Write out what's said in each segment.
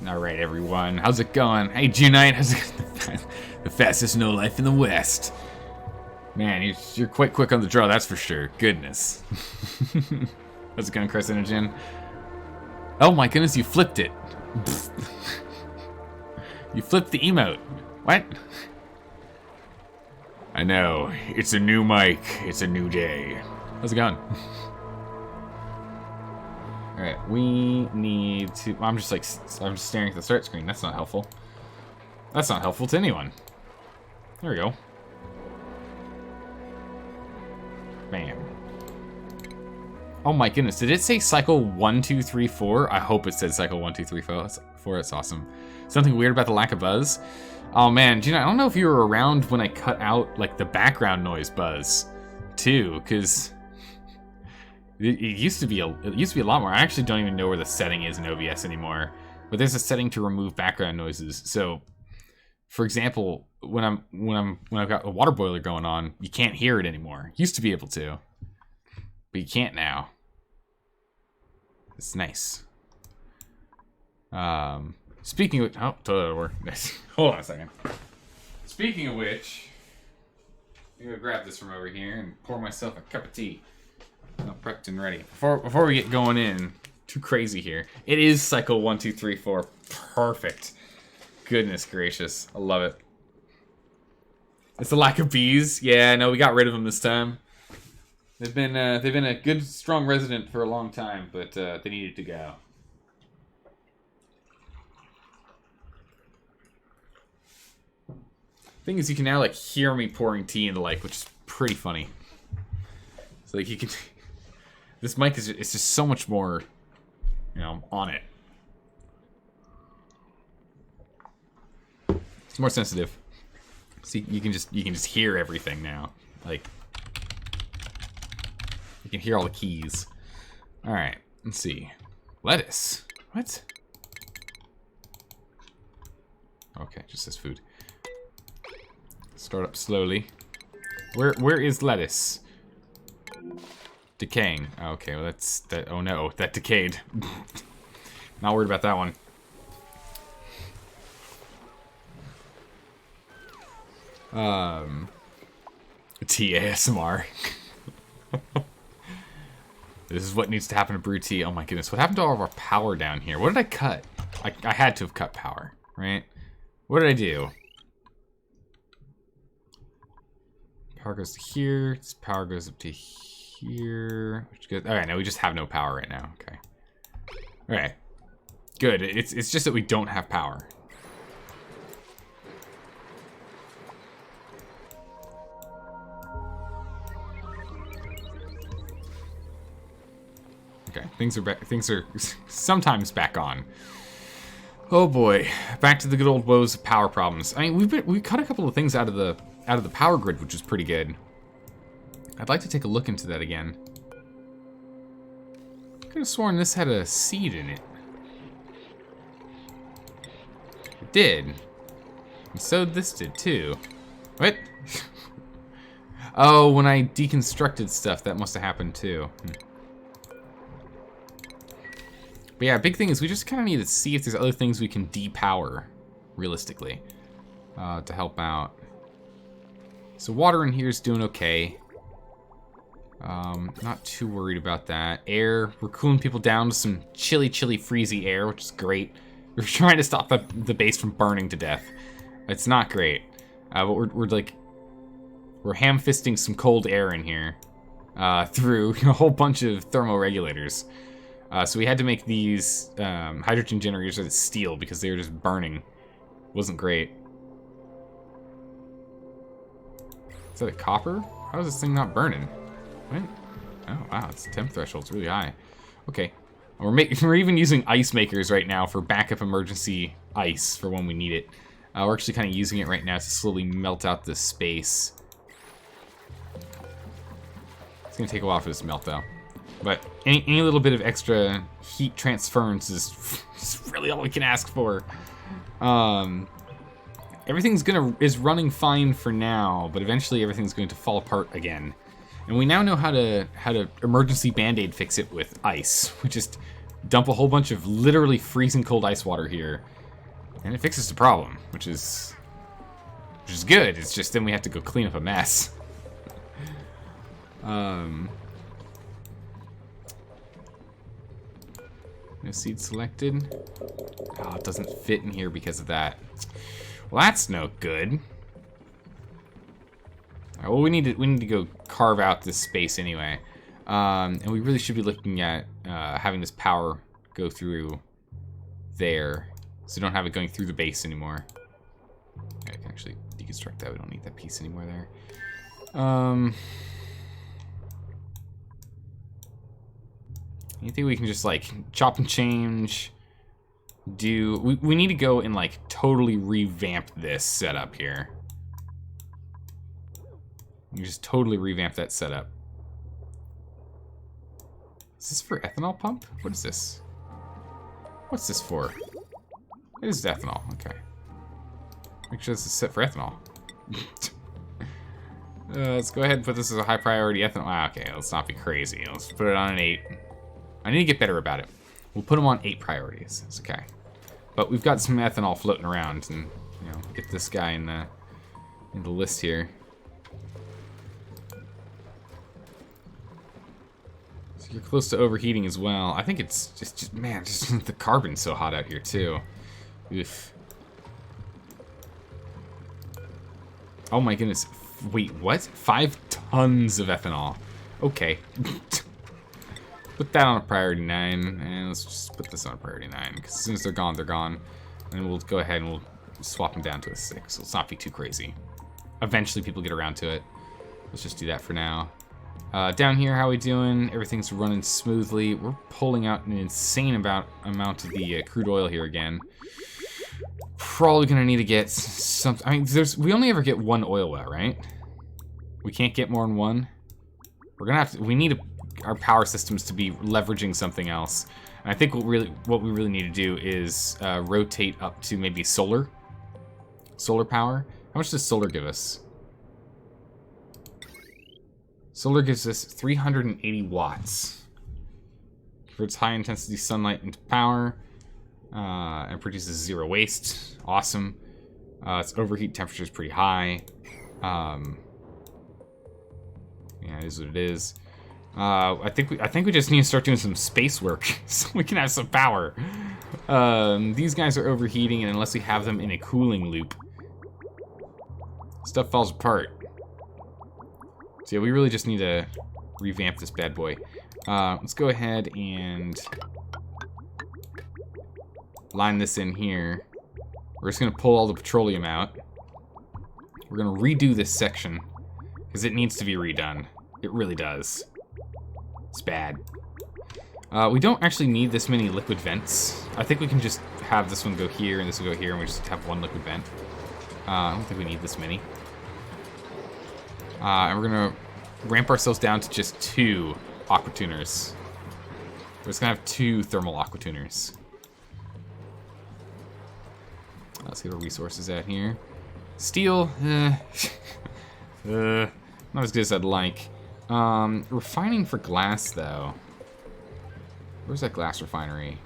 All right, everyone. How's it going? Hey, Junite. How's it going? The fastest no life in the West. Man, you're quite quick on the draw, that's for sure. Goodness. How's it going, Carcinogen? Oh my goodness, you flipped it. You flipped the emote. What? I know. It's a new mic. It's a new day. How's it going? Alright, we need to... I'm just staring at the start screen. That's not helpful. That's not helpful to anyone. There we go. Bam. Oh my goodness, did it say cycle 1, 2, 3, 4? I hope it said cycle 1, 2, 3, 4. That's awesome. Something weird about the lack of buzz? Oh man, Gina, I don't know if you were around when I cut out like the background noise buzz too, because it used to be a lot more. I actually don't even know where the setting is in OBS anymore. But there's a setting to remove background noises. So, for example, when I've got a water boiler going on, you can't hear it anymore. Used to be able to, but you can't now. It's nice. Speaking of, oh, totally worked. Hold on a second. Speaking of which, I'm gonna grab this from over here and pour myself a cup of tea. All prepped and ready. Before we get going in too crazy here, it is cycle 1, 2, 3, 4. Perfect. Goodness gracious, I love it. It's the lack of bees. Yeah, no, we got rid of them this time. They've been a good, strong resident for a long time, but they needed to go. Thing is, you can now like hear me pouring tea into like, which is pretty funny. So like you can, this mic is it's just so much more, you know, on it. It's more sensitive. So you can just hear everything now. Like you can hear all the keys. All right, let's see. Lettuce. What? Okay, just says food. Start up slowly. Where is lettuce? Decaying. Okay, well that's that. Oh no, that decayed. Not worried about that one. TASMR. This is what needs to happen to brew tea. Oh my goodness, what happened to all of our power down here? What did I cut? I had to have cut power, right? What did I do? Power goes to here. This power goes up to here. Which goes, all right, now we just have no power right now. Okay. All right. Good. It's just that we don't have power. Okay. Things are sometimes back on. Oh boy, back to the good old woes of power problems. I mean, we cut a couple of things out of the power grid, which is pretty good. I'd like to take a look into that again. I could have sworn this had a seed in it. It did. And so this did too. What? Oh, when I deconstructed stuff, that must have happened too. But yeah, big thing is we just kind of need to see if there's other things we can depower, realistically, to help out. So water in here is doing okay. Not too worried about that. Air, we're cooling people down to some chilly, freezy air, which is great. We're trying to stop the base from burning to death. It's not great, but we're ham-fisting some cold air in here through a whole bunch of thermoregulators. So we had to make these hydrogen generators out of steel because they were just burning. Wasn't great. Is that a copper? How is this thing not burning? What? Oh wow, its temp threshold's really high. Okay, we're even using ice makers right now for backup emergency ice for when we need it. We're actually kind of using it right now to slowly melt out the space. It's gonna take a while for this to melt though. But any little bit of extra heat transference is really all we can ask for. Everything's is running fine for now, but eventually everything's going to fall apart again. And we now know how to emergency band-aid fix it with ice, which just dump a whole bunch of literally freezing cold ice water here, and it fixes the problem, which is good. It's just then we have to go clean up a mess. No seed selected. Oh, it doesn't fit in here because of that. Well, that's no good. All right, well, we need to go carve out this space anyway, and we really should be looking at having this power go through there, so we don't have it going through the base anymore. Okay, I can actually deconstruct that. We don't need that piece anymore there. Anything we can just like chop and change, do. We need to go and like totally revamp this setup here. You just totally revamp that setup. Is this for ethanol pump? What is this? What's this for? It is ethanol. Okay. Make sure this is set for ethanol. Let's go ahead and put this as a high priority ethanol. Ah, okay, let's not be crazy. Let's put it on an 8. I need to get better about it. We'll put them on 8 priorities. It's okay. But we've got some ethanol floating around, and you know, get this guy in the list here. So you're close to overheating as well. I think it's just man, just the carbon's so hot out here too. Oof. Oh my goodness. Wait, what? 5 tons of ethanol. Okay. Put that on a priority 9, and let's just put this on a priority 9, because as soon as they're gone, they're gone. And we'll go ahead and we'll swap them down to a 6, so let's not be too crazy. Eventually people get around to it. Let's just do that for now. Down here, how we doing? Everything's running smoothly. We're pulling out an insane amount of the crude oil here again. Probably gonna need to get some. I mean, we only ever get 1 oil well, right? We can't get more than 1. We're gonna have to. We need our power systems to be leveraging something else. And I think what we really need to do is rotate up to maybe solar power. How much does solar give us? Solar gives us 380 watts. Converts high intensity sunlight into power. And produces 0 waste. Awesome. Its overheat temperature is pretty high. Yeah, it is what it is. I think we just need to start doing some space work so we can have some power. These guys are overheating, and unless we have them in a cooling loop, stuff falls apart. So yeah, we really just need to revamp this bad boy. Let's go ahead and line this in here. We're just gonna pull all the petroleum out. We're gonna redo this section because it needs to be redone. It really does. It's bad. We don't actually need this many liquid vents. I think we can just have this one go here and this one go here, and we just have 1 liquid vent. I don't think we need this many. And we're gonna ramp ourselves down to just 2 aqua tuners. We're just gonna have 2 thermal aqua tuners. Let's get our resources out here. Steel, not as good as I'd like. Refining for glass, though. Where's that glass refinery?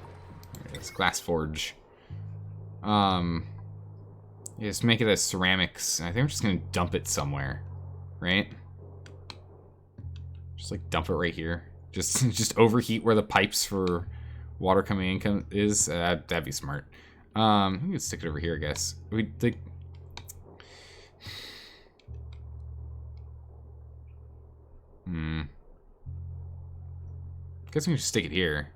There it is, glass forge. Yeah, just make it as ceramics. I think we're just gonna dump it somewhere, right? Just like dump it right here. Just overheat where the pipes for water coming in is. That'd be smart. We can stick it over here, I guess. We think. Guess we can just stick it here.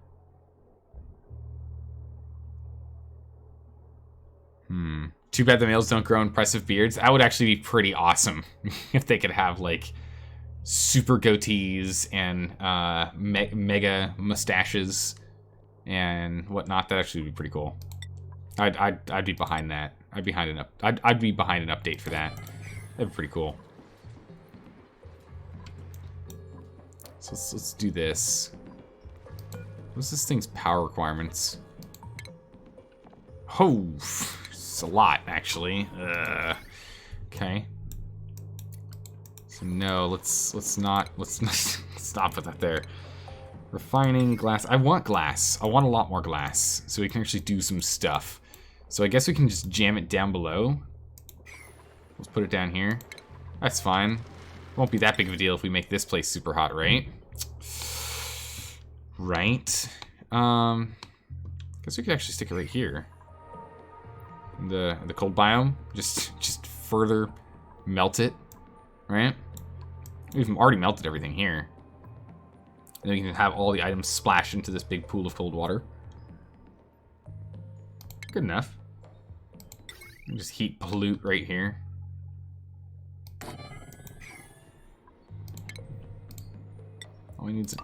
Too bad the males don't grow impressive beards. That would actually be pretty awesome if they could have like super goatees and mega mustaches and whatnot. That actually would be pretty cool. I'd be behind that. I'd be behind an update for that. That'd be pretty cool. So let's do this. What's this thing's power requirements? Oh, it's a lot actually. Okay. So no, let's not put that there. Refining glass. I want glass. I want a lot more glass so we can actually do some stuff. So I guess we can just jam it down below. Let's put it down here. That's fine. Won't be that big of a deal if we make this place super hot, right? Right. Guess we could actually stick it right here. In the cold biome. Just further melt it, right? We've already melted everything here. And then we can have all the items splash into this big pool of cold water. Good enough. Just heat pollute right here. All we need is a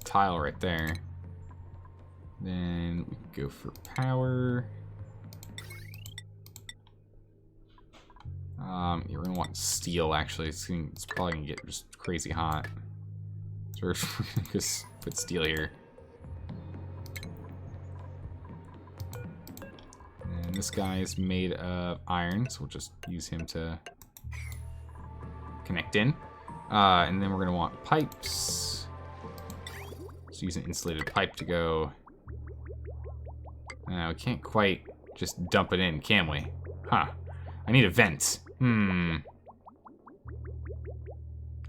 tile right there. Then we can go for power. You're gonna want steel actually. It's probably gonna get just crazy hot. So we're just put steel here. And this guy is made of iron, so we'll just use him to connect in. And then we're gonna want pipes. Let's use an insulated pipe to go. We can't quite just dump it in, can we? Huh. I need a vent. The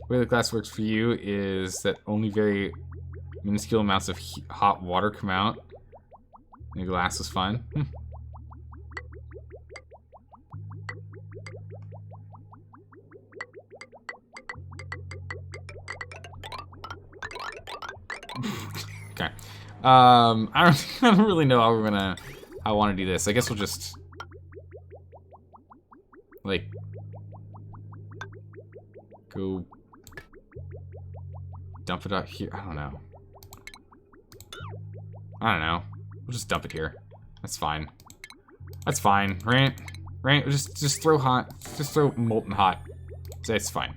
way the glass works for you is that only very minuscule amounts of hot water come out. The glass is fine. Okay. I don't really know how I want to do this. I guess we'll just like go dump it out here. I don't know. We'll just dump it here. That's fine. That's fine, right? Right? Just throw hot. Just throw molten hot. It's fine.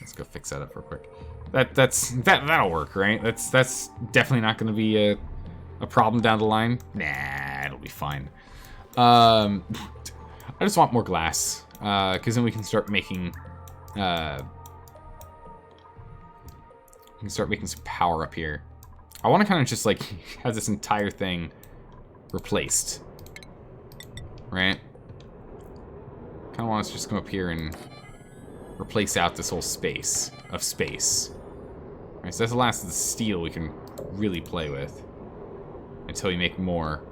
Let's go fix that up real quick. That'll work, right? That's definitely not going to be a problem down the line. Nah, it'll be fine. I just want more glass, because then we can start making some power up here. I want to kind of just like have this entire thing replaced, right? Kind of want us to just come up here and replace out this whole space of space. All right, so that's the last of the steel we can really play with until we make more.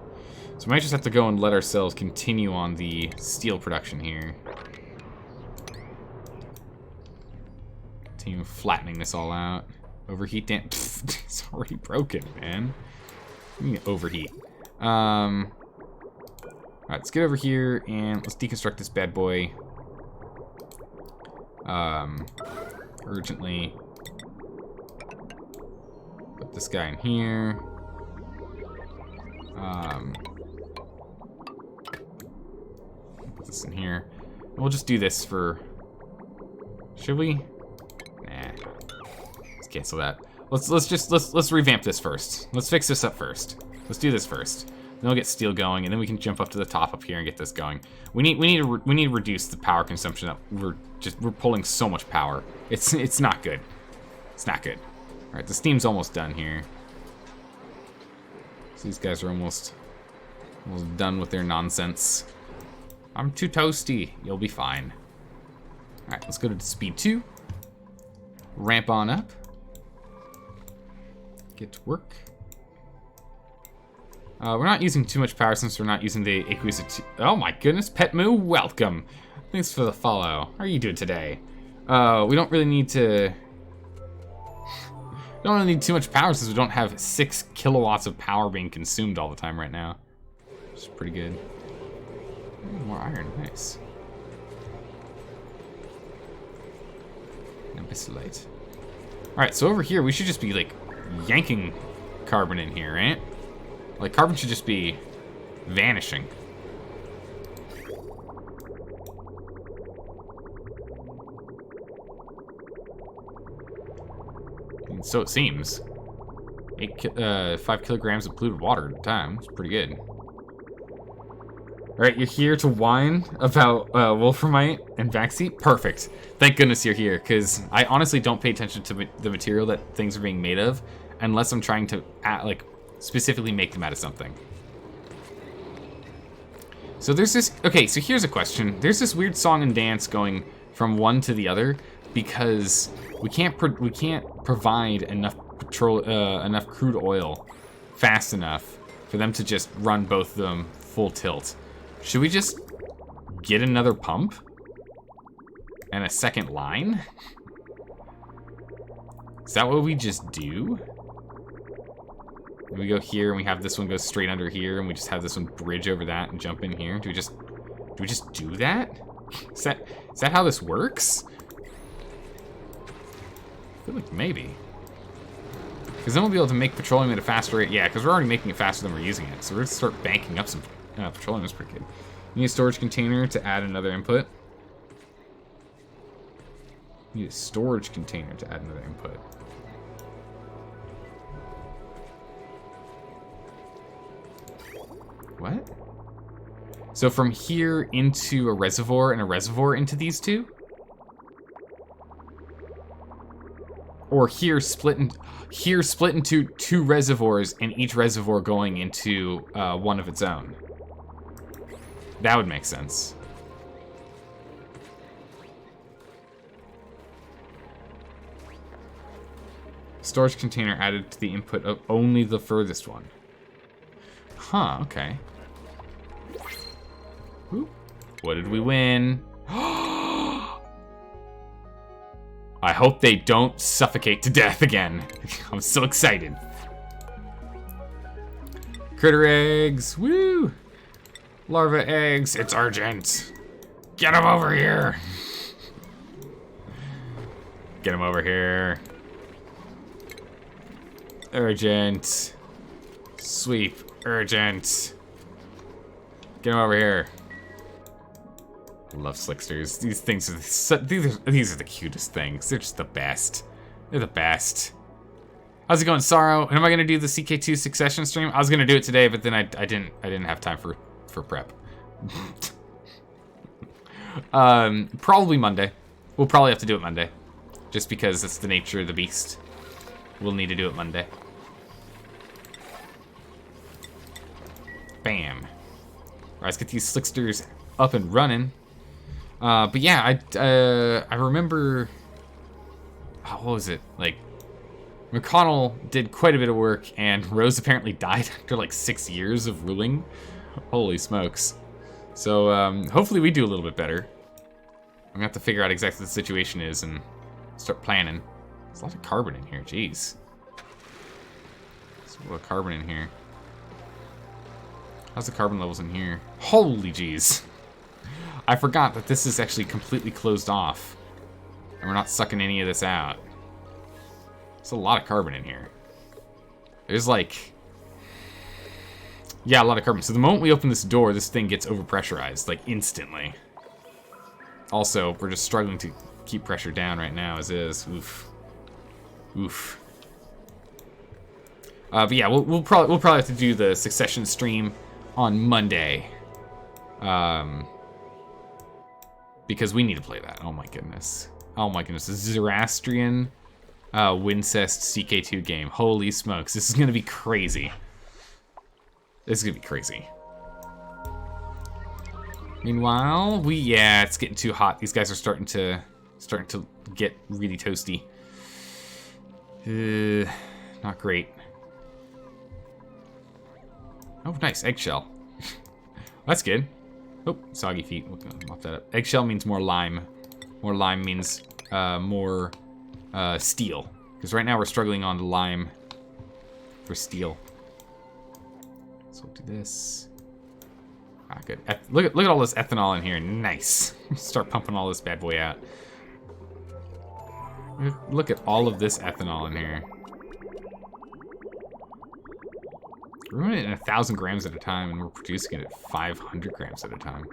So we might just have to go and let ourselves continue on the steel production here. Continue flattening this all out. Overheat damn. It's already broken, man. We need to overheat. Alright, let's get over here and let's deconstruct this bad boy. Urgently. Put this guy in here. Put this in here. We'll just do this for... Should we? Nah. Let's cancel that. Let's revamp this first. Let's fix this up first. Let's do this first. Then we'll get steel going, and then we can jump up to the top up here and get this going. We need to reduce the power consumption. That we're pulling so much power. It's not good. It's not good. All right, the steam's almost done here. So these guys are almost done with their nonsense. I'm too toasty. You'll be fine. All right, let's go to speed 2. Ramp on up. Get to work. We're not using too much power since we're not using the aqueous. Oh my goodness, Pet Moo, welcome. Thanks for the follow. How are you doing today? We don't really need to. Don't really need too much power since we don't have 6 kilowatts of power being consumed all the time right now. Which is pretty good. More iron, nice. Abyssallite. Alright, so over here we should just be like yanking carbon in here, right? Like carbon should just be vanishing. And so it seems. 5 kilograms of polluted water at a time. It's pretty good. Alright, you're here to whine about wolframite and backseat? Perfect. Thank goodness you're here, because I honestly don't pay attention to the material that things are being made of, unless I'm trying to, like, specifically make them out of something. So there's this... Okay, so here's a question. There's this weird song and dance going from one to the other, because we can't provide enough enough crude oil fast enough for them to just run both of them full tilt. Should we just get another pump? And a second line? Is that what we just do? We go here and we have this one go straight under here and we just have this one bridge over that and jump in here? Do we just do that? Is that how this works? I feel like maybe. Because then we'll be able to make petroleum at a faster rate. Yeah, because we're already making it faster than we're using it. So we're going to start banking up some petroleum. Is pretty good. Need a storage container to add another input. Need a storage container to add another input. What? So from here into a reservoir and a reservoir into these two? Or here split into two reservoirs and each reservoir going into one of its own. That would make sense. Storage container added to the input of only the furthest one. Huh, okay. Ooh. What did we win? I hope they don't suffocate to death again. I'm so excited. Critter eggs, woo! Larva eggs, it's urgent. Get them over here. Get them over here. Urgent. Sweep, urgent. Get them over here. I love slicksters. These things are these are the cutest things. They're just the best. They're the best. How's it going, Sorrow? And am I gonna do the CK2 Succession stream? I was gonna do it today, but then I didn't have time for prep. Probably Monday. We'll probably have to do it Monday, just because it's the nature of the beast. We'll need to do it Monday. Bam. All right, let's get these slicksters up and running. But yeah, I remember, what was it? Like, McConnell did quite a bit of work, and Rose apparently died after like 6 years of ruling. Holy smokes. So, hopefully we do a little bit better. I'm gonna have to figure out exactly what the situation is and start planning. There's a lot of carbon in here, jeez. There's a lot of carbon in here. How's the carbon levels in here? Holy jeez. I forgot that this is actually completely closed off. And we're not sucking any of this out. There's a lot of carbon in here. There's like... Yeah, a lot of carbon. So the moment we open this door, this thing gets overpressurized, like instantly. Also, we're just struggling to keep pressure down right now as is. Oof. Oof. But yeah, we'll probably have to do the Succession stream on Monday. Because we need to play that. Oh my goodness. Oh my goodness. The Zoroastrian Wincest CK2 game. Holy smokes. This is going to be crazy. This is going to be crazy. Meanwhile, yeah, it's getting too hot. These guys are starting to get really toasty. Not great. Oh, nice. Eggshell. That's good. Oh, soggy feet. We'll mop that up. Eggshell means more lime. More lime means more steel. Because right now we're struggling on lime for steel. So we'll do this. Ah, good. Look at all this ethanol in here. Nice. Start pumping all this bad boy out. Look at all of this ethanol in here. We're doing it in 1,000 grams at a time, and we're producing it at 500 grams at a time.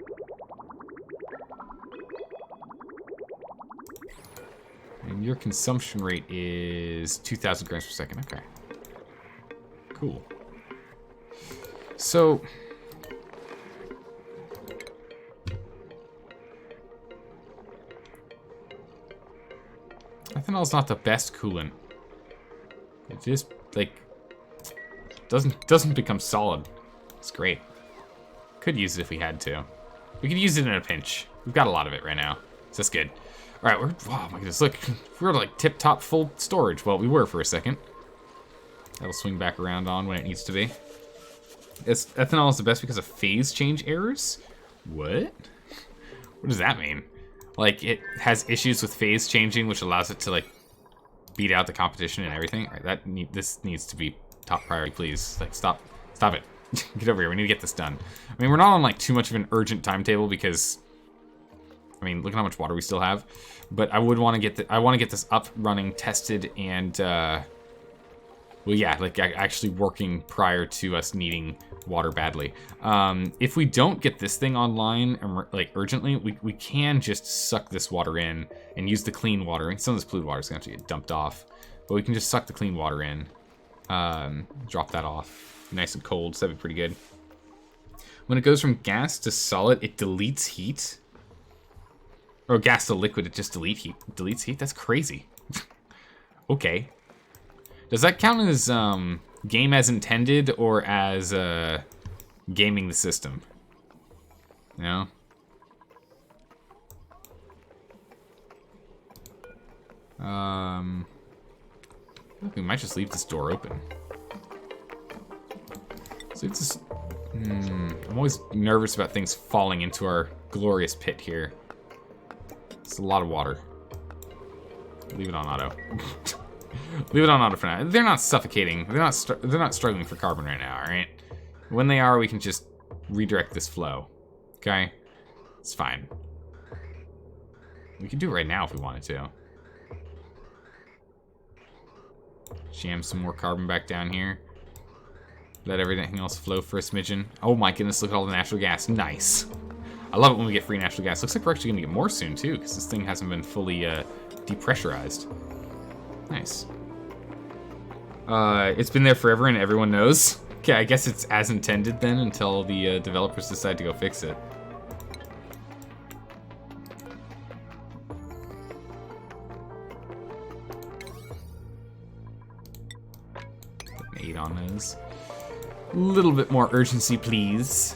And your consumption rate is 2,000 grams per second. Okay. Cool. So, ethanol's not the best coolant. It just, like, doesn't become solid. It's great. Could use it if we had to. We could use it in a pinch. We've got a lot of it right now. So that's good. All right, oh my goodness, look. We're like tip-top full storage. Well, we were for a second. That'll swing back around on when it needs to be. Ethanol is the best because of phase change errors? What? What does that mean? Like, it has issues with phase changing, which allows it to, like, beat out the competition and everything? All right, this needs to be top priority, please. Like, stop it. Get over here, we need to get this done. I mean, we're not on, like, too much of an urgent timetable because, I mean, look at how much water we still have. But I would want to get I want to get this up, running, tested, and, well, yeah, like, actually working prior to us needing water badly. If we don't get this thing online, like, urgently, we can just suck this water in and use the clean water. I mean, some of this polluted water is going to have to get dumped off, but we can just suck the clean water in, drop that off, nice and cold, so that'd be pretty good. When it goes from gas to solid, it deletes heat. Or gas to liquid, it just deletes heat? That's crazy. Okay. Does that count as game as intended or as gaming the system? No? I think we might just leave this door open. So it's just, I'm always nervous about things falling into our glorious pit here. It's a lot of water. Leave it on auto. Leave it on auto for now. They're not suffocating. They're not struggling for carbon right now, all right? When they are, we can just redirect this flow. Okay? It's fine. We can do it right now if we wanted to. Jam some more carbon back down here. Let everything else flow for a smidgen. Oh my goodness, look at all the natural gas. Nice. I love it when we get free natural gas. Looks like we're actually gonna get more soon too, because this thing hasn't been fully depressurized. Nice. It's been there forever and everyone knows. Okay, I guess it's as intended then until the developers decide to go fix it. Put an 8 on those. A little bit more urgency, please.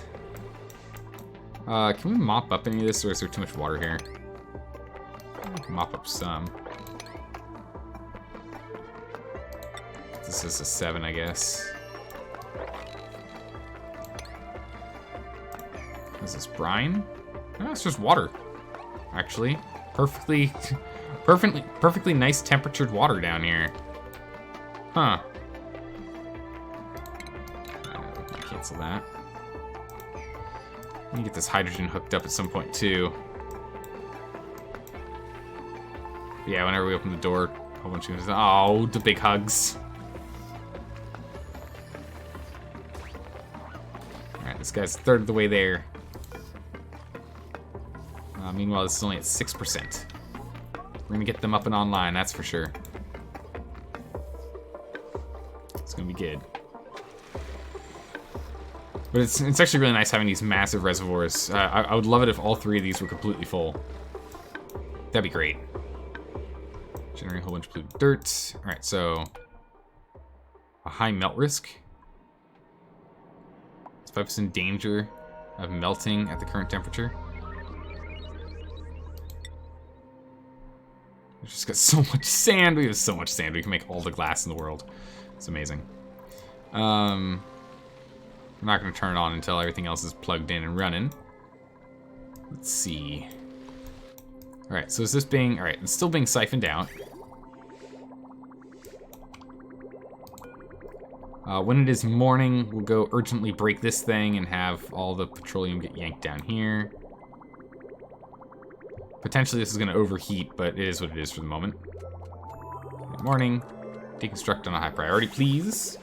Can we mop up any of this, or is there too much water here? I can mop up some. This is a 7, I guess. Is this brine? No, it's just water. Actually, perfectly nice temperatured water down here. Huh. Cancel that. Let me get this hydrogen hooked up at some point too. Yeah, whenever we open the door, a whole bunch of the big hugs. Alright, this guy's a third of the way there. Meanwhile, this is only at 6%. We're gonna get them up and online, that's for sure. It's gonna be good. But it's actually really nice having these massive reservoirs. I would love it if all 3 of these were completely full. That'd be great. Generate a whole bunch of polluted dirt. All right, so a high melt risk. It's 5% danger of melting at the current temperature. We've just got so much sand. We have so much sand. We can make all the glass in the world. It's amazing. I'm not going to turn it on until everything else is plugged in and running. Let's see. All right, so is this being... All right, it's still being siphoned out. When it is morning, we'll go urgently break this thing and have all the petroleum get yanked down here. Potentially this is going to overheat, but it is what it is for the moment. Good morning. Deconstruct on a high priority, please.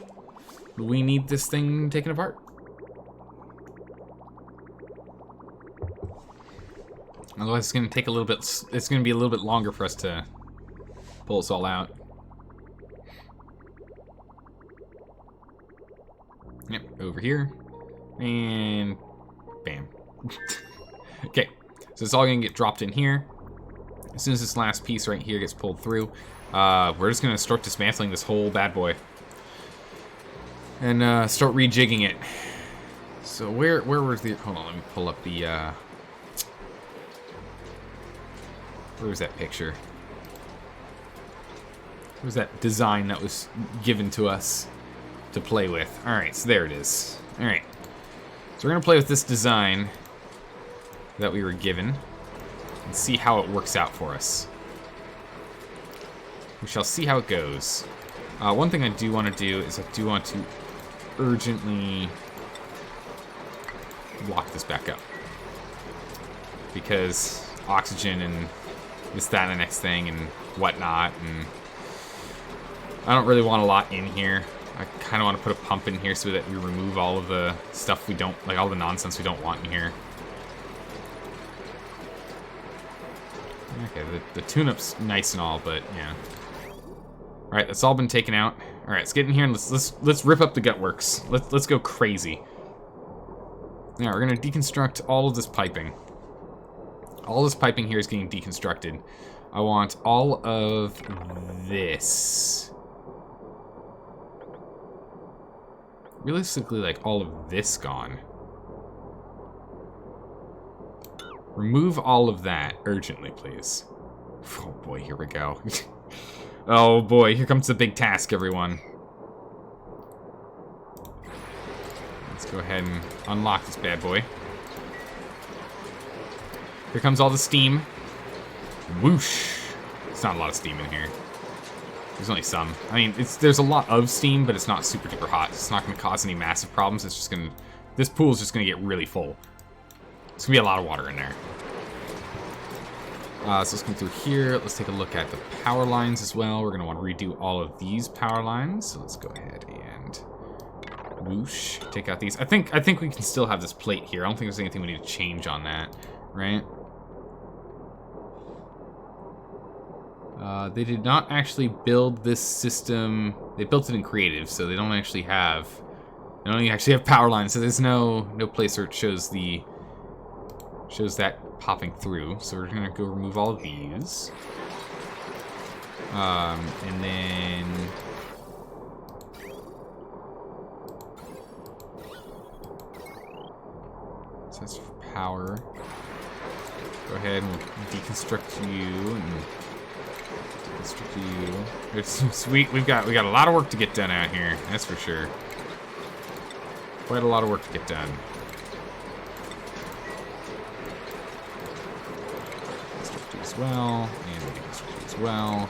We need this thing taken apart. Otherwise it's going to take a little bit, it's going to be a little bit longer for us to pull this all out. Yep, over here. And bam. Okay, so it's all going to get dropped in here. As soon as this last piece right here gets pulled through, We're just gonna start dismantling this whole bad boy. And start rejigging it. So where was the... Hold on, let me pull up the... Where was that picture? Where was that design that was given to us to play with? Alright, so there it is. Alright. So we're gonna play with this design that we were given and see how it works out for us. We shall see how it goes. One thing I do want to do is I do want to urgently lock this back up. Because oxygen and this, that, and the next thing and whatnot, and I don't really want a lot in here. I kind of want to put a pump in here so that we remove all of the stuff we don't, like all the nonsense we don't want in here. Okay, the tune-up's nice and all, but yeah. All right, that's all been taken out. All right, let's get in here and let's rip up the gutworks. Let's go crazy. Now we're gonna deconstruct all of this piping. All this piping here is getting deconstructed. I want all of this. Realistically, like all of this gone. Remove all of that urgently, please. Oh boy, here we go. Oh boy, here comes the big task, everyone. Let's go ahead and unlock this bad boy. Here comes all the steam. Whoosh. It's not a lot of steam in here. There's only some. I mean, there's a lot of steam, but it's not super duper hot. It's not going to cause any massive problems. It's just going to... This pool is just going to get really full. There's going to be a lot of water in there. So let's come through here. Let's take a look at the power lines as well. We're going to want to redo all of these power lines. So let's go ahead and whoosh. Take out these. I think we can still have this plate here. I don't think there's anything we need to change on that, right? They did not actually build this system. They built it in creative, so they don't actually have. They don't actually have power lines. So there's no place where it shows that popping through. So we're gonna go remove all of these, and then so that's for power. Go ahead and deconstruct you and. It's sweet. We got a lot of work to get done out here. That's for sure. Quite a lot of work to get done. Deconstruct you as well, and deconstruct you as well.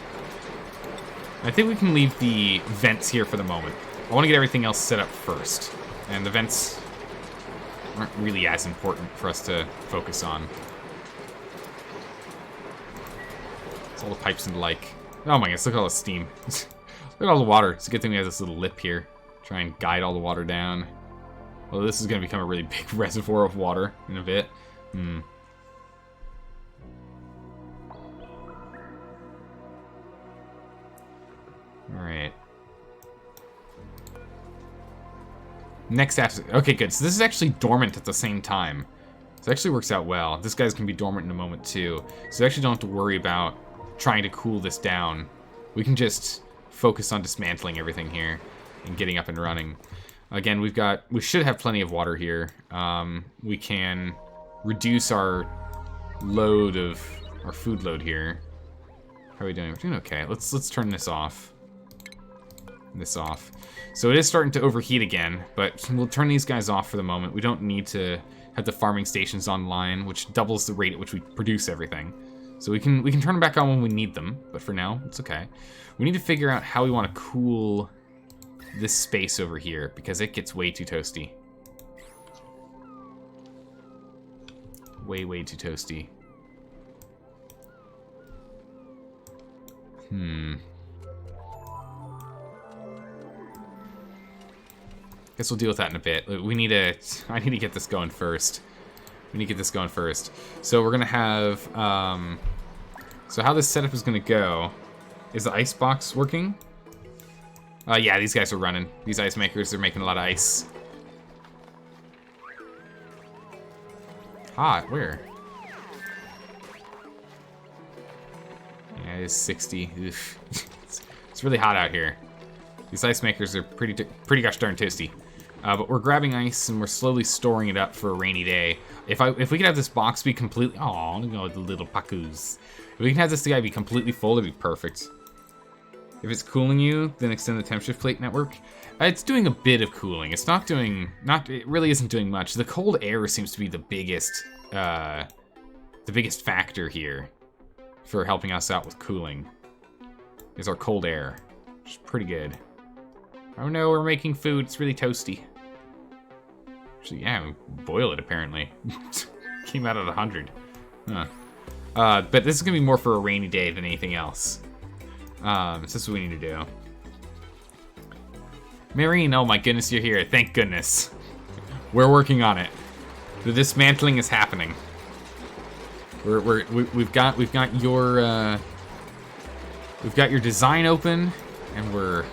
I think we can leave the vents here for the moment. I want to get everything else set up first, and the vents aren't really as important for us to focus on. It's all the pipes and the like. Oh my goodness, look at all the steam. Look at all the water. It's a good thing we have this little lip here. Try and guide all the water down. Well, this is going to become a really big reservoir of water in a bit. Alright. Next after... Okay, good. So this is actually dormant at the same time. So it actually works out well. This guy's going to be dormant in a moment, too. So we actually don't have to worry about trying to cool this down. We can just focus on dismantling everything here and getting up and running. Again, we should have plenty of water here. We can reduce our food load here. How are we doing? We're doing okay. Let's turn this off. This off. So it is starting to overheat again, but we'll turn these guys off for the moment. We don't need to have the farming stations online, which doubles the rate at which we produce everything. So we can turn them back on when we need them, but for now, it's okay. We need to figure out how we want to cool this space over here, because it gets way too toasty. Way too toasty. Guess we'll deal with that in a bit. I need to get this going first. We need to get this going first. So we're gonna have, so how this setup is gonna go, is the ice box working? Yeah, these guys are running. These ice makers are making a lot of ice. Hot, where? Yeah, it is 60. Oof. It's really hot out here. These ice makers are pretty gosh darn toasty. But we're grabbing ice and we're slowly storing it up for a rainy day. If we could have this box be completely... Oh, look at the little pakus. If we can have this guy be completely full, it'd be perfect. If it's cooling you, then extend the temp shift plate network. It's doing a bit of cooling. It's not doing... It really isn't doing much. The cold air seems to be the biggest factor here for helping us out with cooling. Is our cold air, which is pretty good. Oh no, we're making food. It's really toasty. Actually, yeah, we boil it apparently. Came out at 100. Huh. But this is gonna be more for a rainy day than anything else. So this is what we need to do. Marine, oh my goodness, you're here. Thank goodness. We're working on it. The dismantling is happening. We've got your design open, and we're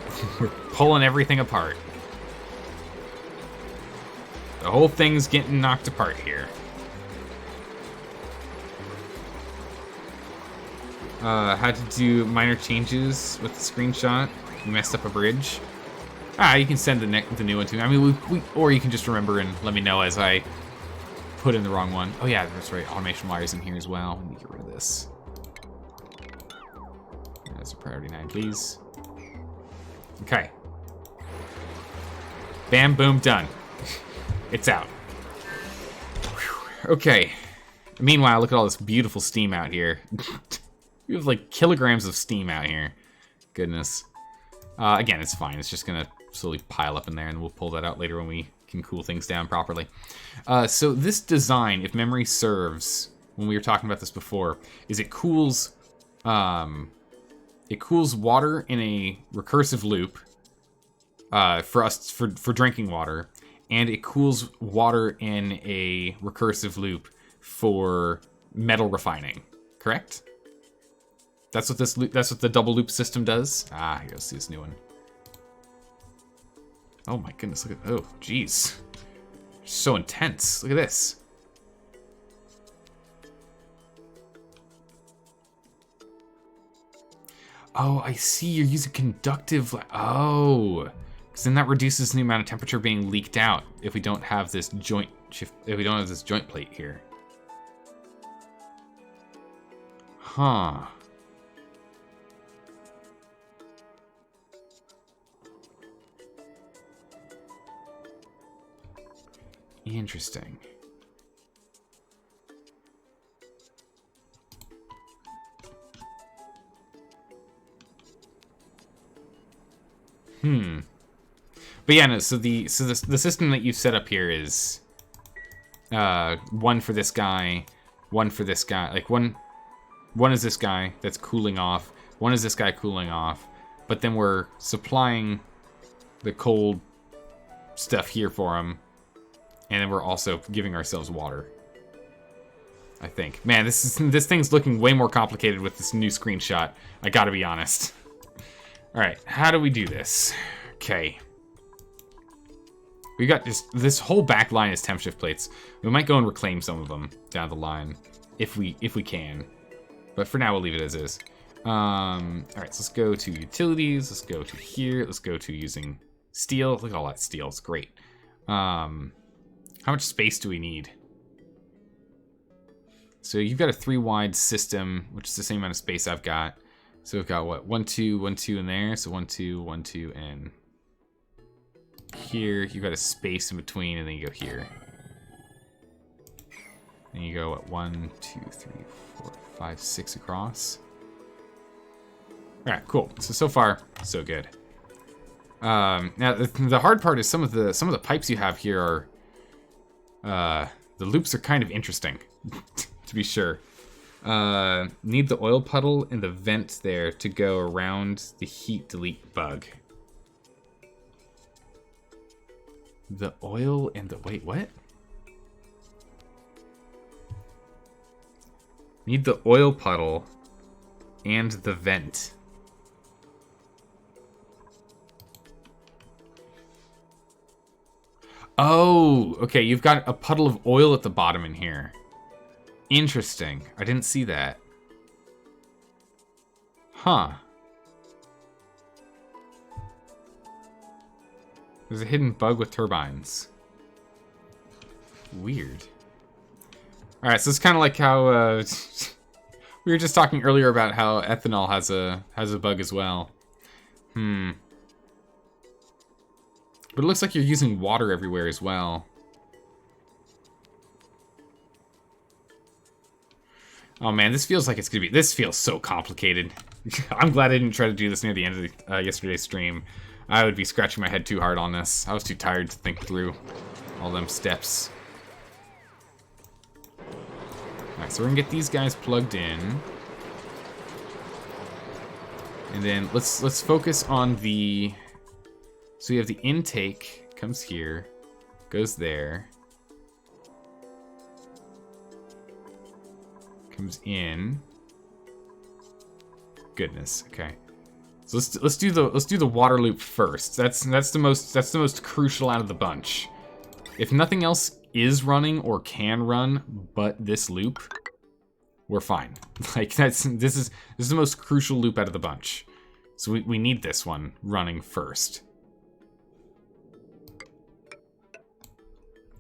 pulling everything apart. The whole thing's getting knocked apart here. Had to do minor changes with the screenshot. We messed up a bridge. You can send the new one to me. I mean, or you can just remember and let me know as I put in the wrong one. Oh yeah, that's right. Automation wires in here as well. Let me get rid of this. That's a priority 9, please. Okay. Bam, boom, done. It's out. Whew. Okay. Meanwhile, look at all this beautiful steam out here. We have like kilograms of steam out here. Goodness. Again, it's fine. It's just gonna slowly pile up in there, and we'll pull that out later when we can cool things down properly. So this design, if memory serves, when we were talking about this before, is it cools water in a recursive loop for drinking water, and it cools water in a recursive loop for metal refining. Correct? That's what the double loop system does. Here, let's see this new one. Oh my goodness, look at, oh, jeez. So intense, look at this. Oh, I see, you're using conductive, oh. Because then that reduces the amount of temperature being leaked out if we don't have this joint plate here. Huh. Interesting. But yeah, no, so the system that you've set up here is one for this guy, one for this guy. Like one is this guy that's cooling off, one is this guy cooling off, but then we're supplying the cold stuff here for him. And then we're also giving ourselves water. I think. Man, this thing's looking way more complicated with this new screenshot. I gotta be honest. Alright, how do we do this? Okay. We got this whole back line is temp shift plates. We might go and reclaim some of them down the line. If we can. But for now we'll leave it as is. Alright, so let's go to utilities, let's go to here, let's go to using steel. Look at all that steel, it's great. How much space do we need? So you've got a 3-wide system, which is the same amount of space I've got. So we've got what, 1, 2, 1, 2 in there. So 1, 2, 1, 2, and here. You've got a space in between, and then you go here. And you go what, 1, 2, 3, 4, 5, 6 across. All right, cool. So far, so good. Now the hard part is some of the pipes you have here are. The loops are kind of interesting, to be sure. Need the oil puddle and the vent there to go around the heat delete bug. The oil and the... Wait, what? Need the oil puddle and the vent. Oh, okay, you've got a puddle of oil at the bottom in here. Interesting. I didn't see that. Huh. There's a hidden bug with turbines. Weird. Alright, so it's kind of like how we were just talking earlier about how ethanol has a bug as well. But it looks like you're using water everywhere as well. Oh man, this feels like it's gonna be. This feels so complicated. I'm glad I didn't try to do this near the end of the, yesterday's stream. I would be scratching my head too hard on this. I was too tired to think through all them steps. Alright, so we're gonna get these guys plugged in. And then let's focus on the... So we have the intake, comes here, goes there. Comes in. Goodness, okay. So let's do the water loop first. That's the most crucial out of the bunch. If nothing else is running or can run but this loop, we're fine. Like this is the most crucial loop out of the bunch. So we need this one running first.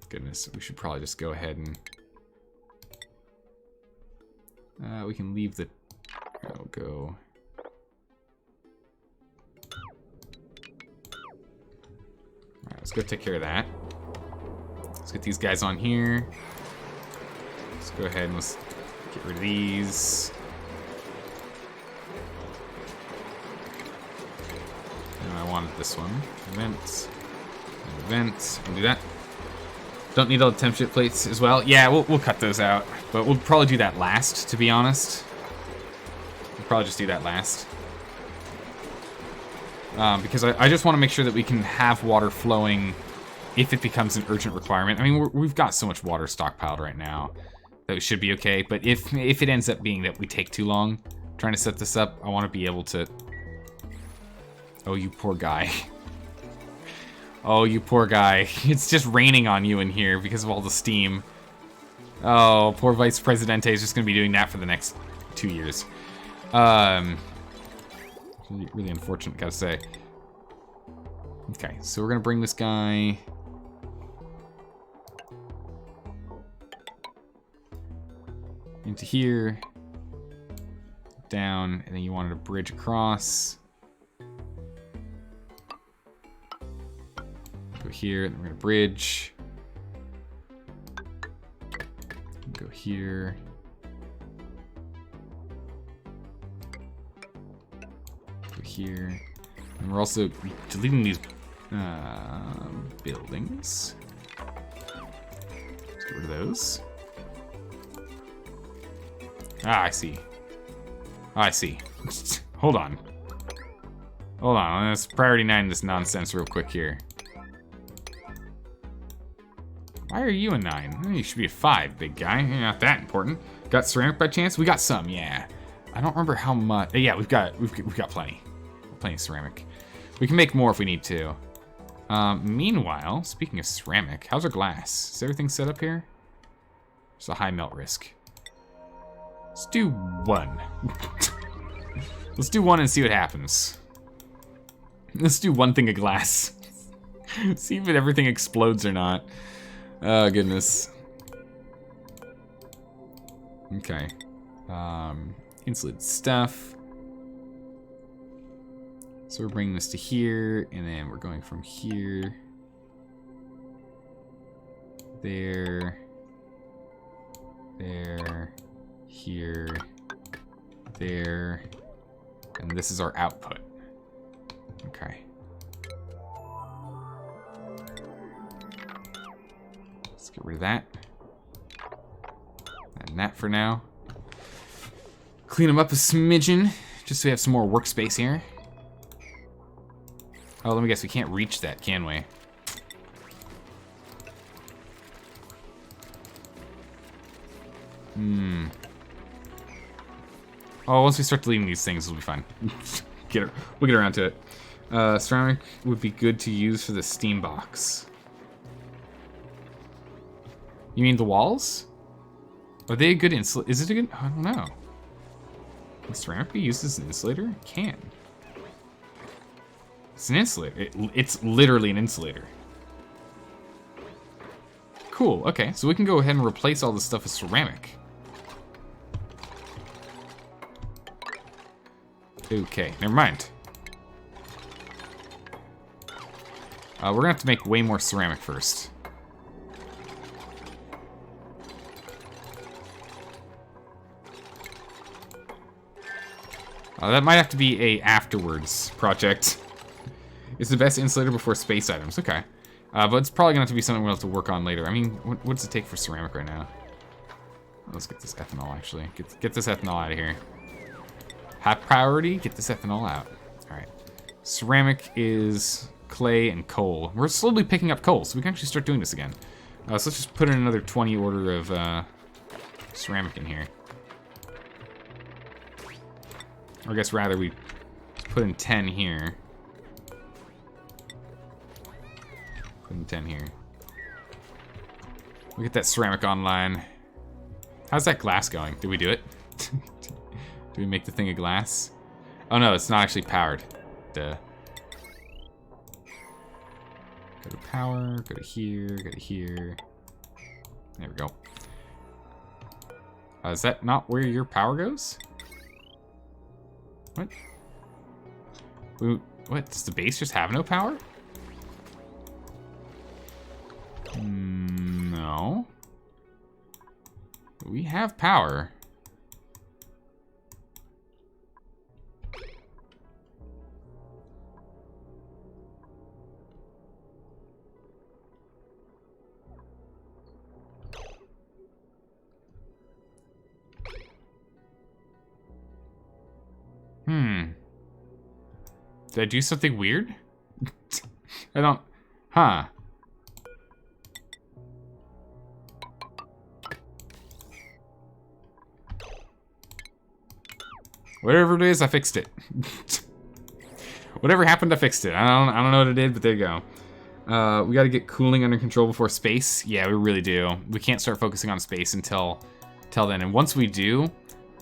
Goodness, we should probably just go ahead and we can leave the go. Alright, let's go take care of that. Let's get these guys on here. Let's go ahead and let's get rid of these. And I wanted this one. Events. Events. We'll do that. Don't need all the temperature plates as well. Yeah, we'll cut those out. But we'll probably do that last, to be honest. We'll probably just do that last. Because I just want to make sure that we can have water flowing if it becomes an urgent requirement. I mean, we've got so much water stockpiled right now that we should be okay. But if it ends up being that we take too long trying to set this up, I want to be able to... Oh, you poor guy. Oh, you poor guy. It's just raining on you in here because of all the steam. Oh, poor Vice Presidente is just going to be doing that for the next 2 years. Really unfortunate, gotta say. Okay, so we're going to bring this guy... into here. Down, and then you wanted a bridge across. Go here, and we're going to bridge. Go here. Go here. And we're also deleting these buildings. Let's get rid of those. Ah, I see. Oh, I see. Hold on. Hold on, let's priority 9 this nonsense real quick here. Why are you a 9? You should be a 5, big guy. You're not that important. Got ceramic by chance? We got some, yeah. I don't remember how much. Yeah, we've got plenty. Plenty of ceramic. We can make more if we need to. Meanwhile, speaking of ceramic, how's our glass? Is everything set up here? It's a high melt risk. Let's do 1. Let's do 1 and see what happens. Let's do 1 thing of glass. See if everything explodes or not. Oh, goodness. Okay. Insulated stuff. So we're bringing this to here, and then we're going from here. There. There. Here. There. And this is our output. Okay. Let's get rid of that. And that for now. Clean them up a smidgen, just so we have some more workspace here. Oh, let me guess, we can't reach that, can we? Oh, once we start deleting these things, it'll be fine. We'll get around to it. Ceramic would be good to use for the steam box. You mean the walls? Are they a good insulator? Is it a good? I don't know. Can ceramic be used as an insulator? It can. It's an insulator. It's literally an insulator. Cool, okay, so we can go ahead and replace all this stuff with ceramic. Okay, never mind. We're gonna have to make way more ceramic first. That might have to be a afterwards project. It's the best insulator before space items. Okay. But it's probably going to have to be something we'll have to work on later. I mean, what does it take for ceramic right now? Let's get this ethanol, actually. Get this ethanol out of here. High priority, get this ethanol out. Alright. Ceramic is clay and coal. We're slowly picking up coal, so we can actually start doing this again. So let's just put in another 20 order of ceramic in here. Or I guess rather we put in 10 here. Put in 10 here. We'll get that ceramic online. How's that glass going? Did we do it? Did we make the thing of glass? Oh no, it's not actually powered. Duh. Go to power, go to here, go to here. There we go. Is that not where your power goes? What? What? Does the base just have no power? No. We have power. Did I do something weird? I don't... Huh. Whatever it is, I fixed it. Whatever happened, I fixed it. I don't know what it did, but there you go. We gotta get cooling under control before space. Yeah, we really do. We can't start focusing on space until then. And once we do,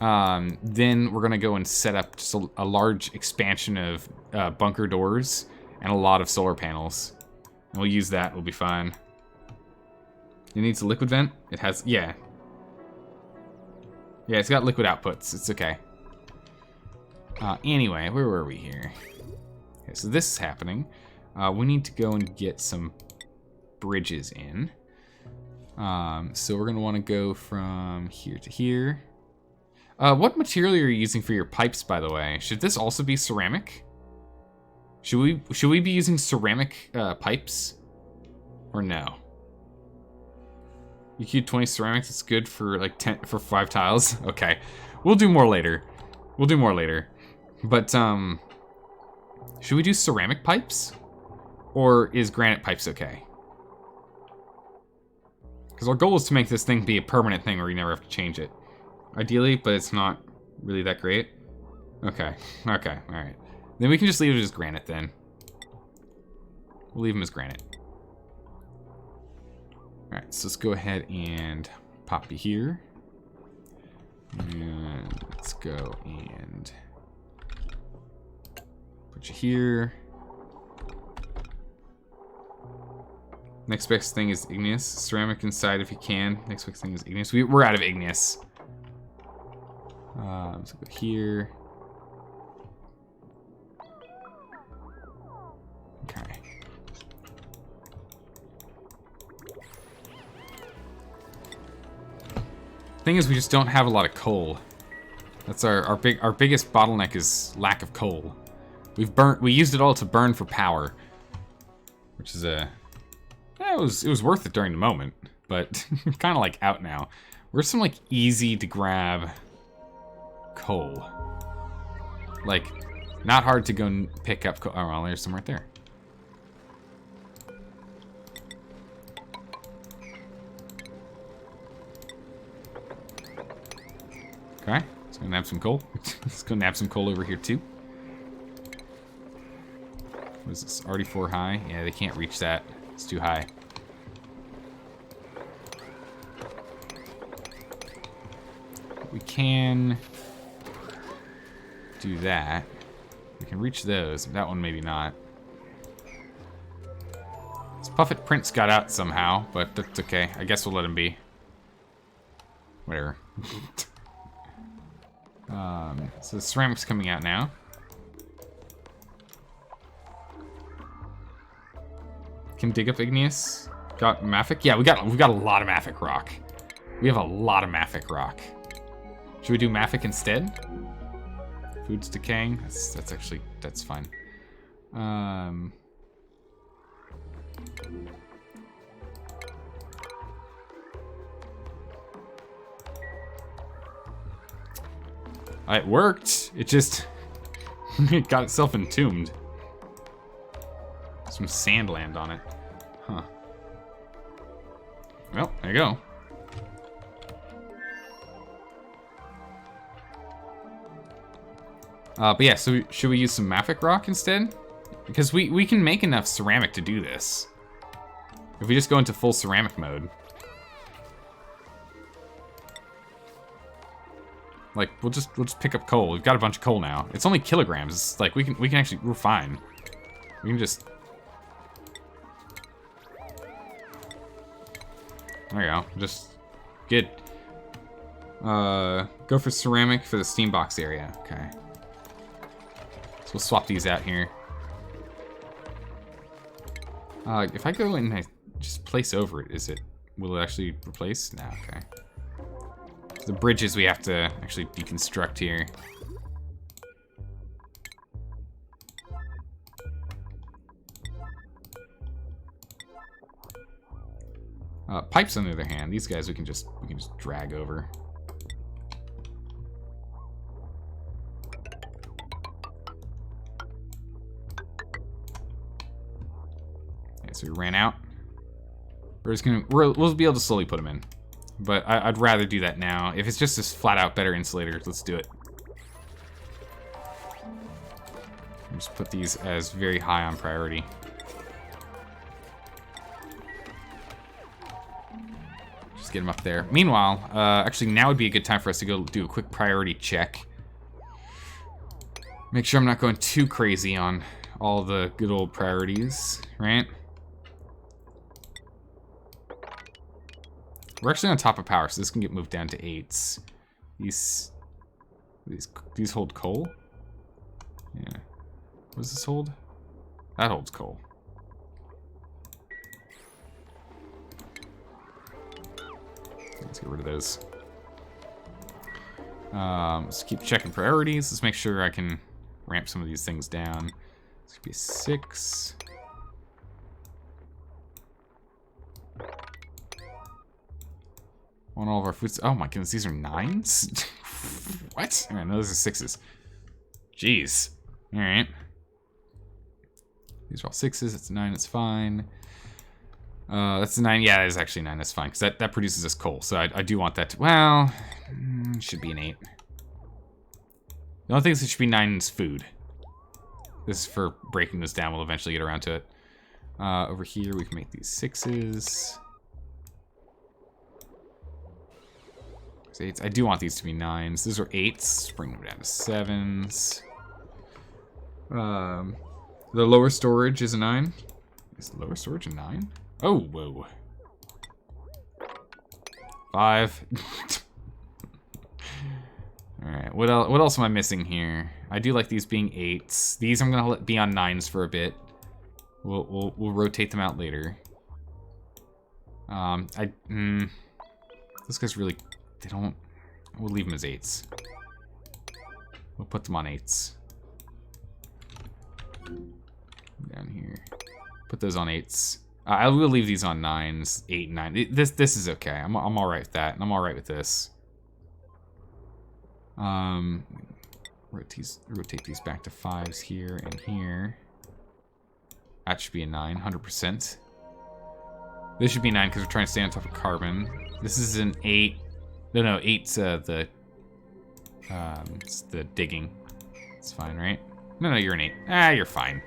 then we're gonna go and set up just a large expansion of bunker doors and a lot of solar panels. And we'll use that, we'll be fine. It needs a liquid vent? It has, yeah. Yeah, it's got liquid outputs, it's okay. Anyway, where were we here? Okay, so this is happening. We need to go and get some bridges in. So we're gonna wanna go from here to here. What material are you using for your pipes, by the way? Should this also be ceramic? Should we be using ceramic pipes? Or no? You keep 20 ceramics, it's good for like 5 tiles. Okay. We'll do more later. We'll do more later. But should we do ceramic pipes? Or is granite pipes okay? Because our goal is to make this thing be a permanent thing where you never have to change it. Ideally, but it's not really that great. Okay, okay, alright. Then we can just leave it as granite then. We'll leave them as granite. Alright, so let's go ahead and pop you here. And let's go and put you here. Next best thing is igneous. Ceramic inside if you can. Next best thing is igneous. We're out of igneous. Let's go here. Okay. Thing is, we just don't have a lot of coal. That's our biggest bottleneck is lack of coal. We used it all to burn for power, which is it was worth it during the moment, but kind of like out now. Where's some like easy to grab coal? Like, not hard to go pick up coal. Oh, well, there's some right there. Okay, let's go nab some coal. Let's go nab some coal over here too. What is this? RD4 high? Yeah, they can't reach that. It's too high. We can do that. We can reach those. That one maybe not. Puffet Prince got out somehow, but that's okay. I guess we'll let him be. Whatever. So the ceramic's coming out now. Can dig up igneous. Got mafic? Yeah, we got a lot of mafic rock. We have a lot of mafic rock. Should we do mafic instead? Food's decaying. That's fine. It worked. It just it got itself entombed. Some sand land on it. Huh. Well, there you go. But yeah, so should we use some mafic rock instead? Because we can make enough ceramic to do this. If we just go into full ceramic mode. Like, we'll just pick up coal. We've got a bunch of coal now. It's only kilograms. It's like, we're fine. We can just... There you go. Just good. Go for ceramic for the steam box area. Okay. So we'll swap these out here. If I go and I just place over it, will it actually replace? No, okay. So the bridges we have to actually deconstruct here. Pipes, on the other hand, these guys we can just drag over. Okay, so we ran out. We'll be able to slowly put them in, but I'd rather do that now. If it's just this flat out better insulator, let's do it. Just put these as very high on priority. Get him up there. Meanwhile, actually now would be a good time for us to go do a quick priority check. Make sure I'm not going too crazy on all the good old priorities, right? We're actually on top of power, so this can get moved down to 8s. These hold coal? Yeah. What does this hold? That holds coal. Let's get rid of those. Let's keep checking priorities. Let's make sure I can ramp some of these things down. This could be 6. Want all of our foods. Oh my goodness, these are 9s? What? Alright, no, those are 6s. Jeez. Alright. These are all 6s. It's 9, it's fine. That's a 9. Yeah, that is actually 9. That's fine, because that produces us coal. So I do want that to... Well, it should be an 8. The only thing is it should be 9 is food. This is for breaking this down. We'll eventually get around to it. Over here, we can make these 6s. 8s. I do want these to be 9s. Those are 8s. Bring them down to 7s. The lower storage is a 9. Is the lower storage a 9? Oh, whoa. 5. Alright, what else am I missing here? I do like these being 8s. These I'm gonna let be on 9s for a bit. We'll rotate them out later. Those guys really, they don't, we'll leave them as 8s. We'll put them on 8s. Down here. Put those on 8s. I will leave these on 9s, 8 and 9. This is okay. I'm all right with that, and I'm all right with this. Rotate these back to 5s here and here. That should be a 9, 100%. This should be 9 because we're trying to stay on top of carbon. This is an 8. No, 8's it's the digging. It's fine, right? No, you're an 8. Ah, you're fine.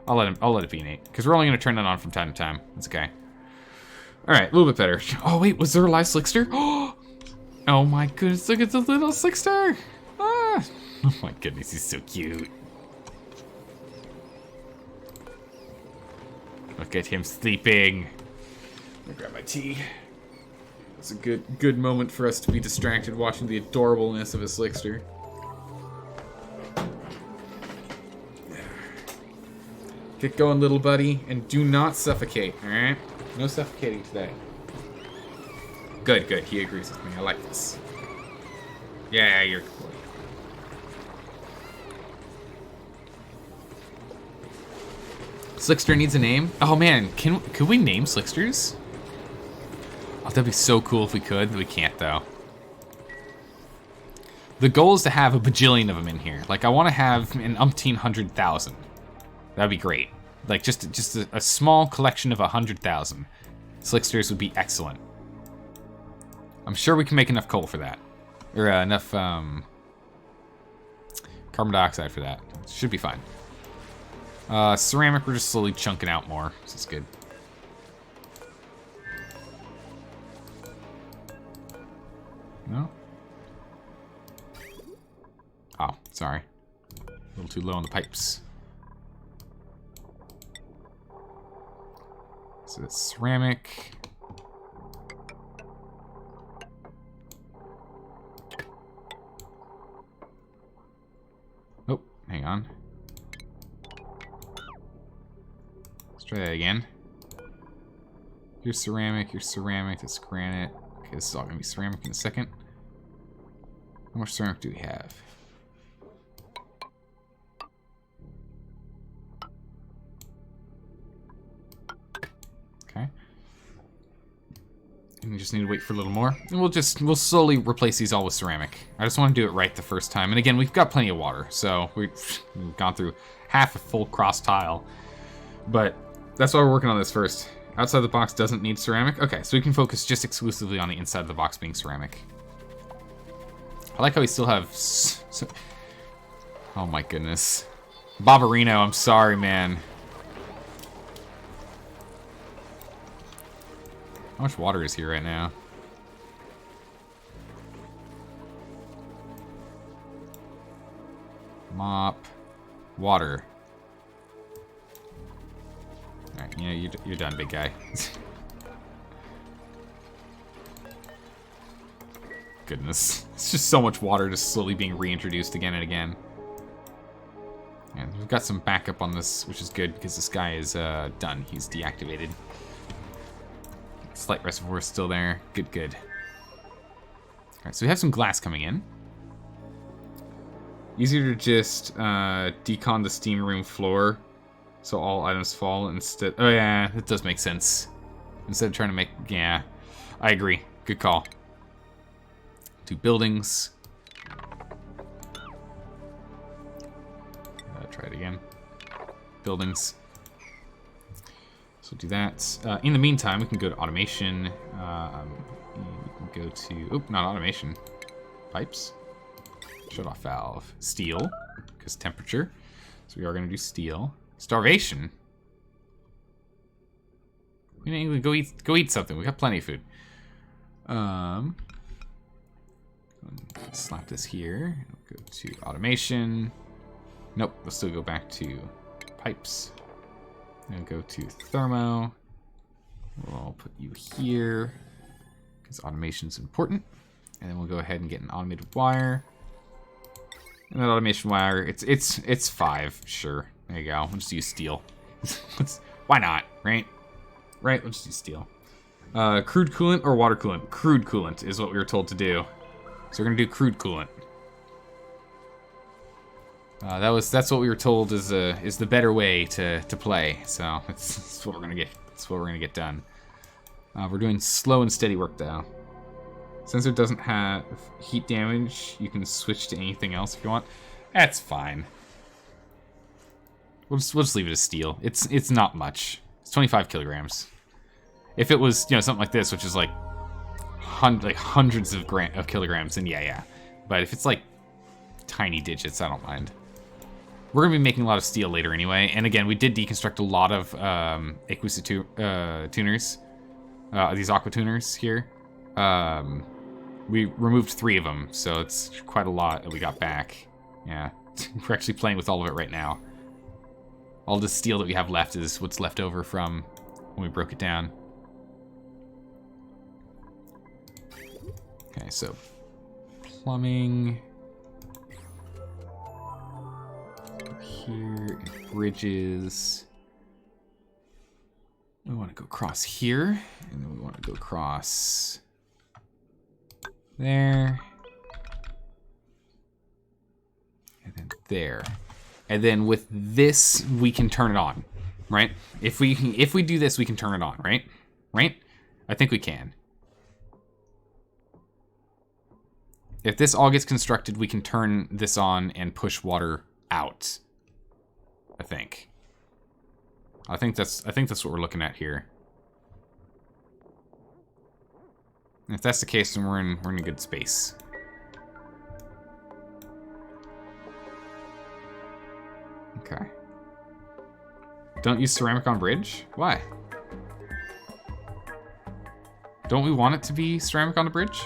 I'll let it be an 8 because we're only gonna turn that on from time to time. It's okay. All right, a little bit better. Oh wait, was there a live slickster? Oh my goodness, look at the little slickster. Ah. Oh my goodness, he's so cute. Look at him sleeping. I'm gonna grab my tea. It's a good moment for us to be distracted watching the adorableness of a Slickster. Get going, little buddy, and do not suffocate, alright? No suffocating today. Good, good. He agrees with me. I like this. Yeah, you're cool. Slickster needs a name? Oh man, could we name Slicksters? Oh, that'd be so cool if we could. We can't though. The goal is to have a bajillion of them in here. Like I want to have an umpteen 100,000. That'd be great. Like just a small collection of 100,000. Slicksters would be excellent. I'm sure we can make enough coal for that. Or enough carbon dioxide for that. Should be fine. Ceramic, we're just slowly chunking out more. This is good. No? Oh, sorry. A little too low on the pipes. So it's ceramic. Oh, hang on. Let's try that again. Here's ceramic, that's granite. Okay, this is all gonna be ceramic in a second. How much ceramic do we have? Okay. And we just need to wait for a little more. And we'll slowly replace these all with ceramic. I just want to do it right the first time. And again, we've got plenty of water, so we've gone through half a full cross tile. But that's why we're working on this first. Outside the box doesn't need ceramic. Okay, so we can focus just exclusively on the inside of the box being ceramic. I like how we still have... Oh my goodness. Barbarino, I'm sorry, man. How much water is here right now? Mop. Water. Alright, yeah, you're done, big guy. Goodness. It's just so much water just slowly being reintroduced again and again. And we've got some backup on this, which is good because this guy is done. He's deactivated. Slight reservoir is still there. Good, good. Alright, so we have some glass coming in. Easier to just decon the steam room floor so all items fall instead. Oh yeah, that does make sense. Instead of trying to make, yeah, I agree. Good call. Two buildings. Try it again. Buildings. So do that. In the meantime, we can go to automation. We can go to, oop, not automation. Pipes. Shut off valve. Steel, because temperature. So we are going to do steel. Starvation. We need to go eat something. We got plenty of food. Slap this here. Go to automation. Nope, we'll still go back to pipes. And go to thermo. We'll put you here because automation's important. And then we'll go ahead and get an automated wire. And that automation wire, it's 5, sure. There you go. We'll just use steel. Why not, right? Right, we'll just use steel. Crude coolant or water coolant? Crude coolant is what we were told to do. So we're gonna do crude coolant. That's what we were told is the better way to play. So that's what we're gonna get. That's what we're gonna get done. We're doing slow and steady work though. Since it doesn't have heat damage, you can switch to anything else if you want. That's fine. We'll just leave it as steel. It's not much. It's 25 kilograms. If it was, you know, something like this, which is like hundreds of kilograms, then yeah. But if it's like tiny digits, I don't mind. We're gonna be making a lot of steel later anyway. And again, we did deconstruct a lot of aqueous tuners, these aqua tuners here. We removed 3 of them, so it's quite a lot that we got back. Yeah, we're actually playing with all of it right now. All the steel that we have left is what's left over from when we broke it down. Okay, so plumbing here, and bridges. We want to go across here, and then we want to go across there, and then there. And then with this, we can turn it on, right? If we do this, we can turn it on, right? Right? I think we can. If this all gets constructed, we can turn this on and push water out. I think. I think that's what we're looking at here. And if that's the case, then we're in a good space. Okay. Don't use ceramic on bridge? Why? Don't we want it to be ceramic on the bridge?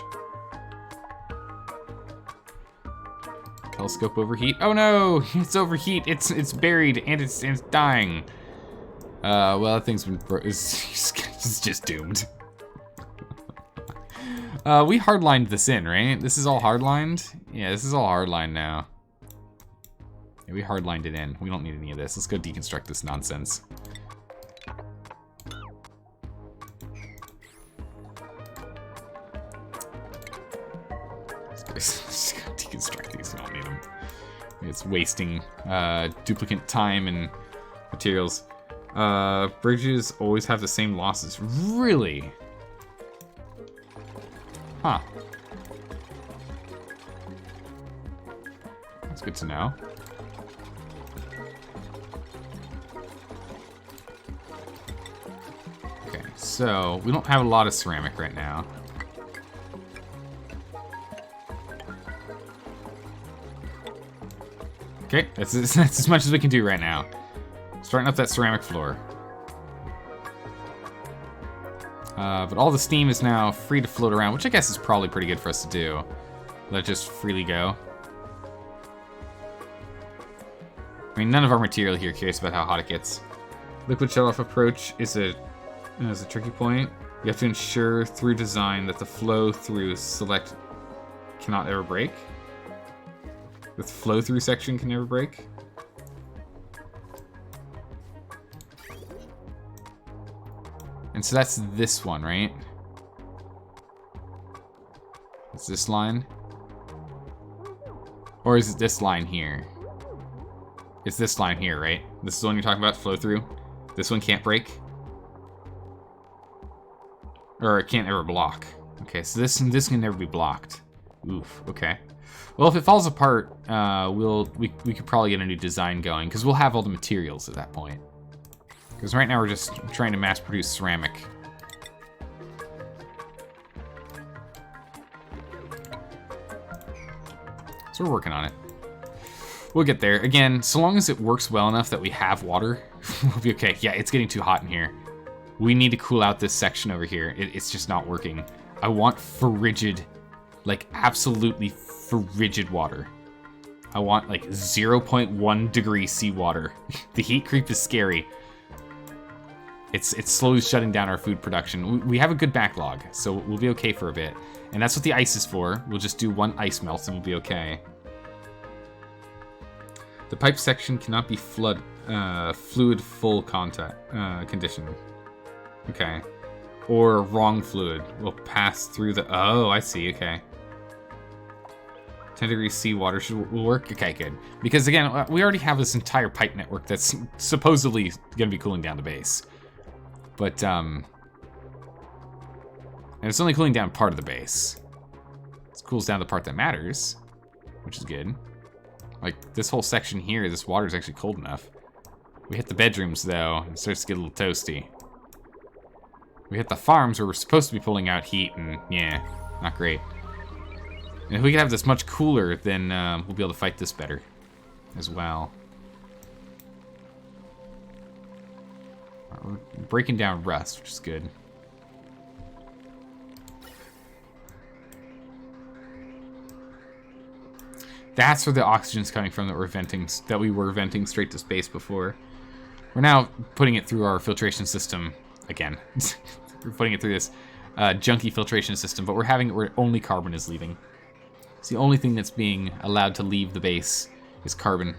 Telescope overheat. Oh no! It's overheat. It's buried and it's dying. Well, that thing's been it's just doomed. We hardlined this in, right? This is all hardlined? Yeah, this is all hardlined now. Yeah, we hardlined it in. We don't need any of this. Let's go deconstruct this nonsense. Let's go deconstruct these. We don't need them. It's wasting duplicate time and materials. Bridges always have the same losses. Really? Huh. That's good to know. Okay, so we don't have a lot of ceramic right now. Okay, that's as much as we can do right now. Starting up that ceramic floor. But all the steam is now free to float around, which I guess is probably pretty good for us to do. Let it just freely go. I mean, none of our material here cares about how hot it gets. Liquid shut-off approach is a tricky point. You have to ensure through design that the flow through select cannot ever break. The flow through section can never break. And so that's this one, right? It's this line? Or is it this line here? It's this line here, right? This is the one you're talking about, flow through? This one can't break? Or it can't ever block. Okay, so this can never be blocked. Oof, okay. Well, if it falls apart, we could probably get a new design going, because we'll have all the materials at that point. Because right now we're just trying to mass produce ceramic. So we're working on it. We'll get there. Again, so long as it works well enough that we have water, we'll be okay. Yeah, it's getting too hot in here. We need to cool out this section over here. It's just not working. I want frigid, like absolutely frigid water. I want like 0.1 degree seawater. The heat creep is scary. It's slowly shutting down our food production. We have a good backlog, so we'll be okay for a bit. And that's what the ice is for. We'll just do one ice melt and we'll be okay. The pipe section cannot be fluid full contact condition. Okay. Or wrong fluid will pass through the... Oh, I see, okay. 10 degrees seawater will work? Okay, good. Because again, we already have this entire pipe network that's supposedly going to be cooling down the base. But, and it's only cooling down part of the base. It cools down the part that matters, which is good. Like, this whole section here, this water is actually cold enough. We hit the bedrooms, though, and it starts to get a little toasty. We hit the farms where we're supposed to be pulling out heat, and yeah, not great. And if we can have this much cooler, then we'll be able to fight this better as well. We're breaking down rust, which is good. That's where the oxygen's coming from that we were venting straight to space before. We're now putting it through our filtration system again. We're putting it through this junky filtration system, but we're having it where only carbon is leaving. It's the only thing that's being allowed to leave the base is carbon.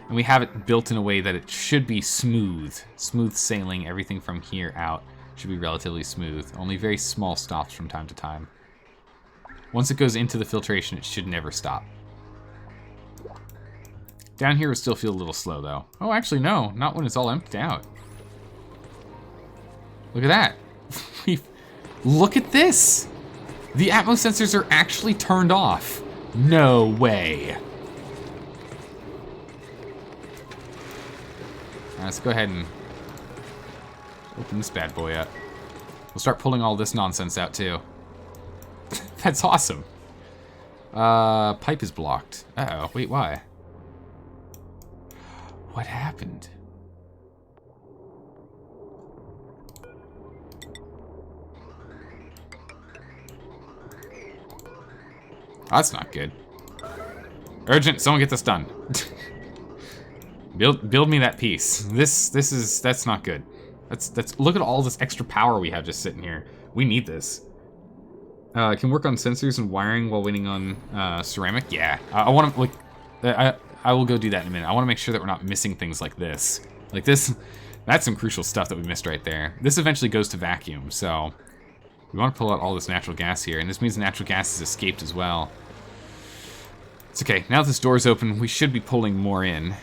And we have it built in a way that it should be smooth. Smooth sailing, everything from here out should be relatively smooth. Only very small stops from time to time. Once it goes into the filtration, it should never stop. Down here, it still feel a little slow, though. Oh, actually, no. Not when it's all emptied out. Look at that. Look at this. The atmo sensors are actually turned off. No way. All right, let's go ahead and open this bad boy up. We'll start pulling all this nonsense out, too. That's awesome. Pipe is blocked. Uh-oh, wait, why? What happened? Oh, that's not good. Urgent, someone get this done. build me that piece. That's not good. That's look at all this extra power we have just sitting here. We need this. Can work on sensors and wiring while waiting on ceramic. Yeah, I want to like. I will go do that in a minute. I want to make sure that we're not missing things like this. Like this, that's some crucial stuff that we missed right there. This eventually goes to vacuum, so we want to pull out all this natural gas here, and this means the natural gas has escaped as well. It's okay. Now that this door is open, we should be pulling more in.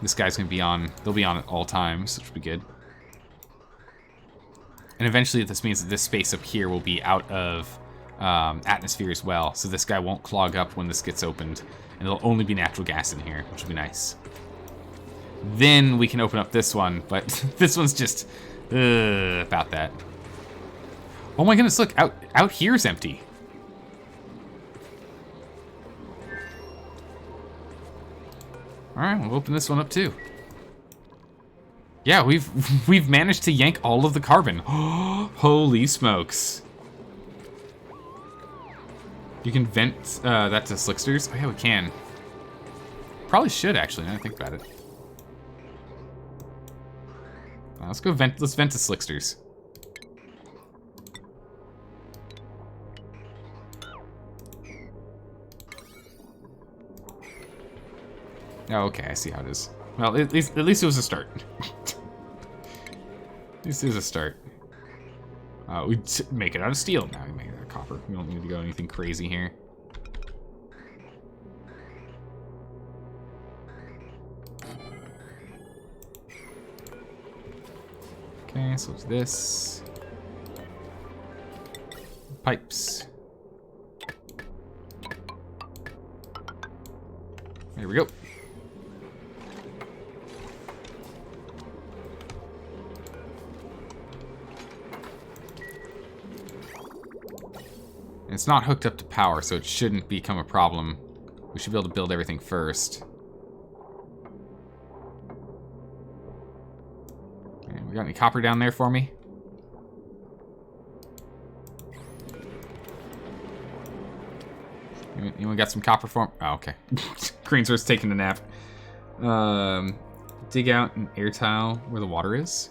This guy's going to be on. They'll be on at all times, which will be good. And eventually, this means that this space up here will be out of atmosphere as well, so this guy won't clog up when this gets opened, and there'll only be natural gas in here, which will be nice. Then we can open up this one, but this one's just about that. Oh my goodness, look, out here's empty. All right, we'll open this one up too. Yeah, we've managed to yank all of the carbon. Holy smokes. You can vent that to slicksters? Oh yeah, we can. Probably should actually, now that I think about it. Let's go vent, let's vent to slicksters. Oh, okay, I see how it is. Well, at least it was a start. At least it was a start. We make it out of steel. Now we make it out of copper. We don't need to go anything crazy here. Okay, so it's this. Pipes. There we go. It's not hooked up to power, so it shouldn't become a problem. We should be able to build everything first. Okay, we got any copper down there for me? Anyone got some copper for me? Oh, okay. Greensor's taking a nap. Dig out an air tile where the water is.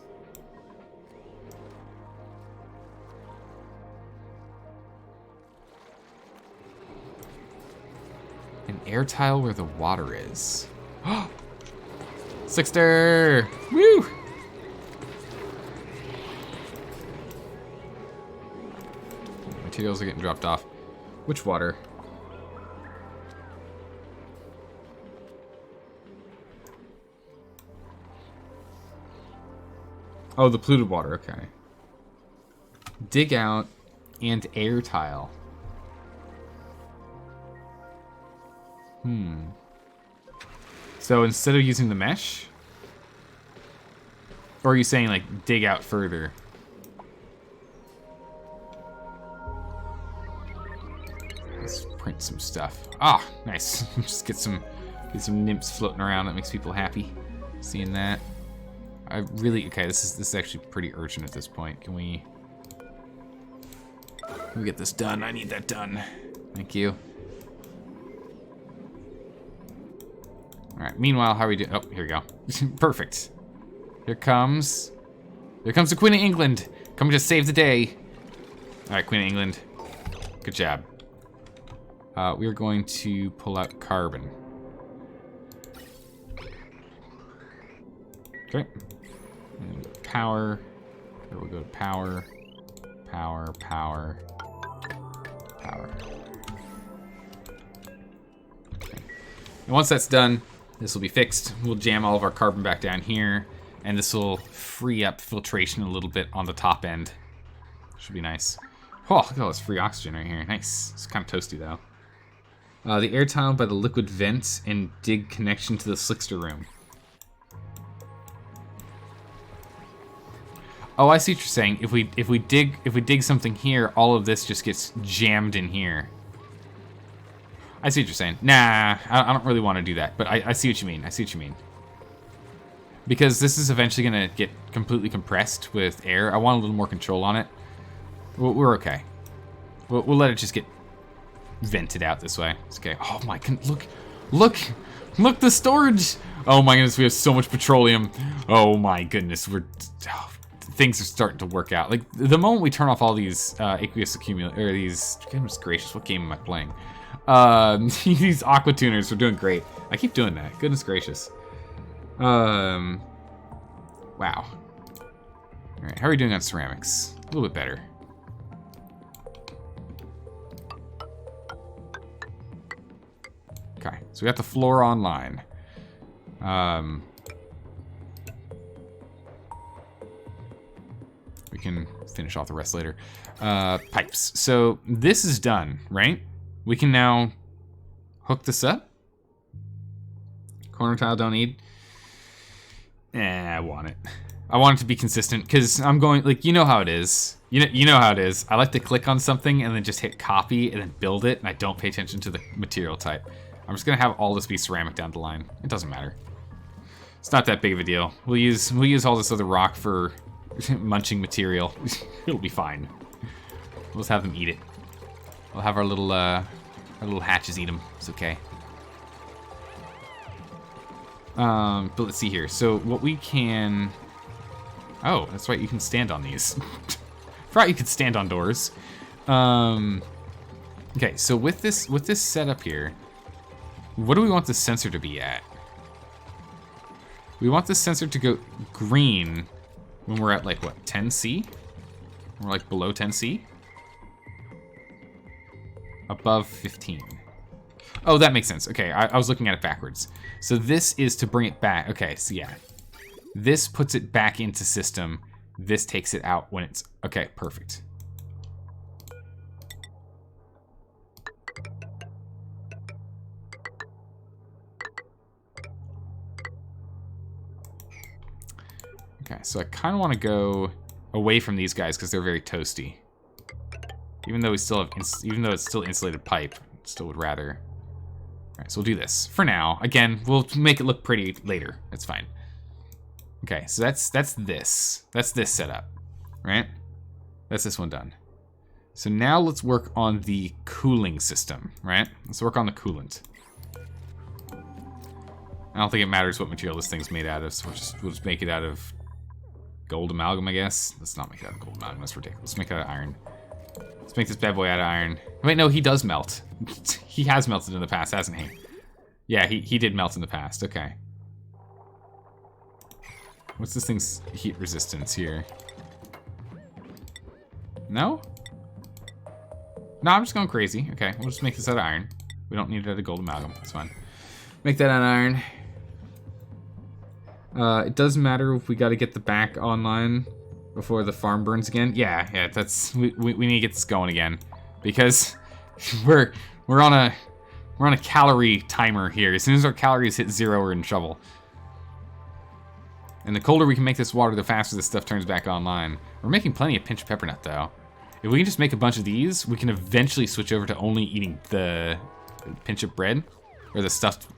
An air tile where the water is. Sixter! Woo! Materials are getting dropped off. Which water? Oh, the polluted water, okay. Dig out and air tile. So instead of using the mesh? Or are you saying, like, dig out further? Let's print some stuff. Ah, nice. Just get some nymphs floating around. That makes people happy. Seeing that. Okay, this is actually pretty urgent at this point. Can we get this done? I need that done. Thank you. All right, meanwhile, how are we doing? Oh, here we go. Perfect. Here comes the Queen of England, coming to save the day. All right, Queen of England, good job. We are going to pull out carbon. Okay. And power. Here we'll go to power, power, power, power. Okay. And once that's done, this will be fixed. We'll jam all of our carbon back down here, and this will free up filtration a little bit on the top end. Should be nice. Oh, look at all this free oxygen right here. Nice. It's kind of toasty, though. The air tile by the liquid vents and dig connection to the slickster room. Oh, I see what you're saying. If we dig something here, all of this just gets jammed in here. I see what you're saying. Nah, I don't really want to do that, but I see what you mean. I see what you mean. Because this is eventually gonna get completely compressed with air. I want a little more control on it. We're okay. We'll let it just get vented out this way. It's okay. Oh my goodness, look the storage. Oh my goodness, we have so much petroleum. Oh my goodness, things are starting to work out. Like the moment we turn off all these aqueous accumulators, or these, goodness gracious, what game am I playing? These aqua tuners are doing great. I keep doing that. Goodness gracious. Wow. All right, how are we doing on ceramics? A little bit better. Okay, so we got the floor online. We can finish off the rest later. Pipes. So this is done, right? We can now hook this up. Corner tile don't need. I want it. I want it to be consistent because I'm going, like, you know how it is. You know how it is. I like to click on something and then just hit copy and then build it, and I don't pay attention to the material type. I'm just gonna have all this be ceramic down the line. It doesn't matter. It's not that big of a deal. We'll use all this other rock for munching material. It'll be fine. We'll just have them eat it. We'll have our little hatches eat them. It's okay. But let's see here. So what we can... Oh, that's right. You can stand on these. Forgot you could stand on doors. Okay, so with this setup here, what do we want the sensor to be at? We want the sensor to go green when we're at, like, what, 10C? We're, like, below 10C? Above 15. Oh, that makes sense. Okay, I was looking at it backwards. So this is to bring it back. Okay, so yeah. This puts it back into system. This takes it out when it's... Okay, perfect. Okay, so I kind of want to go away from these guys because they're very toasty. Even though we still have, even though it's still insulated pipe, still would rather. All right, so we'll do this for now. Again, we'll make it look pretty later. That's fine. Okay, so that's this. That's this setup, right? That's this one done. So now let's work on the cooling system, right? Let's work on the coolant. I don't think it matters what material this thing's made out of, so we'll just make it out of gold amalgam, I guess. Let's not make it out of gold amalgam, that's ridiculous. Let's make it out of iron. Let's make this bad boy out of iron. Wait, no, he does melt. He has melted in the past, hasn't he? Yeah, he did melt in the past, okay. What's this thing's heat resistance here? No? No, I'm just going crazy. Okay, we'll just make this out of iron. We don't need it out of gold amalgam, that's fine. Make that out of iron. It doesn't matter if we got to get the back online before the farm burns again. Yeah, that's we need to get this going again because we're on a calorie timer here. As soon as our calories hit 0, we're in trouble. And the colder we can make this water, the faster this stuff turns back online. We're making plenty of pinch peppernut though. If we can just make a bunch of these, we can eventually switch over to only eating the pinch of bread or the stuffed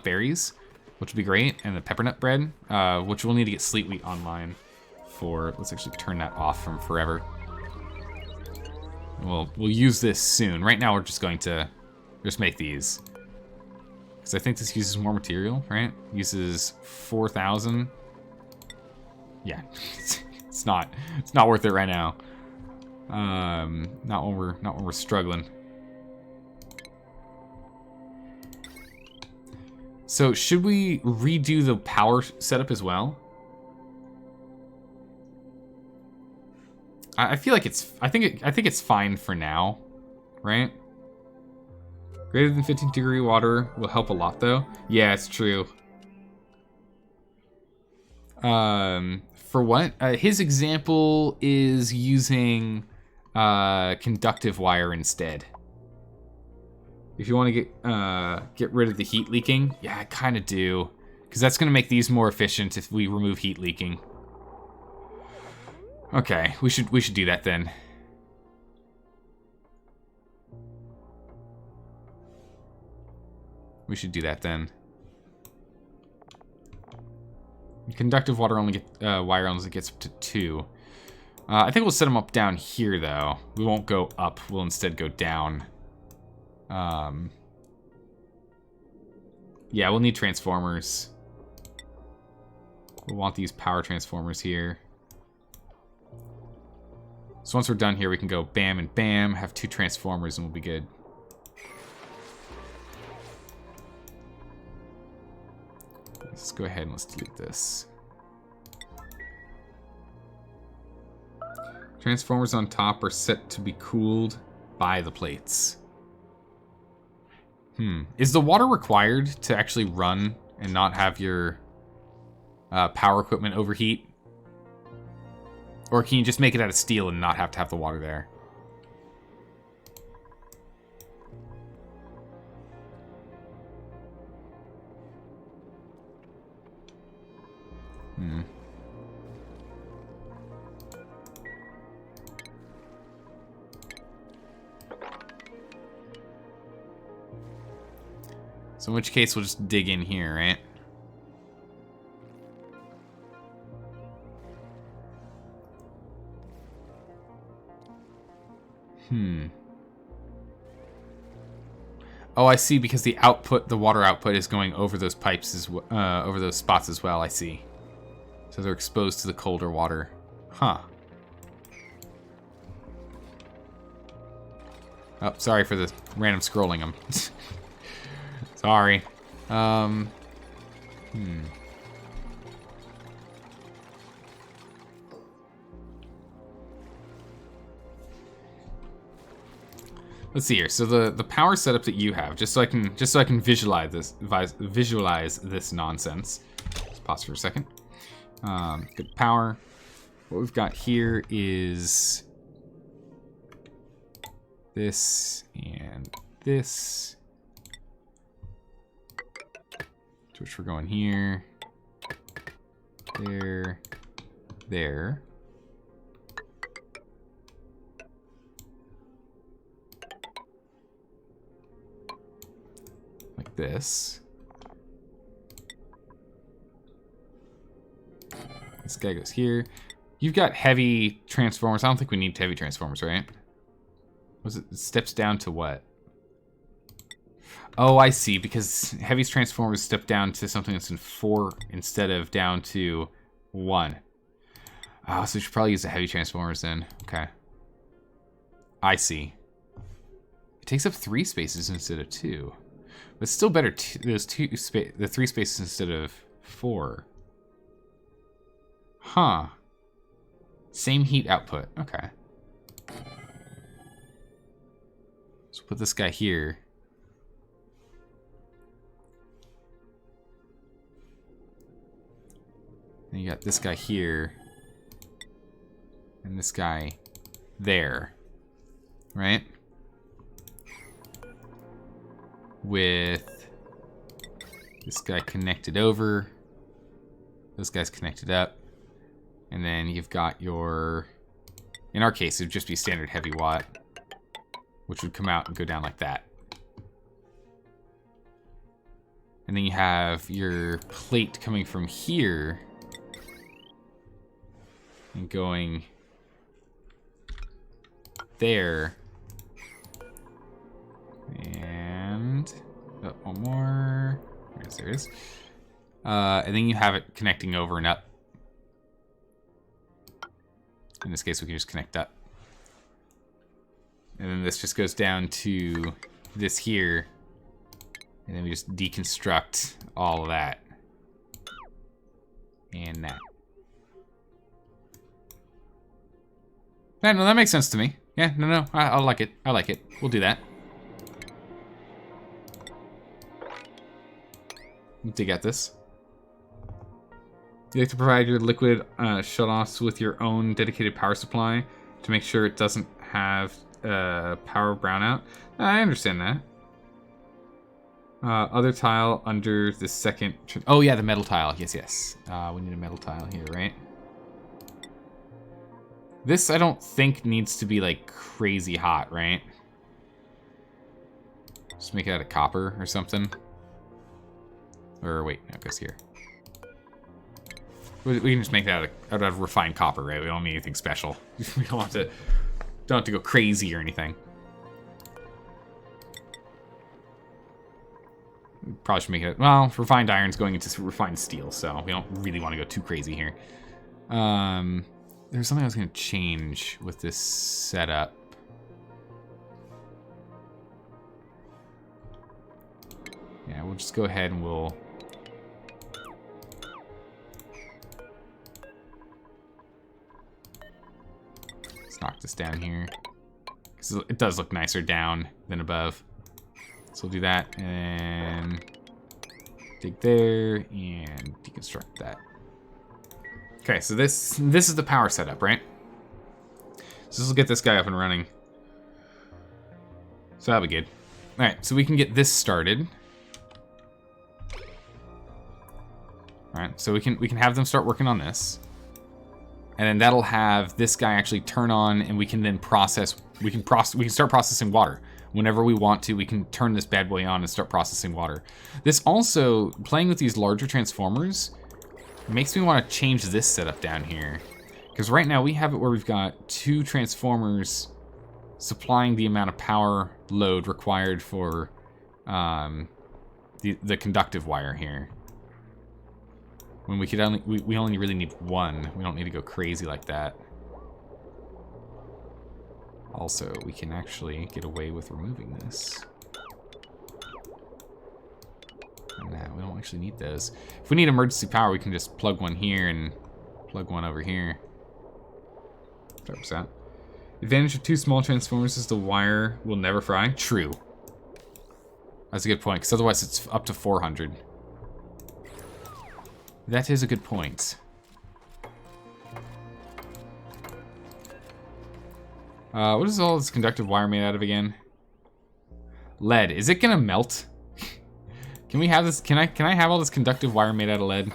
berries, which would be great, and the peppernut bread, which we'll need to get sleet wheat online for. Let's actually turn that off from forever. We'll use this soon. Right now we're just going to just make these. Because I think this uses more material, right? Uses 4,000 Yeah, it's not worth it right now. Not when we're struggling. So should we redo the power setup as well? I feel like I think it's fine for now, right? Greater than 15-degree water will help a lot, though. Yeah, it's true. For what? His example is using conductive wire instead. If you want to get rid of the heat leaking, yeah, I kind of do, because that's going to make these more efficient if we remove heat leaking. Okay, we should do that then. We should do that then. Conductive water wire only gets up to 2. I think we'll set them up down here though. We won't go up. We'll instead go down. Yeah, we'll need transformers. We'll want these power transformers here. So once we're done here, we can go bam and bam, have 2 transformers, and we'll be good. Let's go ahead and let's delete this. Transformers on top are set to be cooled by the plates. Is the water required to actually run and not have your power equipment overheat? Or can you just make it out of steel and not have to have the water there? So in which case, we'll just dig in here, right? Oh, I see, because the water output is going over those pipes, over those spots as well, I see. So they're exposed to the colder water. Huh. Oh, sorry for the random scrolling them. Sorry. Let's see here. So the power setup that you have, just so I can visualize this nonsense. Let's pause for a second. Good power. What we've got here is this and this, to which we're going here, there, there. Like this. This guy goes here. You've got heavy transformers. I don't think we need heavy transformers, right? Was it steps down to what? Oh, I see, because heavy transformers step down to something that's in 4 instead of down to 1. Oh, so we should probably use the heavy transformers then. Okay. I see. It takes up 3 spaces instead of 2. But it's still better the 3 spaces instead of 4. Huh. Same heat output. Okay. So put this guy here. And you got this guy here. And this guy there. Right? With this guy connected over. Those guys connected up. And then you've got your, in our case, it would just be standard heavy watt, which would come out and go down like that. And then you have your plate coming from here and going there. And one more. There it is. And then you have it connecting over and up. In this case, we can just connect that. And then this just goes down to this here. And then we just deconstruct all of that. And that. Yeah, no, that makes sense to me. Yeah, no, I like it. I like it. We'll do that. Dig at this. You have to provide your liquid shutoffs with your own dedicated power supply to make sure it doesn't have power brownout. I understand that. Other tile under the second... Oh, yeah, the metal tile. Yes, yes. We need a metal tile here, right? This, I don't think, needs to be, like, crazy hot, right? Just make it out of copper or something. Or, wait, no, it goes here. We can just make that out of refined copper, right? We don't need anything special. We don't have to go crazy or anything. Probably should make it... Well, refined iron's going into refined steel, so we don't really want to go too crazy here. There's something I was going to change with this setup. Yeah, we'll just go ahead and we'll... Let's knock this down here. Because it does look nicer down than above. So we'll do that, and dig there, and deconstruct that. Okay, so this is the power setup, right? So this will get this guy up and running. So that'll be good. All right, so we can get this started. All right, so we can have them start working on this, and then that'll have this guy actually turn on, and we can then process. We can start processing water. Whenever we want to, we can turn this bad boy on and start processing water. This also, playing with these larger transformers, makes me want to change this setup down here. Because right now we have it where we've got 2 transformers supplying the amount of power load required for the conductive wire here. When we could we only really need 1. We don't need to go crazy like that. Also, we can actually get away with removing this. Nah, we don't actually need those. If we need emergency power, we can just plug one here and plug one over here. That out. Advantage of 2 small transformers is the wire will never fry. True. That's a good point, because otherwise it's up to 400. That is a good point. What is all this conductive wire made out of again? Lead. Is it gonna melt? Can we have this? Can I have all this conductive wire made out of lead?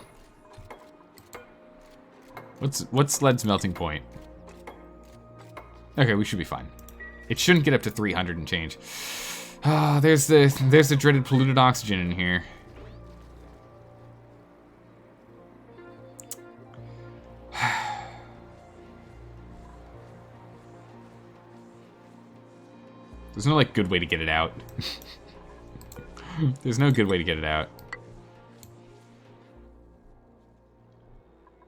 What's lead's melting point? Okay, we should be fine. It shouldn't get up to 300 and change. There's the dreaded polluted oxygen in here. There's no, like, good way to get it out. There's no good way to get it out.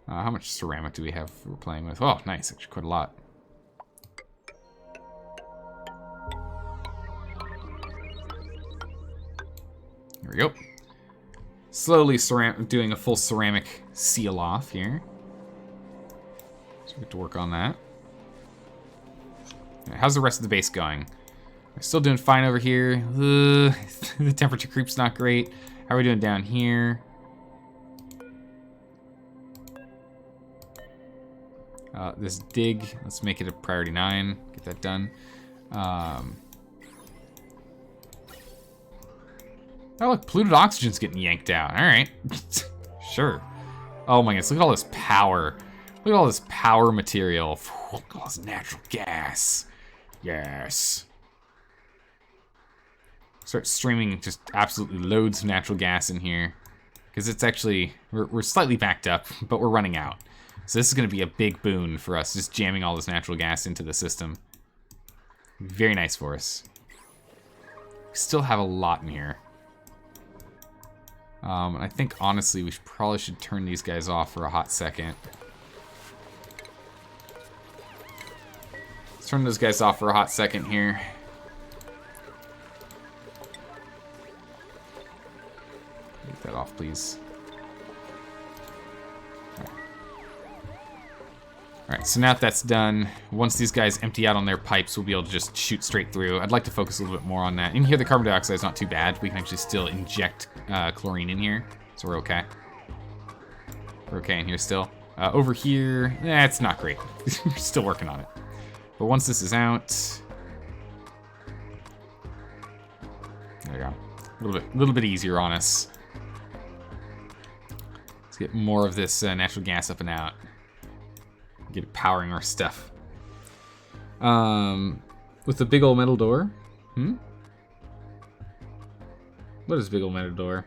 How much ceramic do we have we're playing with? Oh, nice. Actually, quite a lot. Here we go. Slowly doing a full ceramic seal off here. So we have to work on that. Right, how's the rest of the base going? We're still doing fine over here. The temperature creep's not great. How are we doing down here? This dig, let's make it a priority 9. Get that done. Oh, look, polluted oxygen's getting yanked out. All right. Sure. Oh my goodness, look at all this power. Look at all this power material. Look at all this natural gas. Yes. Start streaming just absolutely loads of natural gas in here. Because it's actually, we're slightly backed up, but we're running out. So this is going to be a big boon for us, just jamming all this natural gas into the system. Very nice for us. We still have a lot in here. I think, honestly, we probably should turn these guys off for a hot second. turn those guys off for a hot second here. Take that off, please. Alright, so now that that's done, once these guys empty out on their pipes, we'll be able to just shoot straight through. I'd like to focus a little bit more on that. In here, the carbon dioxide is not too bad. We can actually still inject chlorine in here, so we're okay. We're okay in here still. Over here, it's not great. We're still working on it. But once this is out... There we go. A little bit easier on us. Let's get more of this natural gas up and out. Get it powering our stuff. With the big old metal door. What is big old metal door?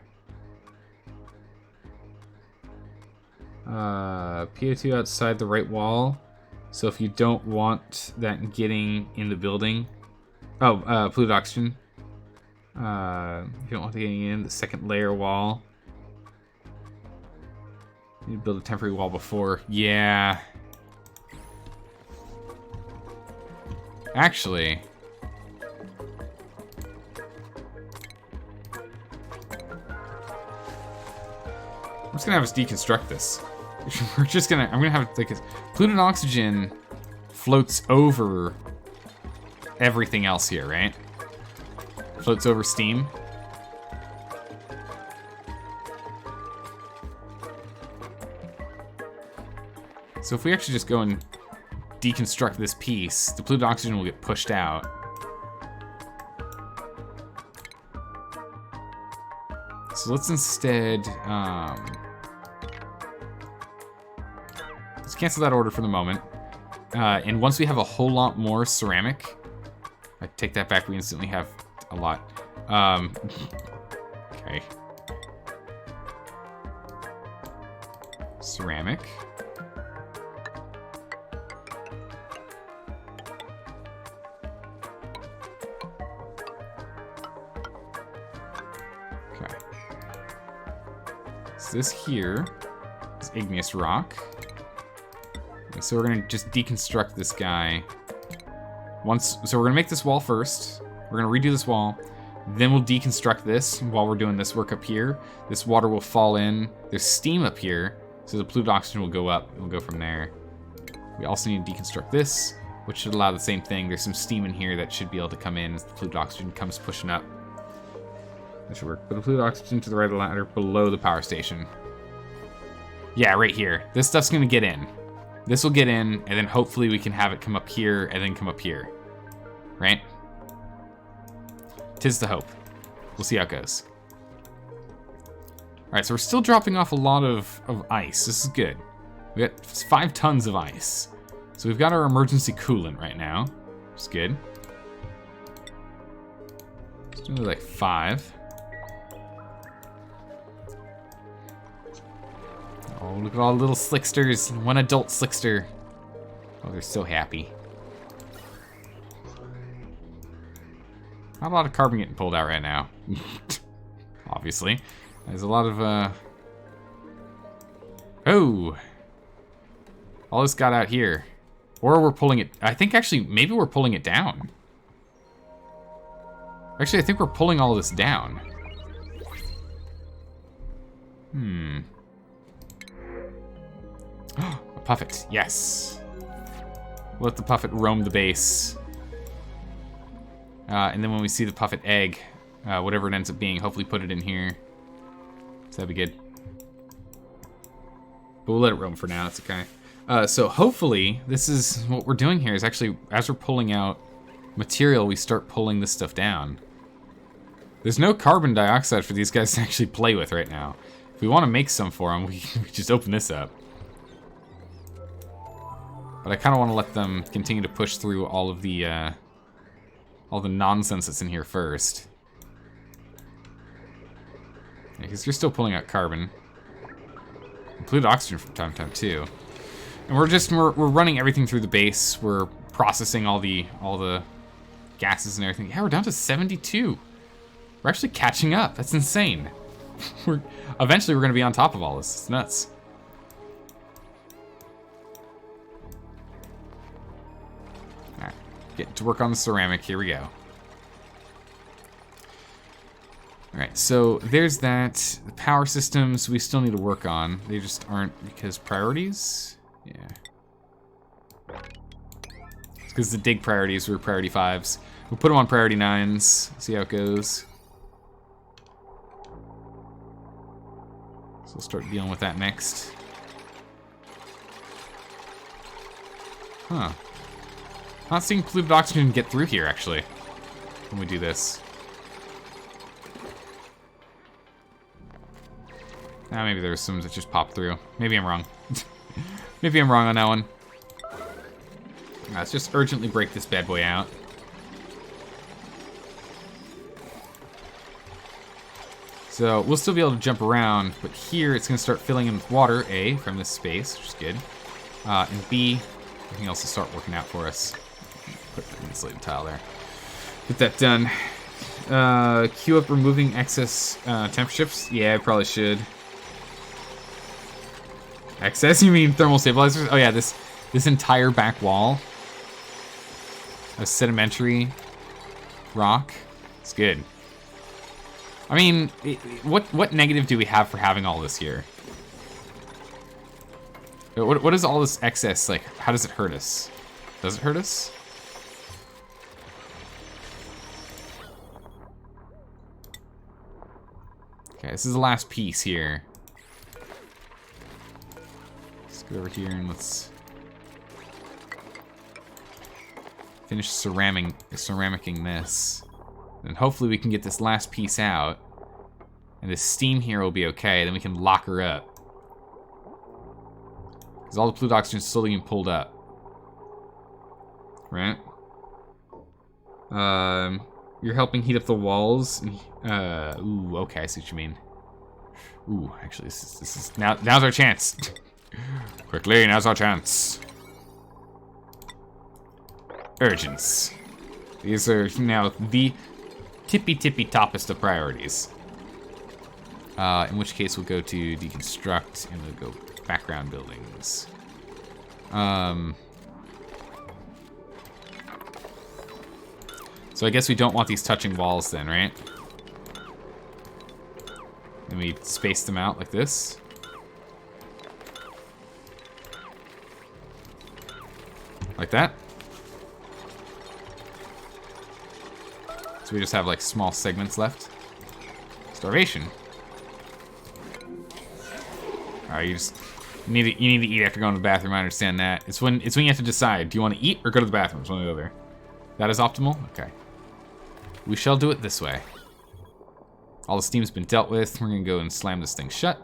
PO2 outside the right wall. So if you don't want that getting in the building. Oh, polluted oxygen. If you don't want it getting in the second layer wall. You need to build a temporary wall before. Yeah. Actually, I'm just gonna have us deconstruct this. I'm gonna have like polluted oxygen floats over everything else here, right? Floats over steam. So if we actually just go and deconstruct this piece, the polluted oxygen will get pushed out. So let's instead, let's cancel that order for the moment. And once we have a whole lot more ceramic, I take that back, we instantly have a lot. Okay. Ceramic. This here is igneous rock. So we're gonna just deconstruct this guy. So we're gonna make this wall first. We're gonna redo this wall. Then we'll deconstruct this while we're doing this work up here. This water will fall in. There's steam up here, so the polluted oxygen will go up. We'll go from there. We also need to deconstruct this, which should allow the same thing. There's some steam in here that should be able to come in as the polluted oxygen comes pushing up. That should work. Put the polluted oxygen to the right of the ladder below the power station. Yeah, right here. This stuff's gonna get in. This will get in, and then hopefully we can have it come up here and then come up here. Right? 'Tis the hope. We'll see how it goes. Alright, so we're still dropping off a lot of ice. This is good. We got 5 tons of ice. So we've got our emergency coolant right now, which is good. Let's do like 5. Oh, look at all the little slicksters. One adult slickster. Oh, they're so happy. Not a lot of carbon getting pulled out right now. Obviously. There's a lot of, Oh! All this got out here. Or we're pulling it... I think actually, maybe we're pulling it down. Actually, I think we're pulling all of this down. A puffet, yes. Let the puffet roam the base. And then when we see the puffet egg, whatever it ends up being, hopefully put it in here. So that'd be good. But we'll let it roam for now, it's okay. So hopefully, this is what we're doing here, is actually, as we're pulling out material, we start pulling this stuff down. There's no carbon dioxide for these guys to actually play with right now. If we want to make some for them, we just open this up. But I kind of want to let them continue to push through all the nonsense that's in here first. Because you're still pulling out carbon. Polluted oxygen from time to time too. And we're running everything through the base. We're processing all the gases and everything. Yeah, we're down to 72. We're actually catching up. That's insane. Eventually we're gonna be on top of all this. It's nuts. Alright. Getting to work on the ceramic. Here we go. Alright, so there's that. The power systems we still need to work on. They just aren't because priorities? Yeah. It's because the dig priorities were priority 5s. We'll put them on priority 9s. See how it goes. So we'll start dealing with that next. Huh. Not seeing polluted oxygen get through here, actually, when we do this. Ah, maybe there's some that just pop through. Maybe I'm wrong. Maybe I'm wrong on that one. Let's just urgently break this bad boy out. So we'll still be able to jump around, but here it's going to start filling in with water, A, from this space, which is good. And B, everything else will start working out for us. Put the insulated tile there. Get that done. Queue up removing excess temp shifts? Yeah, I probably should. Excess? You mean thermal stabilizers? Oh yeah, this entire back wall of sedimentary rock. It's good. I mean, what negative do we have for having all this here? What is all this excess, like, how does it hurt us? Does it hurt us? Okay, this is the last piece here. Let's go over here and let's finish ceramicing this. And hopefully we can get this last piece out. And the steam here will be okay, then we can lock her up. Because all the polluted oxygen is slowly being pulled up. Right? You're helping heat up the walls. Ooh, okay, I see what you mean. Ooh, actually, this is now's our chance. Quickly, now's our chance. Urgence. These are now the tippy toppest of priorities. In which case we'll go to deconstruct and we'll go background buildings. So I guess we don't want these touching walls then, right? And we space them out like this. Like that. So we just have like small segments left. Starvation. Alright, you need to eat after going to the bathroom, I understand that. It's when you have to decide, do you want to eat or go to the bathroom? It's one or the other. That is optimal? Okay. We shall do it this way. All the steam's been dealt with. We're gonna go and slam this thing shut.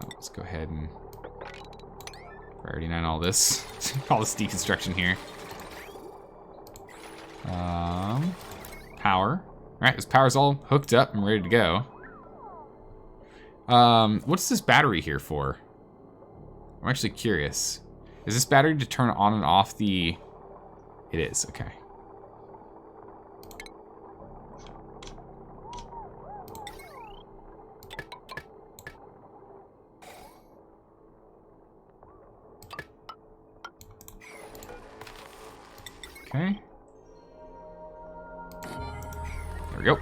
Let's go ahead and priority 9 all this. All this deconstruction here. Power. Alright, this power's all hooked up and ready to go. What's this battery here for? I'm actually curious. Is this battery to turn on and off the... It is, okay. Okay. There we go.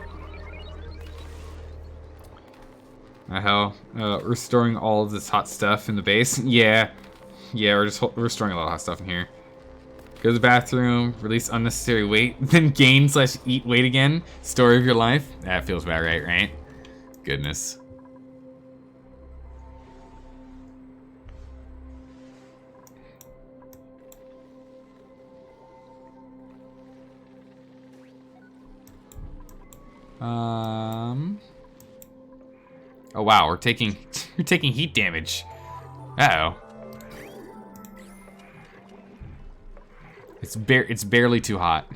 Hell, restoring all of this hot stuff in the base. Yeah, we're just restoring a lot of hot stuff in here. Go to the bathroom, release unnecessary weight, then gain/eat weight again. Story of your life. That feels about right, right? Goodness. Oh wow, we're taking heat damage. Uh-oh. It's barely too hot.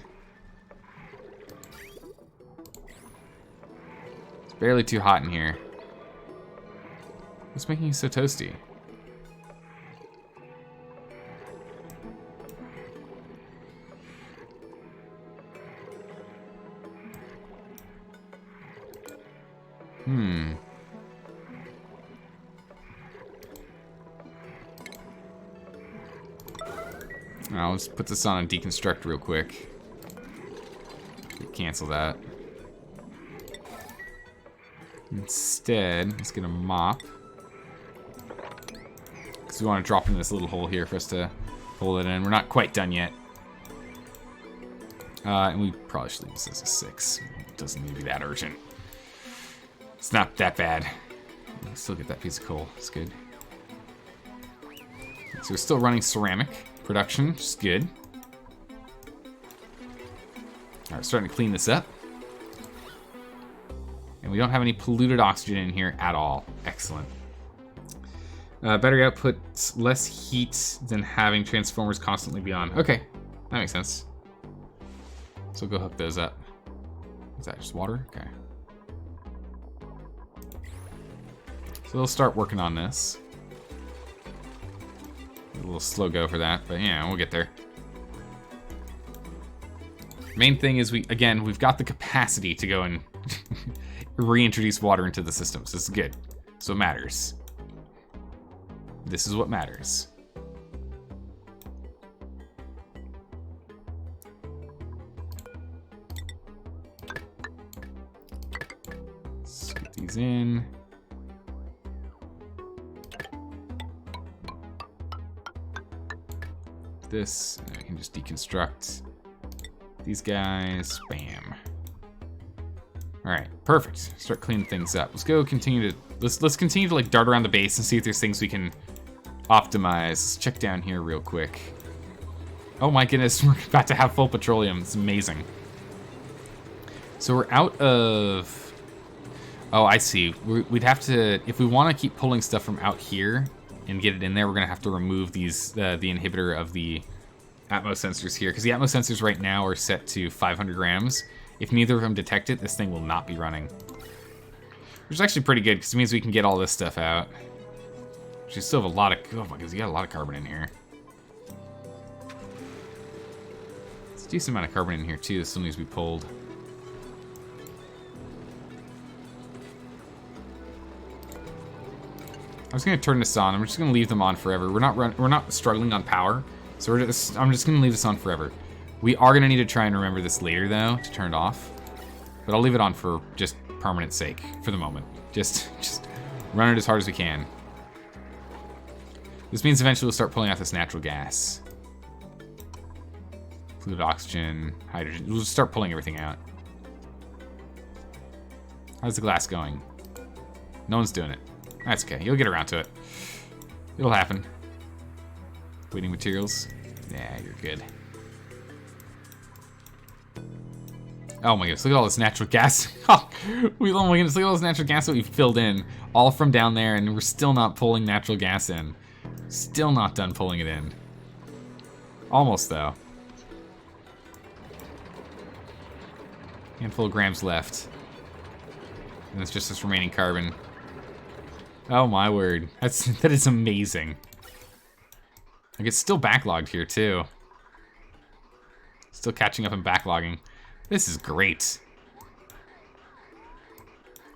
It's barely too hot in here. What's making you so toasty? I'll just put this on and deconstruct real quick. Cancel that. Instead, let's get a mop. Because we want to drop in this little hole here for us to pull it in. We're not quite done yet. And we probably should leave this as a 6. It doesn't need to be that urgent. It's not that bad. We'll still get that piece of coal. It's good. So we're still running ceramic production, which is good. Alright, starting to clean this up. And we don't have any polluted oxygen in here at all. Excellent. Battery output, less heat than having transformers constantly be on. Okay, that makes sense. So we'll go hook those up. Is that just water? Okay. So we'll start working on this. A little slow go for that, but yeah, we'll get there. Main thing is we've got the capacity to go and reintroduce water into the system, so this is good. So it matters. This is what matters. Let's get these in. This, and I can just deconstruct these guys. Bam. All right, perfect. Start cleaning things up. Let's go continue to let's continue to like dart around the base and see if there's things we can optimize. Let's check down here real quick. Oh my goodness, we're about to have full petroleum. It's amazing. So we're out of. Oh, I see. We'd have to, if we want to keep pulling stuff from out here and get it in there, we're gonna have to remove these the inhibitor of the Atmos sensors here, because the Atmos sensors right now are set to 500 grams. If neither of them detect it, this thing will not be running. Which is actually pretty good, because it means we can get all this stuff out. Which is still have a lot of, oh my goodness, you got a lot of carbon in here. It's a decent amount of carbon in here too, this still needs to be pulled. I'm just gonna turn this on. I'm just gonna leave them on forever. We're not struggling on power, so I'm just gonna leave this on forever. We are gonna need to try and remember this later though to turn it off, but I'll leave it on for just permanent sake for the moment. Just run it as hard as we can. This means eventually we'll start pulling out this natural gas, fluid oxygen, hydrogen. We'll just start pulling everything out. How's the glass going? No one's doing it. That's okay. You'll get around to it. It'll happen. Waiting materials. Yeah, you're good. Oh my goodness, look at all this natural gas. Oh my goodness, look at all this natural gas that we've filled in. All from down there, and we're still not pulling natural gas in. Still not done pulling it in. Almost, though. Handful of grams left. And it's just this remaining carbon. Oh my word. That is amazing. Like, it's still backlogged here, too. Still catching up and backlogging. This is great.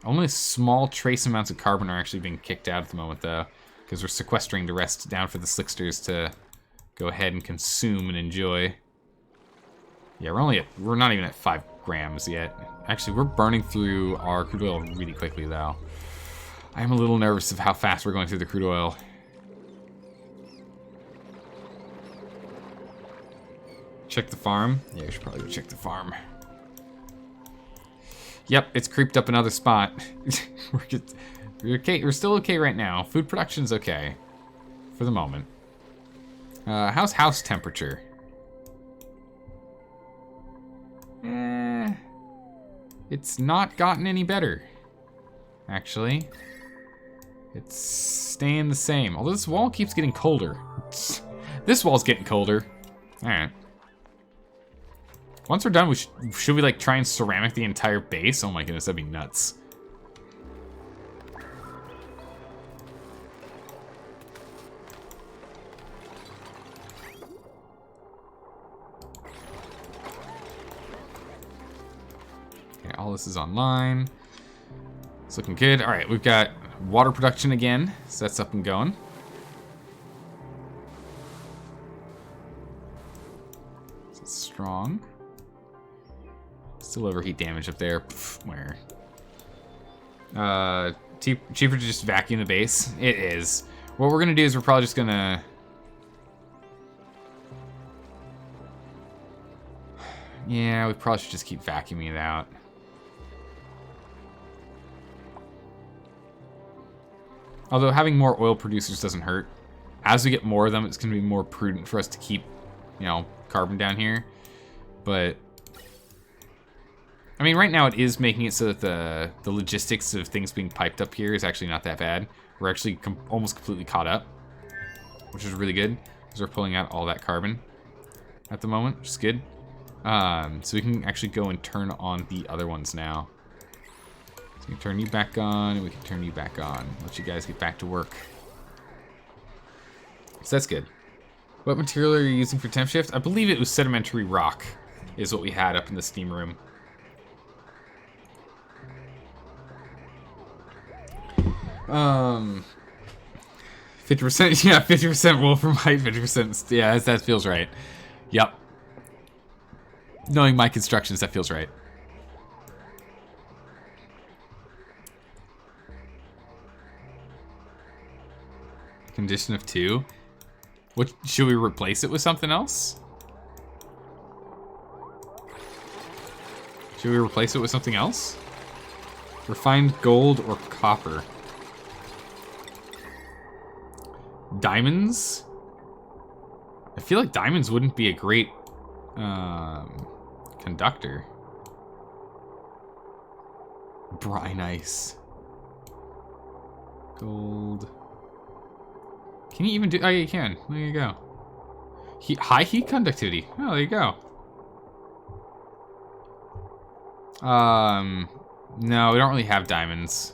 Only small trace amounts of carbon are actually being kicked out at the moment, though, because we're sequestering the rest down for the slicksters to go ahead and consume and enjoy. Yeah, we're not even at 5 grams yet. Actually, we're burning through our crude oil really quickly, though. I'm a little nervous of how fast we're going through the crude oil. Check the farm. Yeah, we should probably go check the farm. Yep, it's creeped up another spot. We're okay. We're still okay right now. Food production's okay. For the moment. How's house temperature? It's not gotten any better. Actually. It's staying the same. Although this wall keeps getting colder. This wall's getting colder. Alright. Once we're done, should we like try and ceramic the entire base? Oh my goodness, that'd be nuts. Okay, all this is online. It's looking good. All right, we've got water production again, so that's up and going. It's strong. Still overheat damage up there. Pff, where? Cheaper to just vacuum the base? It is. What we're gonna do is we're probably just gonna... Yeah, we probably should just keep vacuuming it out. Although having more oil producers doesn't hurt. As we get more of them, it's gonna be more prudent for us to keep, you know, carbon down here. But... I mean, right now it is making it so that the logistics of things being piped up here is actually not that bad. We're actually almost completely caught up, which is really good, because we're pulling out all that carbon at the moment, which is good. So we can actually go and turn on the other ones now. So we can turn you back on, and we can turn you back on. Let you guys get back to work. So that's good. What material are you using for temp shift? I believe it was sedimentary rock, is what we had up in the steam room. 50%, yeah, 50% wolfram height, 50%, yeah, that feels right. Yep. Knowing my constructions, that feels right. Condition of 2. What, should we replace it with something else? Should we replace it with something else? Refined gold or copper? Diamonds? I feel like diamonds wouldn't be a great conductor. Brine ice. Gold. Can you even do... Oh, yeah, you can. There you go. High heat conductivity. Oh, there you go. No, we don't really have diamonds.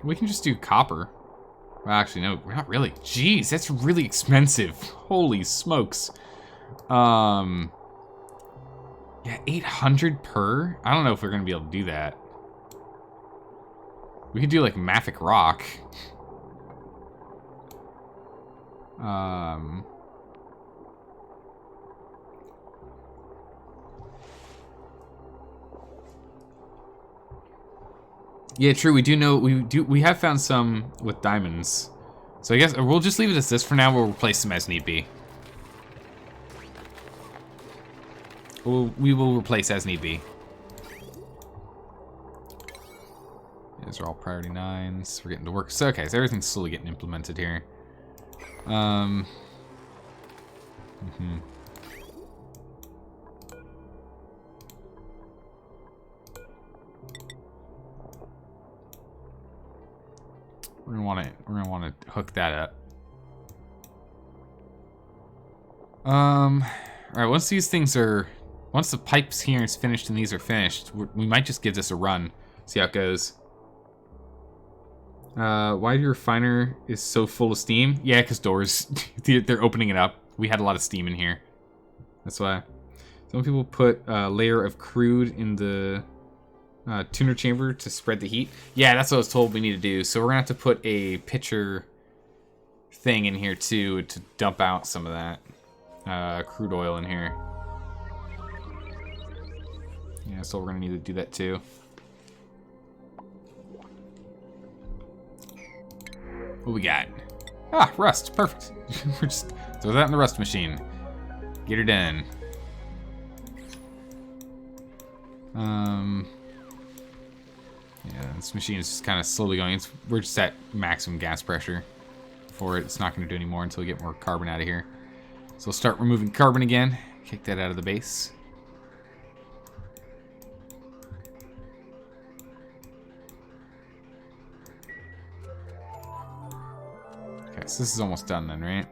We can just do copper. Well, actually, no, we're not really. Jeez, that's really expensive. Holy smokes. Yeah, 800 per? I don't know if we're gonna be able to do that. We could do like mafic rock. Yeah, true. We do know we have found some with diamonds. So I guess we'll just leave it as this for now. We'll replace them as need be. We will replace as need be. These are all priority 9s. We're getting to work. So okay, so everything's slowly getting implemented here. We're gonna want to hook that up. All right. Once the pipes here is finished and these are finished, we might just give this a run. See how it goes. Why your refiner is so full of steam? Yeah, because doors. They're opening it up. We had a lot of steam in here. That's why. Some people put a layer of crude in the tuner chamber to spread the heat. Yeah, that's what I was told we need to do. So we're gonna have to put a pitcher thing in here too to dump out some of that crude oil in here. Yeah, so we're gonna need to do that too. What we got? Ah, rust. Perfect. We're just throw that in the rust machine. Get her done. Yeah, this machine is just kind of slowly going. We're just at maximum gas pressure for it. It's not going to do any more until we get more carbon out of here. So we'll start removing carbon again. Kick that out of the base. Okay, so this is almost done then, right?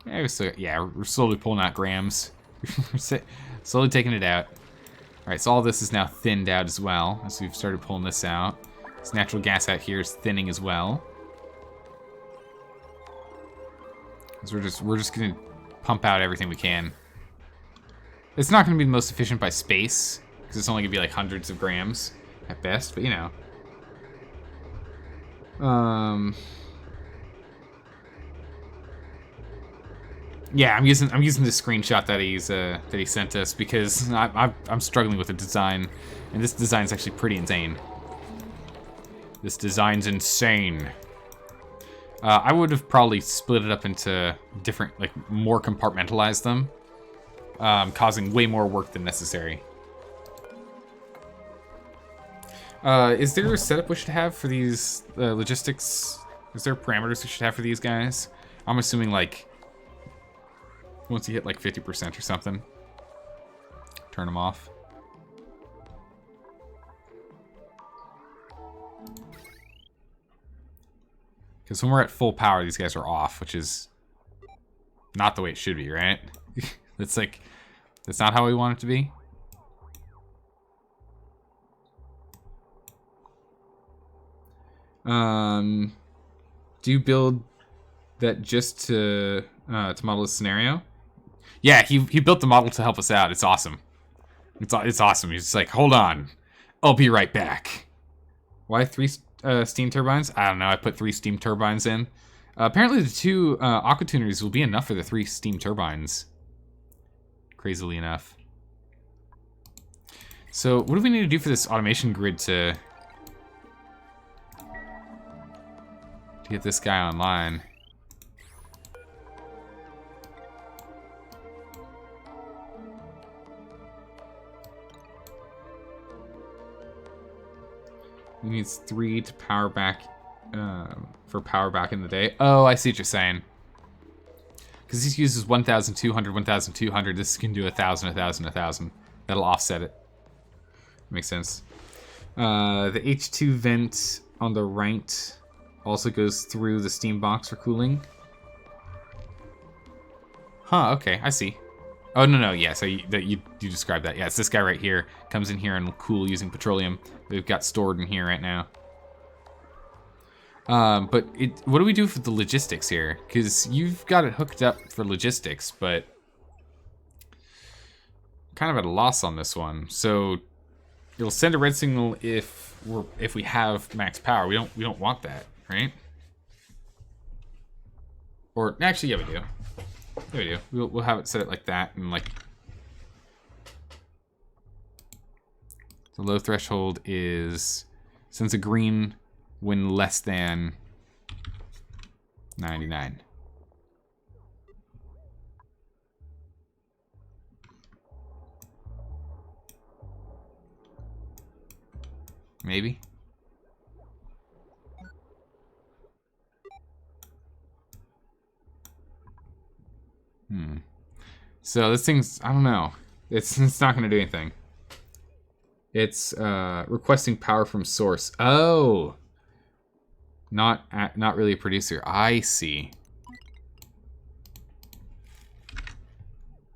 Yeah, we're slowly pulling out grams. We're slowly taking it out. Alright, so all this is now thinned out as well, as we've started pulling this out. This natural gas out here is thinning as well. Because we're just gonna pump out everything we can. It's not gonna be the most efficient by space, because it's only gonna be like hundreds of grams at best, but you know, Yeah, I'm using the screenshot that he sent us because I'm struggling with the design, and this design is actually pretty insane. This design's insane. I would have probably split it up into different, like, more compartmentalized them, causing way more work than necessary. Is there a setup we should have for these logistics? Is there parameters we should have for these guys? I'm assuming, like, once you hit like 50% or something, turn them off. Because when we're at full power, these guys are off, which is not the way it should be, right? It's like, that's not how we want it to be. Do you build that just to model the scenario? Yeah, he built the model to help us out. It's awesome. It's awesome. He's just like, hold on, I'll be right back. Why 3 steam turbines? I don't know. I put 3 steam turbines in. Apparently the 2 aquatuners will be enough for the 3 steam turbines. Crazily enough. So what do we need to do for this automation grid to get this guy online? He needs 3 to power back, for power back in the day. Oh, I see what you're saying. Because he uses 1,200, 1,200. This can do 1,000, 1,000, 1,000. That'll offset it. Makes sense. The H2 vent on the right also goes through the steam box for cooling. Huh, okay, I see. Oh, no, yeah, so you described that. Yeah, it's this guy right here. Comes in here and will cool using petroleum that we've got stored in here right now. But what do we do for the logistics here? Because you've got it hooked up for logistics, but kind of at a loss on this one. So it'll send a red signal if we have max power. We don't want that, right? Or actually, yeah, we do. There we do. We'll have it set it like that, and like the low threshold is sends a green when less than 99. Maybe. So this thing's, I don't know. It's not gonna do anything. It's requesting power from source. Oh, not really a producer. I see.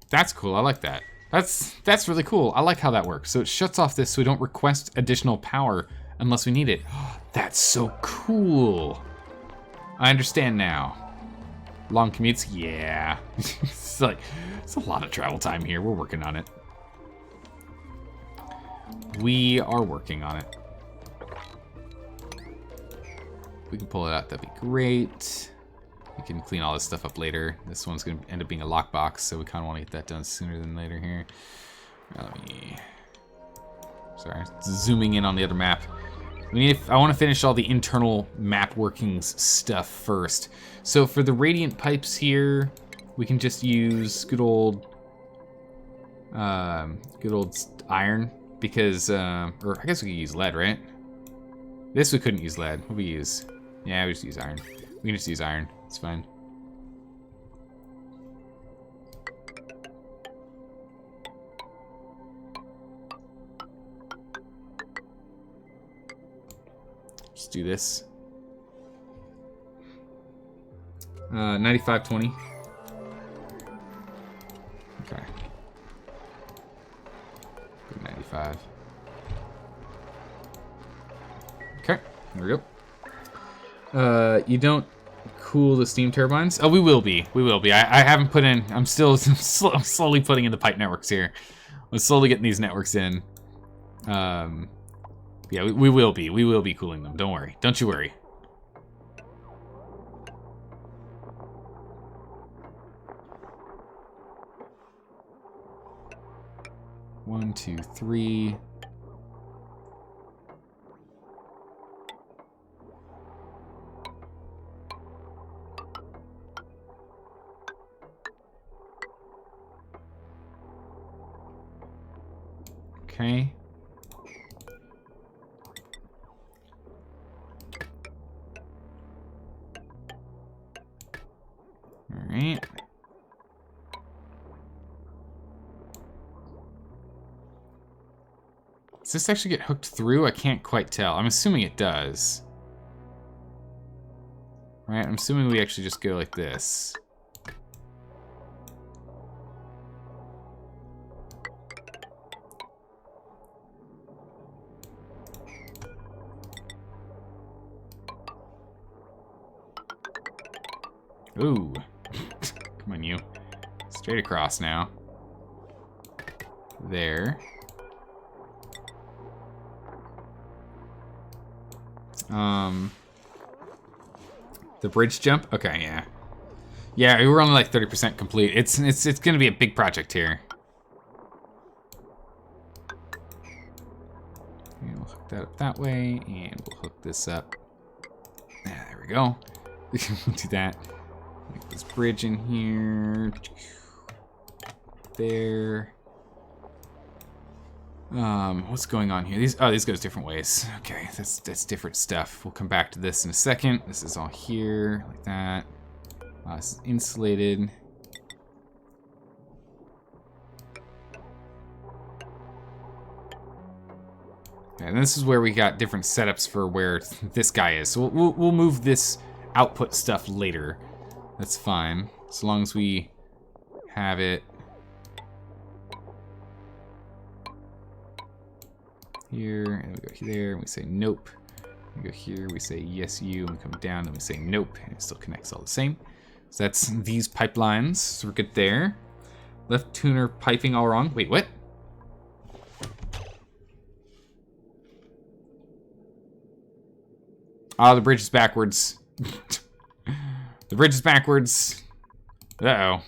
That's cool. I like that. That's really cool. I like how that works. So it shuts off this so we don't request additional power unless we need it. That's so cool. I understand now. Long commutes? Yeah. It's like, it's a lot of travel time here. We're working on it. We are working on it. We can pull it out, that'd be great. We can clean all this stuff up later. This one's gonna end up being a lockbox, so we kinda wanna get that done sooner than later here. Sorry, zooming in on the other map. I want to finish all the internal map workings stuff first. So for the radiant pipes here, we can just use good old iron because, or I guess we could use lead, right? This we couldn't use lead. What do we use? Yeah, we just use iron. We can just use iron. It's fine. Just do this. 9520. Okay. 95. Okay, there we go. You don't cool the steam turbines? Oh, we will be. We will be. I haven't put in. I'm still I'm slowly putting in the pipe networks here. I'm slowly getting these networks in. Yeah, we will be. We will be cooling them. Don't worry. Don't you worry. 1, 2, 3. Okay. All right. Does this actually get hooked through? I can't quite tell. I'm assuming it does. Right? I'm assuming we actually just go like this. Ooh. Come on, you. Straight across now. There. The bridge jump? Okay, yeah. Yeah, we were only like 30% complete. It's gonna be a big project here. And we'll hook that up that way, and we'll hook this up. Yeah, there we go. We'll do that. Make this bridge in here. There. What's going on here? These goes different ways. Okay, that's different stuff. We'll come back to this in a second. This is all here, like that. This is insulated. And this is where we got different setups for where this guy is. So we'll move this output stuff later. That's fine, as long as we have it here, and we go there, and we say nope. We go here, we say yes, you, and we come down, and we say nope, and it still connects all the same. So that's these pipelines, so we're good there. Left tuner piping all wrong. Wait, what? Oh, the bridge is backwards. The bridge is backwards. Uh-oh.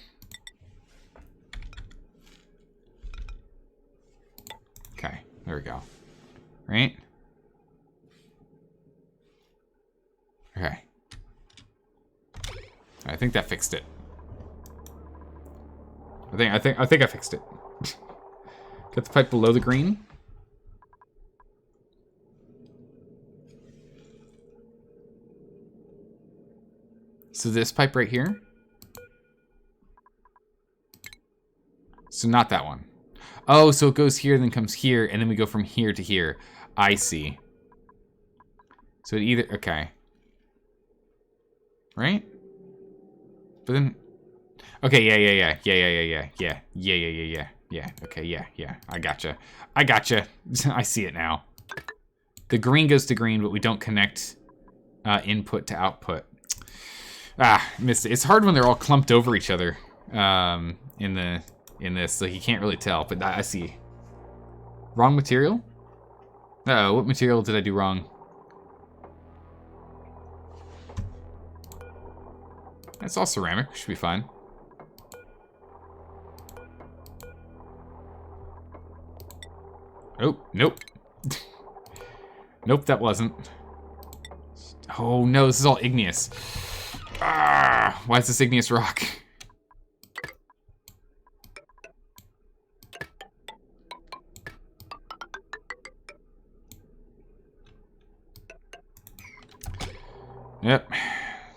Okay, there we go. Right? Okay. I think that fixed it. I think I fixed it. Get the pipe below the green. So this pipe right here. So not that one. Oh, so it goes here, then comes here, and then we go from here to here. I see. So it either, okay. Right? But then, okay, yeah. Okay, yeah. I gotcha. I see it now. The green goes to green, but we don't connect input to output. Ah, missed it. It's hard when they're all clumped over each other in this, so you can't really tell, but I see. Wrong material? Uh-oh, what material did I do wrong? That's all ceramic, should be fine. Oh, nope. Nope, that wasn't. Oh no, this is all igneous. Ah, why is this igneous rock? Yep,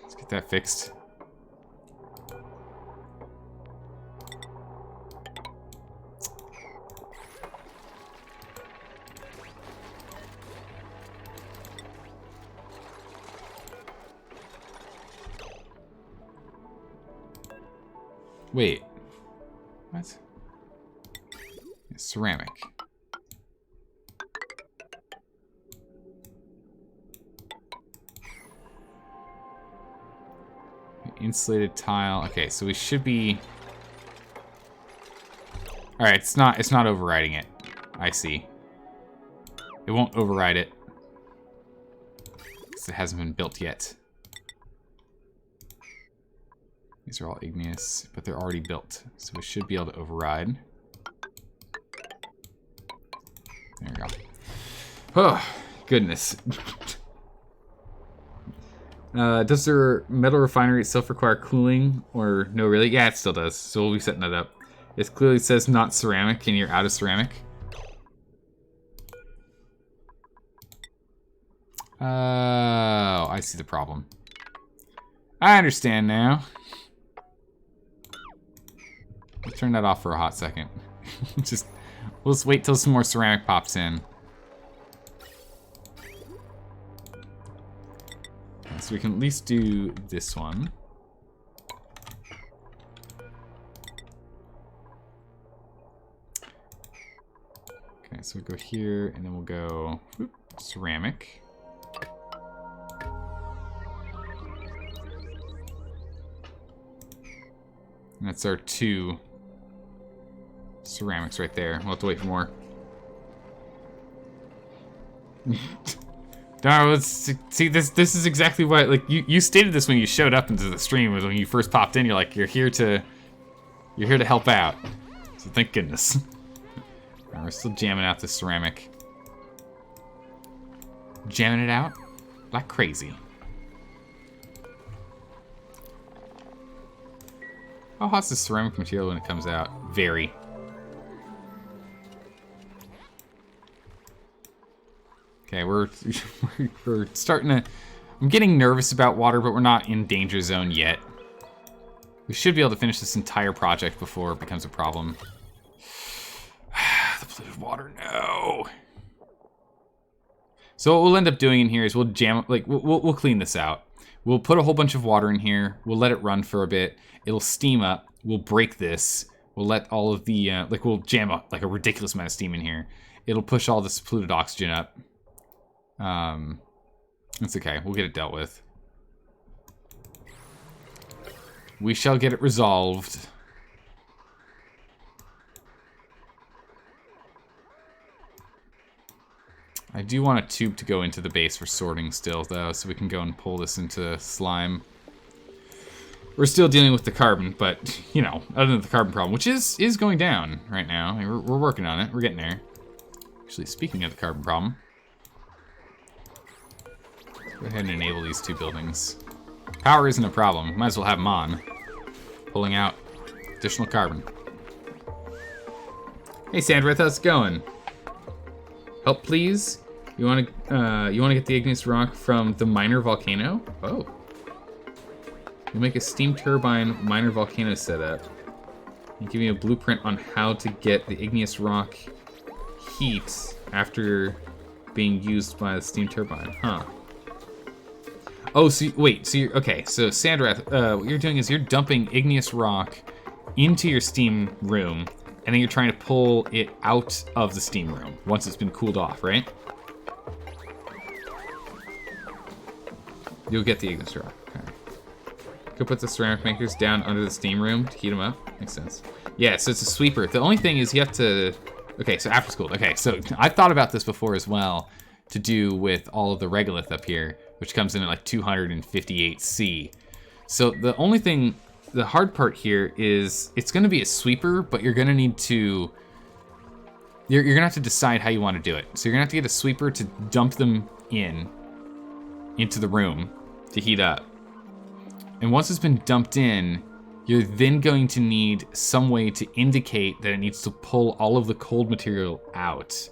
let's get that fixed. Wait, what? It's ceramic. Insulated tile. Okay, so we should be. All right, it's not overriding it. I see. It won't override it because it hasn't been built yet. These are all igneous, but they're already built, so we should be able to override. There we go. Oh, goodness. Does their metal refinery itself require cooling? Or no, really? Yeah, it still does. So we'll be setting that up. It clearly says not ceramic, and you're out of ceramic. Oh, I see the problem. I understand now. Let's turn that off for a hot second. We'll just wait till some more ceramic pops in. So we can at least do this one. Okay, so we'll go here, and then we'll go whoop, ceramic. And that's our 2 ceramics right there. We'll have to wait for more. No, let's see this is exactly what, like, you stated this when you showed up into the stream, was when you first popped in. You're like, you're here to help out. So thank goodness. Right, we're still jamming out this ceramic. Jamming it out like crazy. How hot's the ceramic material when it comes out? Very. Okay, we're starting to... I'm getting nervous about water, but we're not in danger zone yet. We should be able to finish this entire project before it becomes a problem. The polluted water, no. So what we'll end up doing in here is we'll jam, like, we'll clean this out. We'll put a whole bunch of water in here. We'll let it run for a bit. It'll steam up. We'll break this. We'll let all of the, like, we'll jam up, like, a ridiculous amount of steam in here. It'll push all this polluted oxygen up. It's okay. We'll get it dealt with. We shall get it resolved. I do want a tube to go into the base for sorting still, though, so we can go and pull this into slime. We're still dealing with the carbon, but, you know, other than the carbon problem, which is going down right now. I mean, we're working on it. We're getting there. Actually, speaking of the carbon problem, go ahead and enable these 2 buildings. Power isn't a problem. Might as well have them on. Pulling out additional carbon. Hey, Sandra, how's it going? Help, please. You want to get the igneous rock from the minor volcano? Oh. You'll make a steam turbine minor volcano setup. You give me a blueprint on how to get the igneous rock heat after being used by the steam turbine. Huh. Oh, so wait. So you're okay. So Sandra, what you're doing is you're dumping igneous rock into your steam room, and then you're trying to pull it out of the steam room once it's been cooled off, right? You'll get the igneous rock. Okay. Go put the ceramic makers down under the steam room to heat them up. Makes sense. Yeah, so it's a sweeper. The only thing is you have to... Okay, so after school. Okay, so I've thought about this before as well, to do with all of the regolith up here, which comes in at like 258 C. So the only thing, the hard part here is it's going to be a sweeper, but you're going to need to... You're going to have to decide how you want to do it. So you're going to have to get a sweeper to dump them into the room to heat up. And once it's been dumped in, you're then going to need some way to indicate that it needs to pull all of the cold material out.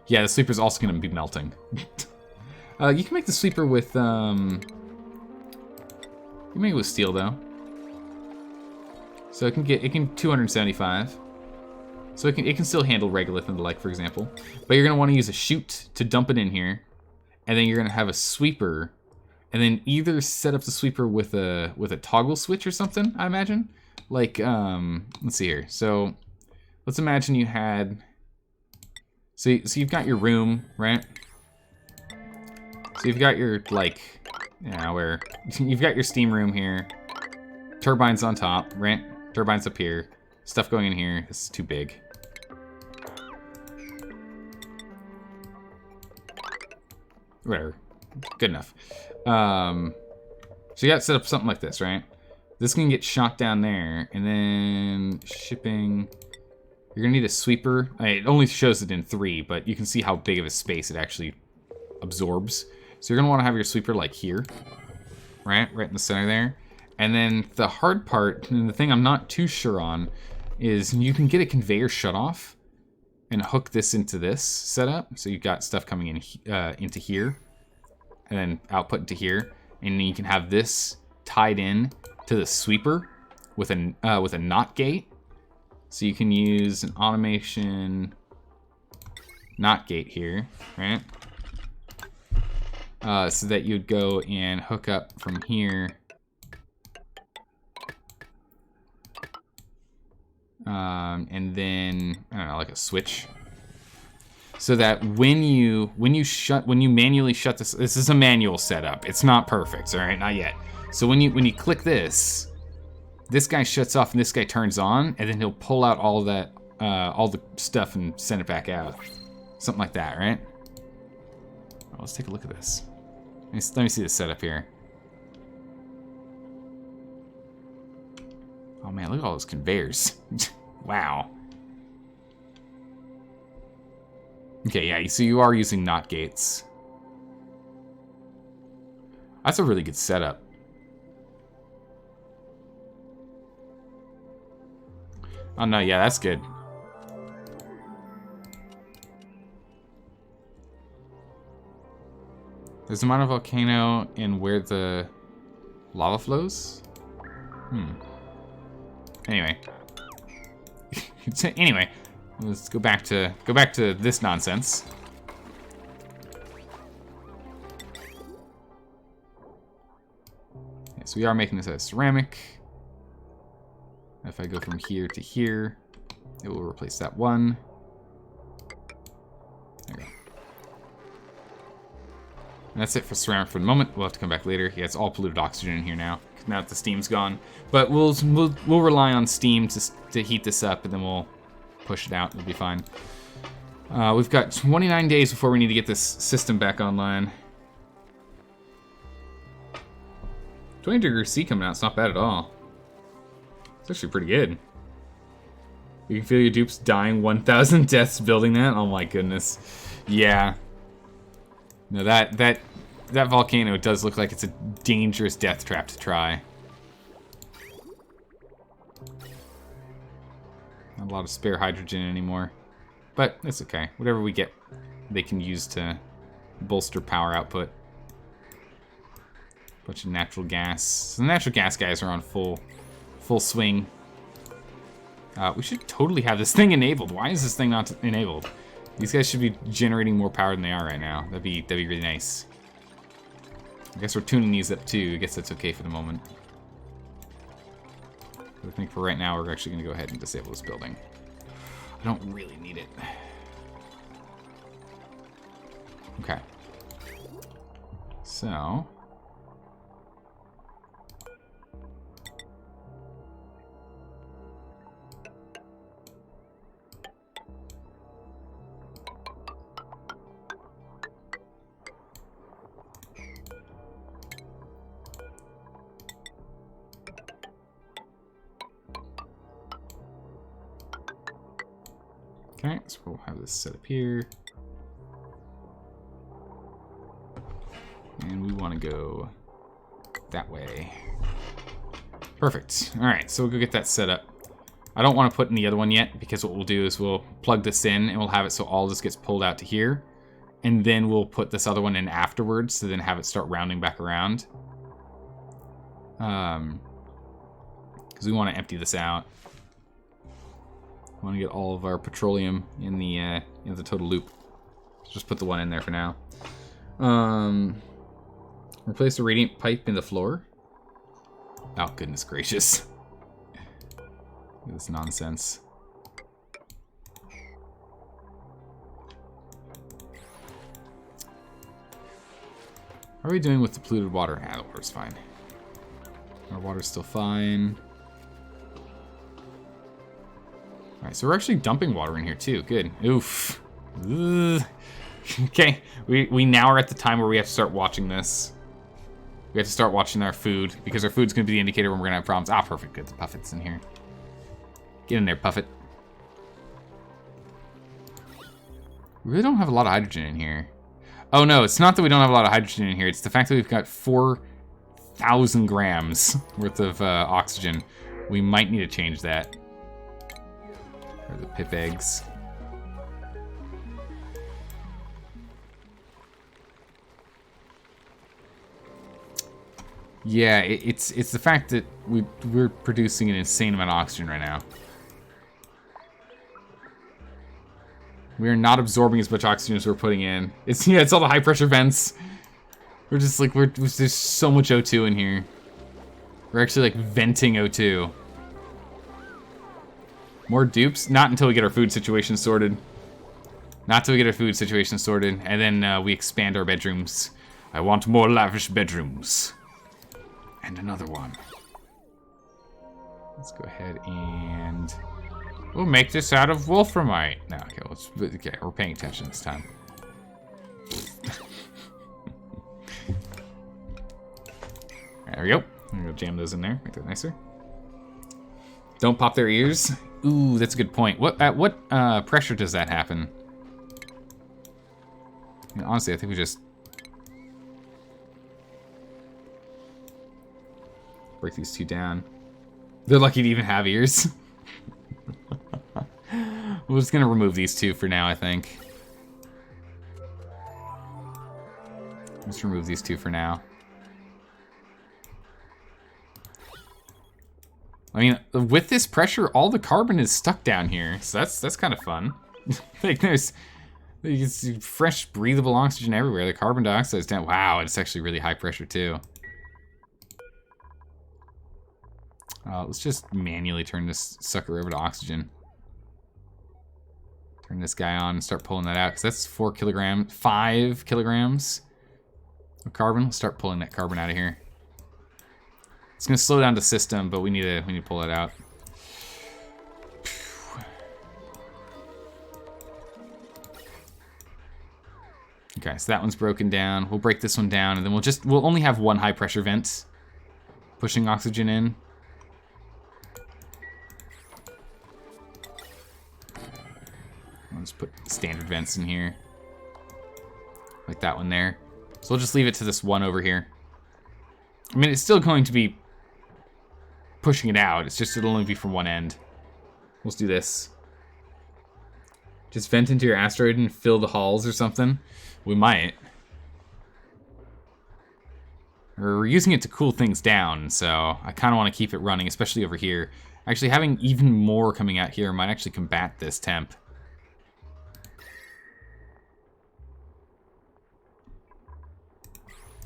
Yeah, the sweeper's also going to be melting. You can make the sweeper with, you can make it with steel though. So it can 275. So it can still handle regolith and the like, for example. But you're going to want to use a chute to dump it in here. And then you're going to have a sweeper. And then either set up the sweeper with a toggle switch or something, I imagine. Like, let's see here. So let's imagine you had... So you've got your room, right? So you've got your, like, where... You've got your steam room here. Turbines on top, right? Turbines up here. Stuff going in here. This is too big. Whatever. Good enough. So you got set up something like this, right? This can get shot down there, and then shipping You're gonna need a sweeper. It only shows it in 3, but you can see how big of a space it actually absorbs. So you're gonna wanna have your sweeper like here, right in the center there. And then the hard part, and the thing I'm not too sure on, is you can get a conveyor shut off and hook this into this setup. So you've got stuff coming in into here, and then output into here, and then you can have this tied in to the sweeper with a NOT gate. So you can use an automation NOT gate here, right? So that you'd go and hook up from here. And then, I don't know, like a switch. So that when you manually shut this is a manual setup. It's not perfect, all right, not yet. So when you click this guy shuts off and this guy turns on, and then he'll pull out all that, all the stuff and send it back out. Something like that, right? Oh, let's take a look at this. Let me see the setup here. Oh man, look at all those conveyors. Wow. Okay, yeah, so you are using NOT gates. That's a really good setup. Oh no, yeah, that's good. There's a amount of volcano and where the lava flows? Anyway. Anyway, let's go back to this nonsense. Okay, so we are making this out of ceramic. If I go from here to here, it will replace that one. There we go. And that's it for ceramic for the moment. We'll have to come back later. Yeah, it's all polluted oxygen in here now that the steam's gone. But we'll rely on steam to heat this up, and then we'll push it out. It'll be fine. We've got 29 days before we need to get this system back online. 20 degrees C coming out. It's not bad at all. It's actually pretty good. You can feel your dupes dying 1,000 deaths building that? Oh my goodness. Yeah. No, that volcano does look like it's a dangerous death trap to try. Not a lot of spare hydrogen anymore. But it's okay. Whatever we get, they can use to bolster power output. Bunch of natural gas. So the natural gas guys are on full swing. We should totally have this thing enabled. Why is this thing not enabled? These guys should be generating more power than they are right now. That'd be really nice. I guess we're tuning these up too. I guess that's okay for the moment. But I think for right now, we're actually going to go ahead and disable this building. I don't really need it. Okay. So... Okay, so we'll have this set up here. And we want to go that way. Perfect. All right, so we'll go get that set up. I don't want to put in the other one yet, because what we'll do is we'll plug this in and we'll have it so all this gets pulled out to here. And then we'll put this other one in afterwards to then have it start rounding back around. Because we want to empty this out. We want to get all of our petroleum in the total loop. Just put the one in there for now. Replace the radiant pipe in the floor. Oh, goodness gracious. Look at this nonsense. How are we doing with the polluted water? Ah, the water's fine. Our water's still fine. Alright, so we're actually dumping water in here too. Good. Oof. Ugh. Okay, we now are at the time where we have to start watching this. We have to start watching our food, because our food's going to be the indicator when we're going to have problems. Ah, perfect. Good. The Puffet's in here. Get in there, Puffet. We really don't have a lot of hydrogen in here. Oh no, it's not that we don't have a lot of hydrogen in here. It's the fact that we've got 4,000 grams worth of oxygen. We might need to change that. Or the pip eggs. Yeah, it's the fact that we're producing an insane amount of oxygen right now. We are not absorbing as much oxygen as we're putting in. It's all the high pressure vents. We're just like there's so much O2 in here. We're actually like venting O2. More dupes? Not until we get our food situation sorted. Not till we get our food situation sorted, and then we expand our bedrooms. I want more lavish bedrooms. And another one. Let's go ahead and we'll make this out of wolframite. No, okay, we're paying attention this time. There we go. I'm gonna jam those in there, make that nicer. Don't pop their ears. Ooh, that's a good point. At what pressure does that happen? I mean, honestly, I think we just break these two down. They're lucky to even have ears. We're just gonna remove these two for now, I think. Let's remove these two for now. I mean, with this pressure, all the carbon is stuck down here, so that's kind of fun. Like there's fresh, breathable oxygen everywhere. The carbon dioxide's down. Wow, it's actually really high pressure too. Let's just manually turn this sucker over to oxygen. Turn this guy on and start pulling that out, because that's 5 kilograms of carbon. Let's start pulling that carbon out of here. It's gonna slow down the system, but we need to pull it out. Okay, so that one's broken down. We'll break this one down, and then we'll only have one high pressure vent pushing oxygen in. I'll just put standard vents in here. Like that one there. So we'll just leave it to this one over here. I mean, it's still going to be pushing it out. It's just it'll only be from one end. Let's do this. Just vent into your asteroid and fill the halls or something. We might. We're using it to cool things down, so I kind of want to keep it running, especially over here. Actually, having even more coming out here might actually combat this temp.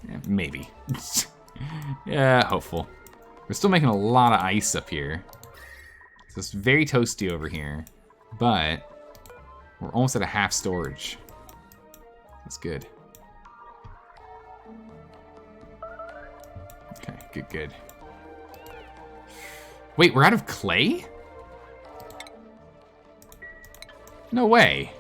Yeah, maybe. Yeah, hopeful. We're still making a lot of ice up here. So it's very toasty over here, but we're almost at a half storage. That's good. Okay, good. Wait, we're out of clay? No way.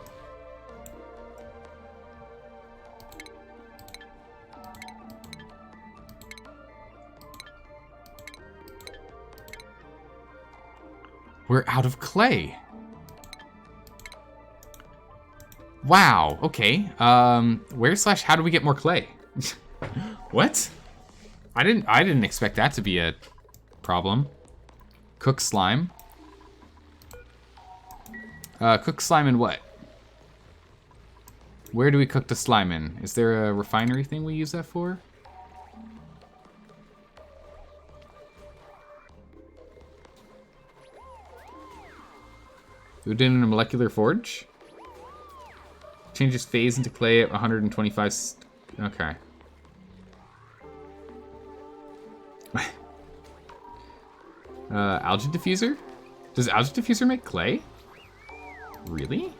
We're out of clay. Wow, okay. How do we get more clay? What? I didn't expect that to be a problem. Cook slime. Cook slime in what? Where do we cook the slime in? Is there a refinery thing we use that for? Do it in a molecular forge? Changes phase into clay at 125. Okay. Algae diffuser? Does algae diffuser make clay? Really?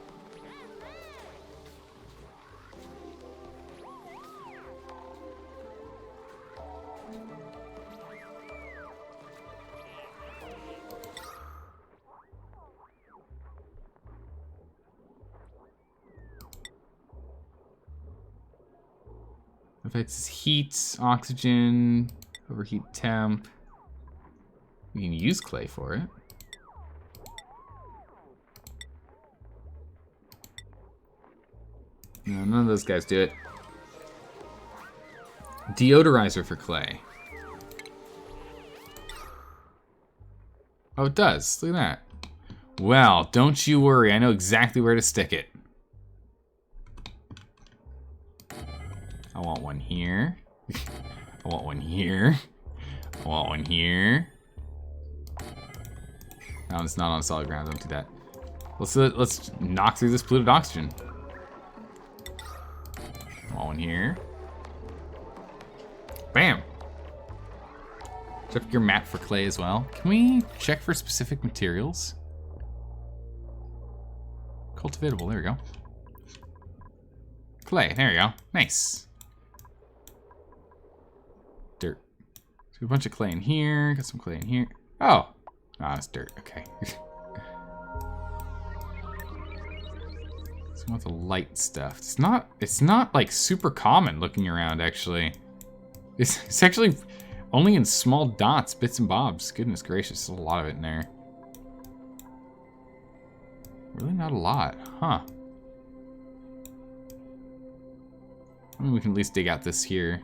Affects heat, oxygen, overheat temp. We can use clay for it. No, none of those guys do it. Deodorizer for clay. Oh, it does. Look at that. Well, don't you worry. I know exactly where to stick it. I want one here. I want one here. I want one here. No, it's not on solid ground. Don't do that. Let's knock through this polluted oxygen. I want one here. Bam. Check your map for clay as well. Can we check for specific materials? Cultivatable, there we go. Clay, there we go. Nice. Dirt. So a bunch of clay in here. Got some clay in here. Oh. Ah, it's dirt. Okay. Some of the light stuff. It's not like super common looking around actually. It's actually only in small dots, bits and bobs. Goodness gracious, there's a lot of it in there. Really not a lot, huh? I mean, we can at least dig out this here.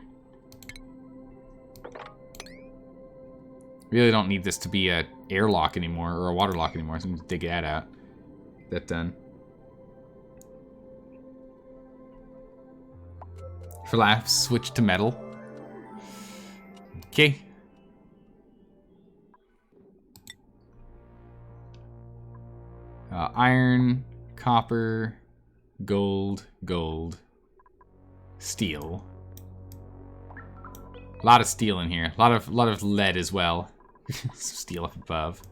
Really don't need this to be a airlock anymore, or a water lock anymore, so we can dig that out. That done. For laughs, switch to metal. Okay. Iron, copper, gold, steel. A lot of steel in here. A lot of lead as well. Steel up above.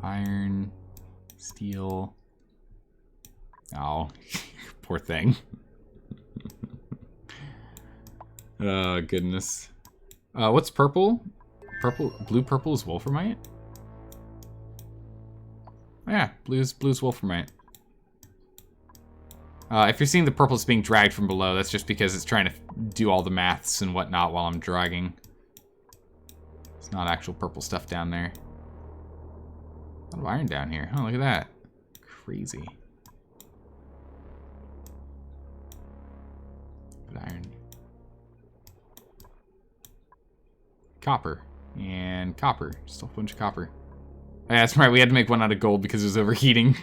Iron, steel. Oh, poor thing. Oh goodness. What's purple? Blue-purple is wolframite? Oh, yeah, blue's wolframite. If you're seeing the purples being dragged from below, that's just because it's trying to do all the maths and whatnot while I'm dragging. It's not actual purple stuff down there. A lot of iron down here. Oh, look at that. Crazy. But iron. Copper. And copper. Just a whole bunch of copper. Oh, yeah, that's right. We had to make one out of gold because it was overheating.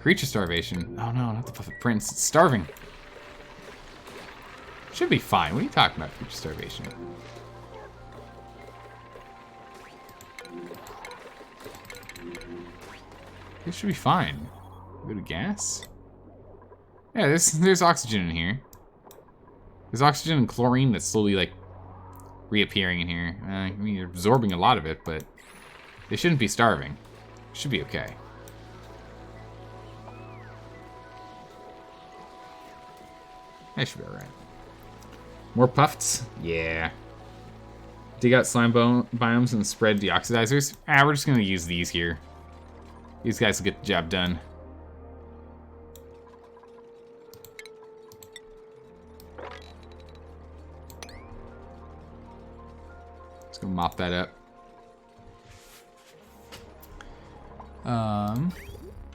Creature starvation. Oh no, not the Puffet Prince. It's starving. Should be fine. What are you talking about, creature starvation? It should be fine. Go to gas? Yeah, there's oxygen in here. There's oxygen and chlorine that's slowly, like, reappearing in here. I mean, you're absorbing a lot of it, but they shouldn't be starving. Should be okay. That should be alright. More puffs? Yeah. Dig out slime biomes and spread deoxidizers? Ah, we're just gonna use these here. These guys will get the job done. Let's go mop that up.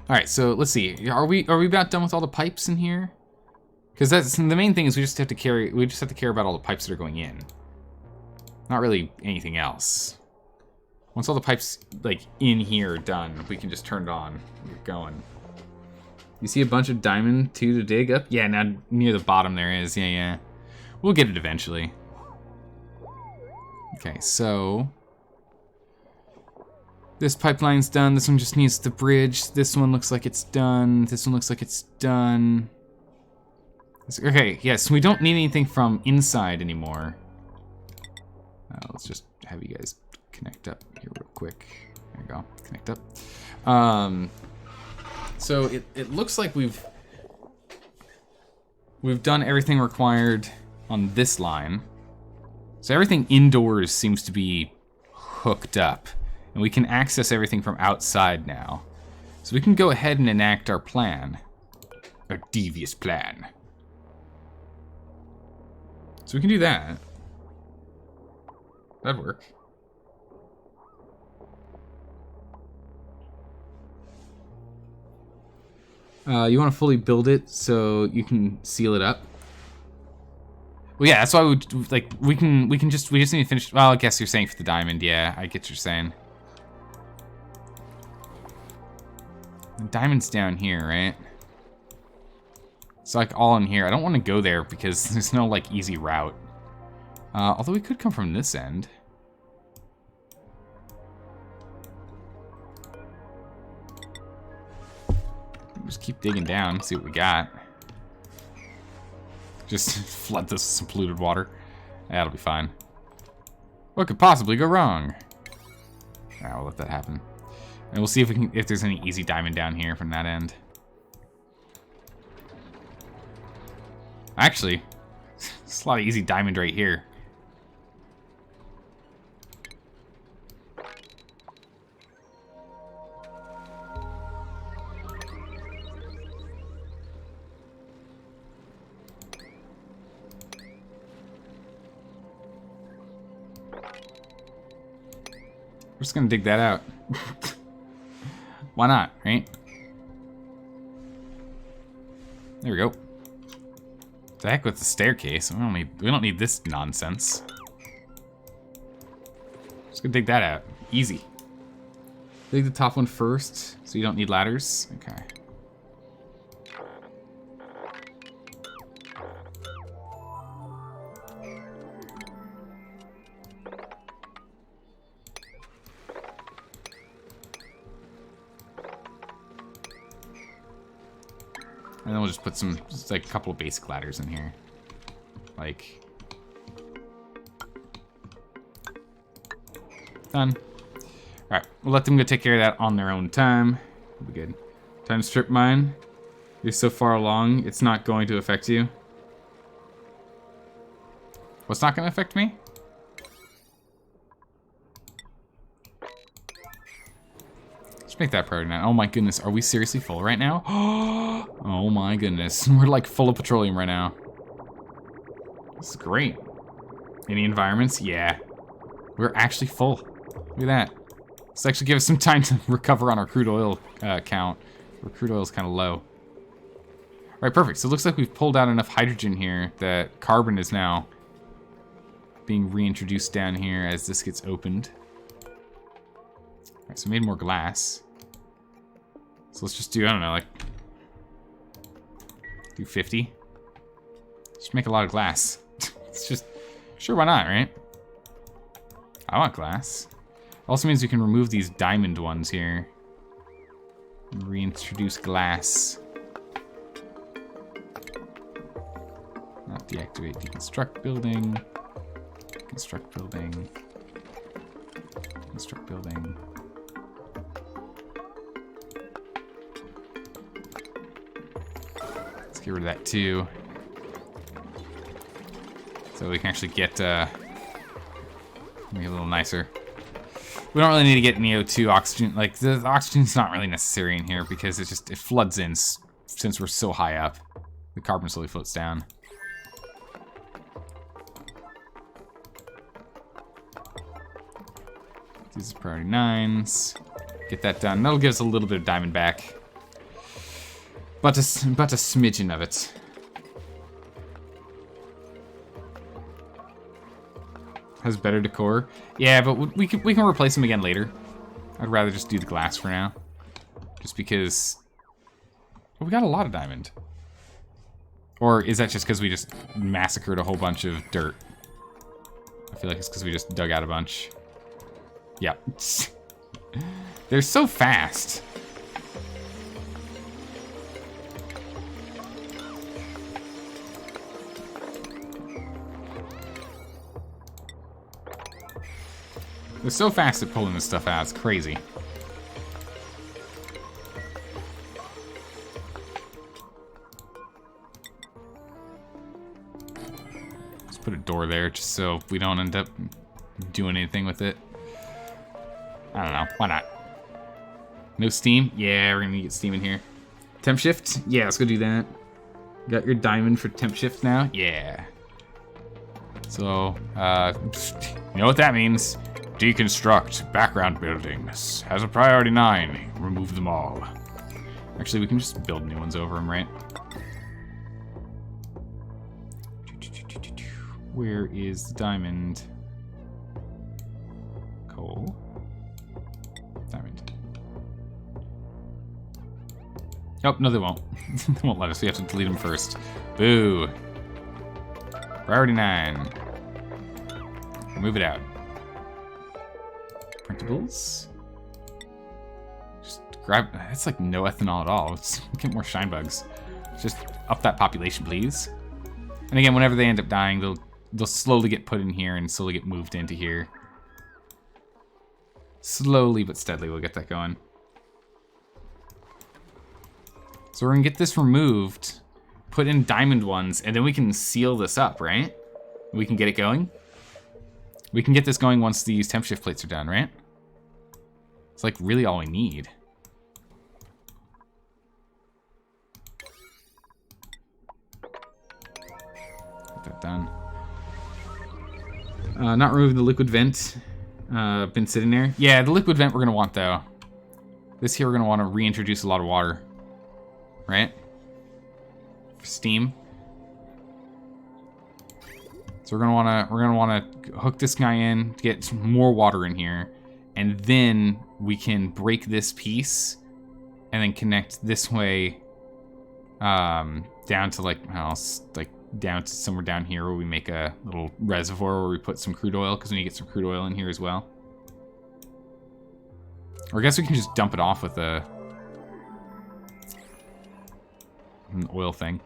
Alright, so let's see. Are we about done with all the pipes in here? Because that's the main thing is we just have to care about all the pipes that are going in. Not really anything else. Once all the pipes like in here are done, we can just turn it on and get going. You see a bunch of diamond too to dig up? Yeah, now near the bottom there is. Yeah. We'll get it eventually. Okay, so this pipeline's done. This one just needs the bridge. This one looks like it's done. This one looks like it's done. Okay, yes, we don't need anything from inside anymore. Let's just have you guys connect up here real quick. There you go, connect up. So it looks like we've done everything required on this line. So everything indoors seems to be hooked up, and we can access everything from outside now. So we can go ahead and enact our plan. Our devious plan. So we can do that. That'd work. You want to fully build it so you can seal it up. Well, yeah, that's why we just need to finish. Well, I guess you're saying for the diamond. Yeah, I get what you're saying. The diamond's down here, right? It's like all in here. I don't want to go there because there's no like easy route. Although we could come from this end. Just keep digging down, see what we got. Just flood this with some polluted water. That'll be fine. What could possibly go wrong? Alright, we'll let that happen. And we'll see if there's any easy diamond down here from that end. Actually, there's a lot of easy diamond right here. We're just gonna dig that out. Why not, right? There we go. The heck with the staircase. We don't need this nonsense. Just gonna dig that out. Easy. Dig the top one first, so you don't need ladders. Okay. And then we'll just put just like a couple of basic ladders in here. Like. Done. Alright, we'll let them go take care of that on their own time. We'll be good. Time to strip mine. You're so far along, it's not going to affect you. What's not going to affect me? Make that priority 9. Oh my goodness, are we seriously full right now? Oh my goodness, we're like full of petroleum right now. This is great. Any environments? Yeah. We're actually full. Look at that. This actually gives us some time to recover on our crude oil count. Our crude oil is kind of low. Alright, perfect. So it looks like we've pulled out enough hydrogen here that carbon is now being reintroduced down here as this gets opened. Alright, so we made more glass. So let's just do, I don't know, like, do 50. Just make a lot of glass. It's just, sure, why not, right? I want glass. Also means we can remove these diamond ones here. And reintroduce glass. Not deactivate, deconstruct building. Construct building. Construct building. Get rid of that too. So we can actually get make it a little nicer. We don't really need to get any O2 oxygen. Like the oxygen's not really necessary in here because it floods in since we're so high up. The carbon slowly floats down. These are priority 9s. Get that done. That'll give us a little bit of diamond back. But a smidgen of it. Has better decor. Yeah, but we can replace them again later. I'd rather just do the glass for now. Just because... Well, we got a lot of diamond. Or is that just because we just massacred a whole bunch of dirt? I feel like it's because we just dug out a bunch. Yeah. They're so fast. They're so fast at pulling this stuff out, it's crazy. Let's put a door there just so we don't end up doing anything with it. I don't know, why not? No steam? Yeah, we're gonna get steam in here. Temp shift? Yeah, let's go do that. Got your diamond for temp shift now? Yeah. So, you know what that means? Deconstruct background buildings. Has a priority 9. Remove them all. Actually, we can just build new ones over them, right? Where is the diamond? Coal. Diamond. Oh, no, they won't. They won't let us. We have to delete them first. Boo. Priority 9. Move it out. Printables. Just grab... That's like no ethanol at all. Let's get more shine bugs. Just up that population, please. And again, whenever they end up dying, they'll slowly get put in here and slowly get moved into here. Slowly but steadily we'll get that going. So we're gonna get this removed, put in diamond ones, and then we can seal this up, right? We can get it going. We can get this going once these temp shift plates are done, right? It's like really all we need. Get that done. Not removing the liquid vent. Been sitting there. Yeah, the liquid vent we're gonna want though. This here we're gonna want to reintroduce a lot of water, right? For steam. So we're gonna want to hook this guy in to get some more water in here, and then we can break this piece and then connect this way down to like down to somewhere down here where we make a little reservoir where we put some crude oil, because we need to get some crude oil in here as well. Or I guess we can just dump it off with an oil thing.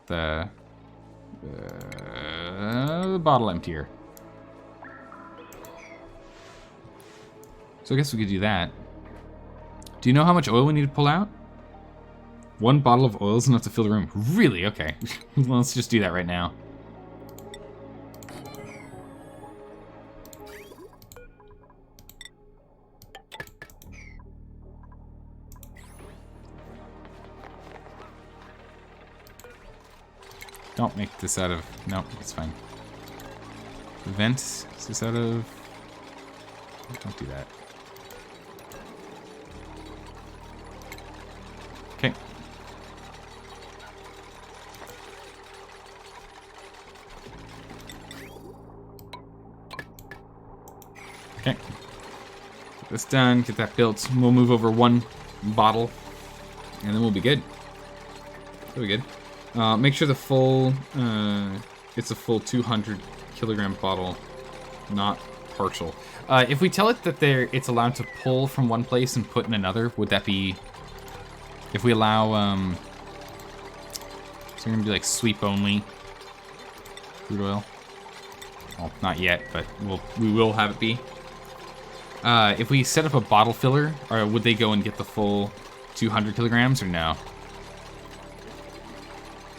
The bottle emptier. So I guess we could do that. Do you know how much oil we need to pull out? 1 bottle of oil is enough to fill the room. Really? Okay. Well, let's just do that right now. Don't make this out of... Nope, it's fine. The vent, is this out of... Don't do that. Okay. Okay. Get this done, get that built. We'll move over 1 bottle, and then we'll be good. We'll be good. Make sure the full, it's a full 200 kilogram bottle, not partial. If we tell it that it's allowed to pull from one place and put in another, would that be, if we allow, so we're gonna be like sweep only crude oil? Well, not yet, but we will have it be. If we set up a bottle filler, or would they go and get the full 200 kilograms or no?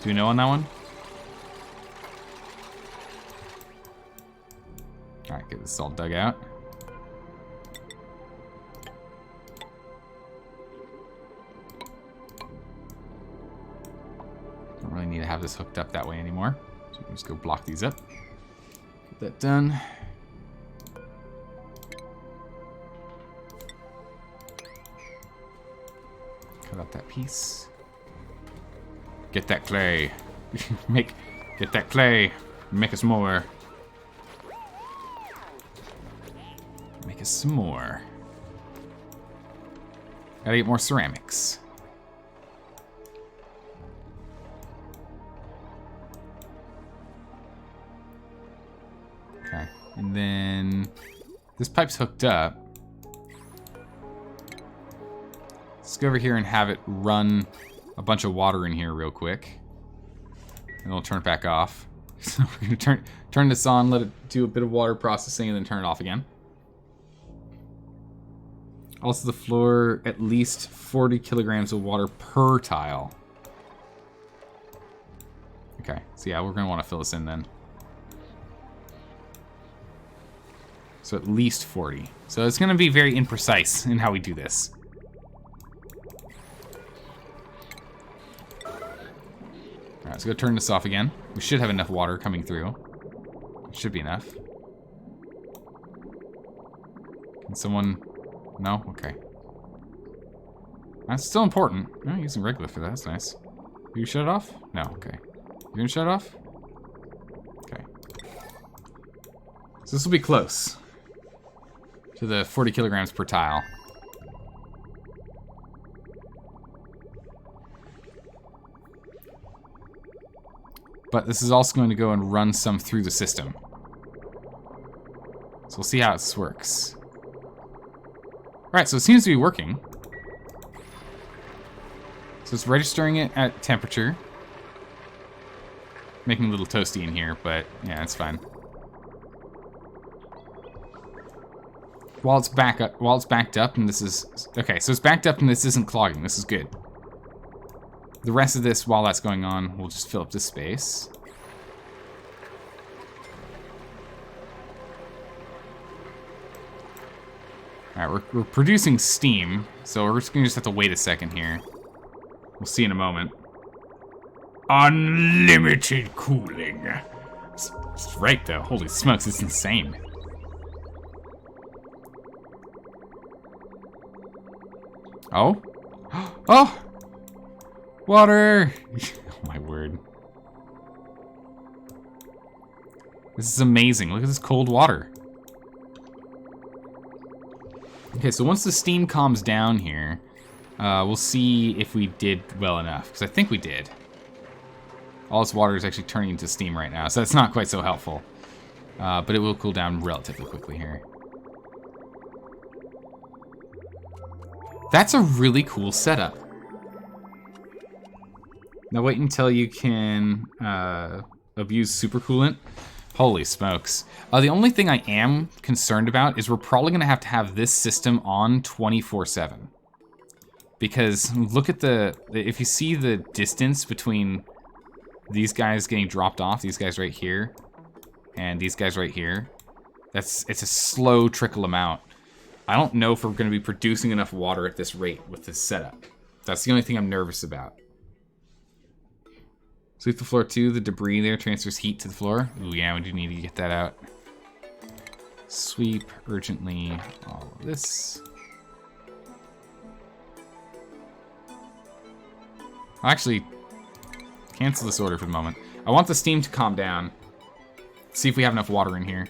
Do we know on that one? Alright, get this all dug out. Don't really need to have this hooked up that way anymore. So we can just go block these up. Get that done. Cut out that piece. Get that clay. Get that clay. Make us more. Make us some more. Gotta get more ceramics. Okay, and then this pipe's hooked up. Let's go over here and have it run a bunch of water in here real quick. And we'll turn it back off. So we're gonna turn this on, let it do a bit of water processing, and then turn it off again. Also the floor, at least 40 kilograms of water per tile. Okay, so yeah, we're gonna wanna fill this in then. So at least 40. So it's gonna be very imprecise in how we do this. Alright, let's go turn this off again. We should have enough water coming through. It should be enough. Can someone... No? Okay. That's still important. I'm using regular for that. That's nice. You shut it off? No, okay. You're gonna shut it off? Okay. So this will be close to the 40 kilograms per tile. But this is also going to go and run some through the system. So we'll see how this works. Alright, so it seems to be working. So it's registering it at temperature. Making a little toasty in here, but yeah, it's fine. While it's backed up, and this is okay. So it's backed up, and this isn't clogging. This is good. The rest of this, while that's going on, we'll just fill up this space. All right, we're producing steam, so we're just gonna have to wait a second here. We'll see in a moment. Unlimited cooling. It's right though. Holy smokes, it's insane. Oh? Oh! Water! Oh my word. This is amazing. Look at this cold water. Okay, so once the steam calms down here, we'll see if we did well enough, because I think we did. All this water is actually turning into steam right now, so that's not quite so helpful. But it will cool down relatively quickly here. That's a really cool setup. Now wait until you can abuse supercoolant. Holy smokes. The only thing I am concerned about is we're probably gonna have to have this system on 24/7. Because look at if you see the distance between these guys getting dropped off, these guys right here, and these guys right here, it's a slow trickle amount. I don't know if we're gonna be producing enough water at this rate with this setup. That's the only thing I'm nervous about. Sweep the floor too, the debris there transfers heat to the floor. Ooh yeah, we do need to get that out. Sweep urgently all of this. I'll actually cancel this order for the moment. I want the steam to calm down. See if we have enough water in here.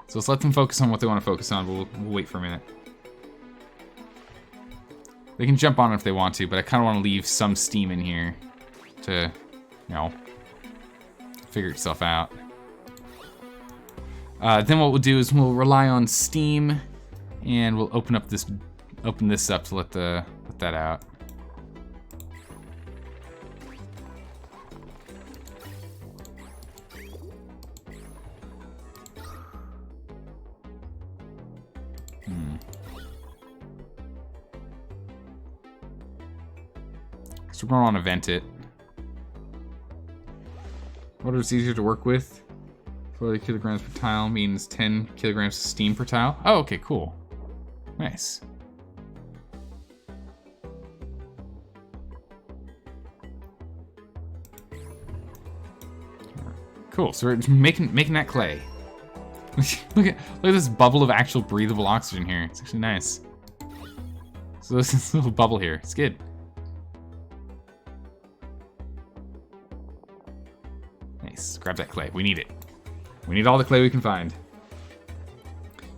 So let's let them focus on what they want to focus on. We'll wait for a minute. They can jump on it if they want to, but I kind of want to leave some steam in here to, you know, figure itself out. Then what we'll do is we'll rely on steam, and we'll open this up to let that out. So we're going to want to vent it. Water is easier to work with. 40 kilograms per tile means 10 kilograms of steam per tile. Oh, okay, cool. Nice. Cool, so we're making that clay. look at this bubble of actual breathable oxygen here. It's actually nice. So this little bubble here, it's good. Nice, grab that clay, we need it. We need all the clay we can find.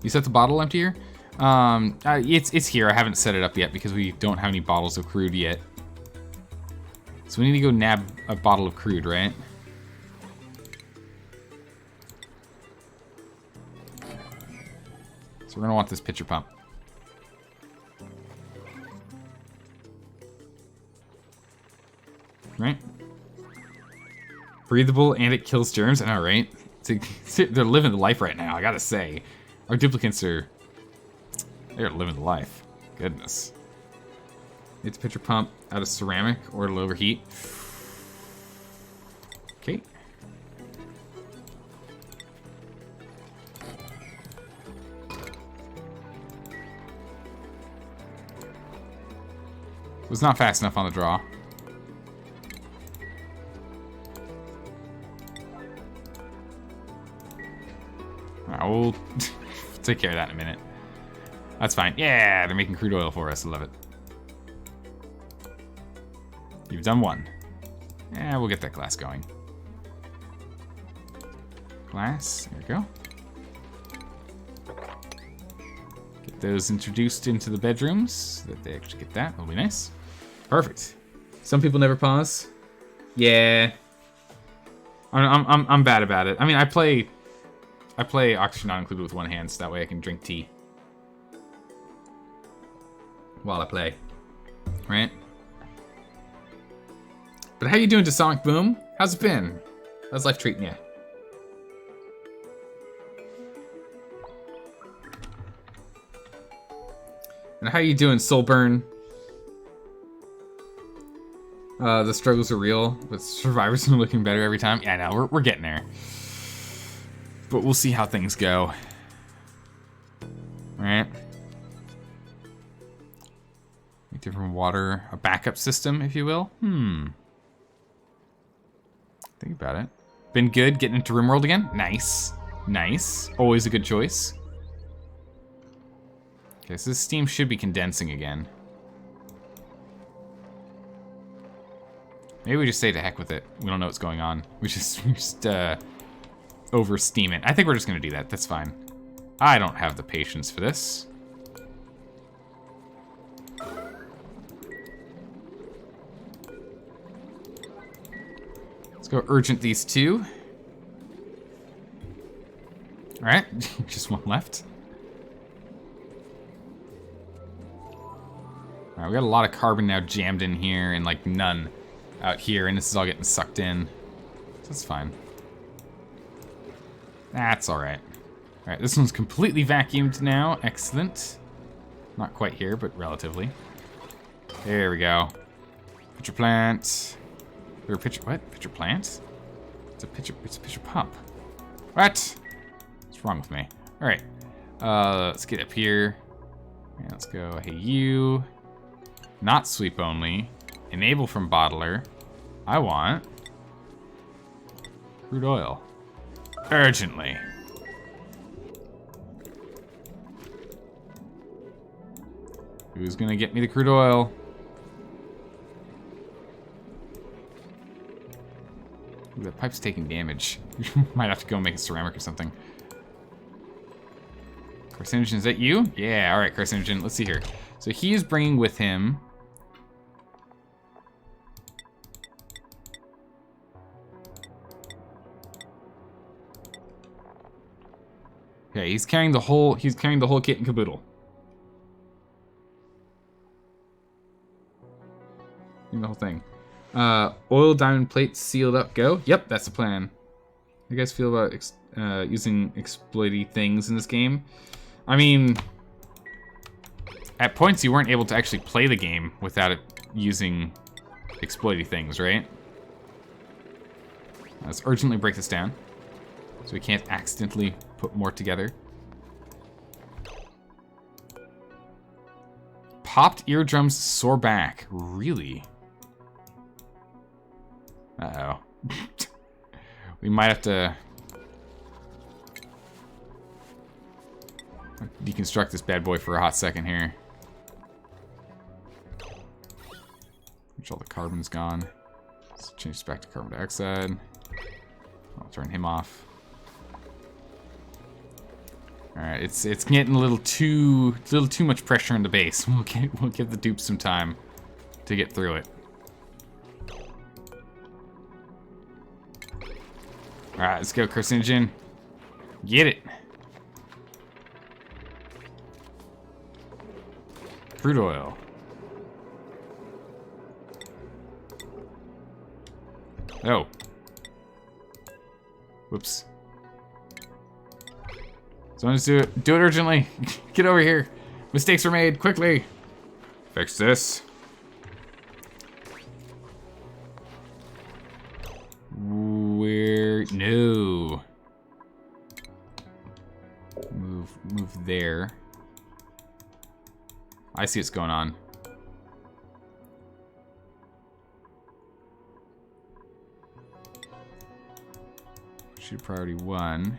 You set the bottle emptier? It's here, I haven't set it up yet because we don't have any bottles of crude yet. So we need to go nab a bottle of crude, right? So we're gonna want this pitcher pump. Right? Breathable and it kills germs, I know, right? They're living the life right now, I gotta say. Our duplicants they're living the life. Goodness. It's a pitcher pump out of ceramic or it'll overheat. Okay. It was not fast enough on the draw. We'll take care of that in a minute. That's fine. Yeah, they're making crude oil for us. I love it. You've done one. Yeah, we'll get that glass going. Glass, there we go. Get those introduced into the bedrooms so that they actually get that. That'll be nice. Perfect. Some people never pause. Yeah. I'm bad about it. I mean, I play Oxygen Not Included with one hand, so that way I can drink tea while I play, right? But how you doing, Sonic Boom? How's it been? How's life treating you? And how you doing, Soulburn? The struggles are real, but Survivors are looking better every time. Yeah, no, we're getting there. But we'll see how things go. Alright. Different water, a backup system, if you will. Think about it. Been good getting into RimWorld again? Nice. Nice. Always a good choice. Okay, so this steam should be condensing again. Maybe we just say to heck with it. We don't know what's going on. We just over steam it. I think we're just gonna do that. That's fine. I don't have the patience for this. Let's go urgent these two. All right, just one left. All right, we got a lot of carbon now jammed in here and like none out here, and this is all getting sucked in. So that's fine. That's all right. All right, this one's completely vacuumed now. Excellent. Not quite here, but relatively. There we go. Pitcher plant. Or pitcher, what? Pitcher plant? It's a pitcher pump. What? What's wrong with me? All right. Let's get up here. And let's go, hey you. Not sweep only. Enable from bottler. I want crude oil. Urgently. Who's gonna get me the crude oil? Ooh, that pipe's taking damage. Might have to go make a ceramic or something. Carcinogen, is that you? Yeah, all right, Carcinogen. Let's see here. So he is bringing with him. Okay, he's carrying the whole kit and caboodle. The whole thing. Oil diamond plate sealed up. Go. Yep, that's the plan. How you guys feel about using exploity things in this game? I mean, at points you weren't able to actually play the game without it using exploity things, right? Let's urgently break this down so we can't accidentally put more together. Popped eardrums, sore back. Really? Uh-oh. We might have to deconstruct this bad boy for a hot second here. Which all the carbon's gone. Let's change this back to carbon dioxide. I'll turn him off. All right, it's getting a little too much pressure in the base. We'll give the dupes some time to get through it. All right, let's go, carcinogen. Get it. Crude oil. Oh. Whoops. Someone just do it. Do it urgently. Get over here. Mistakes were made. Quickly. Fix this. Where? No. Move there. I see what's going on. Shoot priority 1.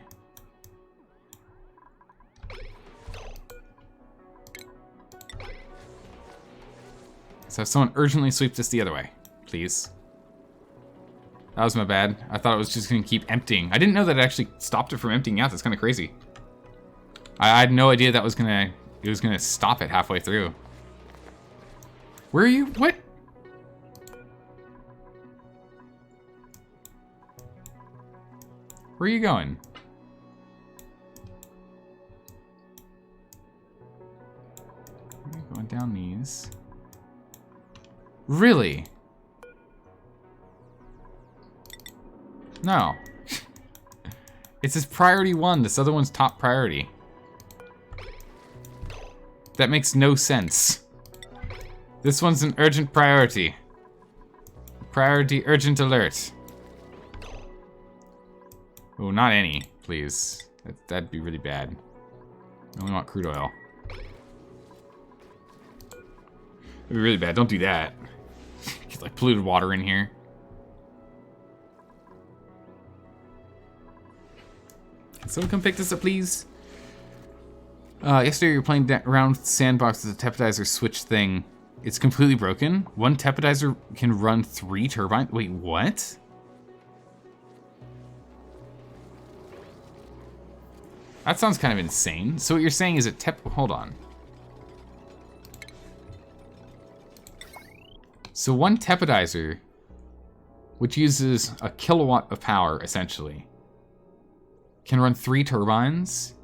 Let's have someone urgently sweep this the other way, please. That was my bad. I thought it was just gonna keep emptying. I didn't know that it actually stopped it from emptying out. That's kind of crazy. I had no idea that was gonna, it was gonna stop it halfway through. Where are you? What? Where are you going? Going down these. Really? No. It says priority 1. This other one's top priority. That makes no sense. This one's an urgent priority. Priority urgent alert. Oh, not any, please. That'd be really bad. I only want crude oil. That'd be really bad. Don't do that. Get like polluted water in here. Can someone come pick this up, please? Yesterday you were playing around with the sandbox with the tepidizer switch thing. It's completely broken. One tepidizer can run 3 turbines. Wait, what? That sounds kind of insane. So what you're saying is hold on. So one tepidizer, which uses a kilowatt of power, essentially, can run 3 turbines.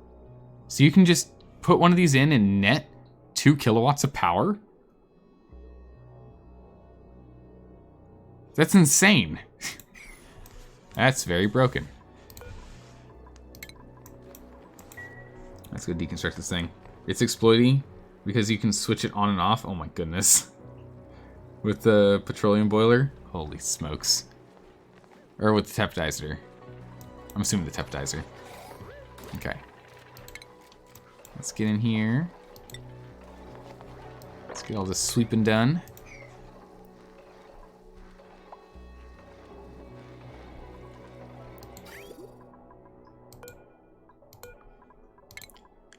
So you can just put one of these in and net 2 kilowatts of power? That's insane. That's very broken. Let's go deconstruct this thing. It's exploiting because you can switch it on and off. Oh my goodness. With the petroleum boiler. Holy smokes. Or with the tepidizer. I'm assuming the tepidizer. Okay. Let's get in here. Let's get all this sweeping done.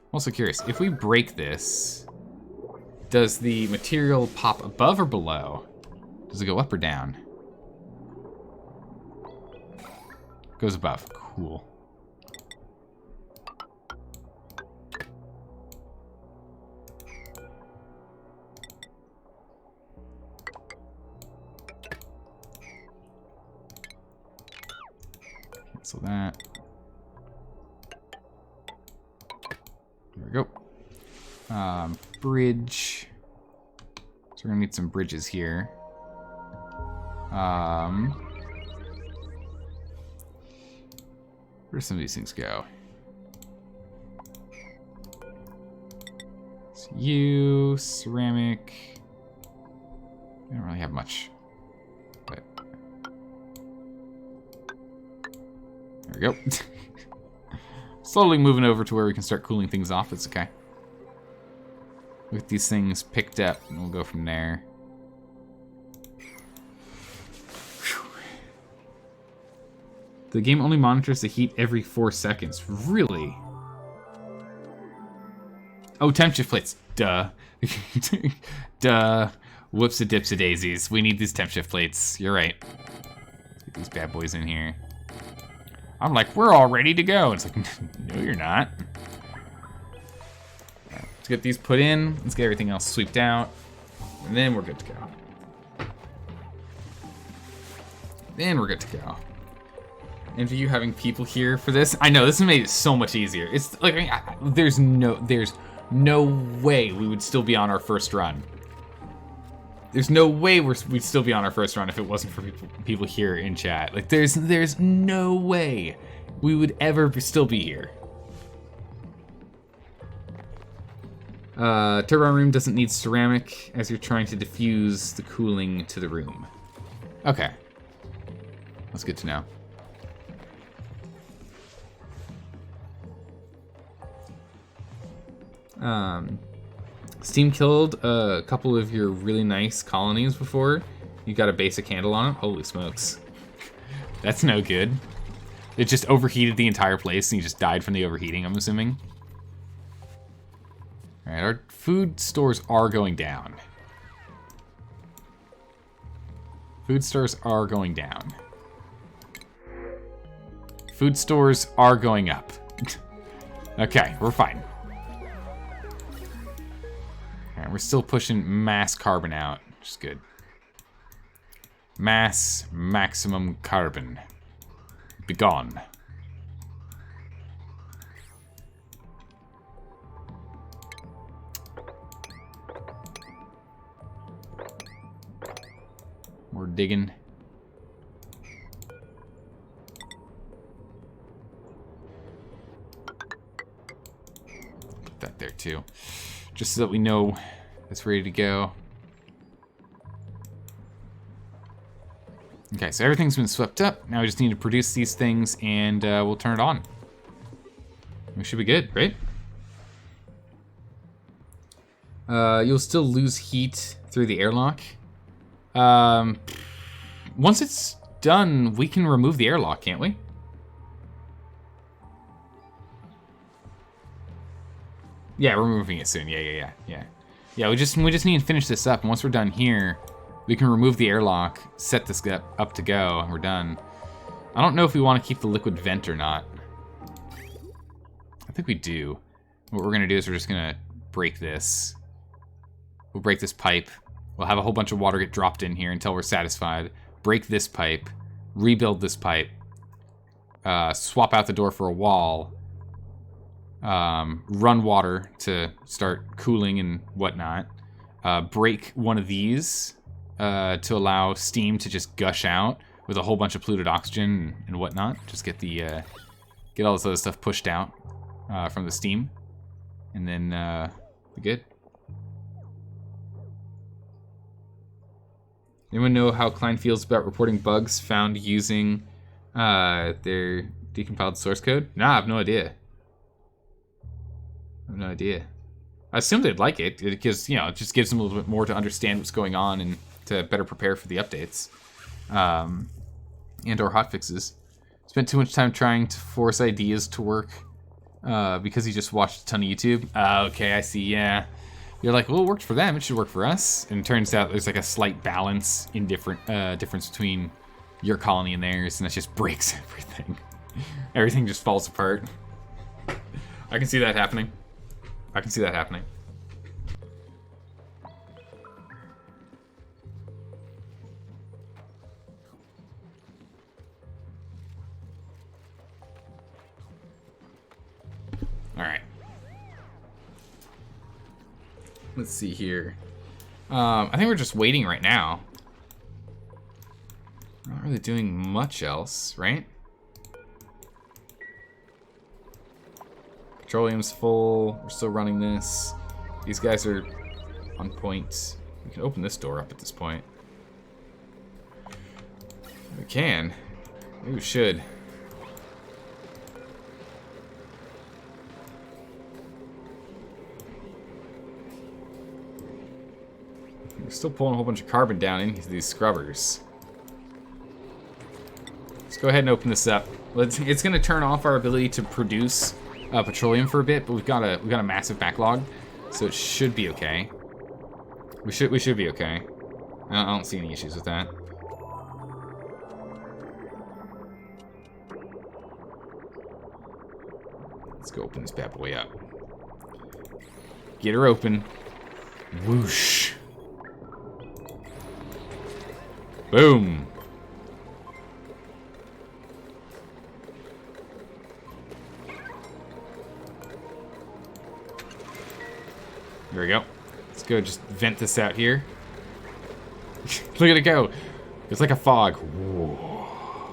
I'm also curious, if we break this, does the material pop above or below? Does it go up or down? It goes above. Cool. Cancel that. There we go. Bridge. So we're gonna need some bridges here. Where do some of these things go? It's you, ceramic. I don't really have much. But there we go. Slowly moving over to where we can start cooling things off. It's okay. With these things picked up, and we'll go from there. Whew. The game only monitors the heat every 4 seconds. Really? Oh, temp shift plates. Duh. Duh. Whoops-a-dips-a-daisies. We need these temp shift plates. You're right. Let's get these bad boys in here. I'm like, we're all ready to go. It's like, no, you're not. Let's get these put in. Let's get everything else sweeped out. And then we're good to go. Then we're good to go. And for you having people here for this, I know this has made it so much easier. It's like, I mean, there's no way we would still be on our first run. There's no way we'd still be on our first run if it wasn't for people here in chat. Like, there's no way we would ever still be here. Turbine room doesn't need ceramic as you're trying to diffuse the cooling to the room. Okay. That's good to know. Steam killed a couple of your really nice colonies before. You got a basic handle on it. Holy smokes. That's no good. It just overheated the entire place and you just died from the overheating, I'm assuming. Alright, our food stores are going down. Food stores are going down. Food stores are going up. Okay, we're fine. Alright, we're still pushing mass carbon out, which is good. Mass maximum carbon. Begone. We're digging. Put that there too. Just so that we know it's ready to go. Okay, so everything's been swept up. Now we just need to produce these things and we'll turn it on. We should be good, right? You'll still lose heat through the airlock. Once it's done, we can remove the airlock, can't we? Yeah, we're removing it soon. Yeah. Yeah, we just need to finish this up. And once we're done here, we can remove the airlock, set this up to go, and we're done. I don't know if we want to keep the liquid vent or not. I think we do. What we're gonna do is we're just gonna break this. We'll break this pipe. We'll have a whole bunch of water get dropped in here until we're satisfied. Break this pipe, rebuild this pipe, swap out the door for a wall, run water to start cooling and whatnot, break one of these to allow steam to just gush out with a whole bunch of polluted oxygen and whatnot. Just get the get all this other stuff pushed out from the steam, and then we're good. Anyone know how Klein feels about reporting bugs found using their decompiled source code? Nah, I have no idea. I have no idea. I assume they'd like it. It gives, you know, it just gives them a little bit more to understand what's going on and to better prepare for the updates, and or hotfixes. Spent too much time trying to force ideas to work because he just watched a ton of YouTube. Okay, I see. Yeah. You're like, well, it worked for them. It should work for us. And it turns out there's like a slight balance in difference between your colony and theirs, and that just breaks everything. Everything just falls apart. I can see that happening. I can see that happening. All right. Let's see here. I think we're just waiting right now. We're not really doing much else, right? Petroleum's full. We're still running this. These guys are on point. We can open this door up at this point. We can. Maybe we should. We're still pulling a whole bunch of carbon down into these scrubbers. Let's go ahead and open this up. It's going to turn off our ability to produce petroleum for a bit, but we've got a massive backlog, so it should be okay. We should be okay. I don't see any issues with that. Let's go open this bad boy up. Get her open. Whoosh. Boom. There we go. Let's go just vent this out here. Look at it go. It's like a fog. Whoa.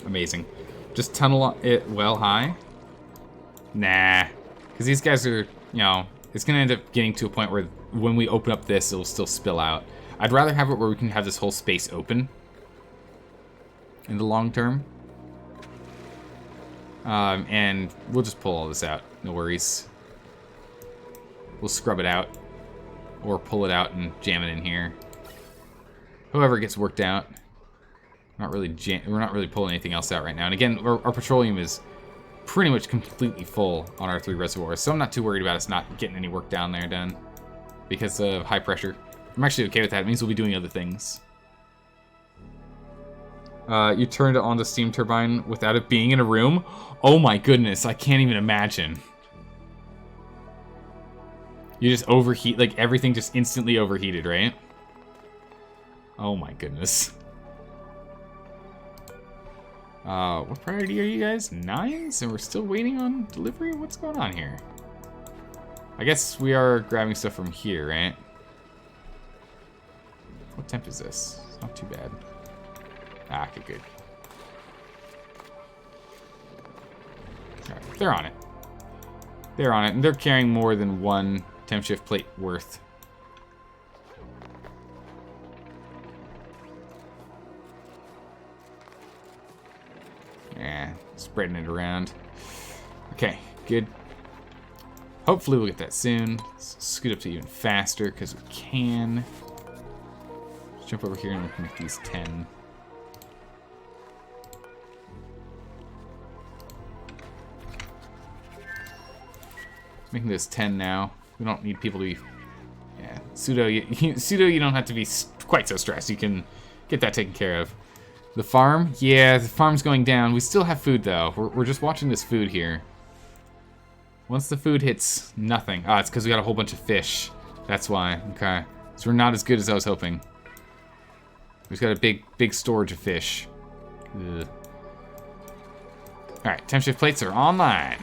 Amazing. Just tunnel it well high. Nah. Because these guys are, you know, it's going to end up getting to a point where when we open up this, it'll still spill out. I'd rather have it where we can have this whole space open in the long term. And we'll just pull all this out. No worries. We'll scrub it out. Or pull it out and jam it in here. However it gets worked out. We're not really pulling anything else out right now. And again, our petroleum is pretty much completely full on our 3 reservoirs. So I'm not too worried about us not getting any work down there done. Because of high pressure. I'm actually okay with that. It means we'll be doing other things. You turned on the steam turbine without it being in a room? Oh my goodness, I can't even imagine. You just overheat, like everything just instantly overheated, right? Oh my goodness. What priority are you guys? 9s? And we're still waiting on delivery? What's going on here? I guess we are grabbing stuff from here, right? What temp is this? It's not too bad. Ah, okay, good. Alright, they're on it. They're on it, and they're carrying more than one temp shift plate worth. Yeah, spreading it around. Okay, good. Hopefully we'll get that soon. Let's scoot up to even faster, because we can. Let's jump over here and we can make these 10. Making this 10 now. We don't need people to be... Yeah, pseudo, you don't have to be quite so stressed. You can get that taken care of. The farm? Yeah, the farm's going down. We still have food, though. We're just watching this food here. Once the food hits nothing. Ah, it's because we got a whole bunch of fish. That's why. Okay. So we're not as good as I was hoping. We've got a big storage of fish. Ugh. Alright, temp shift plates are online.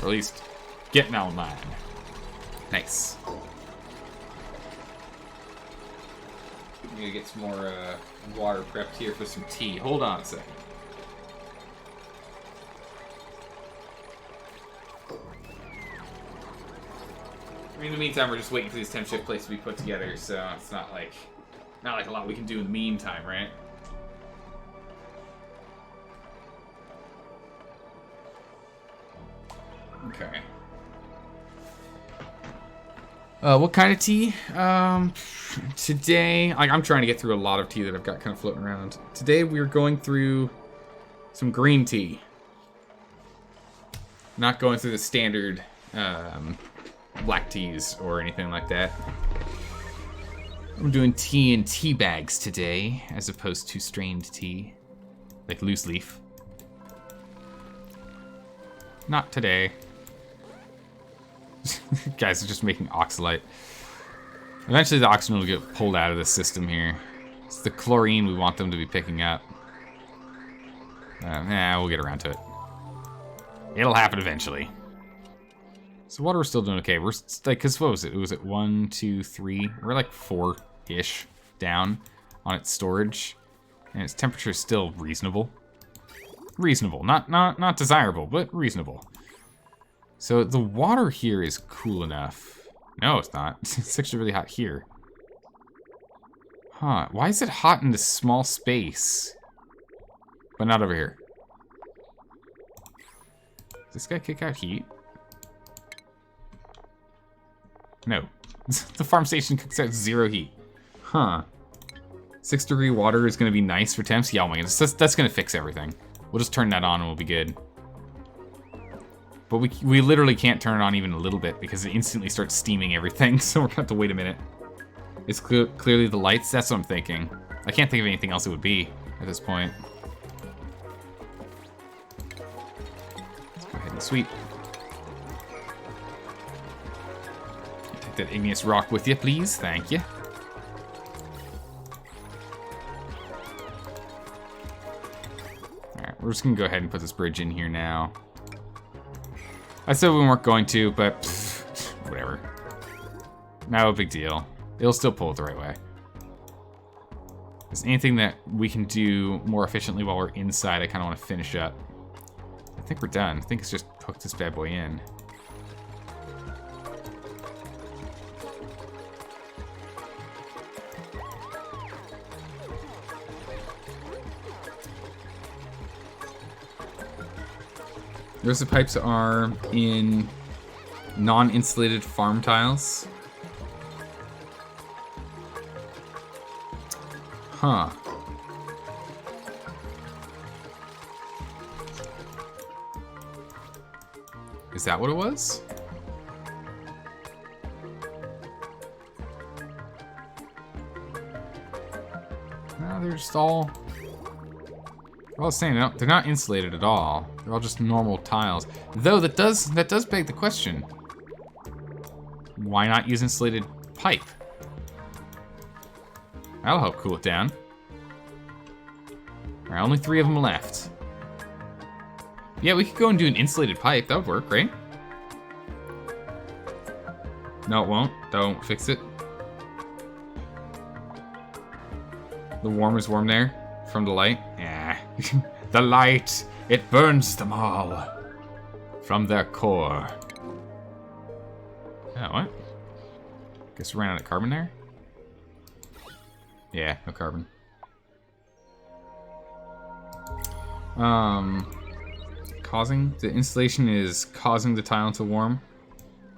Or at least getting online. Nice. Need to get some more water prepped here for some tea. Hold on a second. In the meantime, we're just waiting for these temp shift plates to be put together, so it's not like a lot we can do in the meantime, right? Okay. What kind of tea? Today, I'm trying to get through a lot of tea that I've got kind of floating around. Today we're going through some green tea. Not going through the standard black teas or anything like that. I'm doing tea in tea bags today, as opposed to strained tea, like loose leaf. Not today. Guys are just making oxalate. Eventually the oxygen will get pulled out of the system here. It's the chlorine we want them to be picking up. We'll get around to it. It'll happen eventually. So water, we're still doing okay. We're like, cause what was it? It was at 1, 2, 3. We're like 4-ish down on its storage, and its temperature is still reasonable. Reasonable, not desirable, but reasonable. So the water here is cool enough. No, it's not. It's actually really hot here. Huh? Why is it hot in this small space, but not over here? Does this guy kick out heat? No. The farm station kicks out 0 heat. Huh. 6-degree water is going to be nice for temps? Yeah, oh my goodness. That's going to fix everything. We'll just turn that on and we'll be good. But we literally can't turn it on even a little bit because it instantly starts steaming everything, so we're going to have to wait a minute. It's clearly the lights? That's what I'm thinking. I can't think of anything else it would be at this point. Let's go ahead and sweep. Take that igneous rock with you, please. Thank you. Alright, we're just going to go ahead and put this bridge in here now. I said we weren't going to, but whatever. No big deal. It'll still pull it the right way. Is anything that we can do more efficiently while we're inside? I kind of want to finish up. I think we're done. I think it's just hook this bad boy in. Those pipes are in non-insulated farm tiles. Huh. Is that what it was? No, they're just all They're all the same. They're not insulated at all. They're all just normal tiles. Though that does beg the question. Why not use insulated pipe? That'll help cool it down. All right, only 3 of them left. Yeah, we could go and do an insulated pipe. That would work, right? No, it won't. That won't fix it. The warmer's warm there from the light. Yeah. The light, it burns them all from their core. Oh, what? Guess we ran out of carbon there? Yeah, no carbon. Causing the insulation is causing the tile to warm.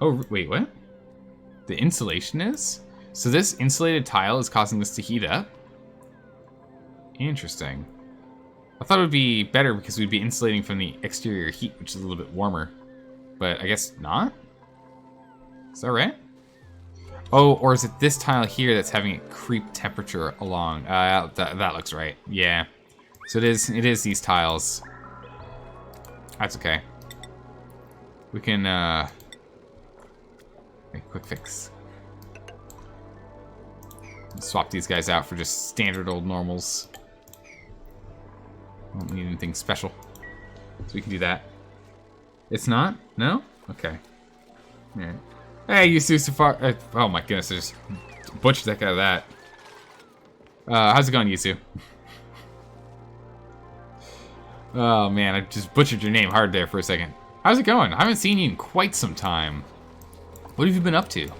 Oh, wait, what? The insulation is? So this insulated tile is causing this to heat up? Interesting. I thought it would be better because we'd be insulating from the exterior heat, which is a little bit warmer. But I guess not? Is that right? Oh, or is it this tile here that's having it creep temperature along? That looks right. Yeah. So it is these tiles. That's okay. We can, make a quick fix. Swap these guys out for just standard old normals. Don't need anything special. So we can do that. It's not? No? Okay. Alright. Hey, you Safari. Oh my goodness, I just butchered the heck out of that. How's it going, Yusu? Oh man, I just butchered your name hard there for a second. How's it going? I haven't seen you in quite some time. What have you been up to?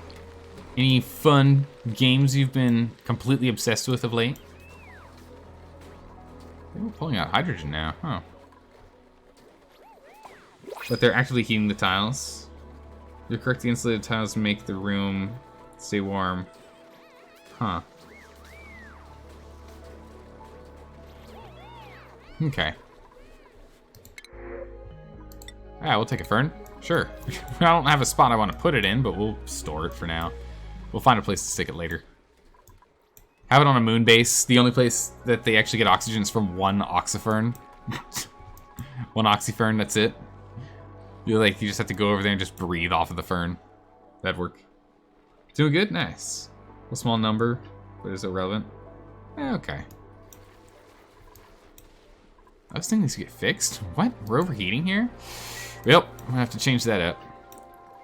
Any fun games you've been completely obsessed with of late? We're pulling out hydrogen now, huh? But they're actively heating the tiles. You're correct, the insulated tiles make the room stay warm. Huh. Okay. Yeah, we'll take a fern. Sure. I don't have a spot I want to put it in, but we'll store it for now. We'll find a place to stick it later. Have it on a moon base. The only place that they actually get oxygen is from one oxyfern. One oxyfern, that's it. You just have to go over there and just breathe off of the fern. That'd work. Doing good? Nice. A small number, but is it relevant? Okay. I was thinking these could get fixed. What? We're overheating here? Yep, I'm gonna have to change that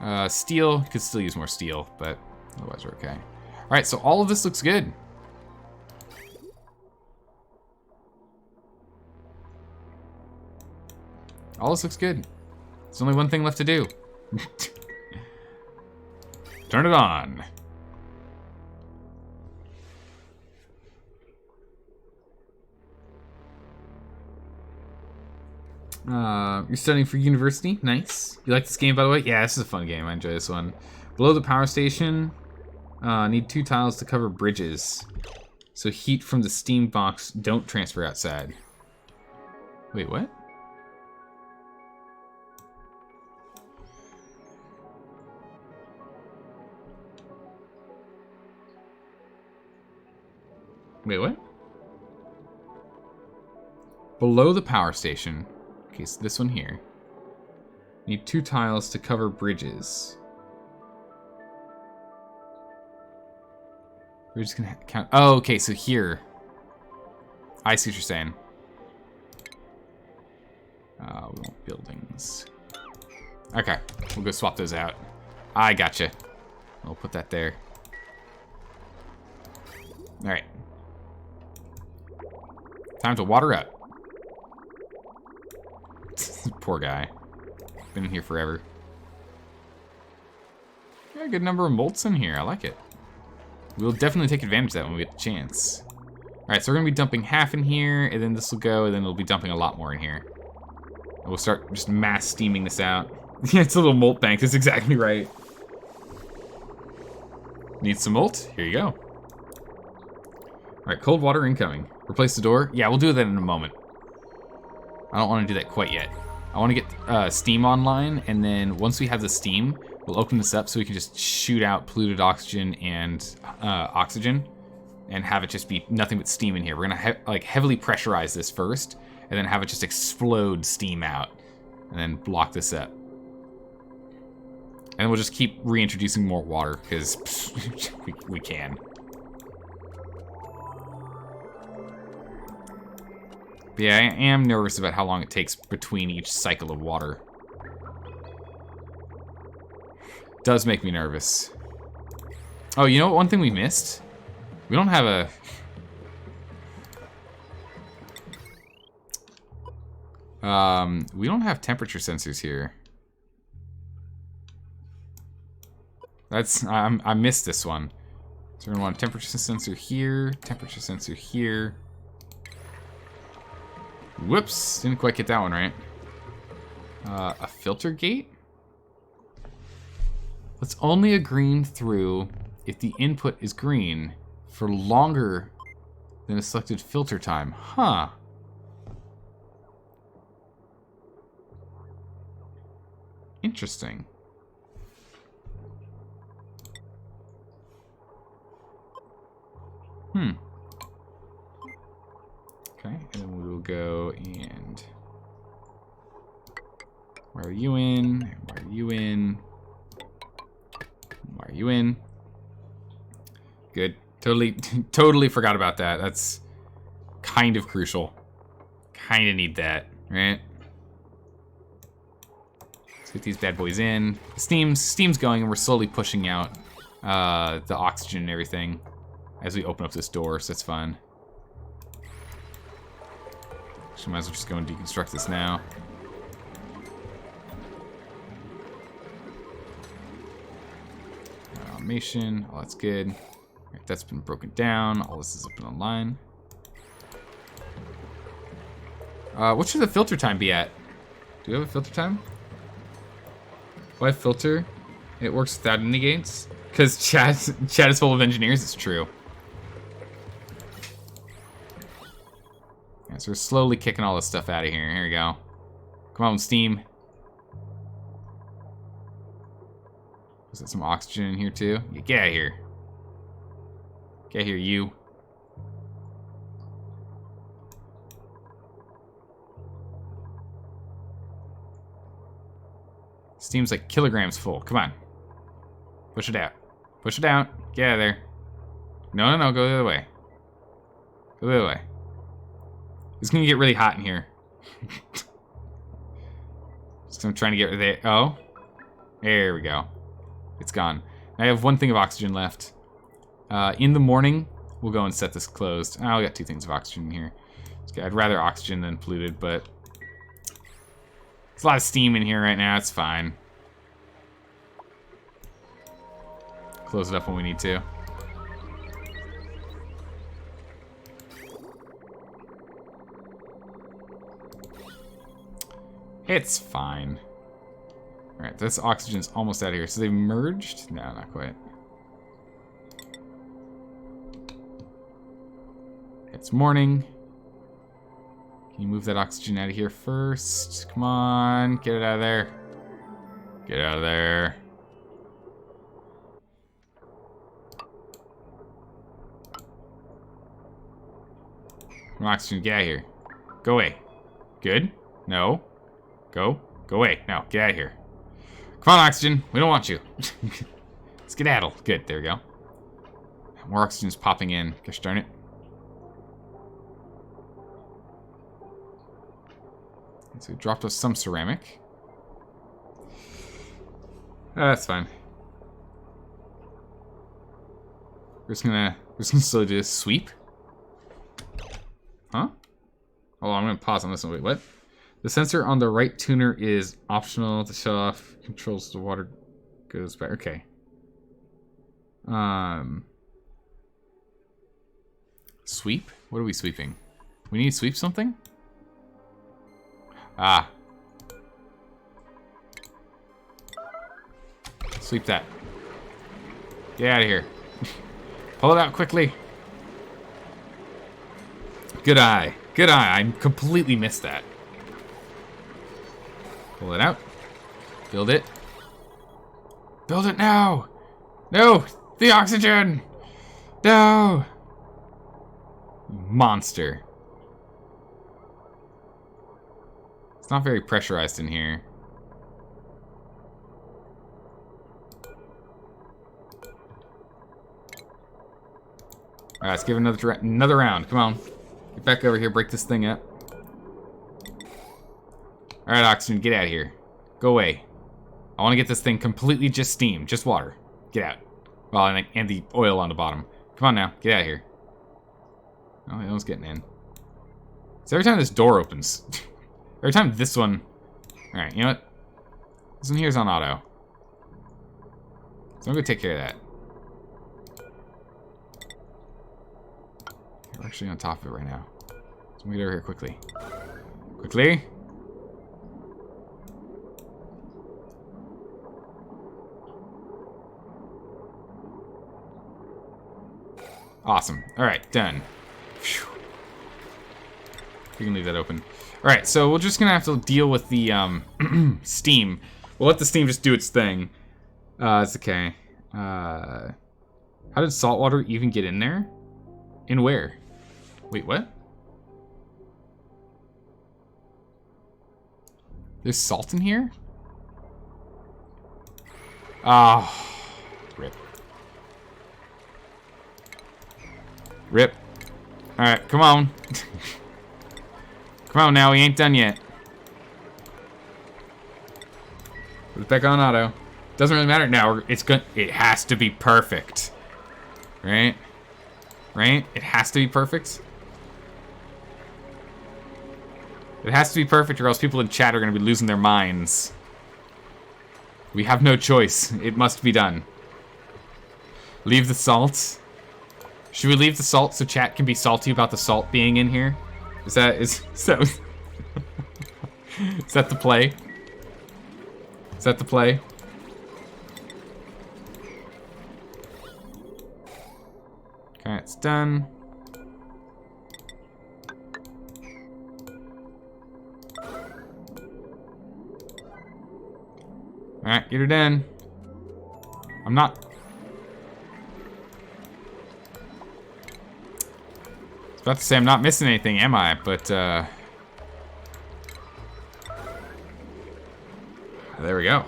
up. Steel, could still use more steel, but otherwise we're okay. All right, so all of this looks good. All this looks good. There's only one thing left to do. Turn it on. You're studying for university? Nice. You like this game, by the way? Yeah, this is a fun game. I enjoy this one. Below the power station, need 2 tiles to cover bridges. So heat from the steam box don't transfer outside. Wait, what? Wait, what? Below the power station. Okay, so this one here. Need 2 tiles to cover bridges. We're just gonna count. Oh, okay, so here. I see what you're saying. We want buildings. Okay, we'll go swap those out. I gotcha. We'll put that there. All right. Time to water up. Poor guy. Been in here forever. Yeah, a good number of molts in here. I like it. We'll definitely take advantage of that when we get the chance. Alright, so we're going to be dumping half in here, and then this will go, and then we'll be dumping a lot more in here. And we'll start just mass steaming this out. Yeah, it's a little molt bank. That's exactly right. Need some molt? Here you go. Alright, cold water incoming. Replace the door? Yeah, we'll do that in a moment. I don't want to do that quite yet. I want to get steam online, and then once we have the steam, we'll open this up so we can just shoot out polluted oxygen and oxygen, and have it just be nothing but steam in here. We're gonna heavily pressurize this first, and then have it just explode steam out, and then block this up. And we'll just keep reintroducing more water, because we can. But yeah, I am nervous about how long it takes between each cycle of water. Does make me nervous. Oh, you know what? One thing we missed? We don't have a... we don't have temperature sensors here. That's... I missed this one. So we're gonna want a temperature sensor here, temperature sensor here. Whoops! Didn't quite get that one right. A filter gate? Let's only a green through if the input is green for longer than a selected filter time. Huh. Interesting. Okay, and then we will go and... Why are you in? Why are you in? Why are you in? Good. Totally forgot about that. That's kind of crucial. Kind of need that, right? Let's get these bad boys in. The steam's going, and we're slowly pushing out the oxygen and everything as we open up this door, so that's fun. So might as well just go and deconstruct this now. Automation, oh, that's good. Right, that's been broken down. All this is up and online. What should the filter time be at? Do we have a filter time? Why filter? It works without any gates? Because chat is full of engineers, it's true. Yeah, so we're slowly kicking all this stuff out of here. Here we go. Come on, steam. Is there some oxygen in here too? Yeah, get out of here. Get here, you. Steam's like kilograms full. Come on. Push it out. Push it out. Get out of there. No, go the other way. Go the other way. It's gonna get really hot in here. Just I'm trying to get there. Oh. There we go. It's gone. I have one thing of oxygen left. In the morning, we'll go and set this closed. Oh, we got 2 things of oxygen in here. I'd rather oxygen than polluted, but there's a lot of steam in here right now. It's fine. Close it up when we need to. It's fine. Alright, this oxygen's almost out of here. So they merged? No, not quite. It's morning. Can you move that oxygen out of here first? Come on, get it out of there. Get out of there. Come on, oxygen, get out of here. Go away. Good? No. Go away. No, get out of here. Come on, oxygen. We don't want you. Skedaddle. Good, there we go. More oxygen's popping in. Gosh darn it. So we dropped us some ceramic. That's fine. We're just gonna slowly do a sweep. Huh? Hold on, I'm gonna pause on this one. Wait, what? The sensor on the right tuner is optional to shut off. Controls the water goes back. Okay. Sweep? What are we sweeping? We need to sweep something? Ah. Sweep that. Get out of here. Pull it out quickly. Good eye. Good eye. I completely missed that. Pull it out. Build it. Build it now! No! The oxygen! No! Monster. It's not very pressurized in here. Alright, let's give it another round. Come on. Get back over here, break this thing up. Alright, Oxygen, get out of here. Go away. I want to get this thing completely just steam, just water. Get out. Well, and the oil on the bottom. Come on now, get out of here. Oh, no one's getting in. So every time this door opens, every time this one... Alright, you know what? This one here is on auto. So I'm going to take care of that. We're actually on top of it right now. So I'm going to get over here quickly. Quickly. Awesome. Alright, done. Whew. We can leave that open. Alright, so we're just gonna have to deal with the steam. We'll let the steam just do its thing. It's okay. How did saltwater even get in there? In where? Wait, what? There's salt in here? Oh, rip. Rip. Alright, come on. Come on now, we ain't done yet. Put it back on auto. Doesn't really matter now. It has to be perfect. Right? Right? It has to be perfect. It has to be perfect or else people in chat are going to be losing their minds. We have no choice. It must be done. Leave the salt. Should we leave the salt so chat can be salty about the salt being in here? Is that is that the play? Is that the play? Okay, it's done. Alright, get her done. I'm not... I was about to say I'm not missing anything, am I? But, there we go.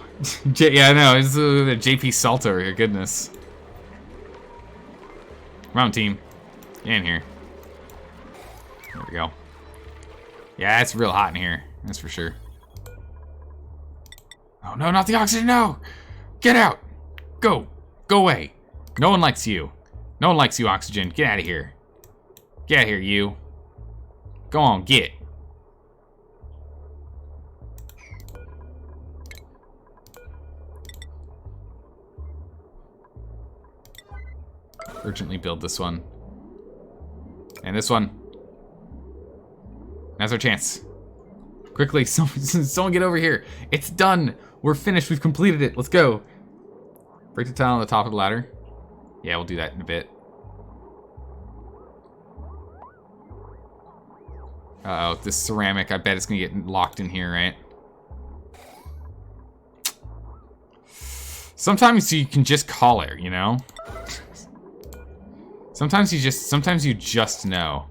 Yeah, I know, it's the JP Salt over here, goodness. Come on, team. Get in here. There we go. Yeah, it's real hot in here, that's for sure. Oh, no, not the oxygen, no! Get out! Go! Go away! No one likes you. No one likes you, Oxygen. Get out of here. Get out of here, you. Go on, get. Urgently build this one. And this one. Now's our chance. Quickly, someone get over here. It's done. We're finished. We've completed it. Let's go. Break the tile on the top of the ladder. Yeah, we'll do that in a bit. Uh-oh, this ceramic, I bet it's gonna get locked in here, right? Sometimes you can just call it, you know? Sometimes you just know.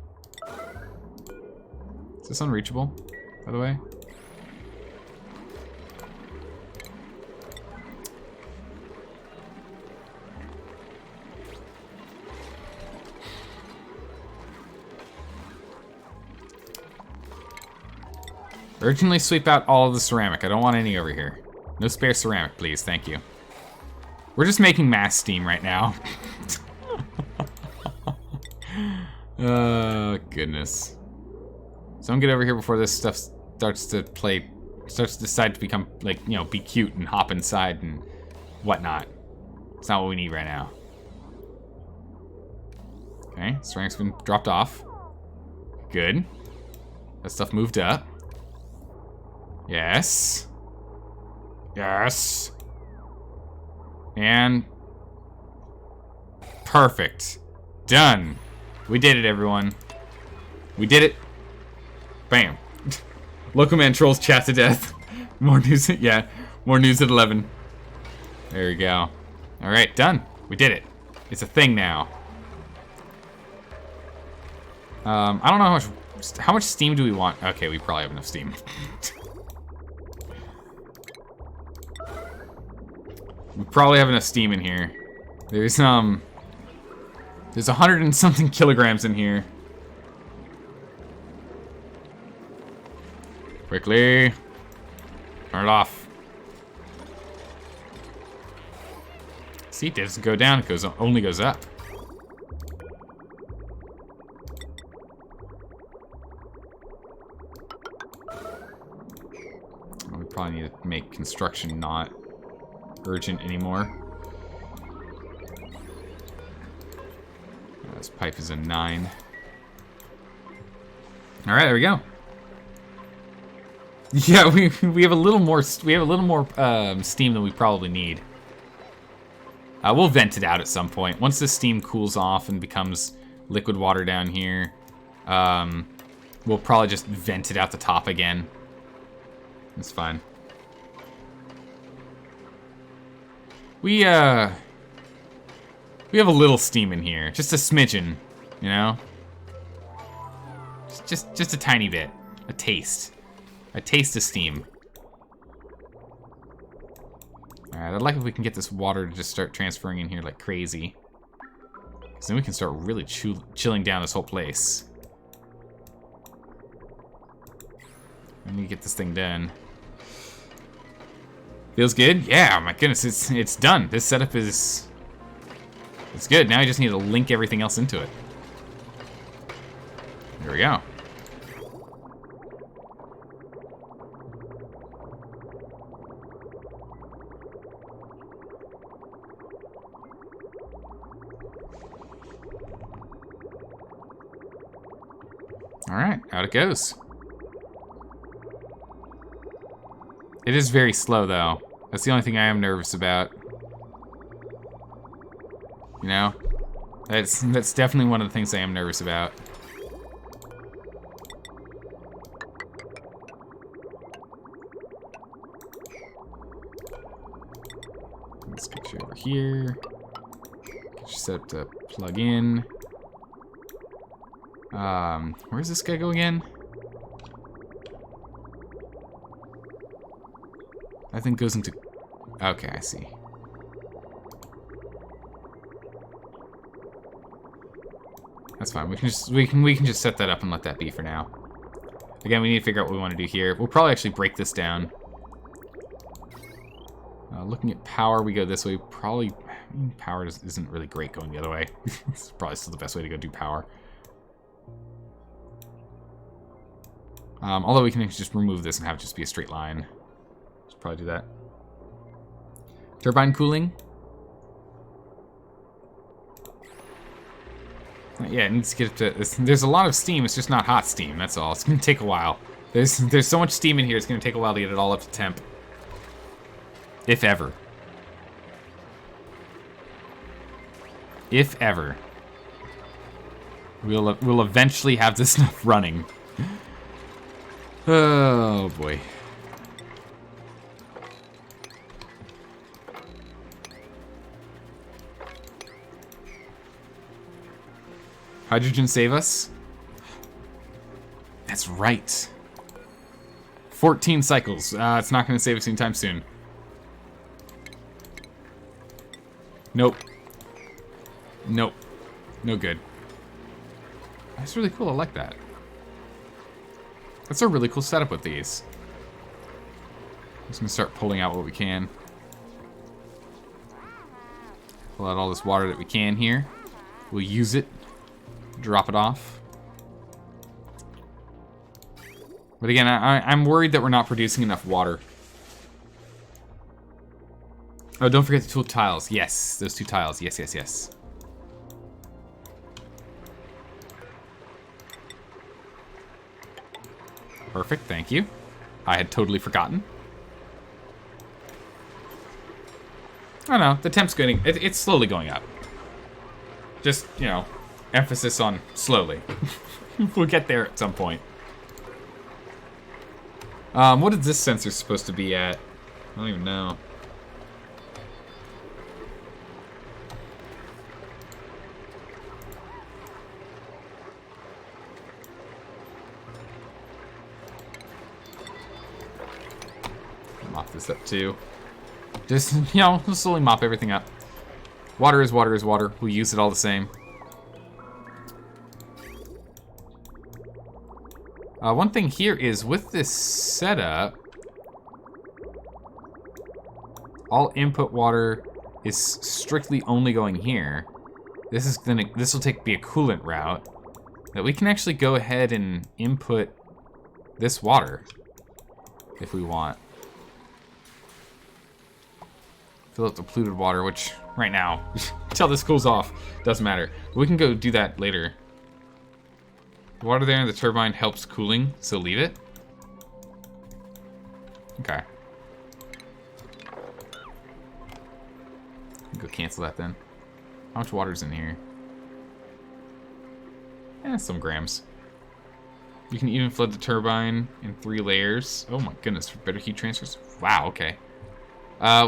Is this unreachable, by the way? Urgently sweep out all of the ceramic. I don't want any over here. No spare ceramic, please. Thank you. We're just making mass steam right now. Oh, goodness. Someone get over here before this stuff starts to decide to become, like, you know, be cute and hop inside and whatnot. It's not what we need right now. Okay, ceramic's been dropped off. Good. That stuff moved up. Yes. Yes. And perfect. Done. We did it, everyone. We did it. Bam. Local man trolls chat to death. More news. Yeah. More news at 11. There we go. All right, done. We did it. It's a thing now. I don't know how much steam do we want. Okay, we probably have enough steam. We probably have enough steam in here. There's 100 and something kilograms in here. Quickly. Turn it off. See, it doesn't go down, it only goes up. We probably need to make construction not urgent anymore. This pipe is a 9. All right, there we go. Yeah, we have a little more steam than we probably need. We'll vent it out at some point. Once this steam cools off and becomes liquid water down here, we'll probably just vent it out the top again. It's fine. We have a little steam in here, just a smidgen, you know? Just a tiny bit, a taste of steam. Alright, I'd like if we can get this water to just start transferring in here like crazy. Because then we can start really chilling down this whole place. I need to get this thing done. Feels good? Yeah, my goodness, it's done. This setup is... It's good. Now I just need to link everything else into it. There we go. Alright, out it goes. It is very slow, though. That's the only thing I am nervous about. You know? That's definitely one of the things I am nervous about. Let's get you over here. Get you set up to plug in. Where's this guy go again? I think goes into... Okay, I see. That's fine. We can just set that up and let that be for now. Again, we need to figure out what we want to do here. We'll probably actually break this down. Looking at power, we go this way. Probably power isn't really great going the other way. It's probably still the best way to go do power. Although we can just remove this and have it just be a straight line. Should probably do that. Turbine cooling. Yeah, it needs to get up to... There's a lot of steam, it's just not hot steam, that's all. It's gonna take a while. There's so much steam in here, it's gonna take a while to get it all up to temp. If ever. If ever. We'll eventually have this stuff running. Oh, boy. Hydrogen save us? That's right. 14 cycles. It's not going to save us anytime soon. Nope. Nope. No good. That's really cool. I like that. That's a really cool setup with these. I'm just going to start pulling out what we can. Pull out all this water that we can here. We'll use it. Drop it off. But again, I'm worried that we're not producing enough water. Oh, don't forget the 2 tiles. Yes, those 2 tiles. Yes, yes, yes. Perfect, thank you. I had totally forgotten. Oh no, the temp's going. It's slowly going up. Just, you know, emphasis on slowly. We'll get there at some point. What is this sensor supposed to be at? I don't even know. Lock this up too. Just, you know, we'll slowly mop everything up. Water is water is water. We'll use it all the same. One thing here is with this setup, all input water is strictly only going here. This will be a coolant route that we can actually go ahead and input this water if we want. Fill up the polluted water, which right now, until this cools off, doesn't matter. But we can go do that later. The water there in the turbine helps cooling, so leave it. Okay. Go cancel that then. How much water's in here? Some grams. You can even flood the turbine in 3 layers. Oh my goodness, for better heat transfers. Wow, okay.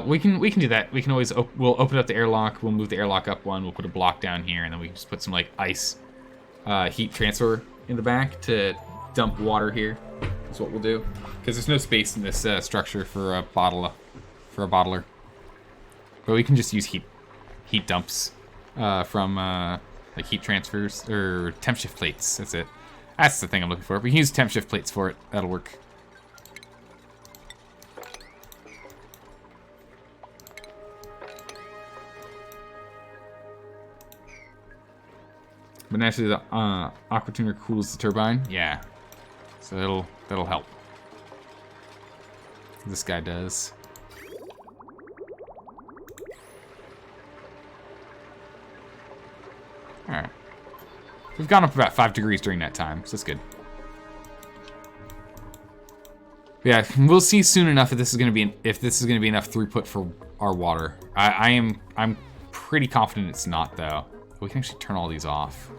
We can do that. We can always we'll open up the airlock. We'll move the airlock up 1. We'll put a block down here, and then we can just put some like ice heat transfer in the back to dump water here. That's what we'll do, because there's no space in this structure for a bottler. But we can just use heat dumps from like heat transfers or temp shift plates. That's it. That's the thing I'm looking for. We can use temp shift plates for it. That'll work. But naturally, the aqua tuner cools the turbine. Yeah, so that'll help. This guy does. All right, we've gone up about 5 degrees during that time, so that's good. But yeah, we'll see soon enough if this is going to be enough throughput for our water. I'm pretty confident it's not though. We can actually turn all these off.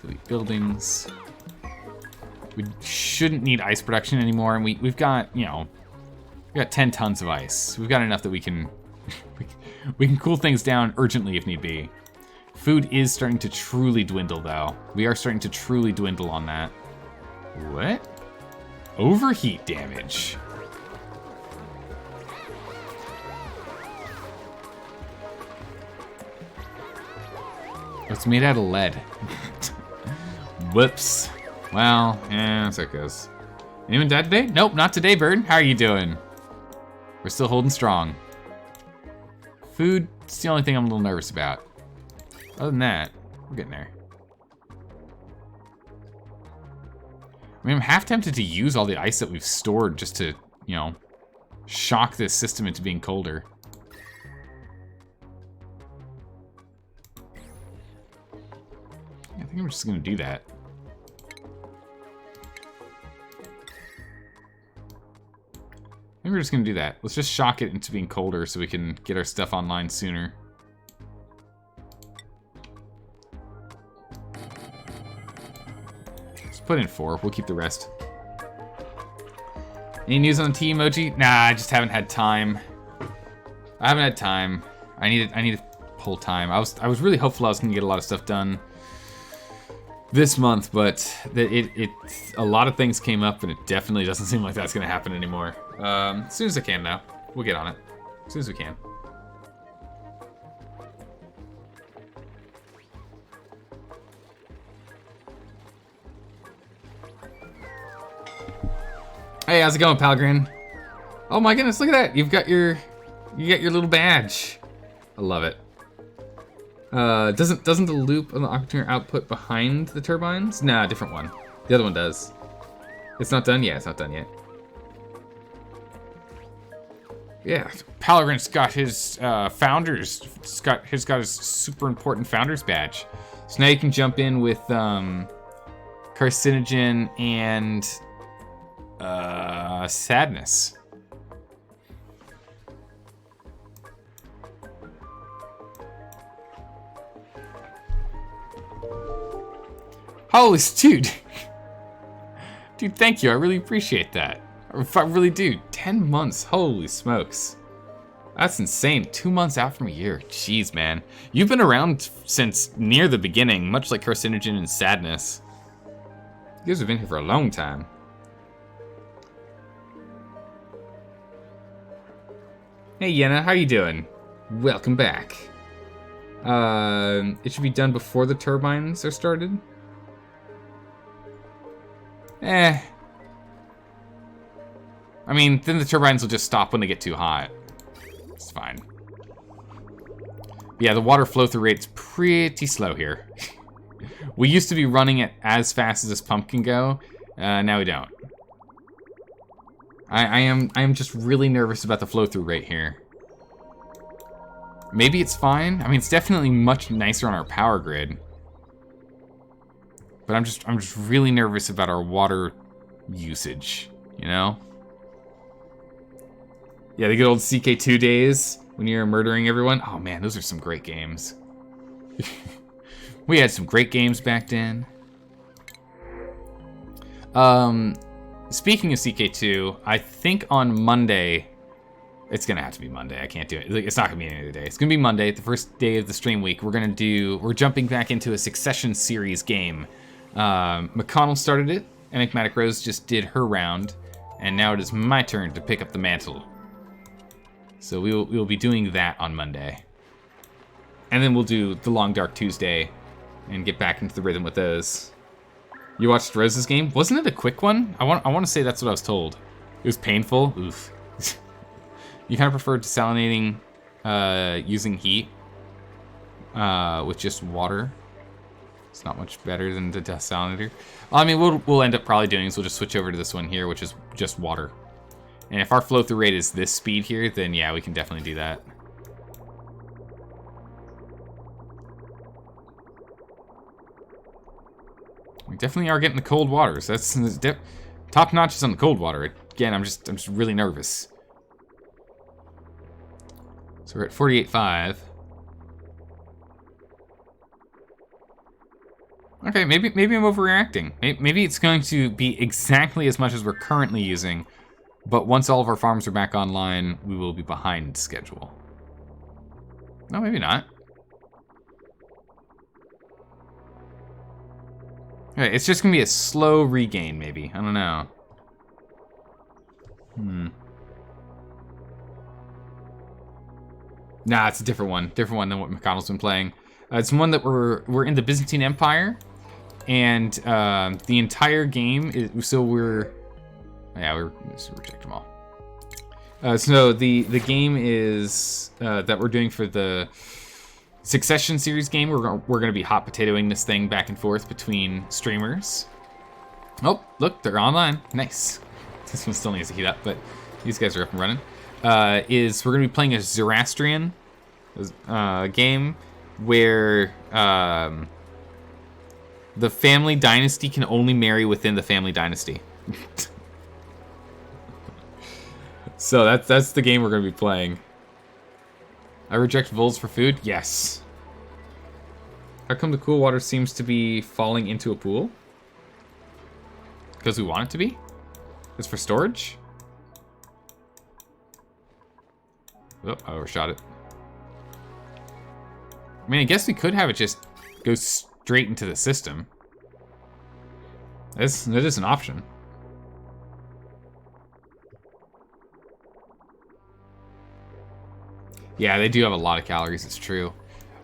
Delete buildings. We shouldn't need ice production anymore, and we've got, you know, we got 10 tons of ice. We've got enough that we can we can cool things down urgently if need be. Food is starting to truly dwindle though. We are starting to truly dwindle on that. What? Overheat damage. It's made out of lead. Whoops. Well, yeah, that's how it goes. Anyone died today? Nope, not today, Bird. How are you doing? We're still holding strong. Food, it's the only thing I'm a little nervous about. Other than that, we're getting there. I mean, I'm half tempted to use all the ice that we've stored just to, you know, shock this system into being colder. I think I'm just gonna do that. I think we're just gonna do that. Let's just shock it into being colder so we can get our stuff online sooner. Let's put in 4. We'll keep the rest. Any news on the tea emoji? Nah, I just haven't had time. I haven't had time. I need to pull time. I was really hopeful I was gonna get a lot of stuff done this month, but a lot of things came up, and it definitely doesn't seem like that's gonna happen anymore. As soon as I can now, we'll get on it. As soon as we can. Hey, how's it going, Palgrin? Oh my goodness, look at that! You got your little badge. I love it. Doesn't the loop on the aqua tuner output behind the turbines? Nah, different one. The other one does. It's not done yet. It's not done yet. Yeah, Palgrin's got his founders. He's got his super important founders badge. So now you can jump in with carcinogen and sadness. Holy dude. Dude, thank you. I really appreciate that. I really do. 10 months. Holy smokes. That's insane. 2 months out from a year. Jeez, man. You've been around since near the beginning, much like carcinogen and sadness. You guys have been here for a long time. Hey, Yenna, how you doing? Welcome back. It should be done before the turbines are started. I mean, then the turbines will just stop when they get too hot. It's fine. Yeah, the water flow-through rate's pretty slow here. We used to be running it as fast as this pump can go. Now we don't. I am just really nervous about the flow-through rate here. Maybe it's fine. I mean, it's definitely much nicer on our power grid. But I'm just really nervous about our water usage, you know? Yeah, the good old CK2 days when you're murdering everyone. Oh man, those are some great games. We had some great games back then. Speaking of CK2, I think on Monday, it's gonna have to be Monday. I can't do it. It's not gonna be any other day. It's gonna be Monday, the first day of the stream week. We're jumping back into a Succession series game. McConnell started it. Enigmatic Rose just did her round, and now it is my turn to pick up the mantle. So we will be doing that on Monday, and then we'll do the Long Dark Tuesday, and get back into the rhythm with those. You watched Rose's game? Wasn't it a quick one? I want to say that's what I was told. It was painful. Oof. You kind of prefer desalinating using heat with just water. It's not much better than the desalinator. I mean, we'll end up probably doing is we'll just switch over to this one here, which is just water. And if our flow-through rate is this speed here, then yeah, we can definitely do that. We definitely are getting the cold waters. That's top notches on the cold water. Again, I'm just really nervous. So we're at 48.5. Okay, maybe I'm overreacting. Maybe it's going to be exactly as much as we're currently using, but once all of our farms are back online, we will be behind schedule. No, maybe not. Okay, it's just gonna be a slow regain, maybe. I don't know. Nah, it's a different one. Different one than what McConnell's been playing. It's one that we're in the Byzantine Empire, and the entire game is, so we're let's reject them all. So the game is that we're doing for the Succession series game. We're gonna be hot potatoing this thing back and forth between streamers. Oh, look, they're online. Nice. This one still needs to heat up, but these guys are up and running. We're gonna be playing a Zoroastrian game where the family dynasty can only marry within the family dynasty. So that's the game we're gonna be playing. I reject voles for food? Yes. How come the cool water seems to be falling into a pool? Because we want it to be? It's for storage? Oh, I overshot it. I mean, I guess we could have it just go straight into the system. That is an option. Yeah, they do have a lot of calories, it's true.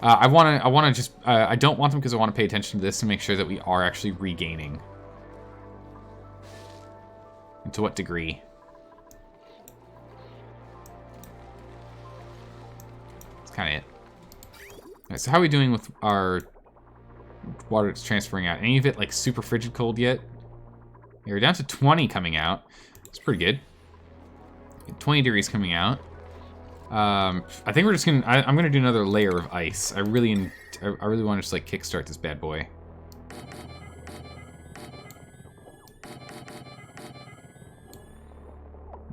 I don't want them because I want to pay attention to this to make sure that we are actually regaining. And to what degree? That's kind of it. Alright, so how are we doing with our water that's transferring out? Any of it like super frigid cold yet? Yeah, we're down to 20 coming out. It's pretty good. 20 degrees coming out. I think we're just gonna. I'm gonna do another layer of ice. I really want to just like kickstart this bad boy.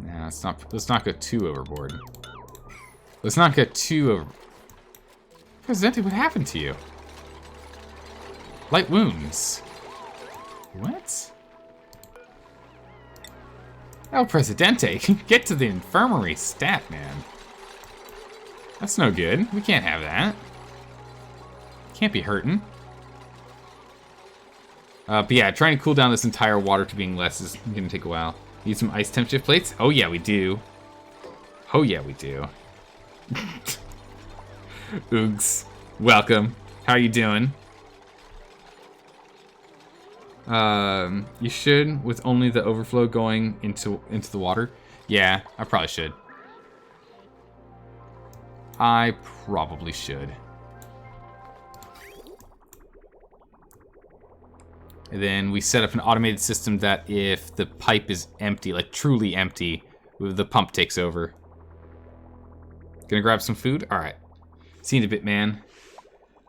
Nah, let's not go too overboard. Let's not get too over. Presidente, what happened to you? Light wounds. What? El Presidente, get to the infirmary stat, man. That's no good. We can't have that. Can't be hurting. But yeah, trying to cool down this entire water to being less is gonna take a while. Need some ice temp shift plates? Oh yeah, we do. Oh yeah, we do. Oogs. Welcome. How you doing? You should, with only the overflow going into the water. Yeah, I probably should. I probably should. And then we set up an automated system that if the pipe is empty, like truly empty, the pump takes over. Gonna grab some food? Alright. See you in a bit, man.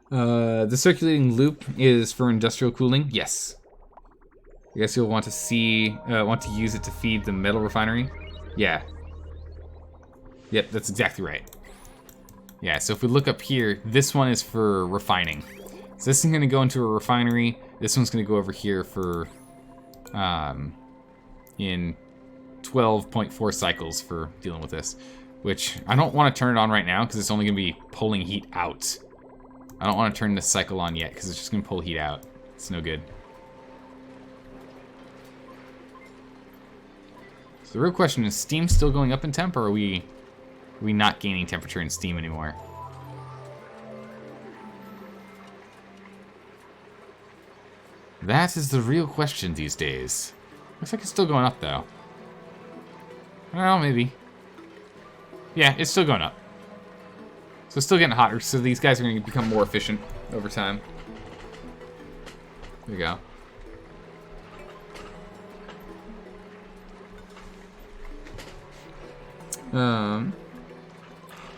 The circulating loop is for industrial cooling? Yes. I guess you'll want to use it to feed the metal refinery? Yeah. Yep, that's exactly right. Yeah, so if we look up here, this one is for refining. So this is gonna go into a refinery. This one's gonna go over here for, in 12.4 cycles for dealing with this. Which, I don't want to turn it on right now, because it's only gonna be pulling heat out. I don't want to turn this cycle on yet, because it's just gonna pull heat out. It's no good. So the real question is, steam still going up in temp, or are we not gaining temperature in steam anymore? That is the real question these days. Looks like it's still going up, though. Well, maybe. Yeah, it's still going up. So it's still getting hotter, so these guys are going to become more efficient over time. There you go.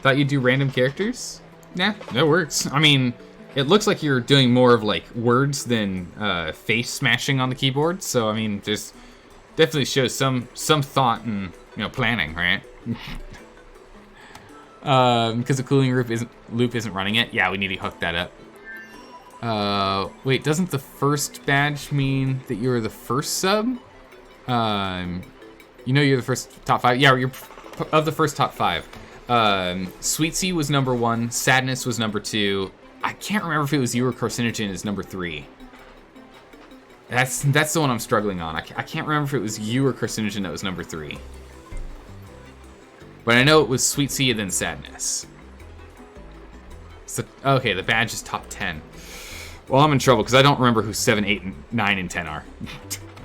Thought you'd do random characters? Nah, that works. I mean, it looks like you're doing more of like words than face smashing on the keyboard. So I mean, there's definitely shows some thought and planning, right? Because the cooling loop isn't running it. Yeah, we need to hook that up. Wait, doesn't the first badge mean that you're the first sub? You're the first top 5. Yeah, you're of the first top 5. Sweet Sea was number 1. Sadness was number 2. I can't remember if it was you or Carcinogen is number 3. That's the one I'm struggling on. I can't remember if it was you or Carcinogen that was number 3. But I know it was Sweet Sea and then Sadness. So, okay, the badge is top 10. Well, I'm in trouble because I don't remember who 7, 8, 9, and 10 are.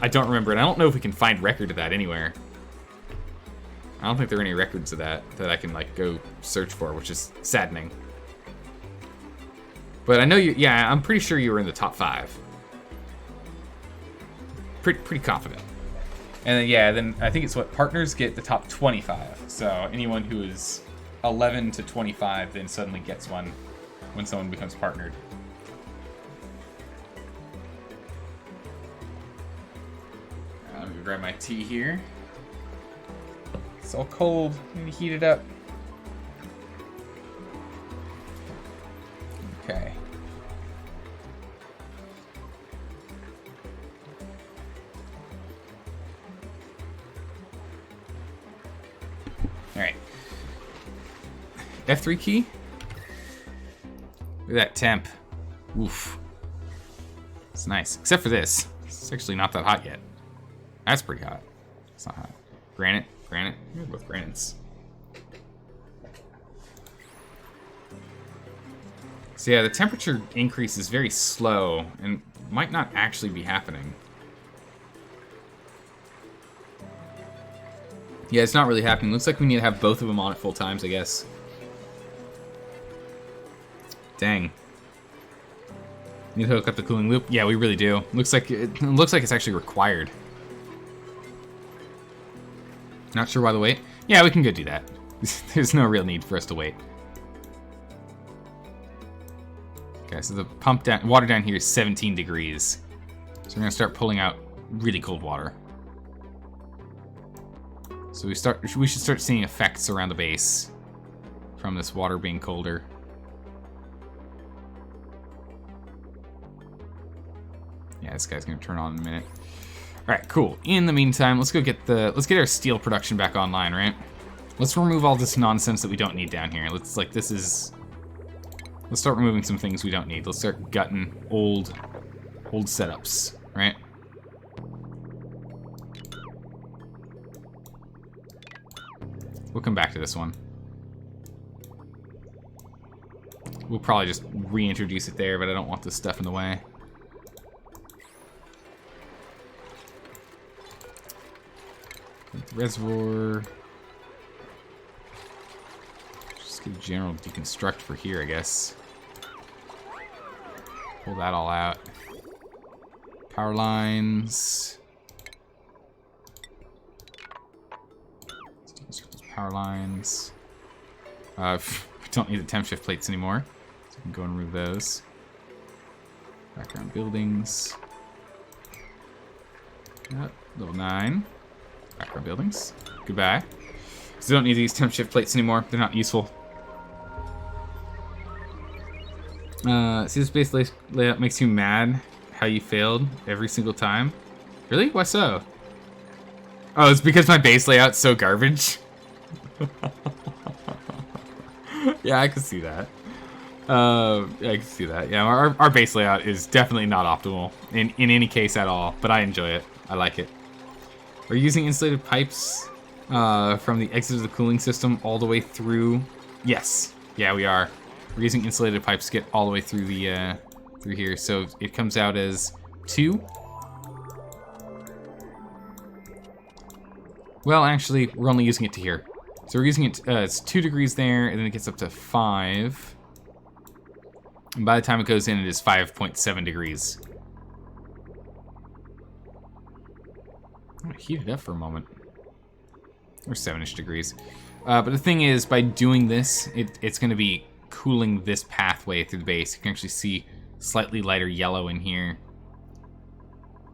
I don't remember, and I don't know if we can find record of that anywhere. I don't think there are any records of that I can like go search for, which is saddening. But I know I'm pretty sure you were in the top 5. Pretty confident. And then I think it's what partners get the top 25. So anyone who is 11 to 25 then suddenly gets one when someone becomes partnered. I'm gonna grab my tea here. It's all cold. I need to heat it up. Okay. Alright. F3 key? Look at that temp. Oof. It's nice. Except for this. It's actually not that hot yet. That's pretty hot. It's not hot. Granite. You're both granites. So yeah, the temperature increase is very slow and might not actually be happening. Yeah, it's not really happening. Looks like we need to have both of them on at full times, I guess. Dang. Need to hook up the cooling loop? Yeah, we really do. Looks like it's actually required. Not sure why the wait. Yeah, we can go do that. There's no real need for us to wait. Okay, so the water down here is 17 degrees. So we're gonna start pulling out really cold water. So we should start seeing effects around the base from this water being colder. Yeah, this guy's gonna turn on in a minute. All right, cool. In the meantime, let's get our steel production back online, right? Let's remove all this nonsense that we don't need down here. Let's start removing some things we don't need. Let's start gutting old setups, right? We'll come back to this one. We'll probably just reintroduce it there, but I don't want this stuff in the way. The reservoir. Just get a general deconstruct for here, I guess. Pull that all out. Power lines. Power lines. We don't need the temp shift plates anymore, so we can go and remove those. Background buildings. Yep, level 9. Background buildings. Goodbye. So we don't need these temp shift plates anymore. They're not useful. See, this base layout makes you mad how you failed every single time. Really? Why so? Oh, it's because my base layout's so garbage. Yeah, I can see that. Yeah, I can see that. Yeah, our base layout is definitely not optimal in any case at all, but I enjoy it. I like it. We're using insulated pipes from the exit of the cooling system all the way through. Yes. Yeah, we are. We're using insulated pipes to get all the way through the through here, so it comes out as 2. Well, actually, we're only using it to here. So we're using it, it's 2 degrees there, and then it gets up to 5. And by the time it goes in, it is 5.7 degrees. I'm gonna heat it up for a moment. Or 7-ish degrees. But the thing is, by doing this, it's gonna be cooling this pathway through the base. You can actually see slightly lighter yellow in here.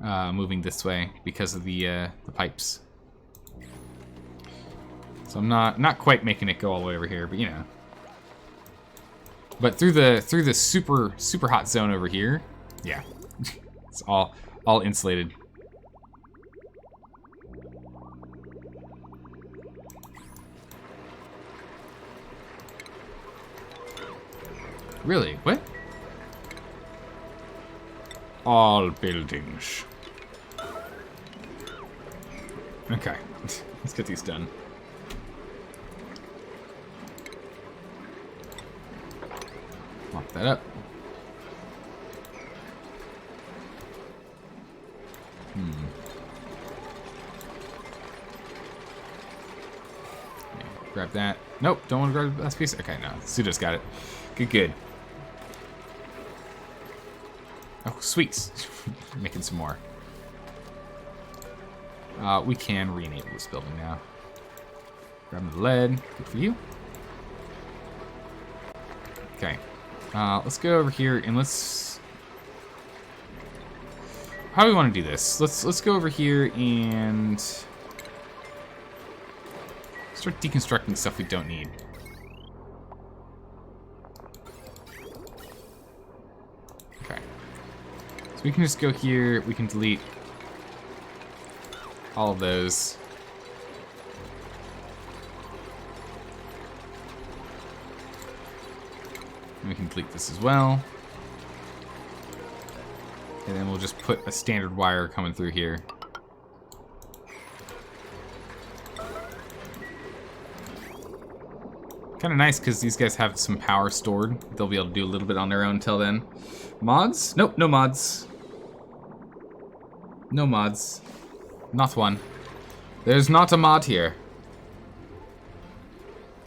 Moving this way because of the pipes. So I'm not quite making it go all the way over here, but you know. But through the super hot zone over here, yeah, it's all insulated. Really? What? All buildings. Okay, let's get these done. Lock that up. Okay, grab that. Nope, don't want to grab the last piece. Okay, no, Pseudo's got it. Good. Oh, sweet. Making some more. We can re-enable this building now. Grab the lead. Good for you. Okay. Let's go over here and let's... How do we want to do this? Let's go over here and start deconstructing stuff we don't need. Okay. So we can just go here, we can delete all of those. And we can delete this as well. And then we'll just put a standard wire coming through here. Kind of nice because these guys have some power stored. They'll be able to do a little bit on their own until then. Mods? Nope, no mods. No mods. Not one. There's not a mod here.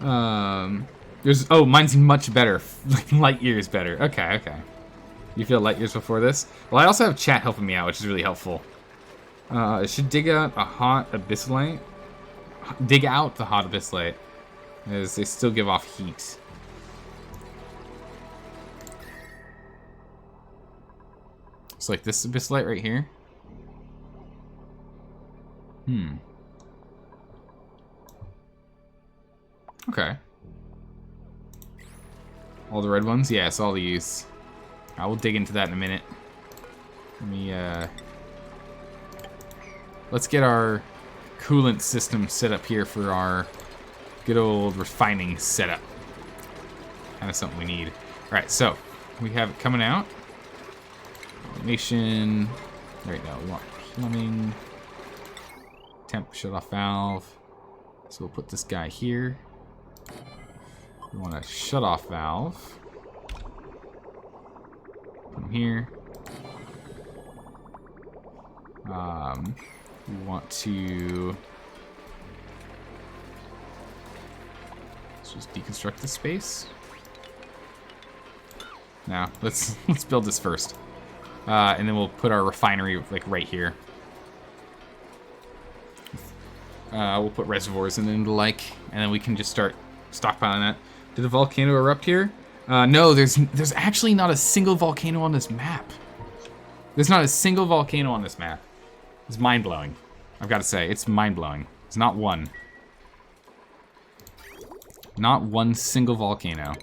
Oh, mine's much better. Like light years better. Okay. You feel light years before this? Well, I also have chat helping me out, which is really helpful. It should dig out a hot abyssite. Dig out the hot abyssite, as they still give off heat. It's like this abyssite right here. Okay. All the red ones? Yeah, it's all these. I will dig into that in a minute. Let me, let's get our coolant system set up here for our good old refining setup. Kind of something we need. Alright, so, we have it coming out. Automation. Right now, we want plumbing. Temp shut-off valve. So we'll put this guy here. We want a shut-off valve. from here. We want to... Let's just deconstruct this space. No, let's build this first. And then we'll put our refinery, like, right here. We'll put reservoirs in the like, and then we can just start stockpiling that. Did the volcano erupt here? No, there's actually not a single volcano on this map. There's not a single volcano on this map. It's mind-blowing. I've got to say, it's mind-blowing. It's not one. Not one single volcano.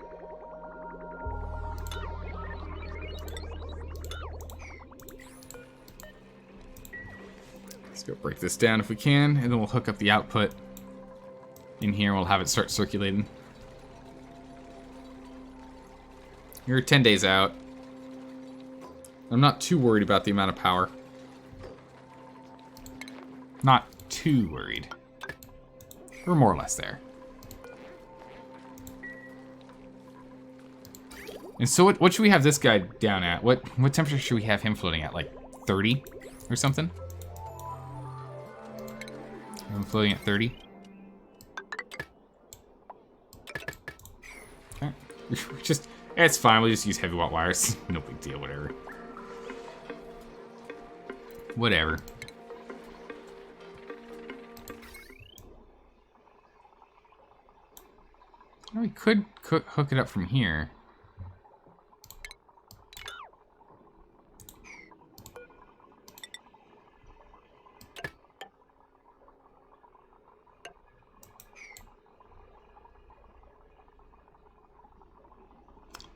Let's go break this down if we can, and then we'll hook up the output in here. We'll have it start circulating. You're 10 days out. I'm not too worried about the amount of power. Not too worried. We're more or less there. And so what should we have this guy down at? What temperature should we have him floating at? Like 30 or something? I'm floating at 30. Okay. Just, it's fine. We'll just use heavy watt wires. No big deal, whatever. Whatever. Well, we could hook it up from here.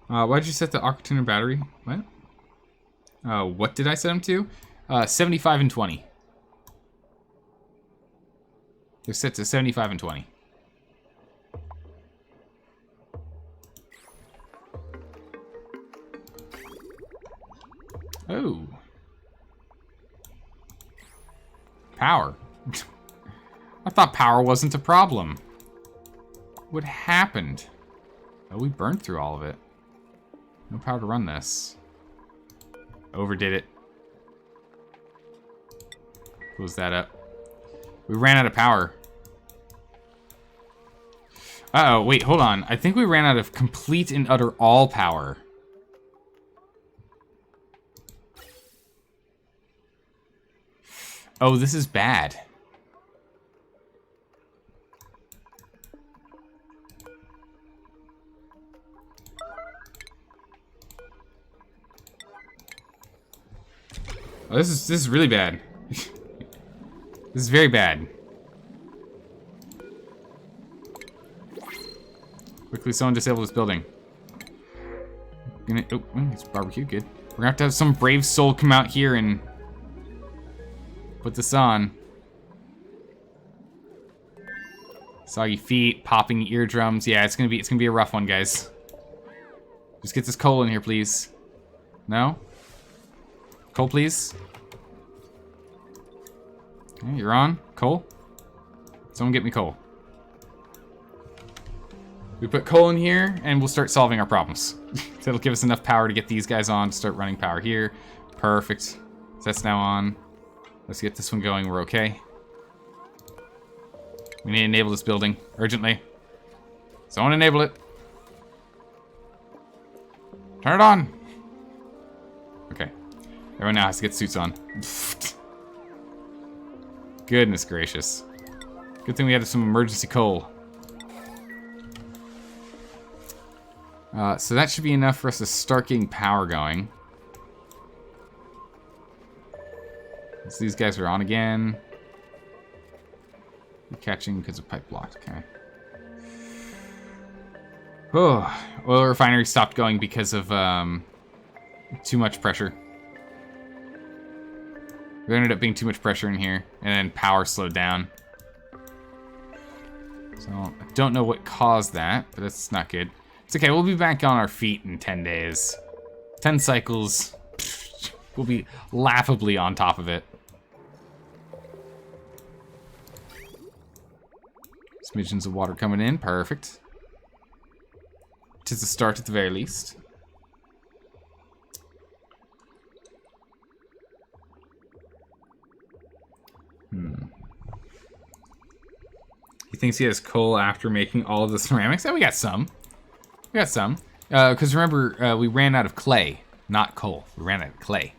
Why'd you set the Octane battery? What? What did I set them to? 75 and 20. They're set to 75 and 20. Oh. Power. I thought power wasn't a problem. What happened? Oh, we burned through all of it. No power to run this. Overdid it. Close that up. We ran out of power. Uh-oh, wait, hold on. I think we ran out of complete and utter all power. Oh, this is bad. Oh, this is really bad. This is very bad. Quickly, someone disable this building. Oh, it's barbecue, good. We're gonna have to have some brave soul come out here and put this on. Soggy feet, popping eardrums. Yeah, it's gonna be a rough one, guys. Just get this coal in here, please. No? Coal, please. Okay, you're on. Coal. Someone get me coal. We put coal in here, and we'll start solving our problems. That'll give us enough power to get these guys on to start running power here. Perfect. So that's now on. Let's get this one going. We're okay. We need to enable this building urgently. Someone enable it. Turn it on. Okay. Everyone now has to get suits on. Goodness gracious. Good thing we had some emergency coal. So that should be enough for us to start getting power going. So these guys are on again. We're catching because of pipe blocked. Okay. Oh, oil refinery stopped going because of too much pressure. There ended up being too much pressure in here, and then power slowed down. So I don't know what caused that, but that's not good. It's okay, we'll be back on our feet in 10 days. 10 cycles, we'll be laughably on top of it. Smidgens of water coming in, perfect. Tis a start at the very least. He thinks he has coal after making all of the ceramics. Oh, we got some. We got some. Because remember, we ran out of clay, not coal. We ran out of clay.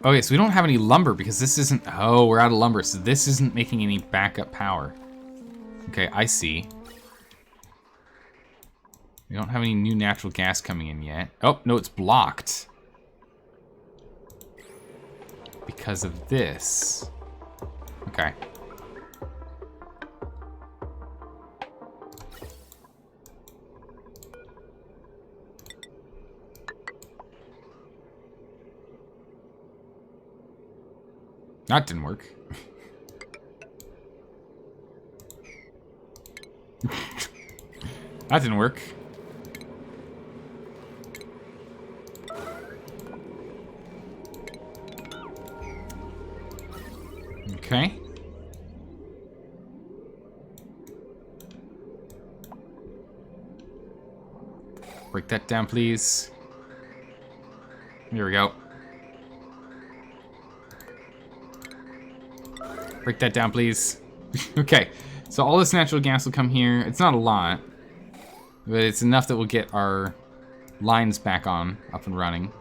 Okay, so we don't have any lumber because this isn't... Oh, we're out of lumber, so this isn't making any backup power. Okay, I see. We don't have any new natural gas coming in yet. Oh, no, it's blocked. Because of this. Okay. That didn't work. That didn't work. Okay. Break that down, please. Here we go. Break that down, please. Okay, so all this natural gas will come here. It's not a lot, but it's enough that we'll get our lines back on, up and running.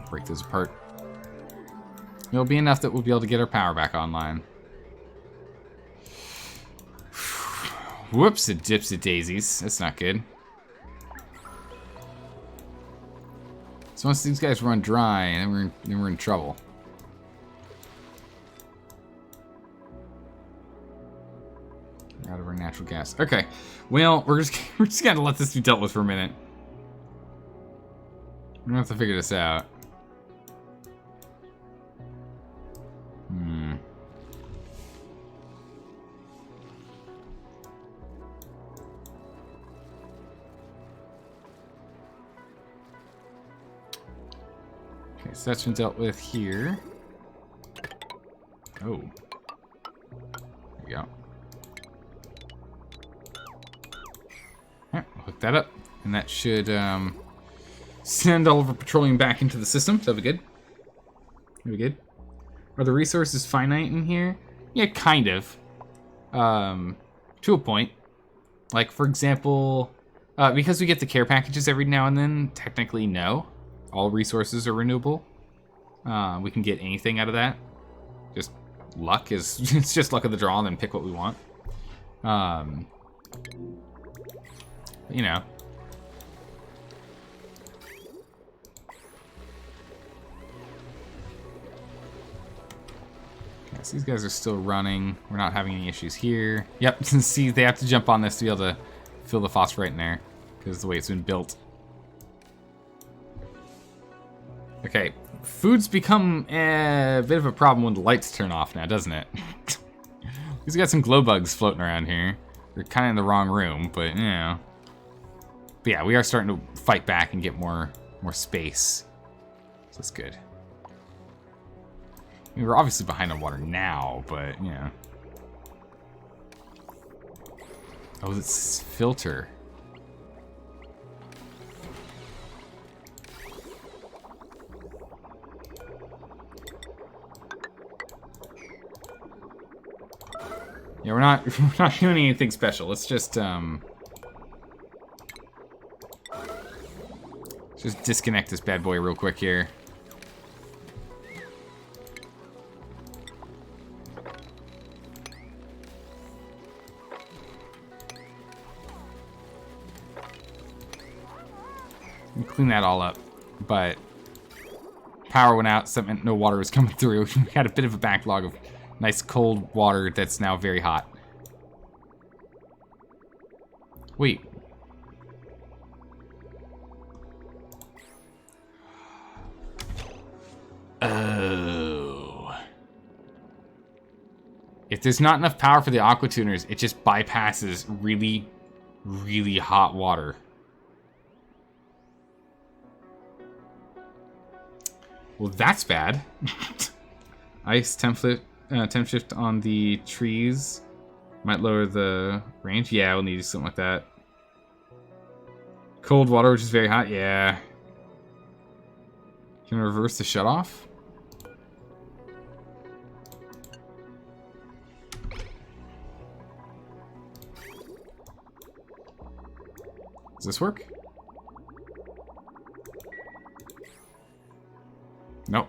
Break those apart. It'll be enough that we'll be able to get our power back online. Whoops, it dips at daisies. That's not good. So once these guys run dry, then we're in trouble. We're out of our natural gas. Okay, well we're just gonna let this be dealt with for a minute. We're gonna have to figure this out. Okay, so that's been dealt with here. Oh. There we go. Alright, we'll hook that up. And that should send all of our petroleum back into the system. That'll be good. That'll be good. Are the resources finite in here? Yeah, kind of. To a point. Like, for example, because we get the care packages every now and then, technically no. All resources are renewable. We can get anything out of that. Just luck is... it's just luck of the draw and then pick what we want. You know. Okay, so these guys are still running. We're not having any issues here. Yep, see, they have to jump on this to be able to fill the phosphorite in there. Because of the way it's been built. Okay, food's become a bit of a problem when the lights turn off now, doesn't it? We've got some glow bugs floating around here. They're kind of in the wrong room, but you know. But yeah, we are starting to fight back and get more space. So that's good. I mean, we're obviously behind on water now, but you know. Oh, it's filter. Yeah, we're not doing anything special. Let's just disconnect this bad boy real quick here. And clean that all up, but power went out, so that meant no water was coming through. We had a bit of a backlog of nice cold water that's now very hot. Wait. Oh. If there's not enough power for the aqua tuners, it just bypasses really, really hot water. Well, that's bad. Ice temp shift on the trees Might lower the range. Yeah, we'll need to do something like that. Cold water, which is very hot. Yeah. Can I reverse the shutoff? Does this work? Nope.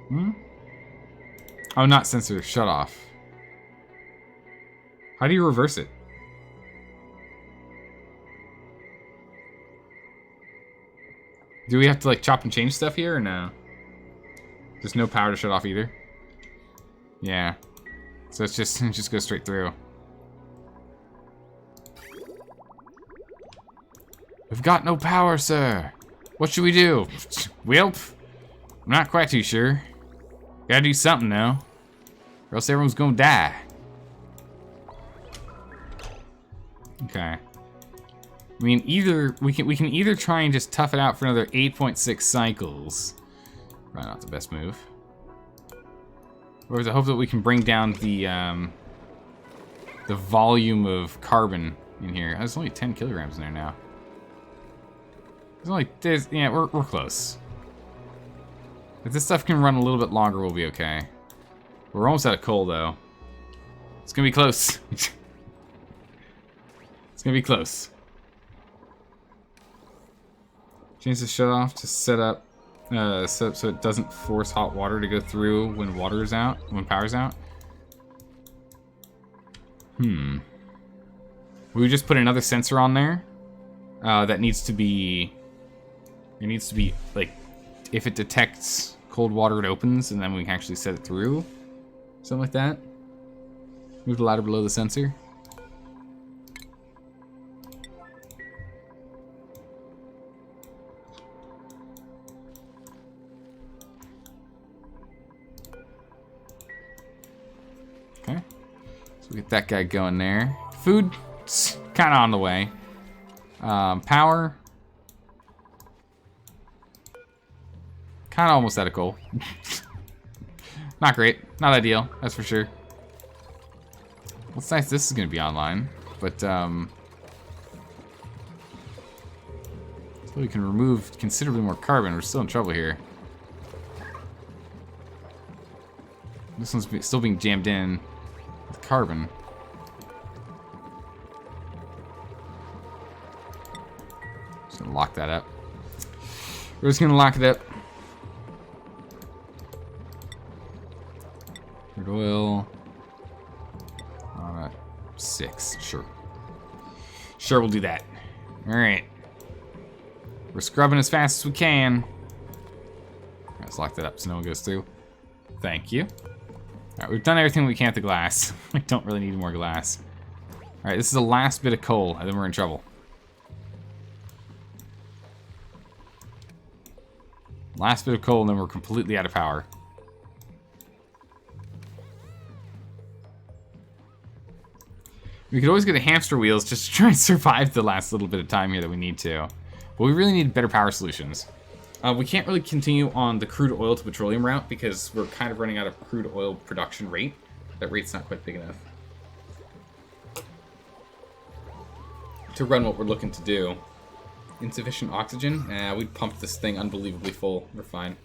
Hmm? Oh, not sensor. Shut off. How do you reverse it? Do we have to like chop and change stuff here or no? There's no power to shut off either. Yeah. So it's just it just goes straight through. We've got no power, sir. What should we do? Welp? I'm not quite too sure. Gotta do something now, or else everyone's gonna die. Okay. I mean, either we can either try and just tough it out for another 8.6 cycles. Probably not the best move. Or is it hope that we can bring down the volume of carbon in here? There's only 10 kilograms in there now. Yeah, we're close. If this stuff can run a little bit longer, we'll be okay. We're almost out of coal, though. It's gonna be close. It's gonna be close. Change the shut off to set up so it doesn't force hot water to go through when water is out, when power's out. We just put another sensor on there that needs to be. It needs to be like, if it detects cold water, it opens, and then we can actually set it through. Something like that. Move the ladder below the sensor. Okay. So we get that guy going there. Food's kind of on the way. Power. Kind of almost out of coal. Not great. Not ideal, that's for sure. What's nice, this is going to be online. But, so we can remove considerably more carbon. We're still in trouble here. This one's still being jammed in with carbon. Just going to lock that up. We're just going to lock it up. Crude oil. 6, sure. Sure, we'll do that. Alright. We're scrubbing as fast as we can. Let's lock that up so no one goes through. Thank you. Alright, we've done everything we can with the glass. We don't really need more glass. Alright, this is the last bit of coal, and then we're in trouble. Last bit of coal, and then we're completely out of power. We could always get a hamster wheels just to try and survive the last little bit of time here that we need to. But we really need better power solutions. We can't really continue on the crude oil to petroleum route because we're kind of running out of crude oil production rate. That rate's not quite big enough to run what we're looking to do. Insufficient oxygen? We'd pumped this thing unbelievably full. We're fine.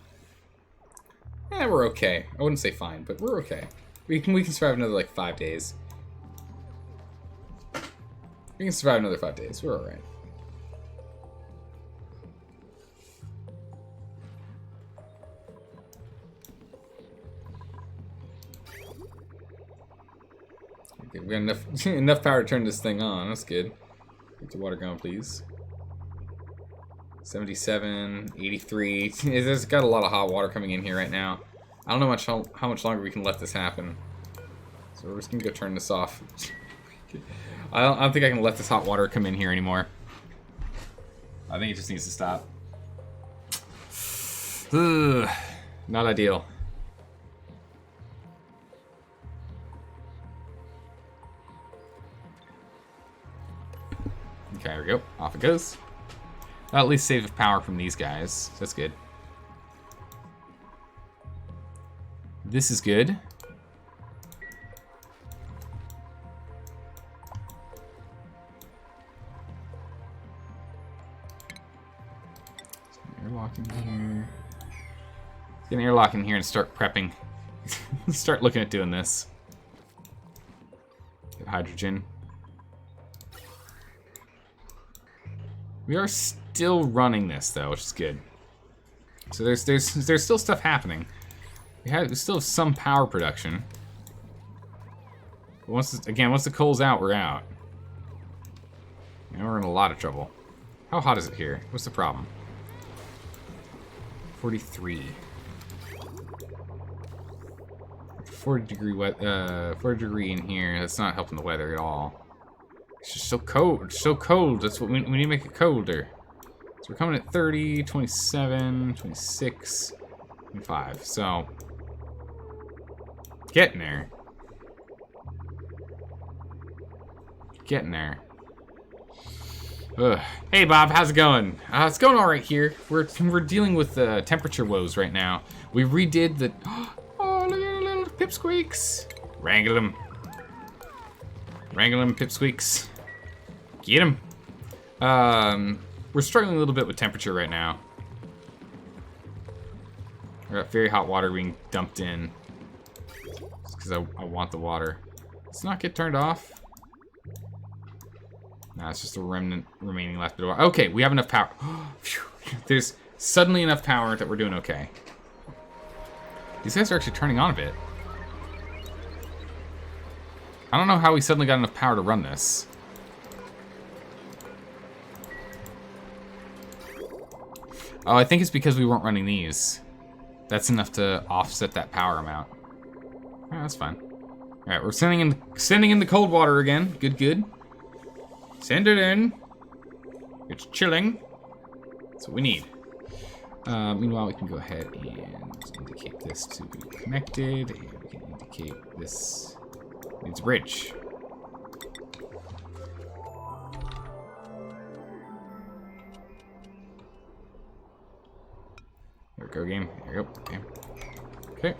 We're okay. I wouldn't say fine, but we're okay. We can survive another like 5 days. We can survive another 5 days. We're alright. Okay, we got enough power to turn this thing on. That's good. Get the water going, please. 77, 83. There's got a lot of hot water coming in here right now. I don't know how much longer we can let this happen. So we're just gonna go turn this off. I don't think I can let this hot water come in here anymore. I think it just needs to stop. Ugh, not ideal. Okay, there we go. Off it goes. That'll at least save power from these guys. That's good. This is good. Airlock in here. Get an airlock in here and start prepping. Start looking at doing this. Get hydrogen. We are still running this though, which is good. So there's still stuff happening. We still have some power production. But once the coal's out, we're out. Now we're in a lot of trouble. How hot is it here? What's the problem? 43. 40 degree in here. That's not helping the weather at all. It's just so cold. It's so cold. That's what we need to make it colder. So we're coming at 30, 27, 26, 25. So getting there. Getting there. Ugh. Hey Bob, how's it going? It's going all right here. We're dealing with the temperature woes right now. We redid the. Oh, look at the little pipsqueaks. Wrangle them. Wrangle them, pipsqueaks. Get them. We're struggling a little bit with temperature right now. We got very hot water being dumped in. Just because I want the water. Let's not get turned off. Nah, it's just a remaining last bit of water. Okay, we have enough power. There's suddenly enough power that we're doing okay. These guys are actually turning on a bit. I don't know how we suddenly got enough power to run this. Oh, I think it's because we weren't running these. That's enough to offset that power amount. Yeah, that's fine. All right, we're sending in the cold water again. Good, good. Send it in. It's chilling. That's what we need. Meanwhile, we can go ahead and indicate this to be connected, and we can indicate this needs a bridge. There we go, game. There we go. Okay. Okay.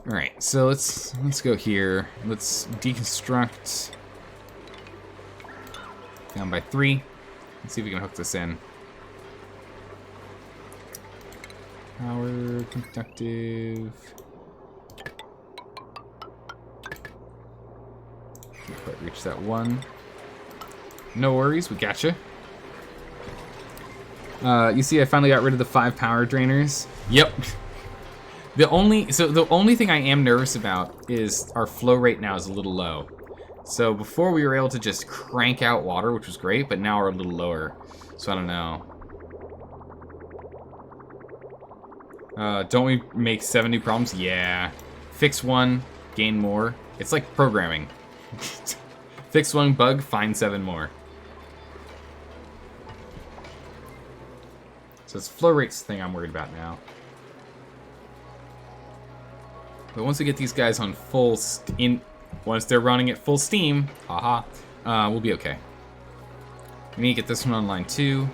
All right. So let's go here. Let's deconstruct down by 3. Let's see if we can hook this in. Power conductive. Can't quite reach that one. No worries, we gotcha. You see, I finally got rid of the 5 power drainers. Yep. The only thing I am nervous about is our flow rate now is a little low. So before we were able to just crank out water, which was great, but now we're a little lower. So I don't know. Don't we make 7 new problems? Yeah. Fix 1, gain more. It's like programming. Fix 1 bug, find 7 more. So it's flow rates thing I'm worried about now. But once we get these guys on once they're running at full steam, haha, we'll be okay. We need to get this one online too.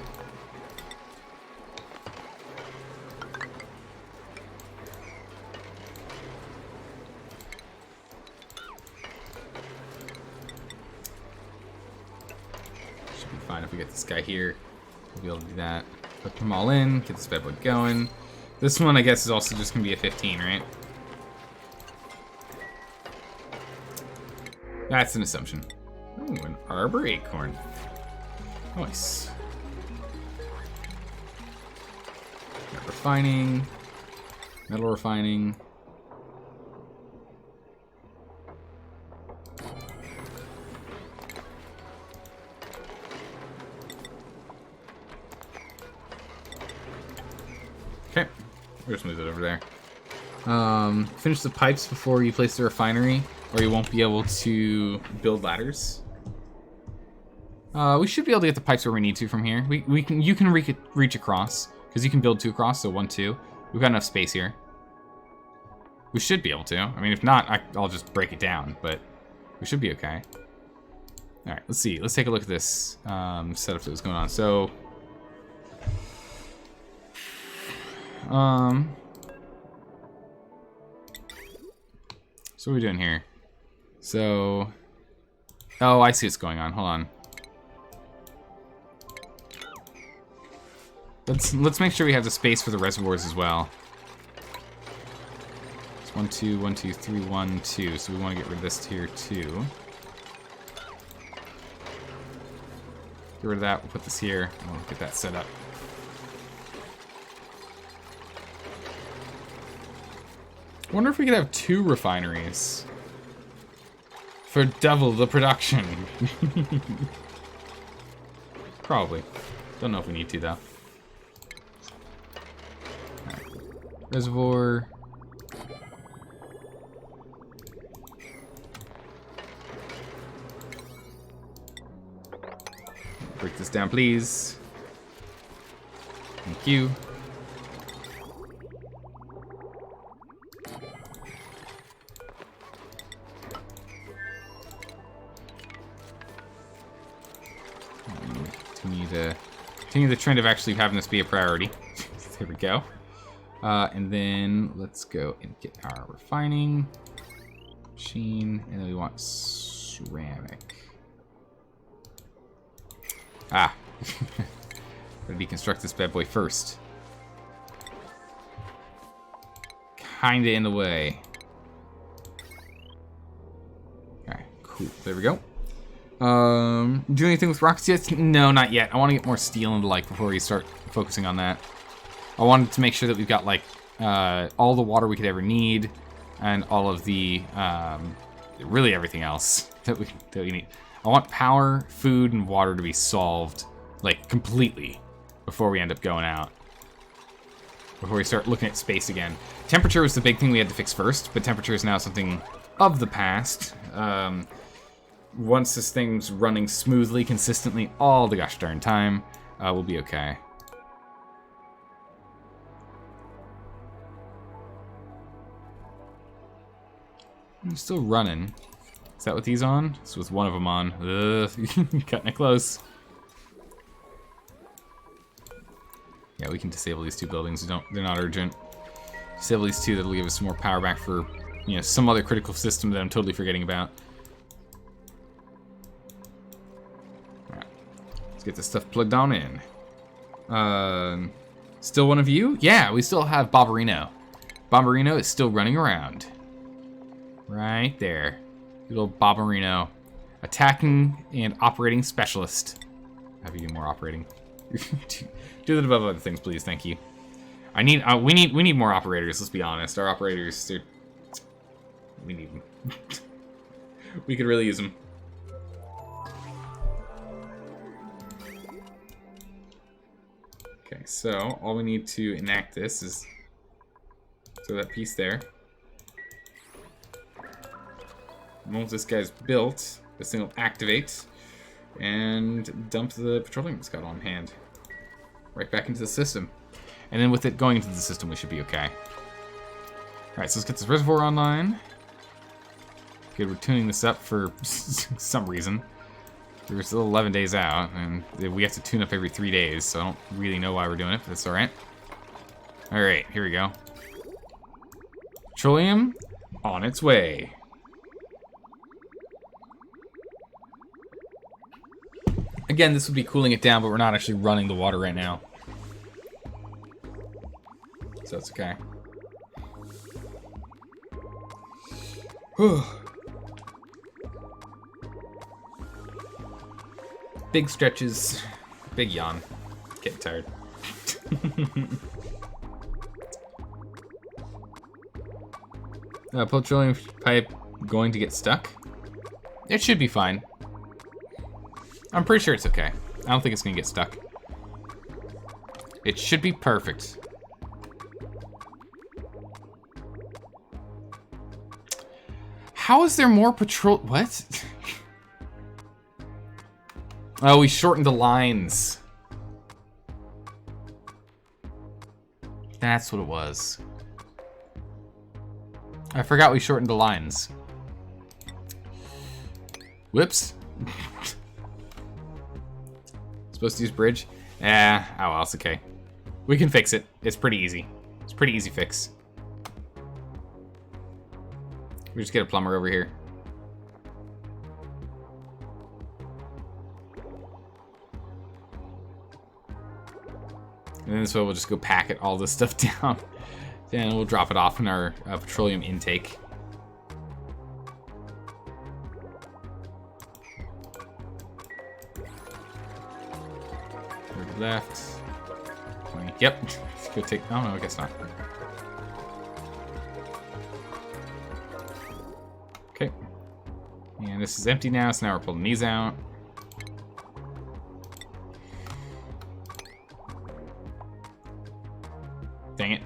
Should be fine if we get this guy here. We'll be able to do that. Put them all in, get this bad boy going. This one, I guess, is also just gonna be a 15, right? That's an assumption. Ooh, an arbor acorn. Nice. Got refining, metal refining. Okay, we'll just move it over there. Finish the pipes before you place the refinery, or you won't be able to build ladders. We should be able to get the pipes where we need to from here. You can reach across, because you can build 2 across, so 1, 2. We've got enough space here. We should be able to. I mean, if not, I'll just break it down, but we should be okay. All right, let's see. Let's take a look at this setup that was going on. So, so what are we doing here? So, oh, I see what's going on. Hold on. Let's make sure we have the space for the reservoirs as well. It's 1, 2, 1, 2, 3, 1, 2. So we want to get rid of this tier 2. Get rid of that. We'll put this here. And we'll get that set up. I wonder if we could have 2 refineries for double the production. Probably. Don't know if we need to though. Reservoir. Break this down, please. Thank you. Continue the trend of actually having this be a priority. There we go. And then let's go and get our refining machine, and then we want ceramic. Ah, gotta deconstruct this bad boy first. Kinda in the way. Alright, cool. There we go. Do anything with rockets yet? No, not yet. I want to get more steel into like before we start focusing on that. I wanted to make sure that we've got like all the water we could ever need, and all of the really everything else that we need. I want power, food, and water to be solved like completely before we end up going out. Before we start looking at space again. Temperature was the big thing we had to fix first, but temperature is now something of the past. Once this thing's running smoothly, consistently, all the gosh darn time, we'll be okay. I'm still running. Is that what these on? It's with one of them on. Ugh, cutting it close. Yeah, we can disable these 2 buildings. They're not urgent. Disable these 2. That'll give us some more power back for, you know, some other critical system that I'm totally forgetting about. All right, let's get this stuff plugged on in. Still one of you? Yeah, we still have Bobberino. Bobberino is still running around. Right there. Good old Bobberino. Attacking and operating specialist. Have you do more operating? Do that above other things, please. Thank you. I need. We need more operators. Let's be honest. Our operators, we need them. We could really use them. Okay, so all we need to enact this is throw that piece there. And once this guy's built, this thing will activate and dump the petroleum it's got on hand right back into the system. And then with it going into the system, we should be okay. Alright, so let's get this reservoir online. Good, we're tuning this up for some reason. We're still 11 days out, and we have to tune up every 3 days, so I don't really know why we're doing it, but it's alright. Alright, here we go. Petroleum on its way. Again, this would be cooling it down, but we're not actually running the water right now. So it's okay. Whew. Big stretches, big yawn. Getting tired. Petroleum pipe going to get stuck? It should be fine. I'm pretty sure it's okay. I don't think it's gonna get stuck. It should be perfect. How is there more patrol? What? Oh, we shortened the lines. That's what it was. I forgot we shortened the lines. Whoops. Supposed to use bridge? Oh well, it's okay. We can fix it. It's pretty easy. It's a pretty easy fix. We just get a plumber over here. And then this way we'll just go packet all this stuff down. Then we'll drop it off in our petroleum intake. Third left. 20. Yep. Let's go take. Oh no, I guess not. Okay. And this is empty now, so now we're pulling these out. Dang it.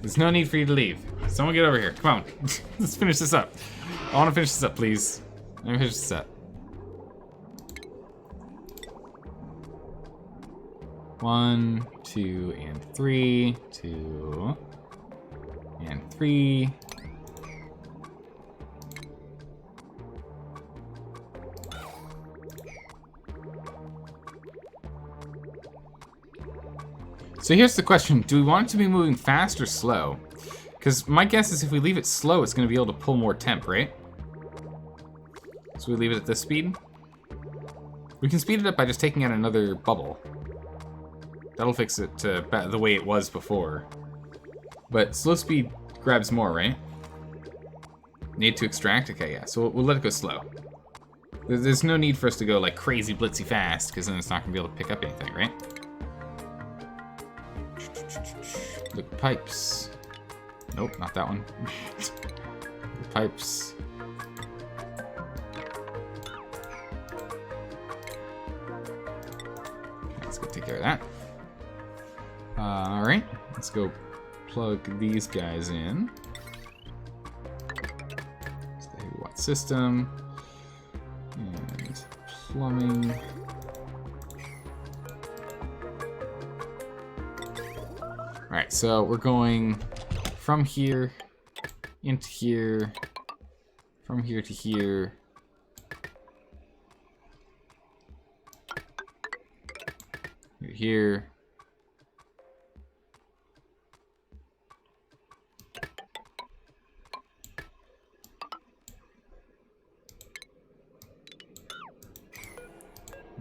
There's no need for you to leave. Someone get over here. Come on. Let's finish this up. I want to finish this up, please. Let me finish this up. 1, 2, and 3. 2 and 3. So here's the question, do we want it to be moving fast or slow? Because my guess is if we leave it slow, it's going to be able to pull more temp, right? So we leave it at this speed. We can speed it up by just taking out another bubble. That'll fix it to the way it was before. But slow speed grabs more, right? Need to extract? Okay, yeah, so we'll let it go slow. There's no need for us to go like crazy blitzy fast, because then it's not going to be able to pick up anything, right? The pipes. Nope, not that one. The pipes. Let's go take care of that. Alright, let's go plug these guys in. It's the heavy watt system. And plumbing. Alright, so we're going from here into here, from here to here. Here.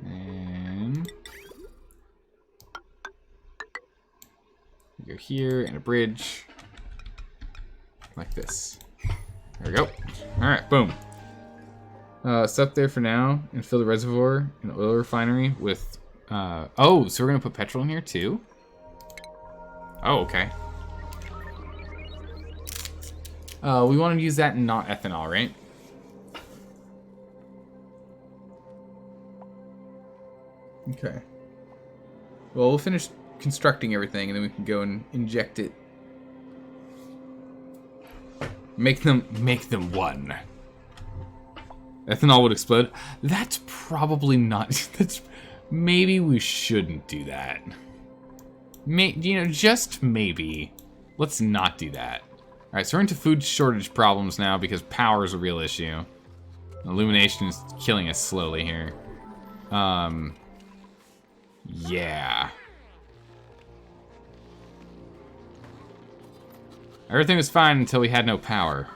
And go here and a bridge like this. There we go. All right, boom. It's up there for now and fill the reservoir and oil refinery with. Oh, so we're gonna put petrol in here too? Oh, okay. We want to use that and not ethanol, right? Okay. Well, we'll finish constructing everything and then we can go and inject it. Make them one. Ethanol would explode. That's probably not. That's maybe we shouldn't do that. Just maybe. Let's not do that. All right, so we're into food shortage problems now because power is a real issue. Illumination is killing us slowly here. Yeah. Everything was fine until we had no power.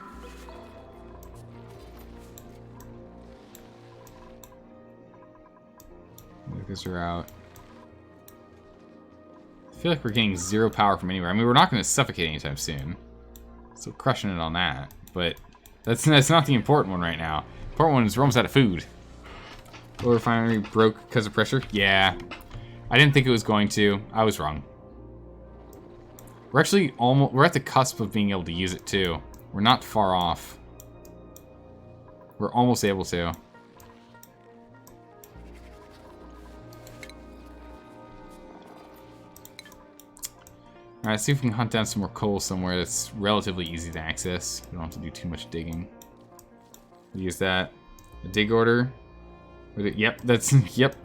These are out. I feel like we're getting zero power from anywhere. I mean, we're not going to suffocate anytime soon. So crushing it on that. But that's not the important one right now. The important one is we're almost out of food. Oil refinery broke because of pressure? Yeah. I didn't think it was going to. I was wrong. We're actually almost, we're at the cusp of being able to use it too. We're not far off. We're almost able to. Alright, see if we can hunt down some more coal somewhere that's relatively easy to access. We don't have to do too much digging. We'll use that. A dig order. Yep, that's, yep.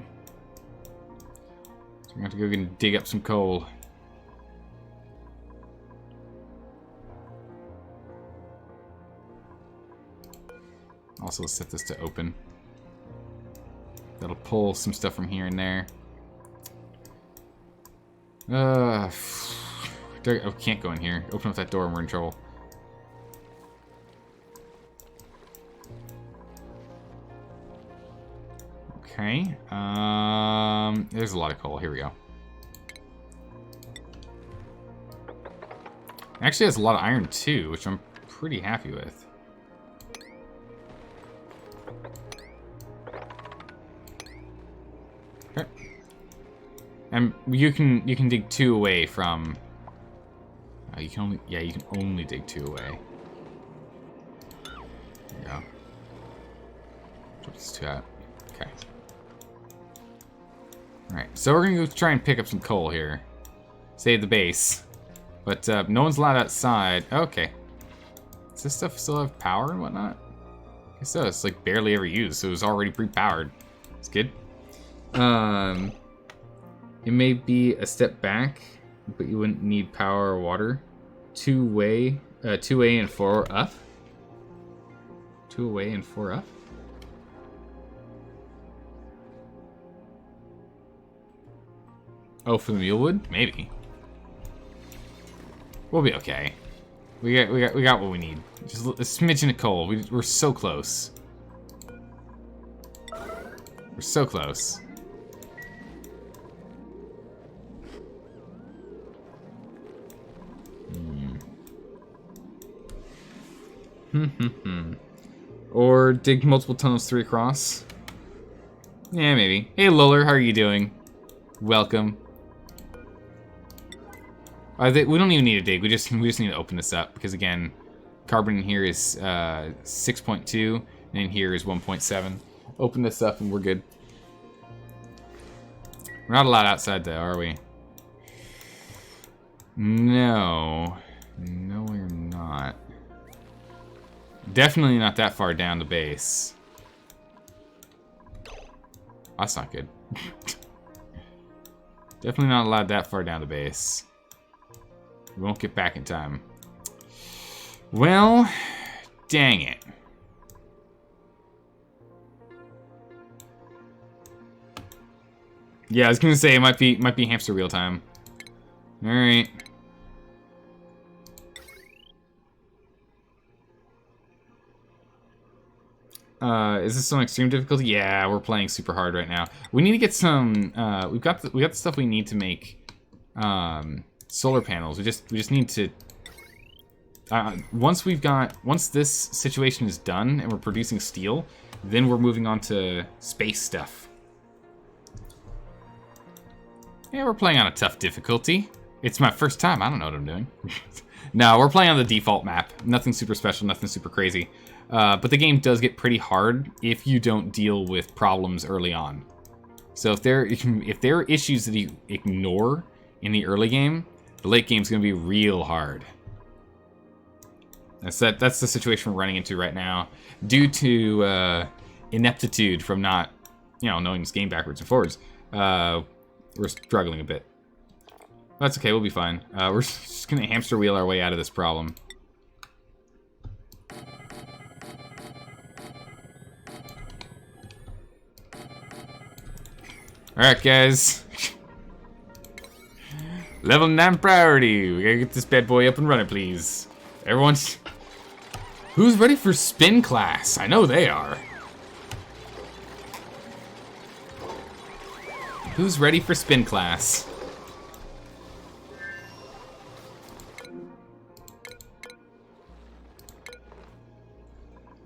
So we're going to have to go and dig up some coal. Also, let's set this to open. That'll pull some stuff from here and there. Oh, can't go in here. Open up that door and we're in trouble. Okay. There's a lot of coal. Here we go. Actually has a lot of iron too, which I'm pretty happy with. Okay. And you can dig 2 away from. You can only dig 2 away. There you go. Drop this 2 out. Okay. All right. So we're gonna go try and pick up some coal here. Save the base. But no one's allowed outside. Okay. Does this stuff still have power and whatnot? I guess so. It's like barely ever used, so it was already pre-powered. It's good. It may be a step back, but you wouldn't need power or water. 2-way and 4 up. 2 away and 4 up. Oh, for the mulewood? Maybe. We'll be okay. We got what we need. Just a smidgen of coal. We're so close. We're so close. Or dig multiple tunnels 3 across. Yeah, maybe. Hey, Luller, how are you doing? Welcome. We don't even need to dig. We just need to open this up because again, carbon in here is 6.2 and in here is 1.7. Open this up and we're good. We're not allowed outside though, are we? No, we're not. Definitely not that far down the base. That's not good. Definitely not allowed that far down the base. We won't get back in time. Well, dang it. Yeah, I was gonna say it might be hamster wheel time. All right. Is this on extreme difficulty? Yeah, we're playing super hard right now. We need to get some. We got the stuff we need to make solar panels. We just need to. Once this situation is done and we're producing steel, then we're moving on to space stuff. Yeah, we're playing on a tough difficulty. It's my first time. I don't know what I'm doing. No, we're playing on the default map. Nothing super special, nothing super crazy. But the game does get pretty hard if you don't deal with problems early on. So if there are issues that you ignore in the early game, the late game's gonna be real hard. That's the situation we're running into right now, due to ineptitude from not, knowing this game backwards and forwards. We're struggling a bit. That's okay, we'll be fine. We're just gonna hamster wheel our way out of this problem. Alright, guys. Level 9 priority. We gotta get this bad boy up and running, please. Everyone's... Who's ready for spin class? I know they are. Who's ready for spin class?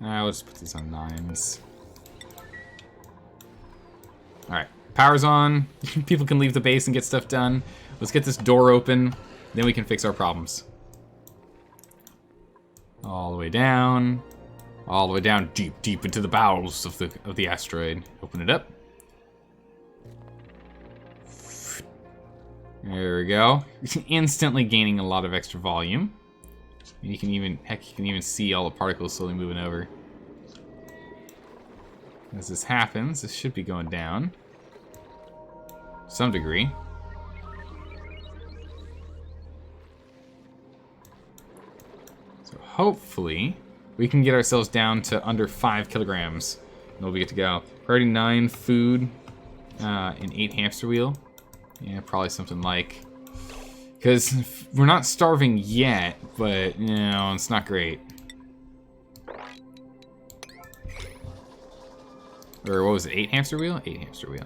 I'll just put these on 9s. Alright, power's on. People can leave the base and get stuff done. Let's get this door open, then we can fix our problems. All the way down. All the way down, deep into the bowels of the asteroid. Open it up. There we go. Instantly gaining a lot of extra volume. You can even see all the particles slowly moving over. As this happens, this should be going down. To some degree. So hopefully, We can get ourselves down to under 5 kilograms, and we'll be good to go. Already 9 food, and 8 hamster wheel. Yeah, probably something like... Because we're not starving yet, but, you know, it's not great. Or what was it, 8 hamster wheel? 8 hamster wheel.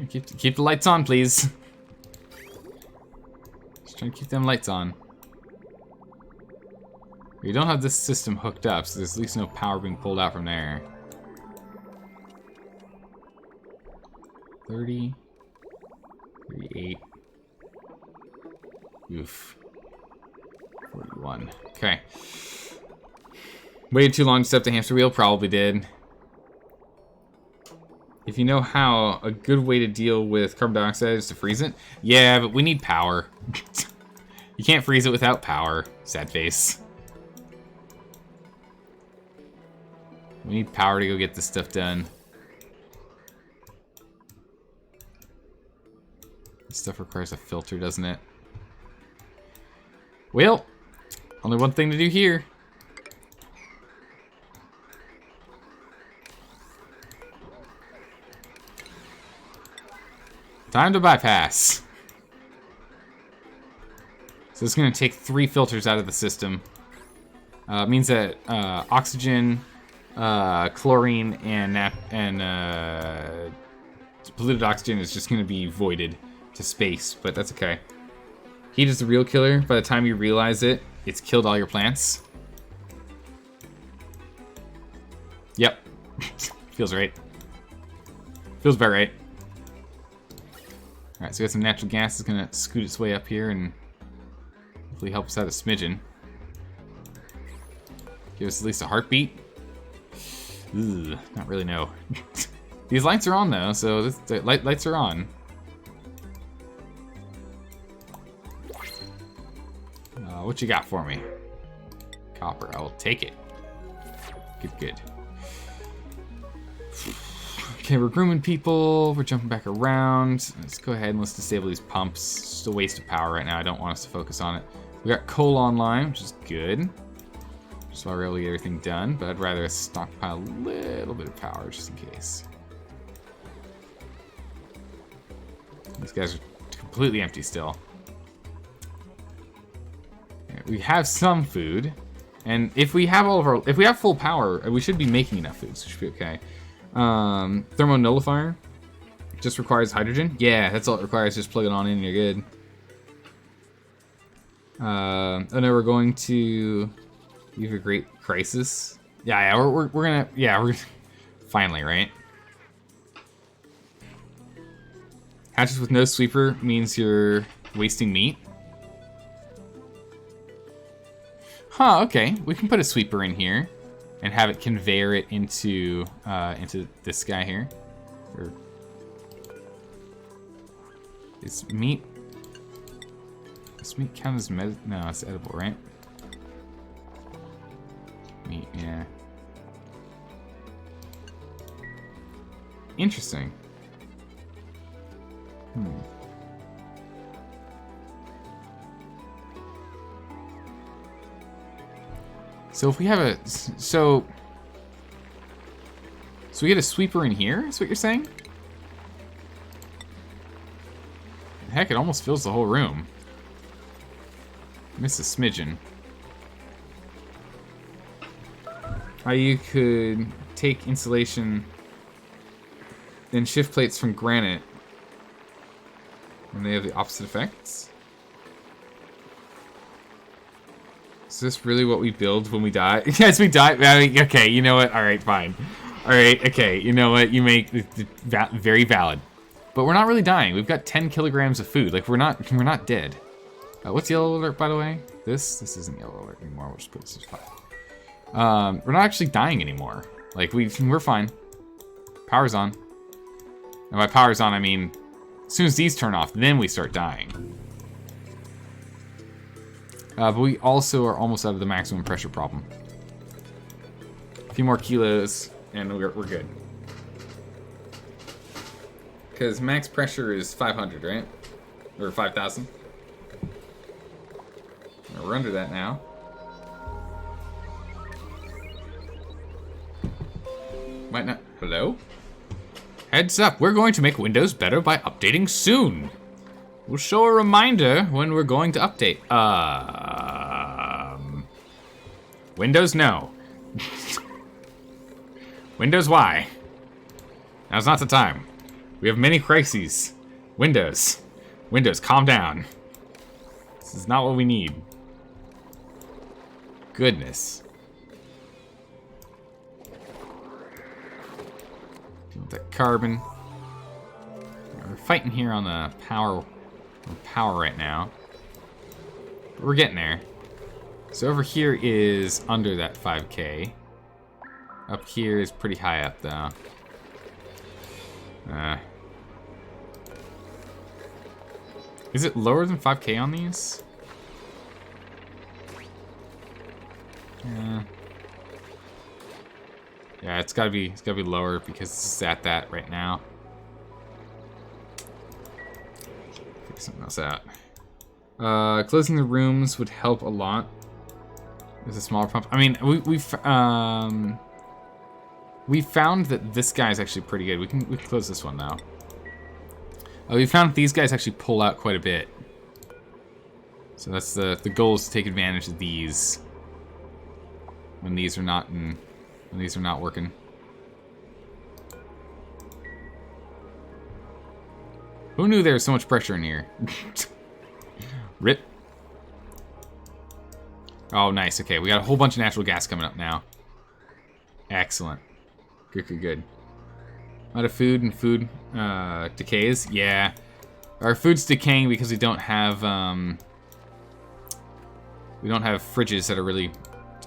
Keep the lights on, please. Just trying to keep them lights on. We don't have this system hooked up, so there's at least no power being pulled out from there. 30. 38. Oof. 41. Okay. Waited too long to set up the hamster wheel? Probably did. If you know how, a good way to deal with carbon dioxide is to freeze it. Yeah, but we need power. You can't freeze it without power. Sad face. We need power to go get this stuff done. This stuff requires a filter, doesn't it? Well, only one thing to do here. Time to bypass. So it's going to take 3 filters out of the system. It means that oxygen, chlorine, and polluted oxygen is just going to be voided to space, but that's okay. Heat is the real killer. By the time you realize it, it's killed all your plants. Yep. Feels right. Feels about right. Alright, so we got some natural gas that's gonna scoot its way up here and hopefully help us out a smidgen. Give us at least a heartbeat. Ugh, not really, no. These lights are on though, so the lights are on. What you got for me? Copper, I will take it. Good. Okay, we're grooming people. We're jumping back around. Let's go ahead and let's disable these pumps. It's just a waste of power right now. I don't want us to focus on it. We got coal online, which is good. Just why we're able to get everything done, but I'd rather stockpile a little bit of power just in case. These guys are completely empty still. We have some food, and if we have if we have full power, we should be making enough food, so it should be okay. Thermo nullifier just requires hydrogen. Yeah, that's all it requires. Just plug it on in, and you're good. And then we're going to leave a great crisis. Yeah, we're gonna finally, right? Hatches with no sweeper means you're wasting meat. Huh, okay. We can put a sweeper in here and have it conveyor it into this guy here. Or is meat? Does meat count as no, it's edible, right? Meat, yeah. Interesting. So if we have a so we get a sweeper in here, is what you're saying? Heck, it almost fills the whole room. Miss a smidgen. How you could take insulation, then shift plates from granite, and they have the opposite effects? Is this really what we build when we die? Yes, we die. Okay, you know what? All right, fine. All right, okay, you know what? You make very valid. But we're not really dying. We've got 10 kilograms of food. Like we're not dead. What's yellow alert, by the way? This isn't yellow alert anymore. We'll just put this as 5. We're not actually dying anymore. Like we're fine. Power's on. And by power's on, I mean as soon as these turn off, then we start dying. But we also are almost out of the maximum pressure problem. A few more kilos, and we're good. Because max pressure is 500, right? Or 5,000. We're under that now. Might not. Hello? Heads up, we're going to make Windows better by updating soon. We'll show a reminder when we're going to update. Windows, no. Windows, why? Now's not the time. We have many crises. Windows. Windows, calm down. This is not what we need. Goodness. Deal with that carbon. We're fighting here on the power right now. But we're getting there. So over here is under that 5K. Up here is pretty high up though. Is it lower than 5K on these? Yeah, it's gotta be lower because it's at that right now. Figure something else out. Closing the rooms would help a lot. There's a smaller pump. I mean, we found that this guy's actually pretty good. We can close this one now. We found that these guys actually pull out quite a bit. So that's the goal, is to take advantage of these when these are not working. Who knew there was so much pressure in here? Rip. Oh, nice. Okay, we got a whole bunch of natural gas coming up now. Excellent. Good. Out of food, and food decays. Yeah, our food's decaying because we don't have fridges that are really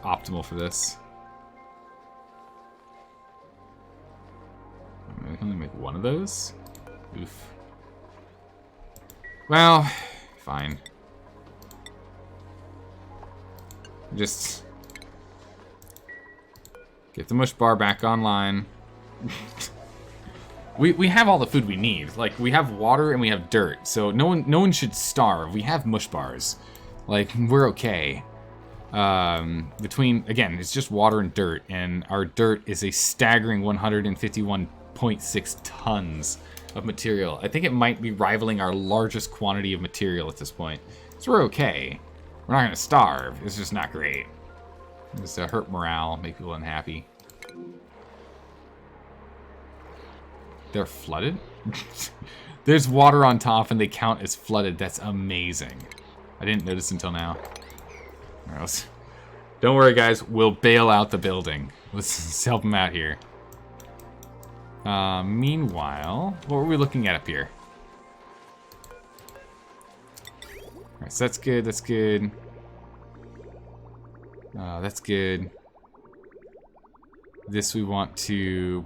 optimal for this. I can only make one of those. Oof. Well, fine. Just get the mush bar back online. we have all the food we need. Like, we have water and we have dirt, so no one should starve. We have mush bars. Like, we're okay. Between, again, it's just water and dirt, and our dirt is a staggering 151.6 tons of material. I think it might be rivaling our largest quantity of material at this point. So we're okay. We're not gonna starve. It's just not great. It's hurt morale, make people unhappy. They're flooded? There's water on top and they count as flooded. That's amazing. I didn't notice until now. All right, don't worry, guys. We'll bail out the building. Let's help them out here. Meanwhile, what were we looking at up here? All right, so that's good. That's good. That's good. This we want to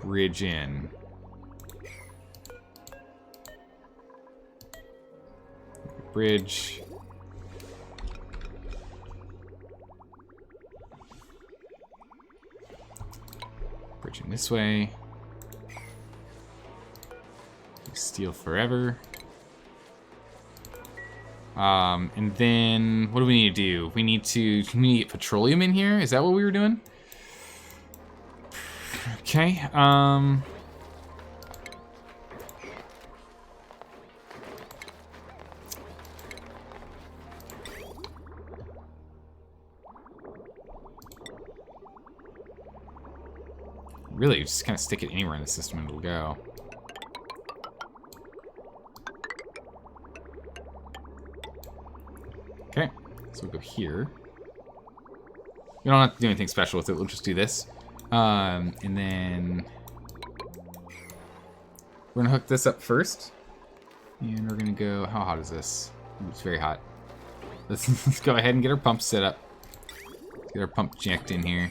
bridge in. Bridge. Bridging this way. Steel forever. And then what do we need to do? We need to get petroleum in here. Is that what we were doing? Okay. Really, just kind of stick it anywhere in the system and it'll go. Okay, so we'll go here. We don't have to do anything special with it. We'll just do this. And then we're gonna hook this up first. And we're gonna go, how hot is this? Ooh, it's very hot. Let's go ahead and get our pump set up. Get our pump jacked in here.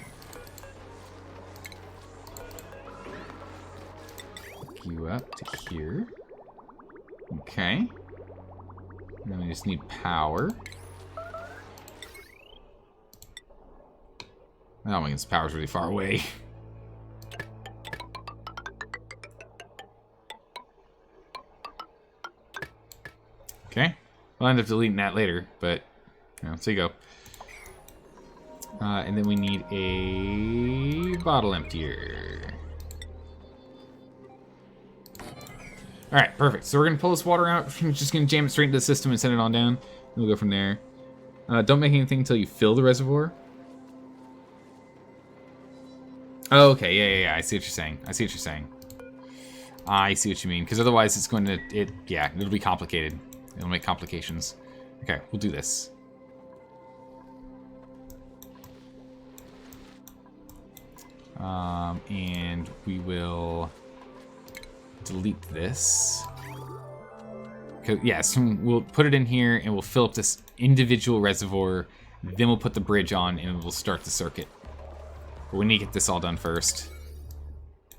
Hook you up to here. Okay. And then we just need power. Oh my goodness, power's really far away. Okay. We'll end up deleting that later, but Yeah, so you go. And then we need a bottle emptier. Alright, perfect. So we're going to pull this water out. We're just going to jam it straight into the system and send it on down. And we'll go from there. Don't make anything until you fill the reservoir. Oh, okay, yeah. I see what you're saying. I see what you mean. Because otherwise it's going to... it'll be complicated. It'll make complications. Okay, we'll do this. And we will delete this. Yes, we'll put it in here and we'll fill up this individual reservoir. Then we'll put the bridge on and we'll start the circuit. But we need to get this all done first.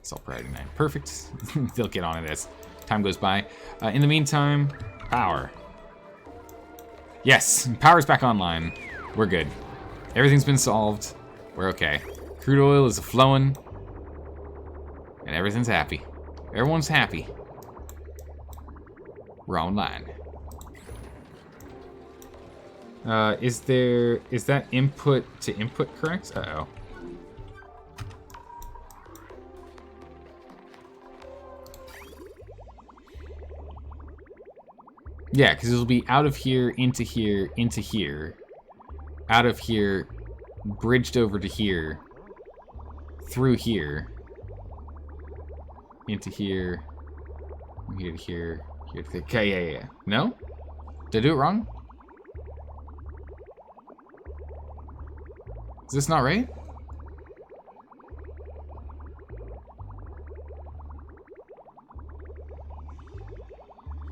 It's all priority 9. Perfect. They'll get on to this. Time goes by. In the meantime, power. Yes, power's back online. We're good. Everything's been solved. We're okay. Crude oil is flowing. And everything's happy. Everyone's happy. We're online. Is that input to input correct? Uh-oh. Yeah, because it'll be out of here, into here, into here. Out of here, bridged over to here. Through here. Into here. Here to here. Here to here. Okay, yeah. No? Did I do it wrong? Is this not right?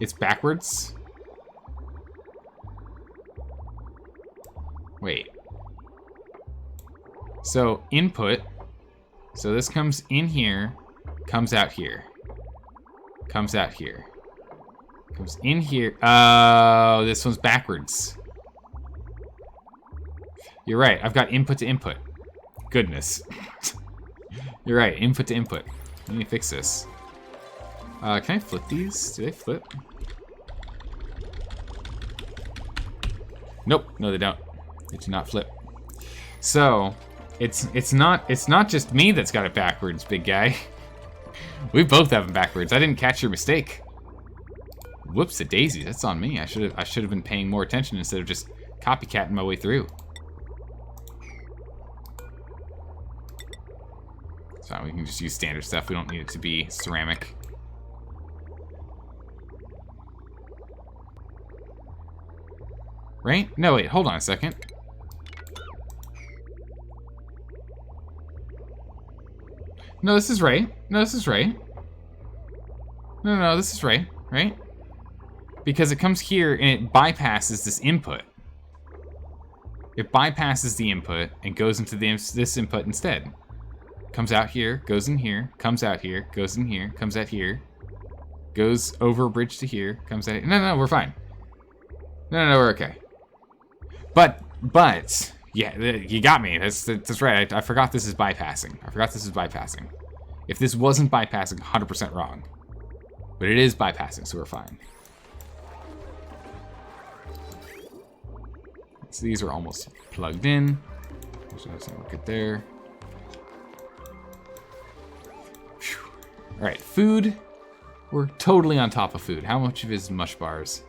It's backwards? Wait. So, input. So this comes in here, comes out here. Comes out here. Comes in here. Oh, this one's backwards. You're right, I've got input to input. Goodness. You're right, input to input. Let me fix this. Can I flip these? Do they flip? Nope, no they don't. They do not flip. So, it's not just me that's got it backwards, big guy. We both have them backwards. I didn't catch your mistake. Whoops, a daisy. That's on me. I should have been paying more attention instead of just copycatting my way through. So we can just use standard stuff. We don't need it to be ceramic. Right? No, wait. Hold on a second. No, this is right. No, this is right. No, this is right. Right? Because it comes here and it bypasses this input. It bypasses the input and goes into this input instead. Comes out here, goes in here, comes out here, goes in here, comes out here, goes over a bridge to here, comes out here. No, we're fine. No, we're okay. But, yeah, you got me. That's right. I forgot this is bypassing. If this wasn't bypassing, 100% wrong. But it is bypassing, so we're fine. So these are almost plugged in. So that's gonna look at there. All right, food. We're totally on top of food. How much of it is mush bars?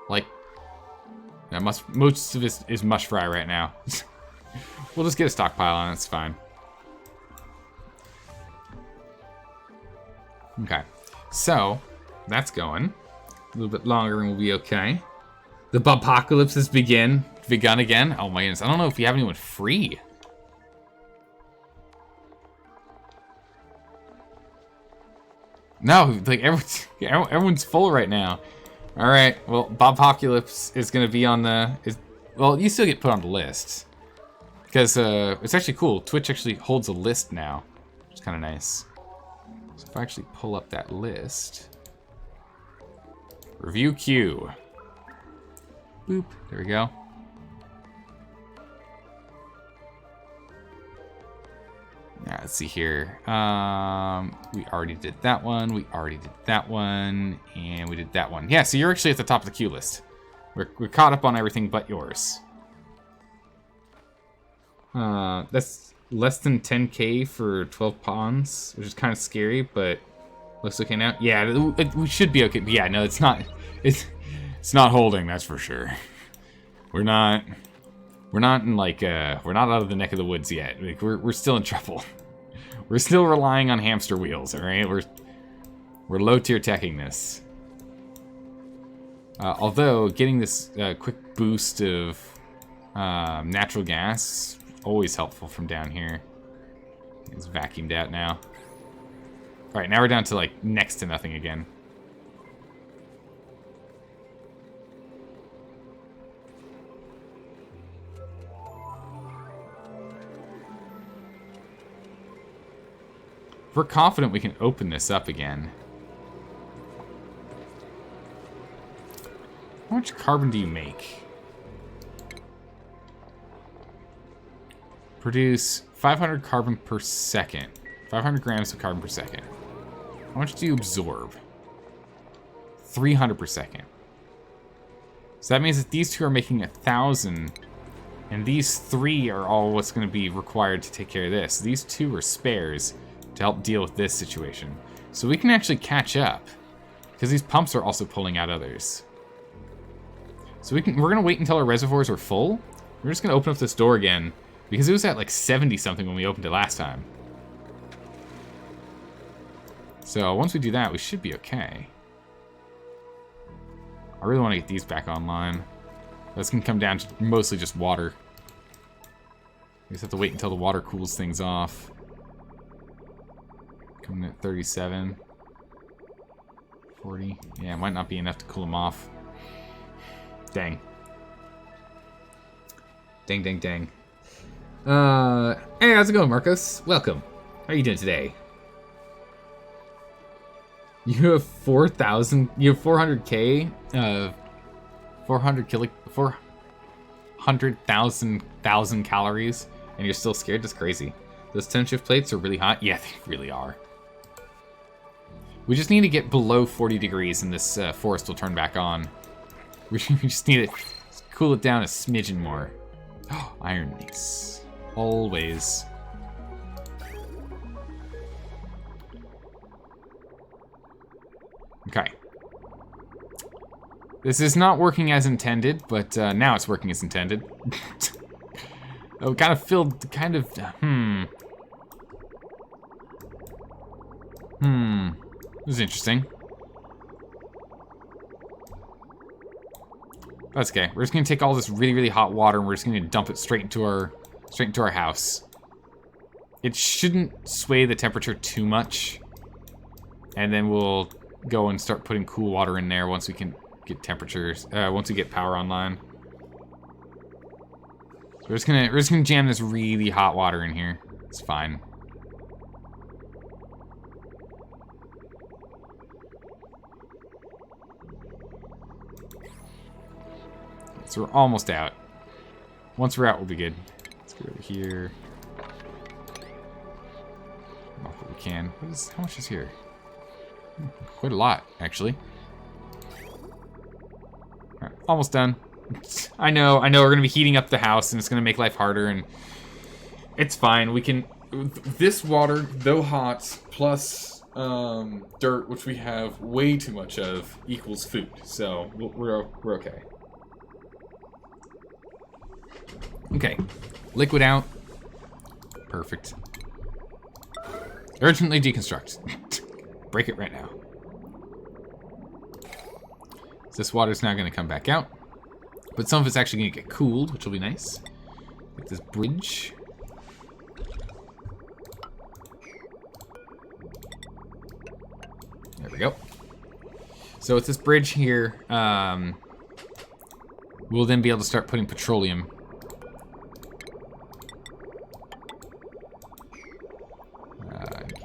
Like, yeah, most of it is mush fry right now. We'll just get a stockpile on it. It's fine. Okay, so that's going. A little bit longer and we'll be okay. The apocalypse has begun again. Oh my goodness, I don't know if we have anyone free. No, like everyone's full right now. All right, well, Apocalypse is gonna be on the. Well, you still get put on the list because it's actually cool. Twitch actually holds a list now, which is kind of nice. So if I actually pull up that list, review queue. Boop. There we go. Yeah, let's see here. We already did that one. We already did that one. And we did that one. Yeah, so you're actually at the top of the queue list. We're caught up on everything but yours. That's less than 10k for 12 pawns, which is kind of scary, but looks okay now. Yeah, we should be okay. But yeah, no, it's not. It's not holding. That's for sure. We're not in like we're not out of the neck of the woods yet. Like, we're still in trouble. We're still relying on hamster wheels. All right, we're low tier teching this. Although getting this quick boost of natural gas always helpful from down here. It's vacuumed out now. All right, now we're down to like next to nothing again. We're confident we can open this up again. How much carbon do you make? Produce 500 carbon per second. 500 grams of carbon per second. How much do you absorb? 300 per second. So that means that these two are making 1,000, and these three are all what's going to be required to take care of this. These two are spares to help deal with this situation. So we can actually catch up, because these pumps are also pulling out others. So we're going to wait until our reservoirs are full. We're just going to open up this door again, because it was at like 70 something when we opened it last time. So once we do that, we should be okay. I really want to get these back online. This can come down to mostly just water. We just have to wait until the water cools things off. Coming at 37. 40. Yeah, it might not be enough to cool them off. Dang. Dang, dang, dang. Hey, how's it going, Marcos? Welcome. How are you doing today? You have 4,000. You have 400k. 400,000 calories, and you're still scared. That's crazy. Those 10 shift plates are really hot. Yeah, they really are. We just need to get below 40 degrees, and this forest will turn back on. We just need to cool it down a smidgen more. Oh, iron mace. Always. Okay. This is not working as intended, but now it's working as intended. Oh, kind of filled, This is interesting. That's okay. We're just gonna take all this really, really hot water and we're just gonna dump it straight into our house. It shouldn't sway the temperature too much. And then we'll go and start putting cool water in there once we can get temperatures, once we get power online. So we're just gonna jam this really hot water in here. It's fine. So we're almost out. Once we're out, we'll be good. Let's go over here. Off what we can. How much is here? Quite a lot, actually. Alright, almost done. I know, we're gonna be heating up the house and it's gonna make life harder, and it's fine. We can, this water, though hot, plus dirt, which we have way too much of, equals food. So we're okay. Okay, liquid out. Perfect. Urgently deconstruct. Break it right now. So this water's now gonna come back out, but some of it's actually gonna get cooled, which will be nice. Get this bridge. There we go. So with this bridge here, we'll then be able to start putting petroleum.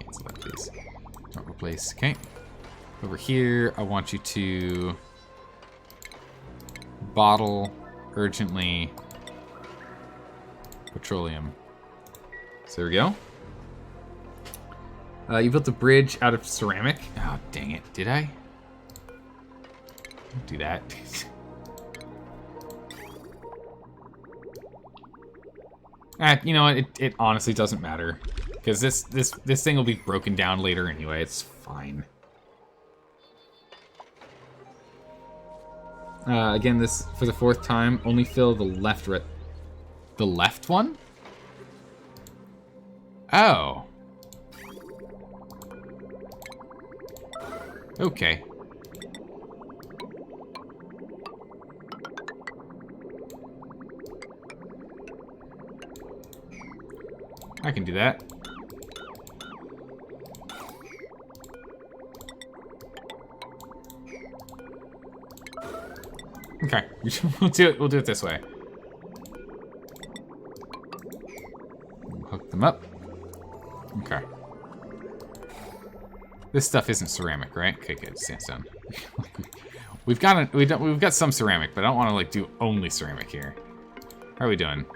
Cancel that, please. Don't replace. Okay. Over here, I want you to bottle urgently petroleum. So there we go. You built a bridge out of ceramic. Oh, dang it. Did I? Don't do that. You know what? It honestly doesn't matter. Because this thing will be broken down later anyway. It's fine. Again, this, for the 4th time, only fill the left the left one? Oh. Okay. I can do that. Okay, we'll do it this way. Hook them up. Okay. This stuff isn't ceramic, right? Okay, good. Sandstone. we've got some ceramic, but I don't want to like do only ceramic here. How are we doing?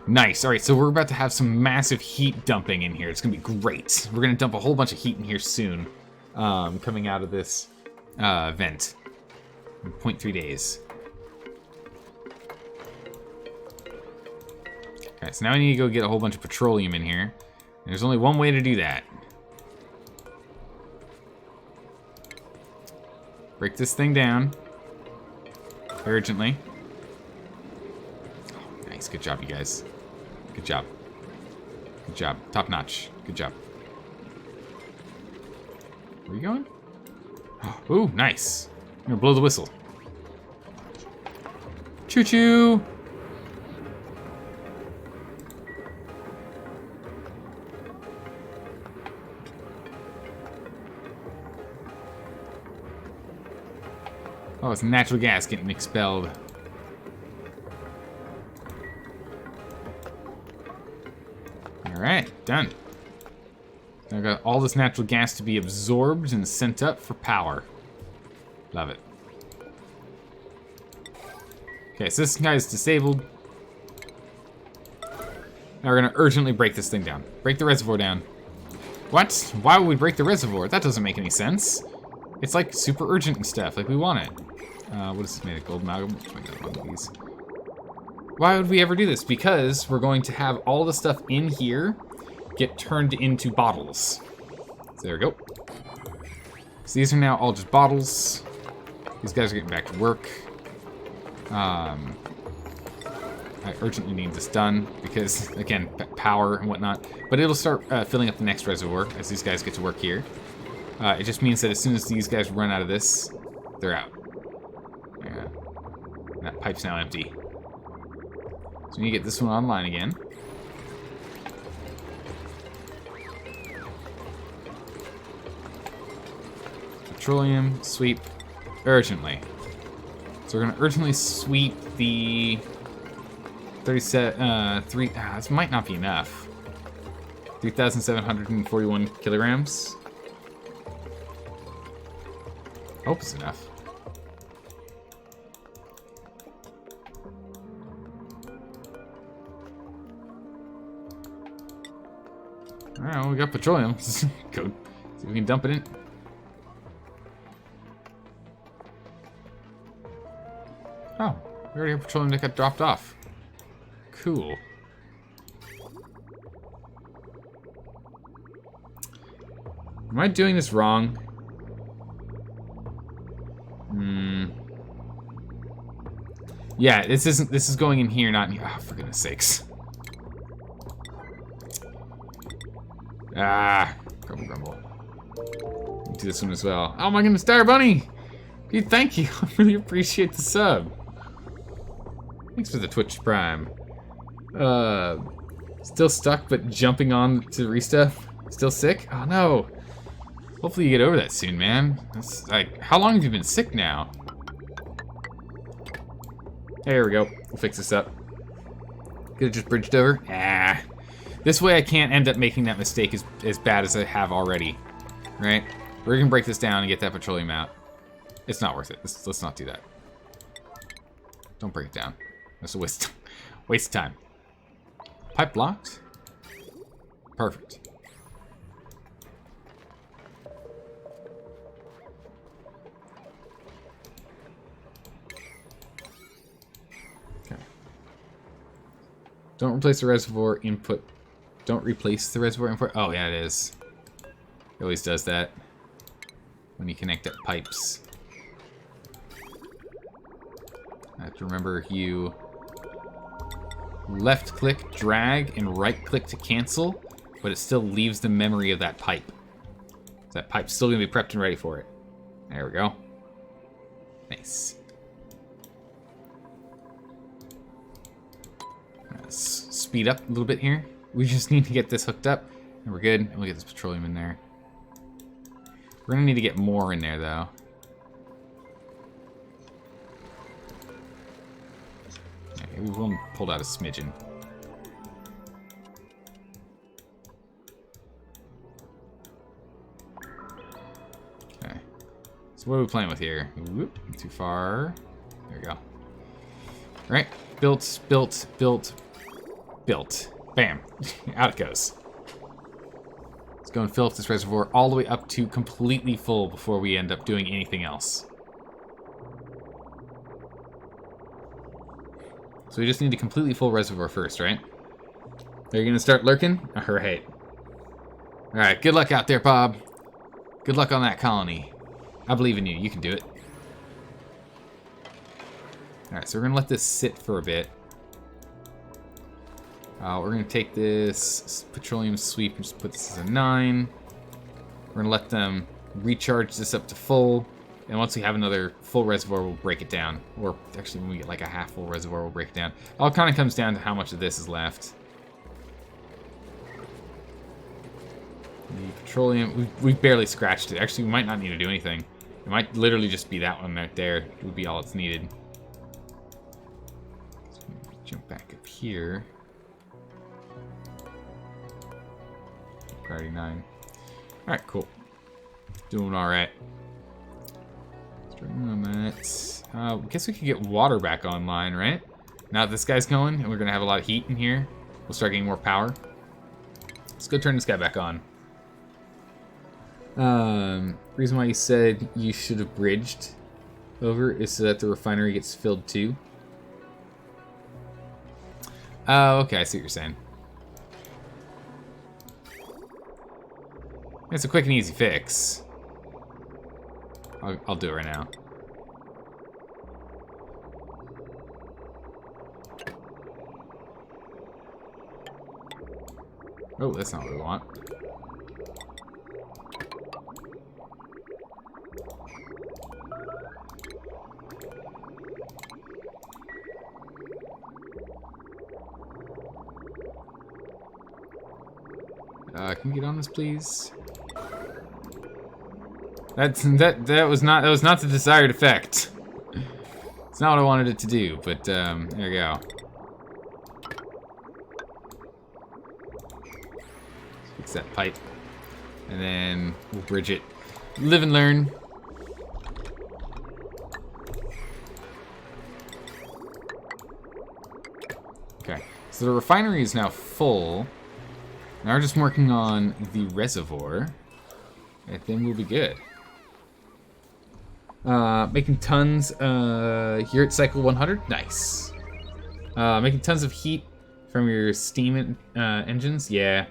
Nice. All right, so we're about to have some massive heat dumping in here. It's gonna be great. We're gonna dump a whole bunch of heat in here soon, coming out of this vent. In 0.3 days. Okay, so now we need to go get a whole bunch of petroleum in here. There's only one way to do that. Break this thing down. Urgently. Oh, nice, good job, you guys. Good job. Good job. Top notch. Good job. Where are you going? Ooh, nice. I'm gonna blow the whistle. Choo-choo! Oh, it's natural gas getting expelled. Alright, done. Now I've got all this natural gas to be absorbed and sent up for power. Love it. Okay, so this guy's disabled. Now we're gonna urgently break this thing down. Break the reservoir down. What? Why would we break the reservoir? That doesn't make any sense. It's like super urgent and stuff, like we want it. What is this made of? Gold amalgam? Let's make one of these. Why would we ever do this? Because we're going to have all the stuff in here get turned into bottles. So there we go. So these are now all just bottles. These guys are getting back to work. I urgently need this done because, again, power and whatnot. But it'll start filling up the next reservoir as these guys get to work here. It just means that as soon as these guys run out of this, they're out. Yeah. And that pipe's now empty. So we need to get this one online again. Petroleum, sweep, urgently. So we're gonna urgently sweep the 37, this might not be enough. 3,741 kilograms. Hope it's enough. Alright, well, we got petroleum. Go see if we can dump it in. Oh, we already have petroleum that got dropped off. Cool. Am I doing this wrong? Yeah, this is going in here, not in here. Oh, for goodness sakes. Ah, grumble. Do this one as well. Oh my goodness, Star Bunny! Dude, thank you. I really appreciate the sub. Thanks for the Twitch Prime. Still stuck, but jumping on to restuff. Still sick? Oh no. Hopefully you get over that soon, man. That's like, how long have you been sick now? There we go. We'll fix this up. Could have just bridged over. Ah. This way I can't end up making that mistake as bad as I have already. Right? We're gonna break this down and get that petroleum out. It's not worth it. Let's not do that. Don't break it down. That's a waste of time. Pipe blocked. Perfect. Don't replace the reservoir input. Don't replace the reservoir input. Oh, yeah, it is. It always does that when you connect up pipes. I have to remember you left click, drag, and right click to cancel, but it still leaves the memory of that pipe. So that pipe's still gonna be prepped and ready for it. There we go. Nice. Let's speed up a little bit here. We just need to get this hooked up, and we're good. And we'll get this petroleum in there. We're gonna need to get more in there, though. Okay, we've only pulled out a smidgen. Okay. So what are we playing with here? Whoop, too far. There we go. All right. Built, built, built, built. Bam. Out it goes. Let's go and fill up this reservoir all the way up to completely full before we end up doing anything else. So we just need a completely full reservoir first, right? Are you gonna start lurking? All right. All right, good luck out there, Bob. Good luck on that colony. I believe in you. You can do it. All right, so we're gonna let this sit for a bit. We're gonna take this petroleum sweep and just put this as a 9. We're gonna let them recharge this up to full. And once we have another full reservoir, we'll break it down. Or actually, when we get like a half full reservoir, we'll break it down. It all kind of comes down to how much of this is left. The petroleum, we've barely scratched it. Actually, we might not need to do anything. It might literally just be that one right there. It would be all it's needed. So jump back up here. Priority 9. Alright, cool. Doing alright. I guess we could get water back online, right? Now that this guy's going, and we're going to have a lot of heat in here, we'll start getting more power. Let's go turn this guy back on. Reason why you said you should have bridged over is so that the refinery gets filled too. Oh, okay, I see what you're saying. It's a quick and easy fix. I'll do it right now. Oh, that's not what we want. Can we get on this, please? That was not the desired effect. It's not what I wanted it to do, but there we go. Let's fix that pipe, and then we'll bridge it. Live and learn. Okay, so the refinery is now full. Now we're just working on the reservoir. I think we'll be good. Making tons, here at cycle 100, nice. Making tons of heat from your steam engines, yeah.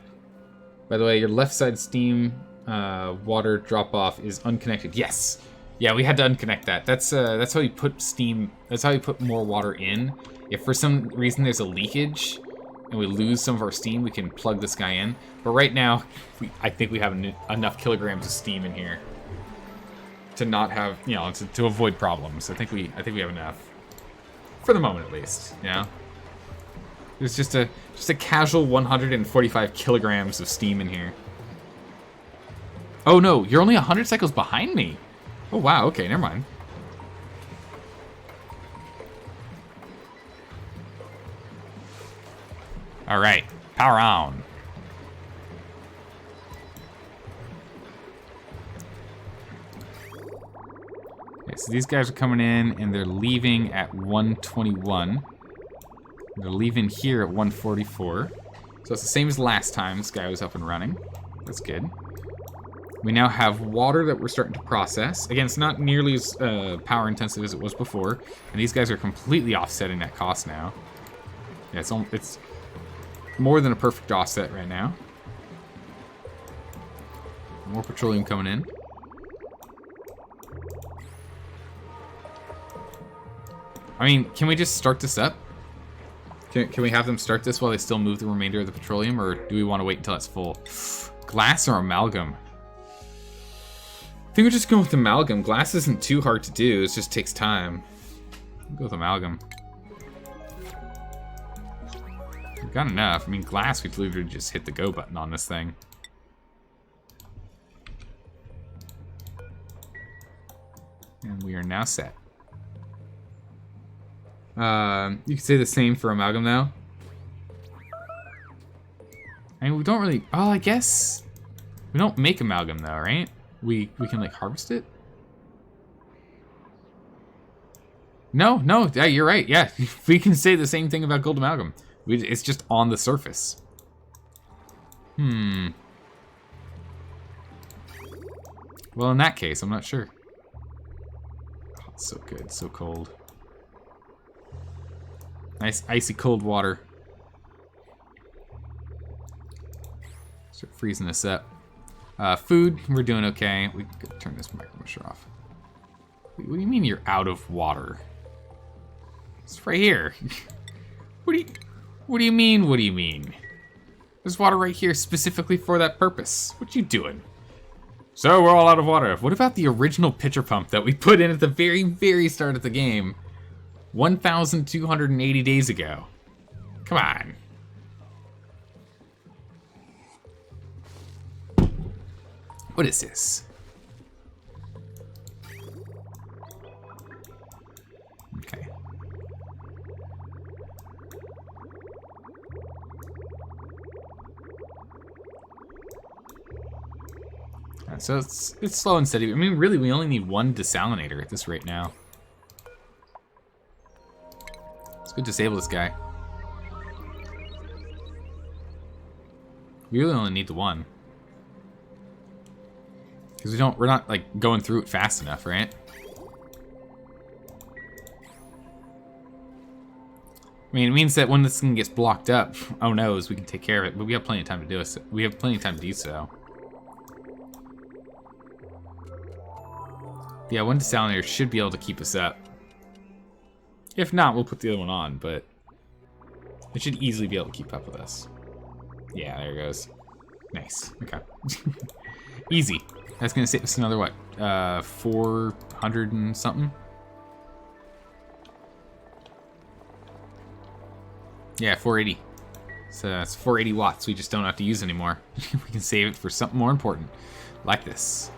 By the way, your left side steam water drop off is unconnected, yes. Yeah, we had to unconnect that. That's how you put steam, that's how you put more water in. If for some reason there's a leakage and we lose some of our steam, we can plug this guy in. But right now, I think we have enough kilograms of steam in here to not have, you know, to avoid problems. I think we have enough for the moment, at least. You know, there's just a casual 145 kilograms of steam in here. Oh no, you're only 100 cycles behind me. Oh wow, okay, never mind. All right, power on. Okay, so these guys are coming in and they're leaving at 121. They're leaving here at 144. So it's the same as last time this guy was up and running. That's good. We now have water that we're starting to process. Again, it's not nearly as power intensive as it was before. And these guys are completely offsetting that cost now. Yeah, it's more than a perfect offset right now. More petroleum coming in. I mean, can we just start this up? Can we have them start this while they still move the remainder of the petroleum, or do we want to wait until it's full? Glass or amalgam? I think we're just going with amalgam. Glass isn't too hard to do, it just takes time. We'll go with amalgam. We've got enough. I mean, glass, we've literally just hit the go button on this thing. And we are now set. You could say the same for amalgam now. I mean, we don't really... Oh, I guess... We don't make amalgam though, right? We can, like, harvest it? No, yeah, you're right, yeah. We can say the same thing about gold amalgam. It's just on the surface. Well, in that case, I'm not sure. Oh, it's so good, so cold. Nice icy cold water. Start freezing this up. Food, we're doing okay. We can turn this micromeasure off. What do you mean you're out of water? It's right here. What do you mean? What do you mean? There's water right here specifically for that purpose. What you doing? So we're all out of water. What about the original pitcher pump that we put in at the very, very start of the game? 1,280 days ago. Come on. What is this? Okay. So it's slow and steady. I mean, really, we only need one desalinator at this rate now. Let's go disable this guy. We really only need the one. Because we're not, like, going through it fast enough, right? I mean, it means that when this thing gets blocked up, oh no, we can take care of it, but we have plenty of time to do it. We have plenty of time to do so. Yeah, one desalinator should be able to keep us up. If not, we'll put the other one on, but it should easily be able to keep up with us. Yeah, there it goes. Nice. Okay. Easy. That's gonna save us another, what, 400 and something? Yeah, 480. So that's 480 watts we just don't have to use anymore. We can save it for something more important, like this.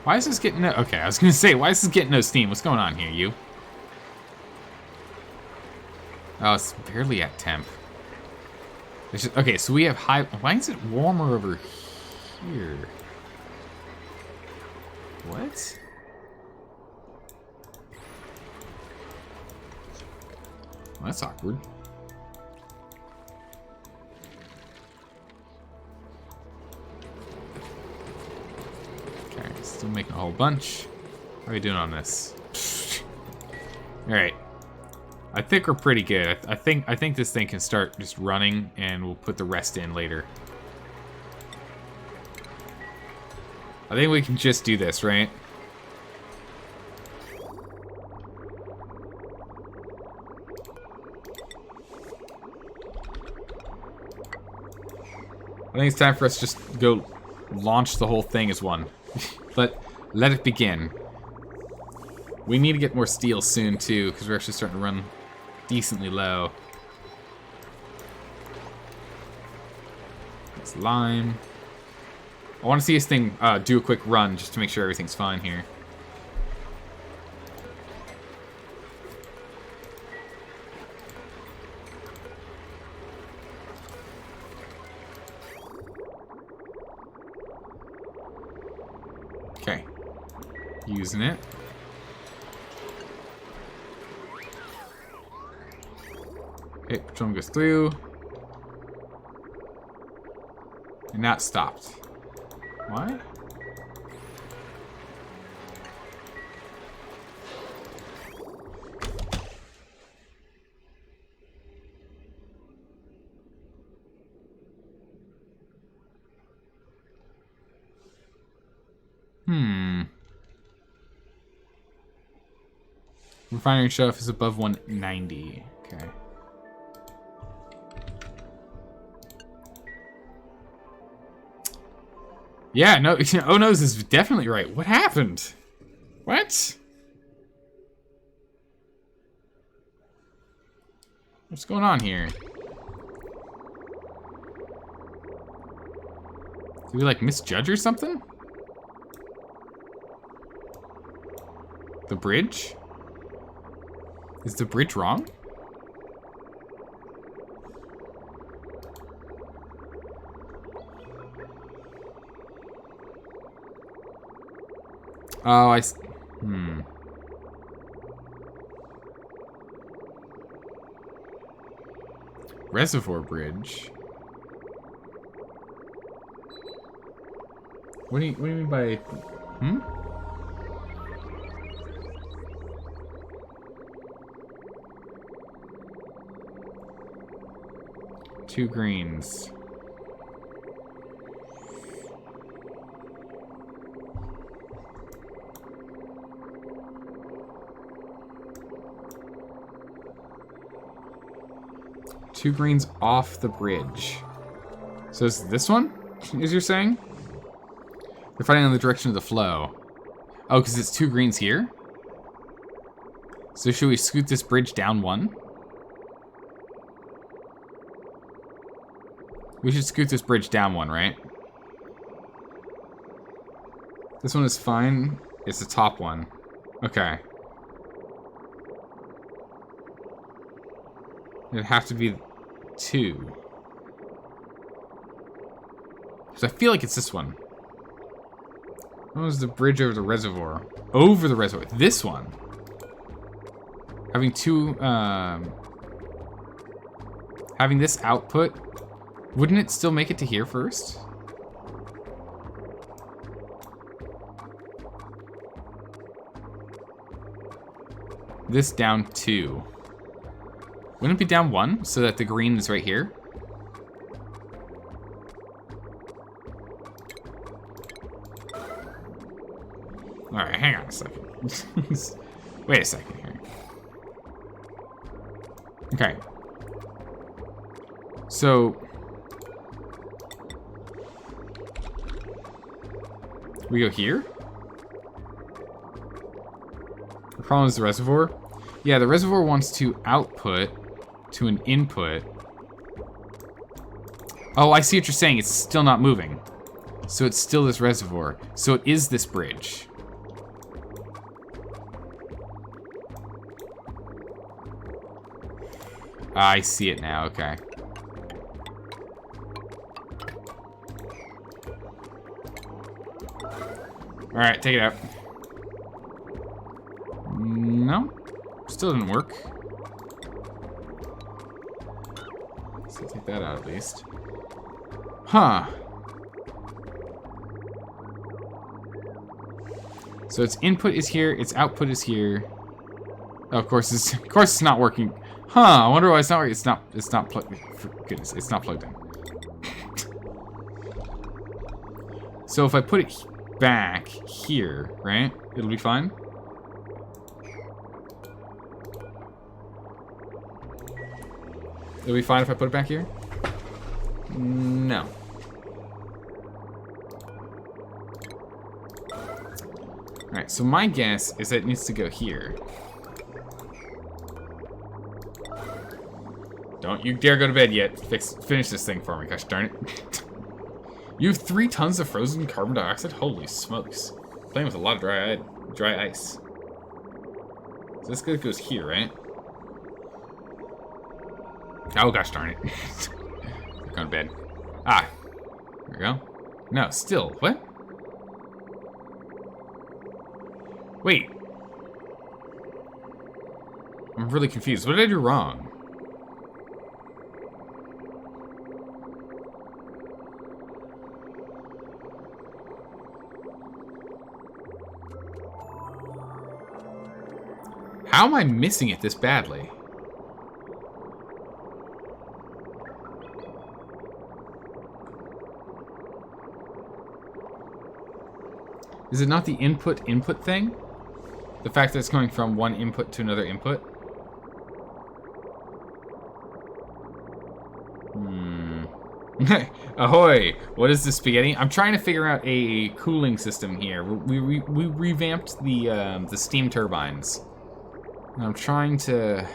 Why is this getting no... Okay, I was gonna say, why is this getting no steam? What's going on here, you? Oh, it's barely at temp. Just, okay, so we have high... Why is it warmer over here? What? Well, that's awkward. Okay, still making a whole bunch. How are we doing on this? Alright. I think we're pretty good. I think this thing can start just running, and we'll put the rest in later. I think we can just do this, right? I think it's time for us to just go launch the whole thing as one. Let it begin. We need to get more steel soon, too, because we're actually starting to run decently low. It's lime. I want to see this thing do a quick run just to make sure everything's fine here. Okay. Using it. Okay, petroleum goes through. And that stopped. Why? Refinery shelf is above 190. Okay. Yeah, no, oh no's is definitely right. What happened? What? What's going on here? Did we like misjudge or something? The bridge? Is the bridge wrong? Oh, Reservoir bridge. What do you mean by Two greens. Two greens off the bridge. So is this one, is you're saying? They're fighting on the direction of the flow. Oh, because it's two greens here? So should we scoot this bridge down one? We should scoot this bridge down one, right? This one is fine. It's the top one. Okay. It'd have to be two. So I feel like it's this one. What was the bridge over the reservoir? Over the reservoir. This one. Having two, having this output, wouldn't it still make it to here first? This down two. Wouldn't it be down one so that the green is right here? Alright, hang on a second. Wait a second here. Okay. So we go here? The problem is the reservoir. Yeah, the reservoir wants to output to an input. Oh, I see what you're saying. It's still not moving. So it's still this reservoir. So it is this bridge. I see it now, okay. Alright, take it out. No, still didn't work. So take that out at least. Huh. So its input is here, its output is here. Oh, of course it's not working. Huh, I wonder why it's not working. It's not plugged. For goodness, it's not plugged in. So if I put it back here, right? It'll be fine. It'll be fine if I put it back here? No. Alright, so my guess is that it needs to go here. Don't you dare go to bed yet. Finish this thing for me, gosh darn it. You have 3 tons of frozen carbon dioxide? Holy smokes. Playing with a lot of dry ice. So this goes here, right? Oh gosh darn it. Going to bed. Ah. There we go. No, still. What? Wait. I'm really confused. What did I do wrong? How am I missing it this badly? Is it not the input thing? The fact that it's going from one input to another input? Ahoy! What is the spaghetti? I'm trying to figure out a cooling system here. We revamped the steam turbines. And I'm trying to...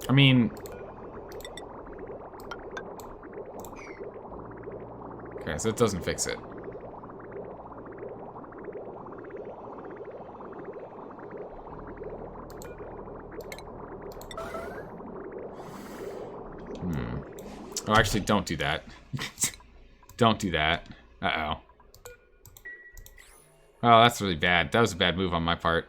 I mean... Okay, so it doesn't fix it. Oh, actually, don't do that. Don't do that. Uh-oh. Oh, that's really bad. That was a bad move on my part.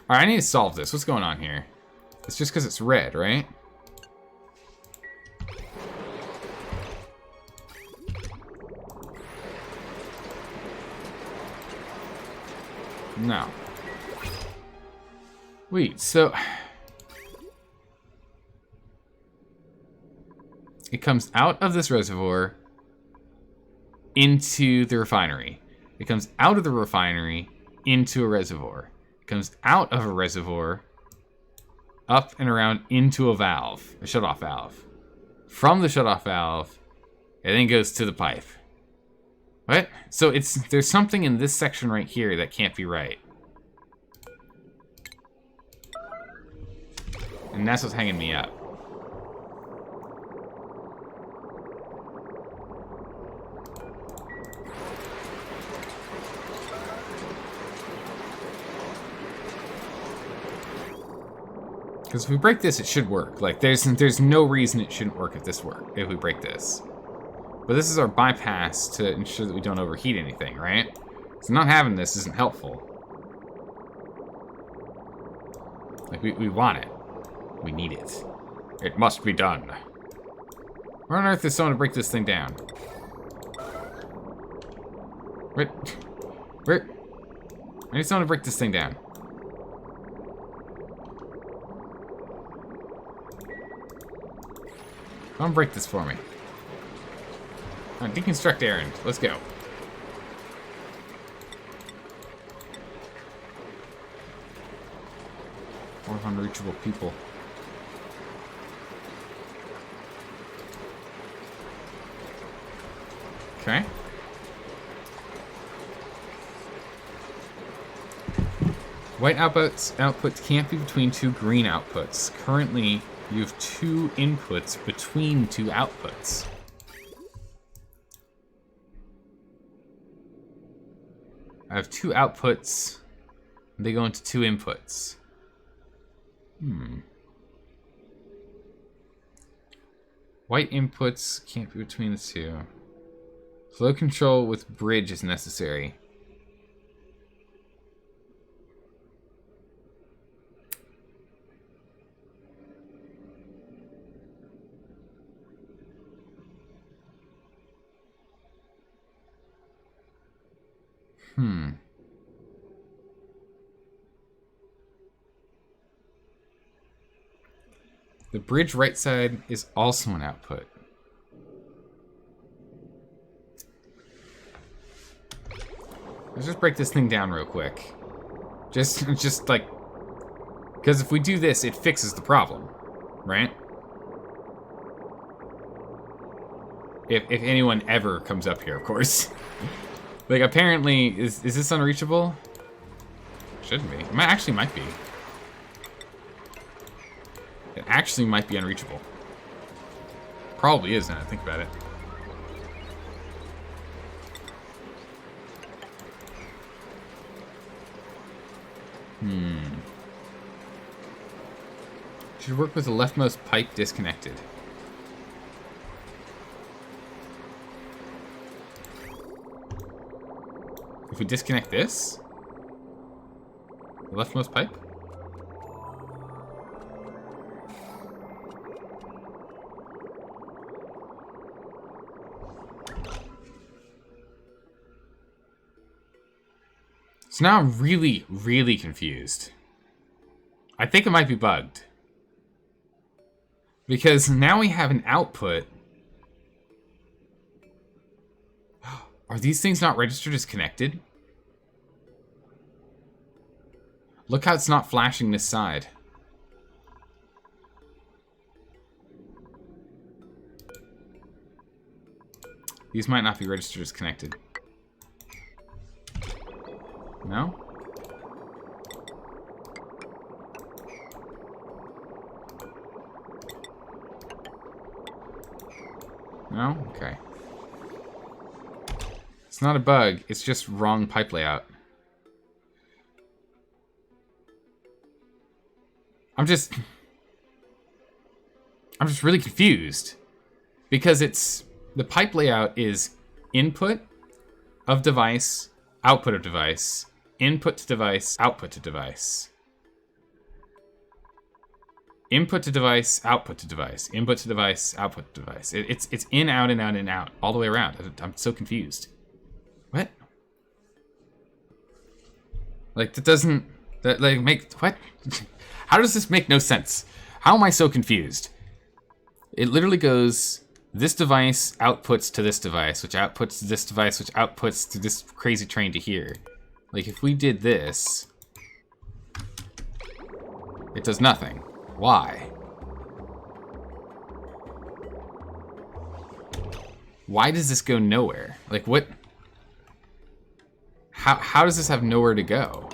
Alright, I need to solve this. What's going on here? It's just because it's red, right? No. Wait, so... It comes out of this reservoir into the refinery. It comes out of the refinery into a reservoir. It comes out of a reservoir up and around into a valve, a shutoff valve. From the shutoff valve, it then goes to the pipe. What? So there's something in this section right here that can't be right. And that's what's hanging me up. Because if we break this, it should work. Like, there's no reason it shouldn't work if we break this. But this is our bypass to ensure that we don't overheat anything, right? So not having this isn't helpful. Like, we want it. We need it. It must be done. Where on earth is someone to break this thing down? Where? I need someone to break this thing down. Come break this for me. Deconstruct errand. Let's go. More unreachable people. Okay. White outputs can't be between two green outputs. Currently, you have two inputs between two outputs. I have two outputs. They go into two inputs. White inputs can't be between the two. Flow control with bridge is necessary. The bridge right side is also an output. Let's just break this thing down real quick. Just like, because if we do this, it fixes the problem, right? If anyone ever comes up here, of course. Like, apparently, is this unreachable? Shouldn't be. It actually might be. It actually might be unreachable. Probably is, now that I think about it. Should work with the leftmost pipe disconnected. If we disconnect this, the leftmost pipe. So now I'm really, really confused. I think it might be bugged. Because now we have an output. Are these things not registered as connected? Look how it's not flashing this side. These might not be registered as connected. No? No? Okay. It's not a bug, it's just wrong pipe layout. I'm just really confused. Because the pipe layout is input of device, output of device, input to device, output to device. Input to device, output to device, input to device, output to device. It's in, out, and out, and out, all the way around. I'm so confused. What? Like, what? How does this make no sense? How am I so confused? It literally goes, this device outputs to this device, which outputs to this device, which outputs to this crazy train to here. Like, if we did this, it does nothing. Why? Why does this go nowhere? Like, what? How does this have nowhere to go?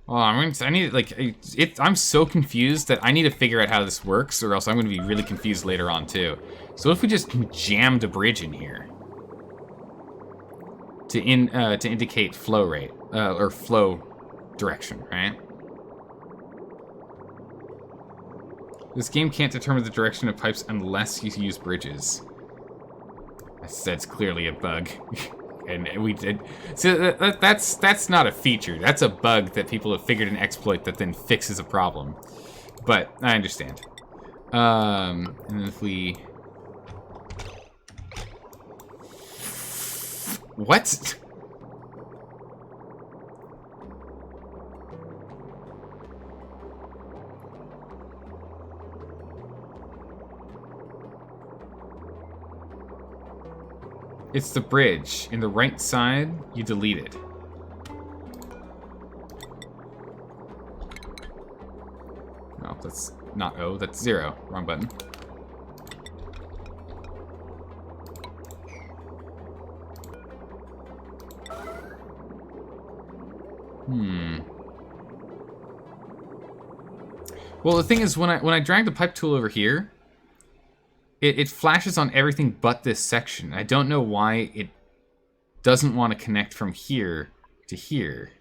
Well, I need, like, I'm so confused that I need to figure out how this works, or else I'm going to be really confused later on, too. So what if we just jammed a bridge in here? To indicate flow rate, or flow direction, right? This game can't determine the direction of pipes unless you use bridges. That's clearly a bug. And we did. So that's not a feature. That's a bug that people have figured an exploit that then fixes a problem. But I understand. And then if we... What? It's the bridge. In the right side, you delete it. No, that's not O, that's 0. Wrong button. Well, the thing is, when I drag the pipe tool over here, it flashes on everything but this section. I don't know why it doesn't want to connect from here to here.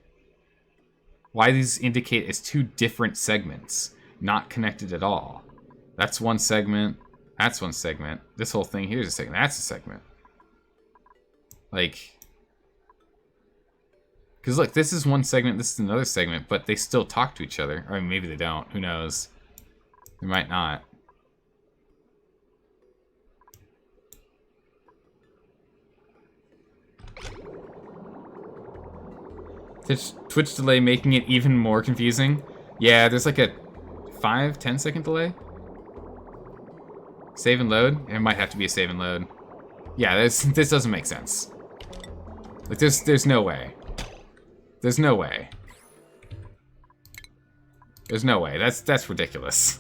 Why these indicate as two different segments, not connected at all. That's one segment, that's one segment. This whole thing here's a segment, that's a segment. Like... Because look, this is one segment, this is another segment, but they still talk to each other. Or maybe they don't, who knows. They might not. Twitch delay making it even more confusing. Yeah, there's like a 5-10 second delay. Save and load? It might have to be a save and load. Yeah, this doesn't make sense. Like there's no way. There's no way. There's no way. That's ridiculous.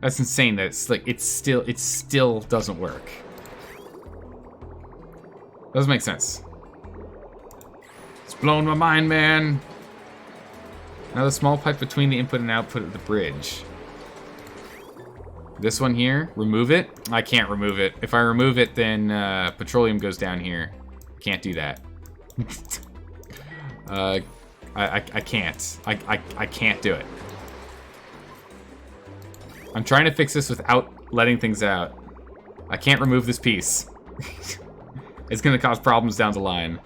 That's insane that it's like it still doesn't work. Doesn't make sense. It's blown my mind, man. Now the small pipe between the input and output of the bridge. This one here, remove it. I can't remove it. If I remove it, then petroleum goes down here. Can't do that. I can't. I can't do it. I'm trying to fix this without letting things out. I can't remove this piece. It's gonna cause problems down the line.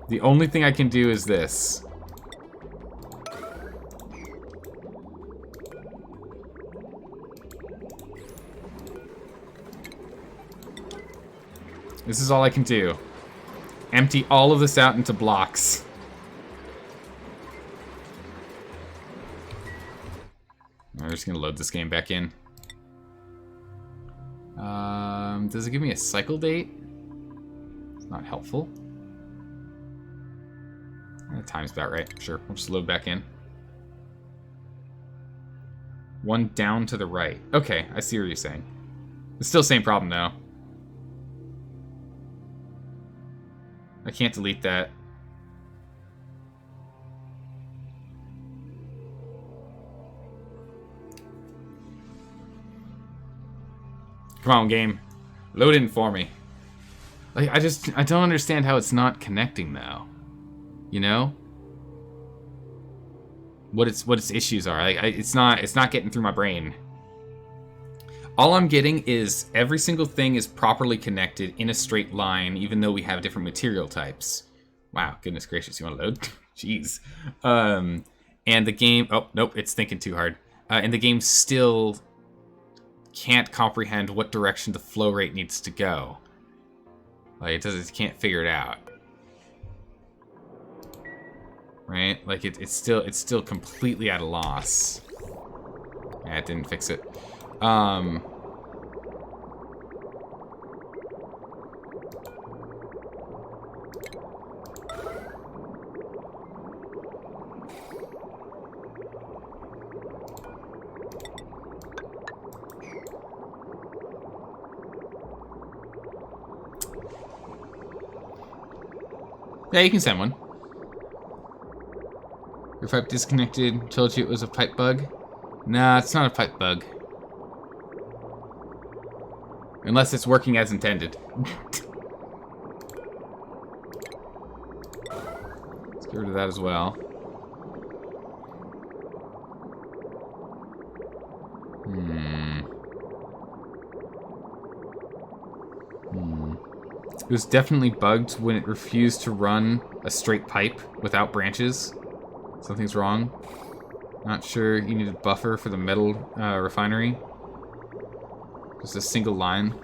The only thing I can do is this. This is all I can do. Empty all of this out into blocks. I'm just gonna load this game back in. Does it give me a cycle date? It's not helpful. Time's about right. Sure, we'll just load back in. One down to the right. Okay, I see what you're saying. It's still the same problem, though. I can't delete that. Come on, game. Load in for me. Like, I don't understand how it's not connecting, though. You know? What its issues are. Like, it's not getting through my brain. All I'm getting is every single thing is properly connected in a straight line, even though we have different material types. Wow, goodness gracious, you want to load? Jeez. And the game... Oh, nope, it's thinking too hard. And the game still can't comprehend what direction the flow rate needs to go. Like, it can't figure it out. Right? Like, it's still completely at a loss. Yeah, it didn't fix it. Yeah, you can send one. Your pipe disconnected. Told you it was a pipe bug. Nah, it's not a pipe bug. Unless it's working as intended. Let's get rid of that as well. It was definitely bugged when it refused to run a straight pipe without branches. Something's wrong. Not sure you need a buffer for the metal refinery. Just a single line.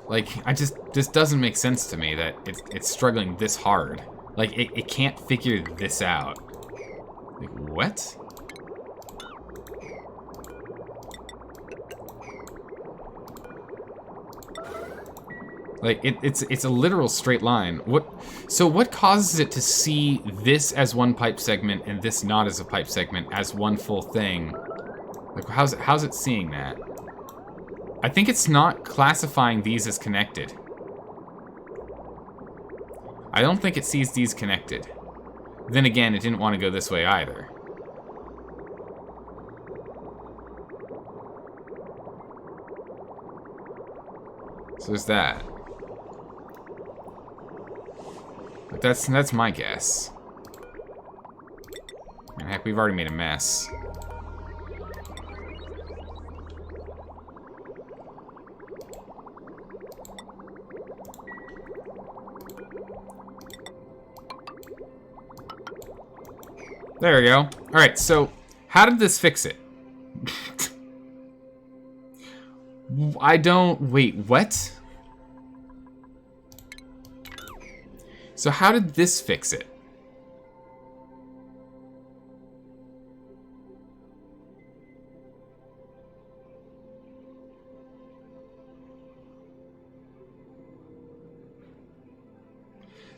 Like, this doesn't make sense to me that it's struggling this hard. Like, it can't figure this out. Like, what? Like, it's a literal straight line. So what causes it to see this as one pipe segment and this not as a pipe segment as one full thing? Like, how's it seeing that? I think it's not classifying these as connected. I don't think it sees these connected. Then again, it didn't want to go this way either. So there's that. But that's my guess. And heck, we've already made a mess. There we go. Alright, so how did this fix it? Wait, what? So how did this fix it?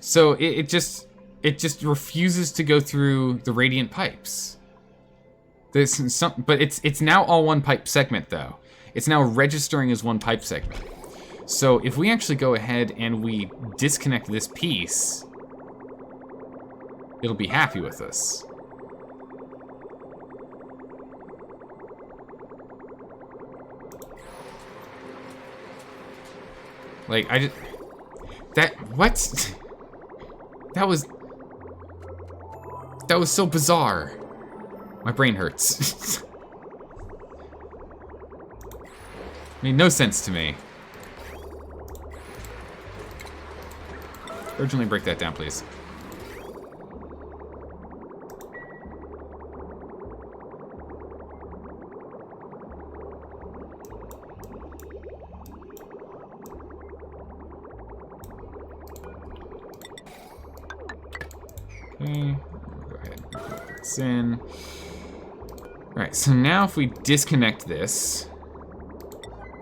So it just refuses to go through the radiant pipes. There's some, but it's now all one pipe segment though. It's now registering as one pipe segment. So if we actually go ahead and we disconnect this piece, it'll be happy with us. Like, what? That was so bizarre. My brain hurts. Made no sense to me. Urgently break that down, please. Okay, go ahead and put this in. Alright, so now if we disconnect this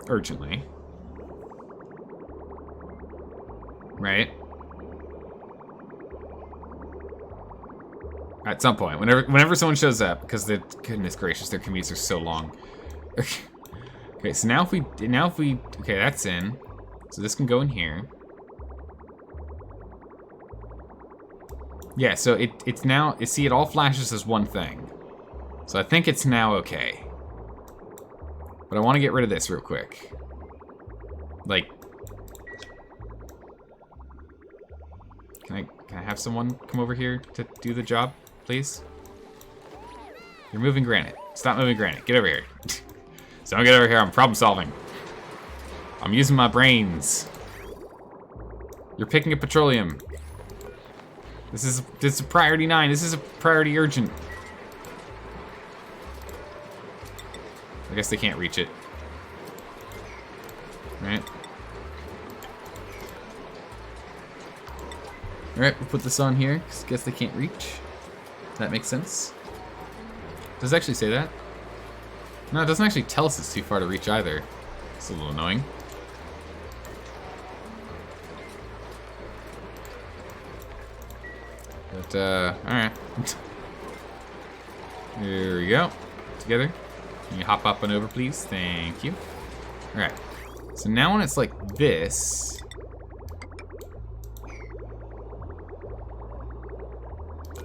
urgently, right? At some point, whenever someone shows up, because goodness gracious, their commutes are so long. Okay, so now if we, okay, that's in. So this can go in here. Yeah, so it's now, you see, it all flashes as one thing. So I think it's now okay. But I want to get rid of this real quick. Like, can I have someone come over here to do the job, please? You're moving granite. Stop moving granite. Get over here. So don't get over here. I'm problem solving. I'm using my brains. You're picking up petroleum. This is a priority 9. This is a priority urgent. I guess they can't reach it. Right? Alright, we'll put this on here, 'cause I guess they can't reach. That makes sense. Does it actually say that? No, it doesn't actually tell us it's too far to reach either. It's a little annoying. But, alright. Here we go. Together. Can you hop up and over, please? Thank you. Alright. So now when it's like this...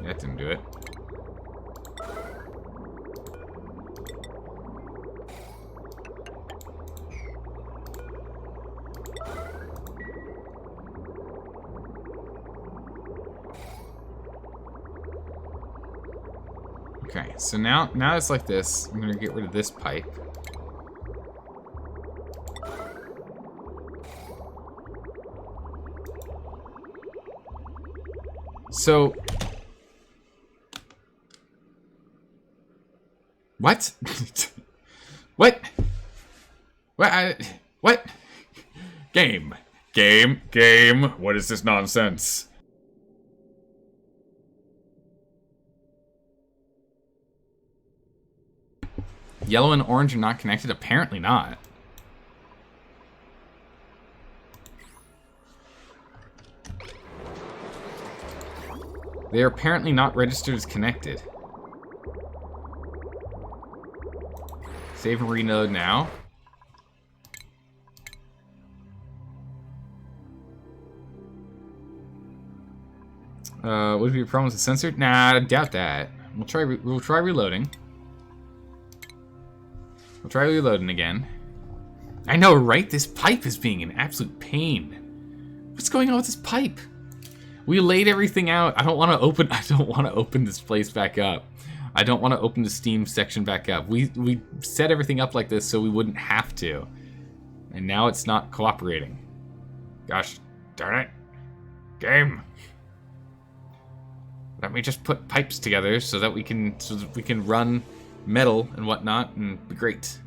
That didn't do it. Okay, so now it's like this. I'm gonna get rid of this pipe. So what? What? What? Game. What is this nonsense? Yellow and orange are not connected? Apparently not. They are apparently not registered as connected. Save and reload now. Would be a problem with the sensor? Nah, I doubt that. We'll try reloading. We'll try reloading again. I know, right? This pipe is being an absolute pain. What's going on with this pipe? We laid everything out. I don't want to open this place back up. I don't want to open the Steam section back up. We set everything up like this so we wouldn't have to. And now it's not cooperating. Gosh darn it. Game. Let me just put pipes together so that we can run metal and whatnot and be great.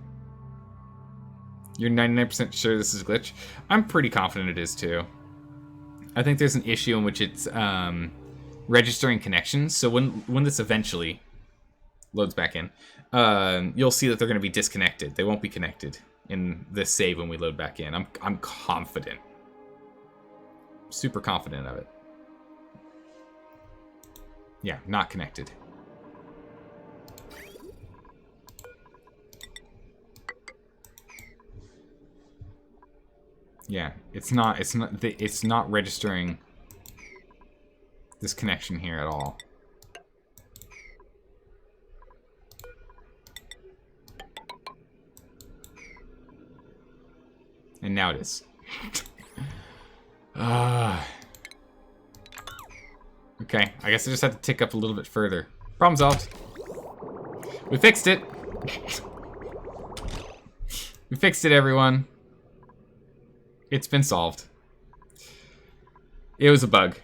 You're 99% sure this is a glitch? I'm pretty confident it is too. I think there's an issue in which it's registering connections. So when this eventually loads back in, you'll see that they're going to be disconnected. They won't be connected in this save when we load back in. I'm confident. Super confident of it. Yeah, not connected. Yeah, it's not registering this connection here at all. And now it is. Okay, I guess I just have to tick up a little bit further. Problem solved. We fixed it. We fixed it, everyone. It's been solved. It was a bug.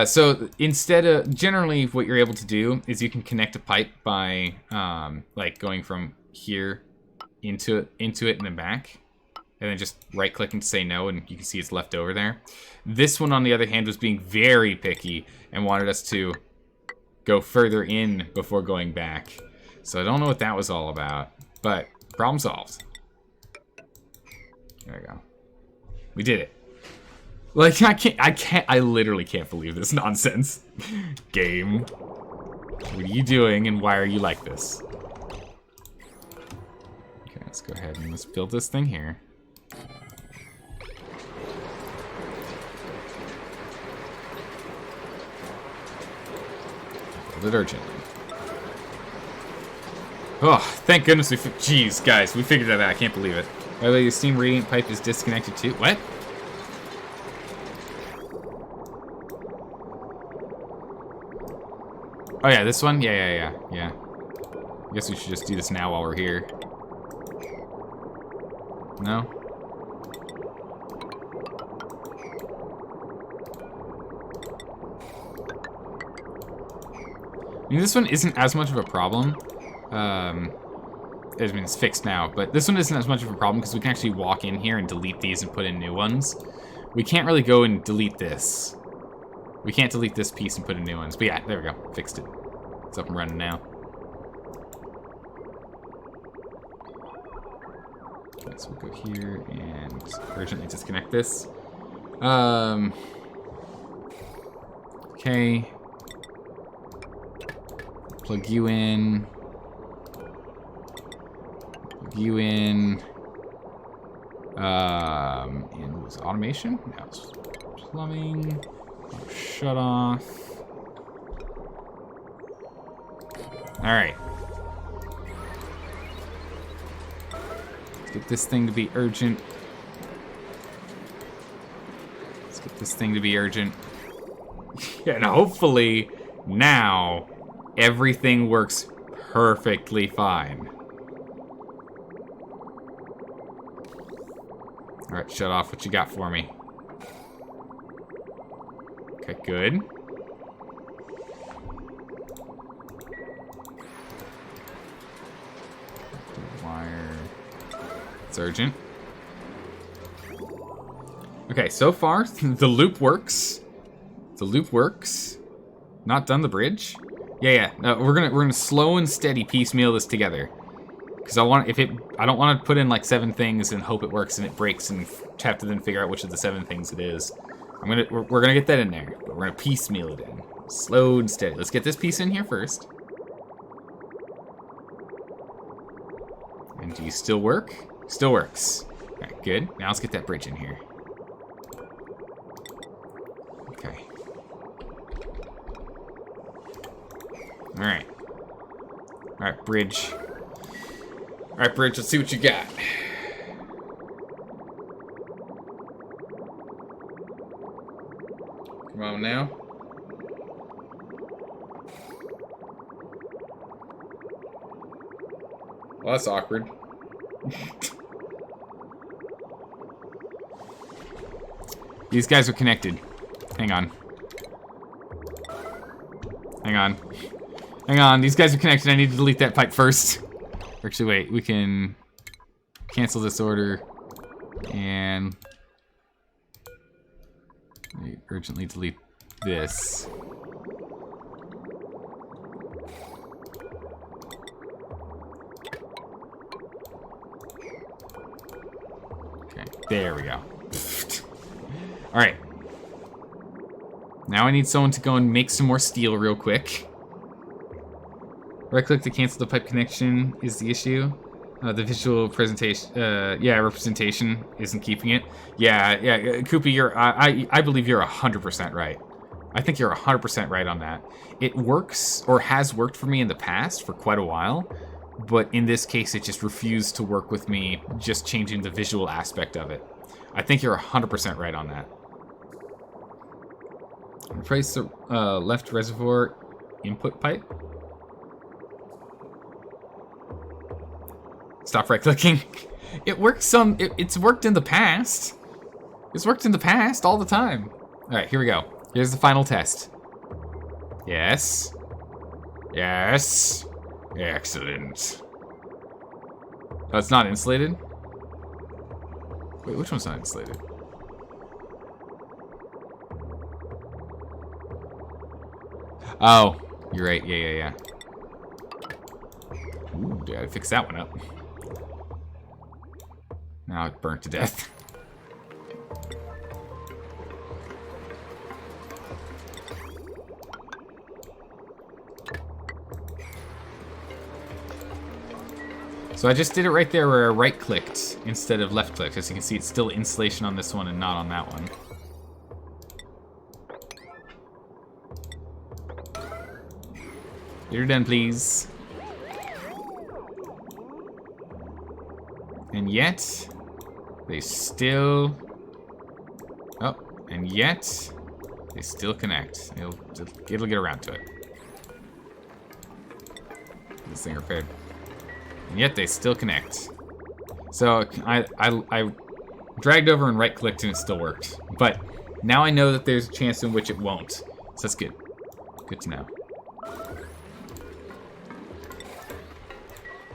So instead of, generally what you're able to do is you can connect a pipe by like going from here into it and then back. And then just right-clicking to say no, and you can see it's left over there. This one, on the other hand, was being very picky and wanted us to go further in before going back. So I don't know what that was all about, but problem solved. There we go. We did it. Like, I literally can't believe this nonsense. Game. What are you doing and why are you like this? Okay, let's go ahead and let's build this thing here. Build it urgently. Oh, thank goodness we jeez, guys, we figured that out. I can't believe it. By the way, the steam radiant pipe is disconnected too. What? Oh yeah, this one? Yeah. I guess we should just do this now while we're here. No? I mean, this one isn't as much of a problem. I mean, it's fixed now, but this one isn't as much of a problem because we can actually walk in here and delete these and put in new ones. We can't really go and delete this. We can't delete this piece and put in new ones. But yeah, there we go. Fixed it. It's up and running now. Okay, so we'll go here and urgently disconnect this. Okay. Plug you in. Plug you in. And was automation? No, it's plumbing. Shut off. Alright. Let's get this thing to be urgent. Let's get this thing to be urgent. And hopefully now everything works perfectly fine. Alright, shut off. What you got for me? Okay, good. Wire. It's urgent. Okay, so far the loop works. The loop works. Not done the bridge. Yeah. No, we're gonna slow and steady piecemeal this together. Because I don't want to put in like 7 things and hope it works and it breaks and have to then figure out which of the 7 things it is. We're gonna get that in there, but we're gonna piecemeal it in. Slow and steady. Let's get this piece in here first. And do you still work? Still works. Alright, good. Now let's get that bridge in here. Okay. Alright. Alright, bridge. Alright, bridge, let's see what you got. Come on now. Well, that's awkward. These guys are connected. Hang on. Hang on. Hang on, these guys are connected. I need to delete that pipe first. Actually, wait, we can cancel this order and urgently delete this. Okay, there we go. All right. Now I need someone to go and make some more steel real quick. Right-click to cancel the pipe connection is the issue. The visual presentation, representation isn't keeping it. Yeah, Koopy, I believe you're 100% right. I think you're 100% right on that. It works, or has worked for me in the past for quite a while, but in this case it just refused to work with me just changing the visual aspect of it. I think you're 100% right on that. Replace the left reservoir input pipe. Stop right-clicking. It works it's worked in the past. It's worked in the past all the time. All right, here we go. Here's the final test. Yes. Yes. Excellent. Oh, it's not insulated? Wait, which one's not insulated? Oh. You're right. Yeah. Ooh, gotta fix that one up. Now it burnt to death. So I just did it right there where I right-clicked instead of left-clicked. As you can see, it's still installation on this one and not on that one. Get her done, please. And yet, they still... Oh, and yet, they still connect. It'll get around to it. Get this thing repaired. And yet they still connect. So I dragged over and right-clicked and it still worked. But now I know that there's a chance in which it won't. So that's good. Good to know.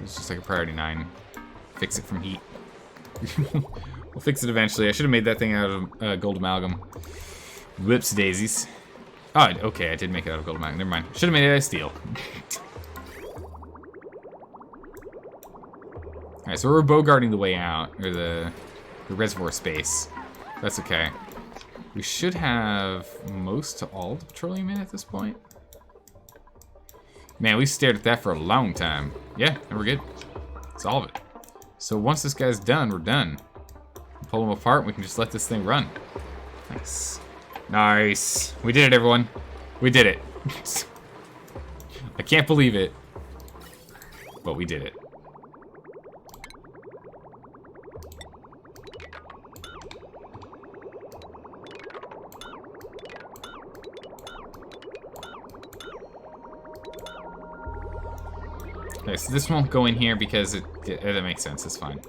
It's just like a priority 9. Fix it from heat. We'll fix it eventually. I should have made that thing out of gold amalgam. Whoops daisies. Oh, okay, I did make it out of gold amalgam. Never mind. Should have made it out of steel. Alright, so we're bogarting the way out, or the reservoir space. That's okay. We should have most to all the petroleum in at this point. Man, we stared at that for a long time. Yeah, and we're good. Solve it. So once this guy's done, we're done. Pull him apart, and we can just let this thing run. Nice. Nice. We did it, everyone. We did it. I can't believe it, but we did it. Okay, so this won't go in here because that makes sense. It's fine.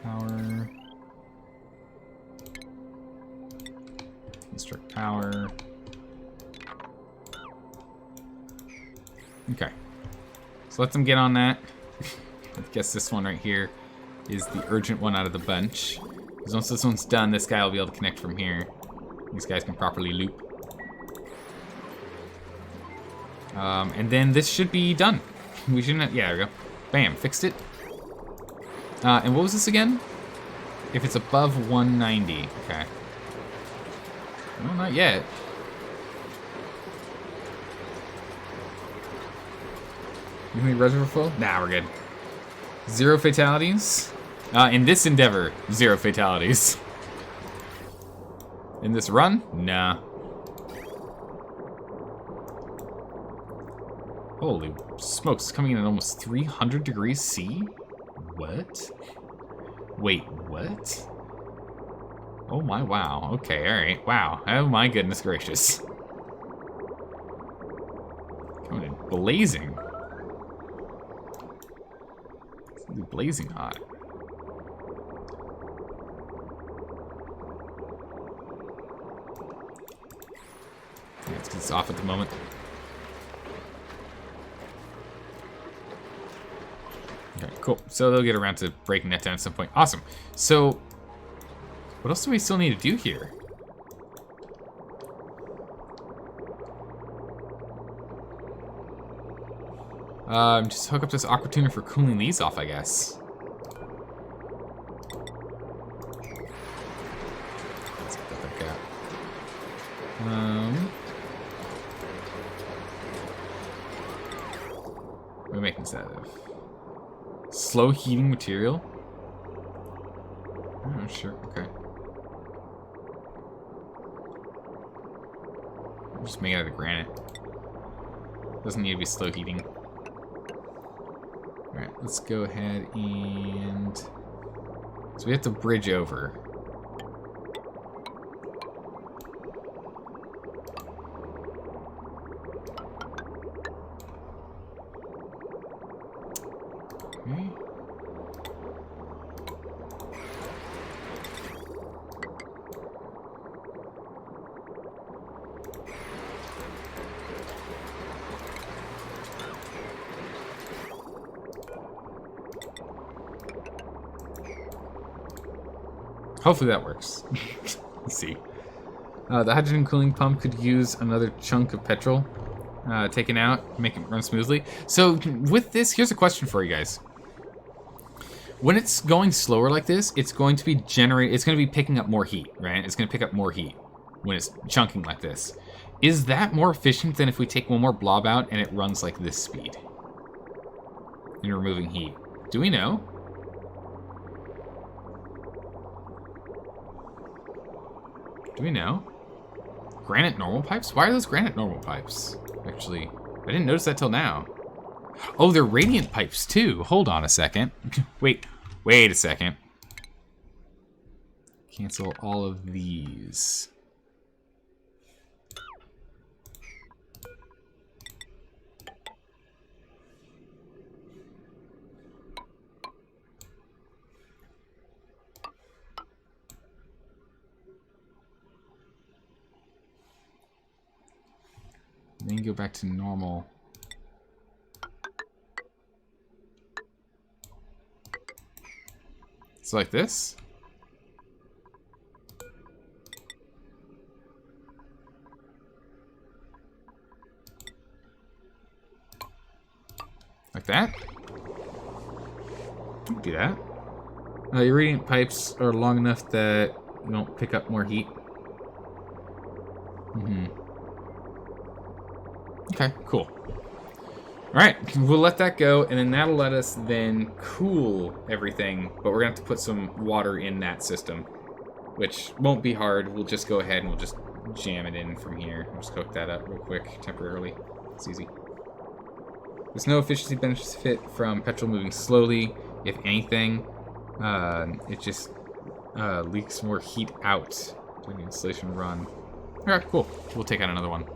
Power. Construct power. Okay. So let them get on that. I guess this one right here is the urgent one out of the bunch. Because once this one's done, this guy will be able to connect from here. These guys can properly loop. And then this should be done. We shouldn't. Yeah, there we go. Bam, fixed it. And what was this again? If it's above 190. Okay. No, not yet. You think reservoir full? Nah, we're good. 0 fatalities. In this endeavor, 0 fatalities. In this run? Nah. Holy smokes, it's coming in at almost 300 degrees C? What? Wait, what? Oh my, wow. Okay, alright, wow. Oh my goodness gracious. Coming in blazing. It's gonna be blazing hot. It's off at the moment. Okay, cool. So they'll get around to breaking that down at some point. Awesome. So, what else do we still need to do here? Just hook up this aqua tuner for cooling these off, I guess. Let's get that gap. What are we making this out of? Slow heating material? Oh, sure, okay. I'll just make it out of granite. Doesn't need to be slow heating. Alright, let's go ahead and... So we have to bridge over. Okay. Hopefully that works. Let's see. The hydrogen cooling pump could use another chunk of petrol taken out, make it run smoothly. So with this, here's a question for you guys. When it's going slower like this, it's going to be picking up more heat, right? It's going to pick up more heat when it's chunking like this. Is that more efficient than if we take one more blob out and it runs like this speed? In removing heat. Do we know? Do we know? Granite normal pipes? Why are those granite normal pipes? Actually, I didn't notice that till now. Oh, they're radiant pipes too. Hold on a second. Wait a second. Cancel all of these. Then go back to normal. So like this? Like that? Do that. Your radiant pipes are long enough that you don't pick up more heat. Okay, cool. Alright, we'll let that go, and then that'll let us then cool everything, but we're gonna have to put some water in that system, which won't be hard. We'll just go ahead and we'll just jam it in from here. I'll just cook that up real quick, temporarily. It's easy. There's no efficiency benefit from petrol moving slowly. If anything, it just leaks more heat out during the installation run. Alright, cool. We'll take out another one.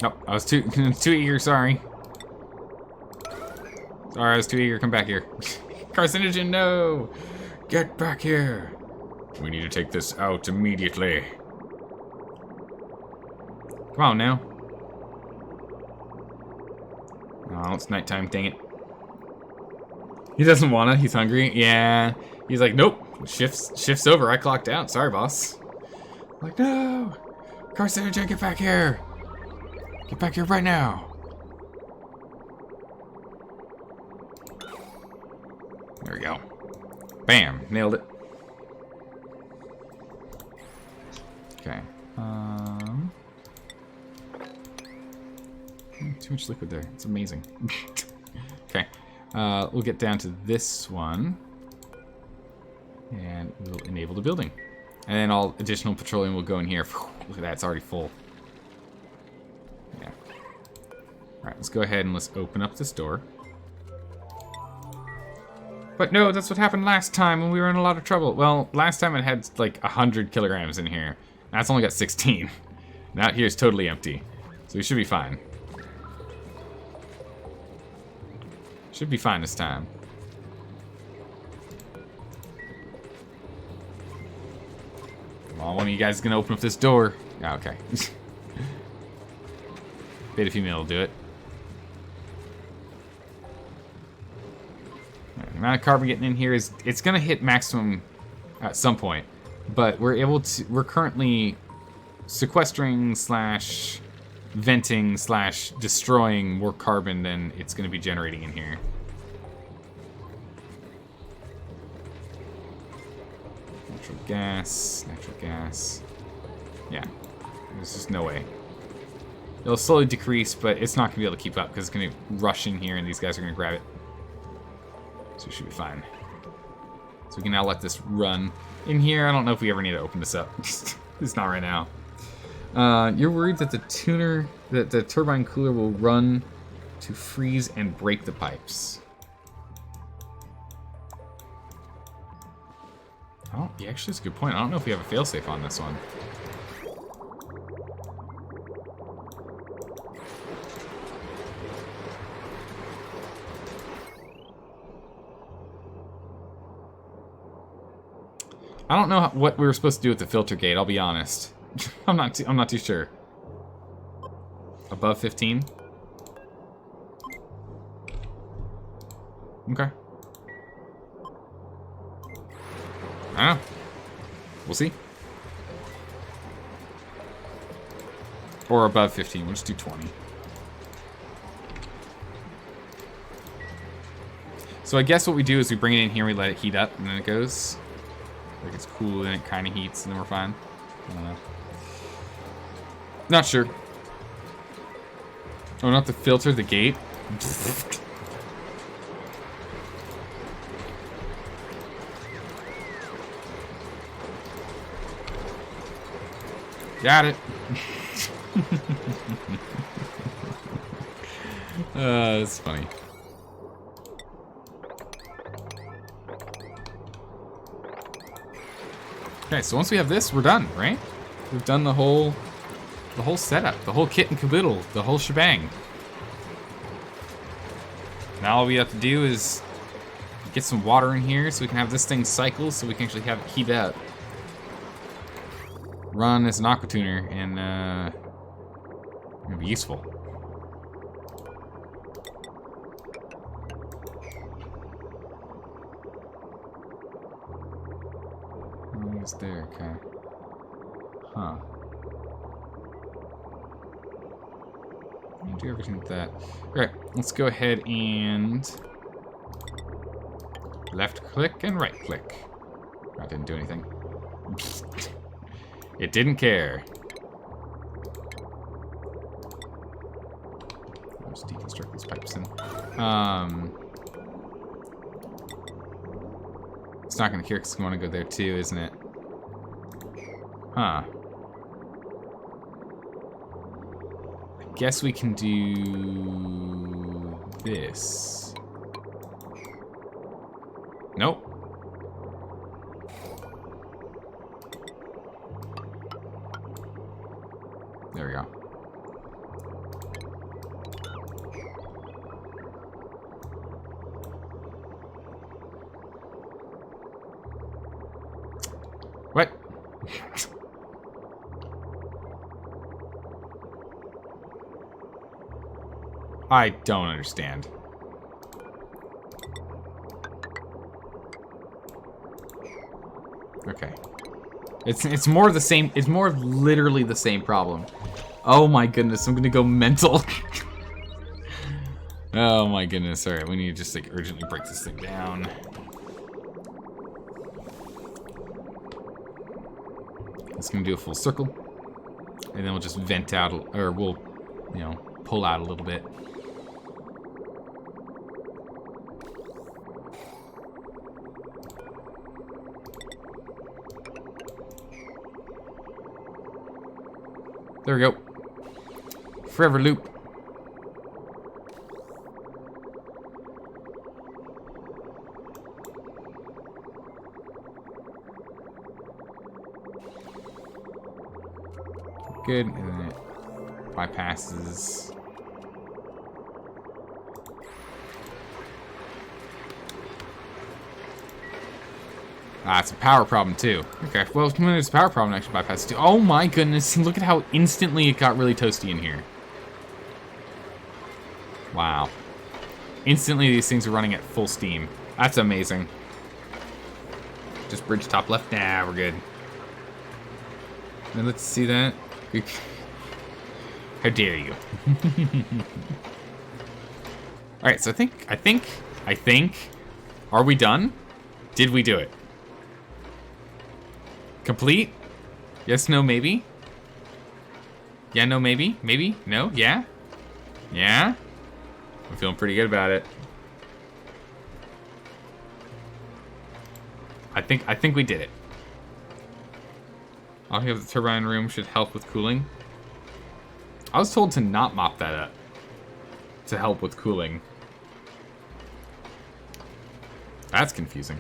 Oh, I was too eager, sorry. Sorry, I was too eager. Come back here. Carcinogen, no! Get back here! We need to take this out immediately. Come on now. Oh, it's nighttime, dang it. He doesn't wanna, he's hungry. Yeah. He's like, nope. Shift's over, I clocked out. Sorry, boss. I'm like, no! Carcinogen, get back here! Get back here right now. There we go. Bam, nailed it. Okay. Too much liquid there. It's amazing. Okay. We'll get down to this one. And we'll enable the building. And then all additional petroleum will go in here. Look at that, it's already full. Yeah. Alright, let's go ahead and let's open up this door. But no, that's what happened last time when we were in a lot of trouble. Well, last time it had like 100 kilograms in here. Now it's only got 16. Now here's totally empty. So we should be fine. Should be fine this time. Come on, one of you guys is gonna open up this door. Yeah, okay. Beta female will do it. The amount of carbon getting in here is, it's gonna hit maximum at some point, but we're currently sequestering slash venting slash destroying more carbon than it's gonna be generating in here. Natural gas. Yeah, there's just no way. It'll slowly decrease, but it's not gonna be able to keep up because it's gonna rush in here and these guys are gonna grab it. So we should be fine. So we can now let this run in here. I don't know if we ever need to open this up. It's not right now. You're worried that the turbine cooler will run to freeze and break the pipes. Oh, yeah, actually, that's a good point. I don't know if we have a failsafe on this one. I don't know what we were supposed to do with the filter gate, I'll be honest. I'm not too sure. Above 15? Okay. I don't know. We'll see. Or above 15. We'll just do 20. So I guess what we do is we bring it in here, we let it heat up, and then it goes. Like it's cool, and it kind of heats, and then we're fine. I don't know. Not sure. Oh, not the filter, the gate. Got it. That's funny. Okay, so once we have this, we're done, right? We've done the whole setup, the whole kit and caboodle, the whole shebang. Now all we have to do is get some water in here so we can have this thing cycle so we can actually have it heat up. Run as an aqua tuner and it'll be useful. It's there, okay. Huh. Do everything with that. Alright, let's go ahead and left click and right click. That didn't do anything. It didn't care. Let's deconstruct these pipes in. It's not gonna care because we want to go there too, isn't it? Huh. I guess we can do this. Nope. There we go. What? I don't understand. Okay. It's more the same, it's more literally the same problem. Oh my goodness, I'm gonna go mental. Oh my goodness, alright, we need to just like urgently break this thing down. It's gonna do a full circle. And then we'll just vent out, or we'll, you know, pull out a little bit. There we go. Forever loop. Good, and then it bypasses. Ah, it's a power problem too. Okay, well, when there's a power problem, actually bypasses too. Oh my goodness, look at how instantly it got really toasty in here. Wow. Instantly these things are running at full steam. That's amazing. Just bridge top left. Nah, we're good. Now let's see that. How dare you? Alright, so I think, are we done? Did we do it? Complete? Yes, no, maybe? Yeah, no, maybe? Maybe? No? Yeah? Yeah? I'm feeling pretty good about it. I think we did it. I'll have the turbine room should help with cooling. I was told to not mop that up to help with cooling. That's confusing.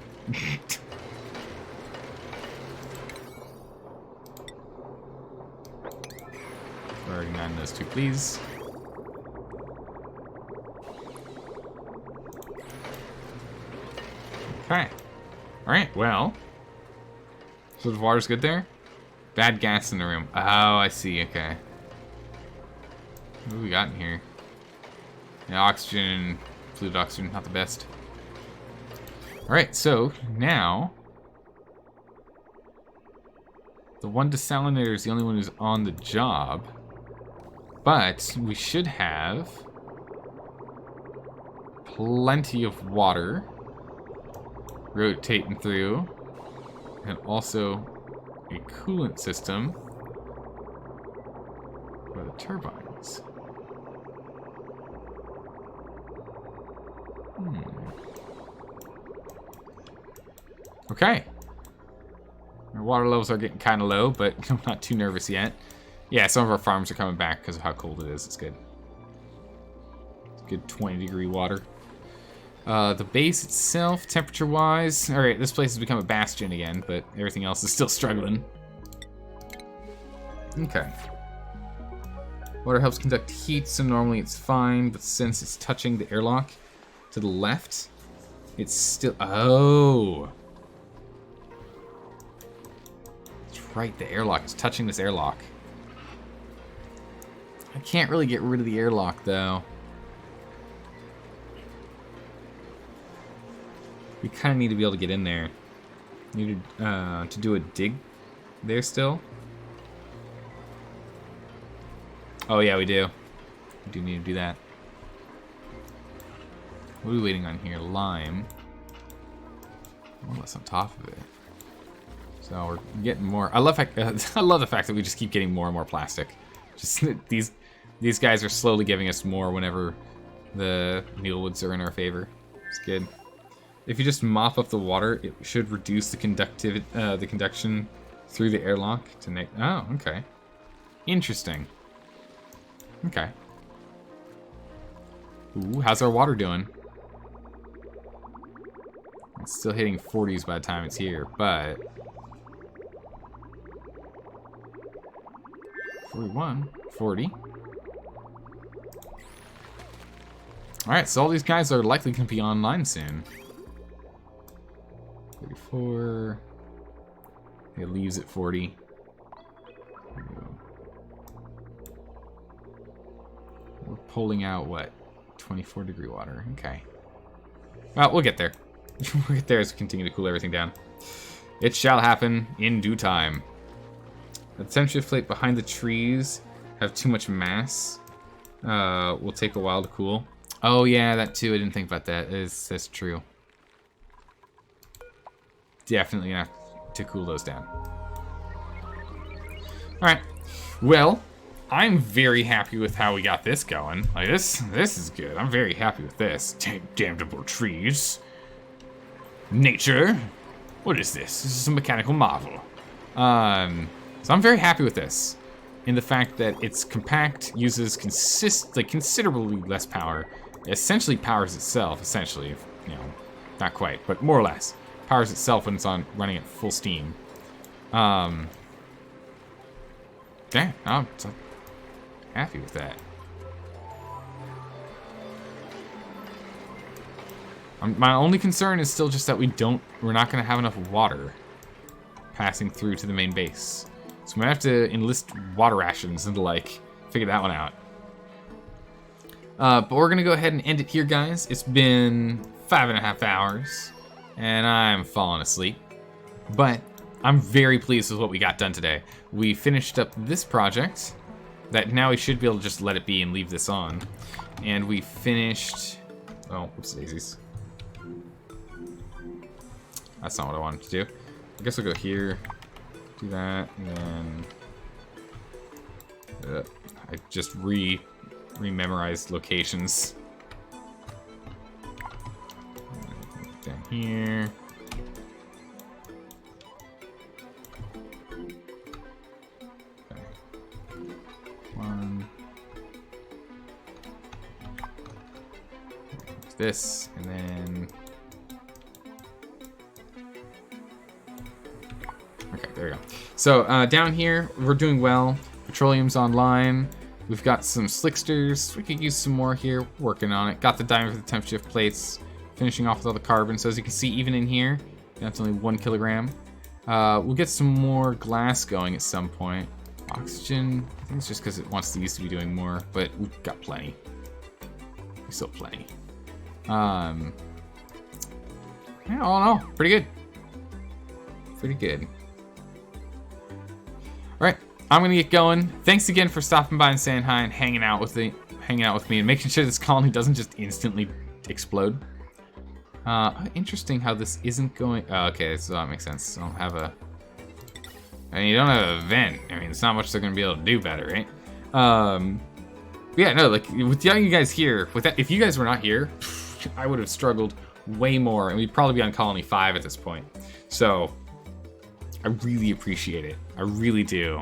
Already 9 those two, please. Okay. Alright, well. So the water's good there? Bad gas in the room. Oh, I see. Okay. What do we got in here? Yeah, oxygen, fluid oxygen, not the best. Alright, so now the one desalinator is the only one who's on the job. But we should have plenty of water rotating through. And also a coolant system for the turbines. Okay. Our water levels are getting kind of low, but I'm not too nervous yet. Yeah, some of our farms are coming back because of how cold it is. It's good. It's good 20-degree water. The base itself, temperature-wise... Alright, this place has become a bastion again, but everything else is still struggling. Okay. Water helps conduct heat, so normally it's fine, but since it's touching the airlock to the left, it's still... Oh! That's right, the airlock is touching this airlock. I can't really get rid of the airlock, though. We kind of need to be able to get in there. Need to do a dig there still. Oh yeah, we do. We do need to do that. What are we waiting on here? Lime. Well, that's on top of it. So we're getting more. I love the fact that we just keep getting more and more plastic. Just these guys are slowly giving us more whenever the mealwoods are in our favor. It's good. If you just mop up the water, it should reduce the conduction through the airlock to oh, okay. Interesting. Okay. Ooh, how's our water doing? It's still hitting 40s by the time it's here, but 41, 40. Alright, so all these guys are likely going to be online soon. 34. It leaves at 40. We're pulling out, what? 24-degree water. Okay. Well, we'll get there. We'll get there as we continue to cool everything down. It shall happen in due time. The temperature plate behind the trees have too much mass. Will take a while to cool. Oh yeah, that too. I didn't think about that. That's true. Definitely gonna have to cool those down. Alright. Well, I'm very happy with how we got this going. Like this is good. I'm very happy with this. Damnable trees. Nature. What is this? This is a mechanical marvel. So I'm very happy with this. In the fact that it's compact, uses considerably less power. It essentially powers itself, essentially, you know, not quite, but more or less. Powers itself when it's running at full steam. Yeah, I'm so happy with that. My only concern is still just that we're not gonna have enough water passing through to the main base. So I'm gonna have to enlist water rations and figure that one out. But we're gonna go ahead and end it here, guys. It's been 5.5 hours. And I'm falling asleep. But I'm very pleased with what we got done today. We finished up this project. That now we should be able to just let it be and leave this on. And we finished... Oh, whoops daisies. That's not what I wanted to do. I guess I'll go here. Do that, and then... I just re-memorized locations. Down here. Okay. One. There's this, and then... Okay, there we go. So, down here, we're doing well. Petroleum's online. We've got some slicksters. We could use some more here. Working on it. Got the diamond for the temp shift plates. Finishing off with all the carbon. So as you can see, even in here, that's only 1 kilogram. We'll get some more glass going at some point. Oxygen, I think it's just because it wants these to be doing more, but we've got plenty. We still have plenty. Yeah, all in all, pretty good. Pretty good. All right, I'm gonna get going. Thanks again for stopping by and saying hi and hanging out with me and making sure this colony doesn't just instantly explode. Interesting how this isn't going. Oh, okay, so that makes sense. So I'll have a. I mean, you don't have a vent. I mean, it's not much they're gonna be able to do better, right? Yeah, no, like with you guys here, with that, if you guys were not here, I would have struggled way more, and we'd probably be on Colony 5 at this point. So I really appreciate it. I really do.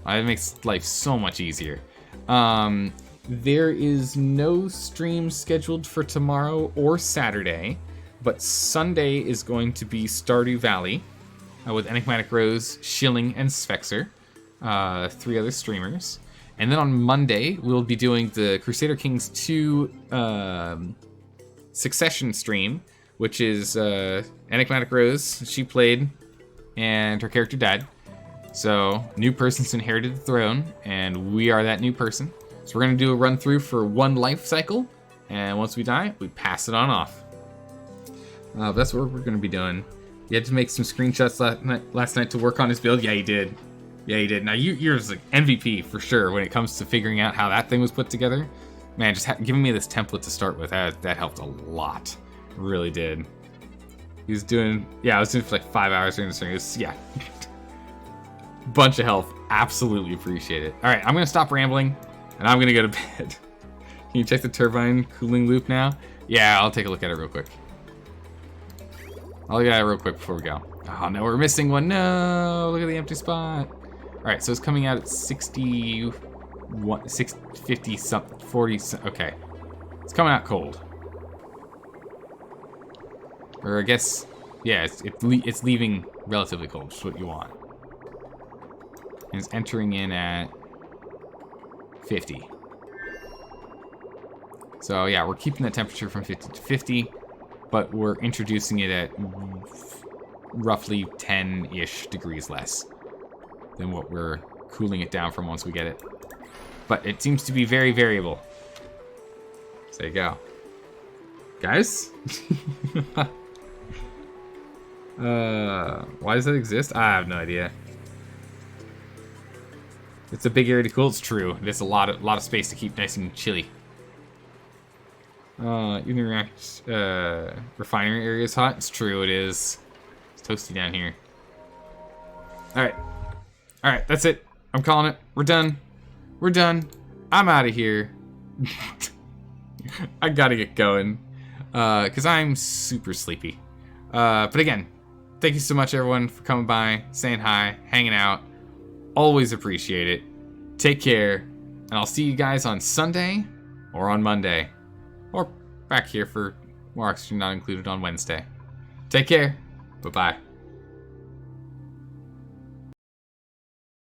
It makes life so much easier. There is no stream scheduled for tomorrow or Saturday, but Sunday is going to be Stardew Valley with Enigmatic Rose, Shilling, and Svexer, 3 other streamers. And then on Monday, we'll be doing the Crusader Kings 2 Succession stream, which is Enigmatic Rose. She played, and her character died. So, new person's inherited the throne, and we are that new person. So we're going to do a run through for 1 life cycle, and once we die, we pass it on off. That's what we're going to be doing. You had to make some screenshots last night to work on his build? Yeah, you did. Yeah, you did. Now, you're like MVP for sure when it comes to figuring out how that thing was put together. Man, just giving me this template to start with, that helped a lot. It really did. He was doing, I was doing it for like 5 hours during the stream. It was, bunch of health. Absolutely appreciate it. All right, I'm going to stop rambling, and I'm going to go to bed. Can you check the turbine cooling loop now? Yeah, I'll take a look at it real quick. I'll look at it real quick before we go. Oh, no, we're missing one. No, look at the empty spot. All right, so it's coming out at 50 something, 40 something. Okay, it's coming out cold. Or I guess, yeah, it's leaving relatively cold, which is what you want. And it's entering in at 50. So yeah, we're keeping the temperature from 50 to 50, but we're introducing it at roughly 10-ish degrees less than what we're cooling it down from once we get it. But it seems to be very variable. So there you go. Guys? Why does that exist? I have no idea. It's a big area to cool. It's true. There's a lot of space to keep nice and chilly. Interact refinery area is hot. It's true. It is. It's toasty down here. All right. That's it. I'm calling it. We're done. I'm out of here. I gotta get going because I'm super sleepy. But again, thank you so much, everyone, for coming by, saying hi, hanging out. Always appreciate it. Take care, and I'll see you guys on Sunday or on Monday, or back here for more Oxygen Not Included on Wednesday. Take care. Bye-bye.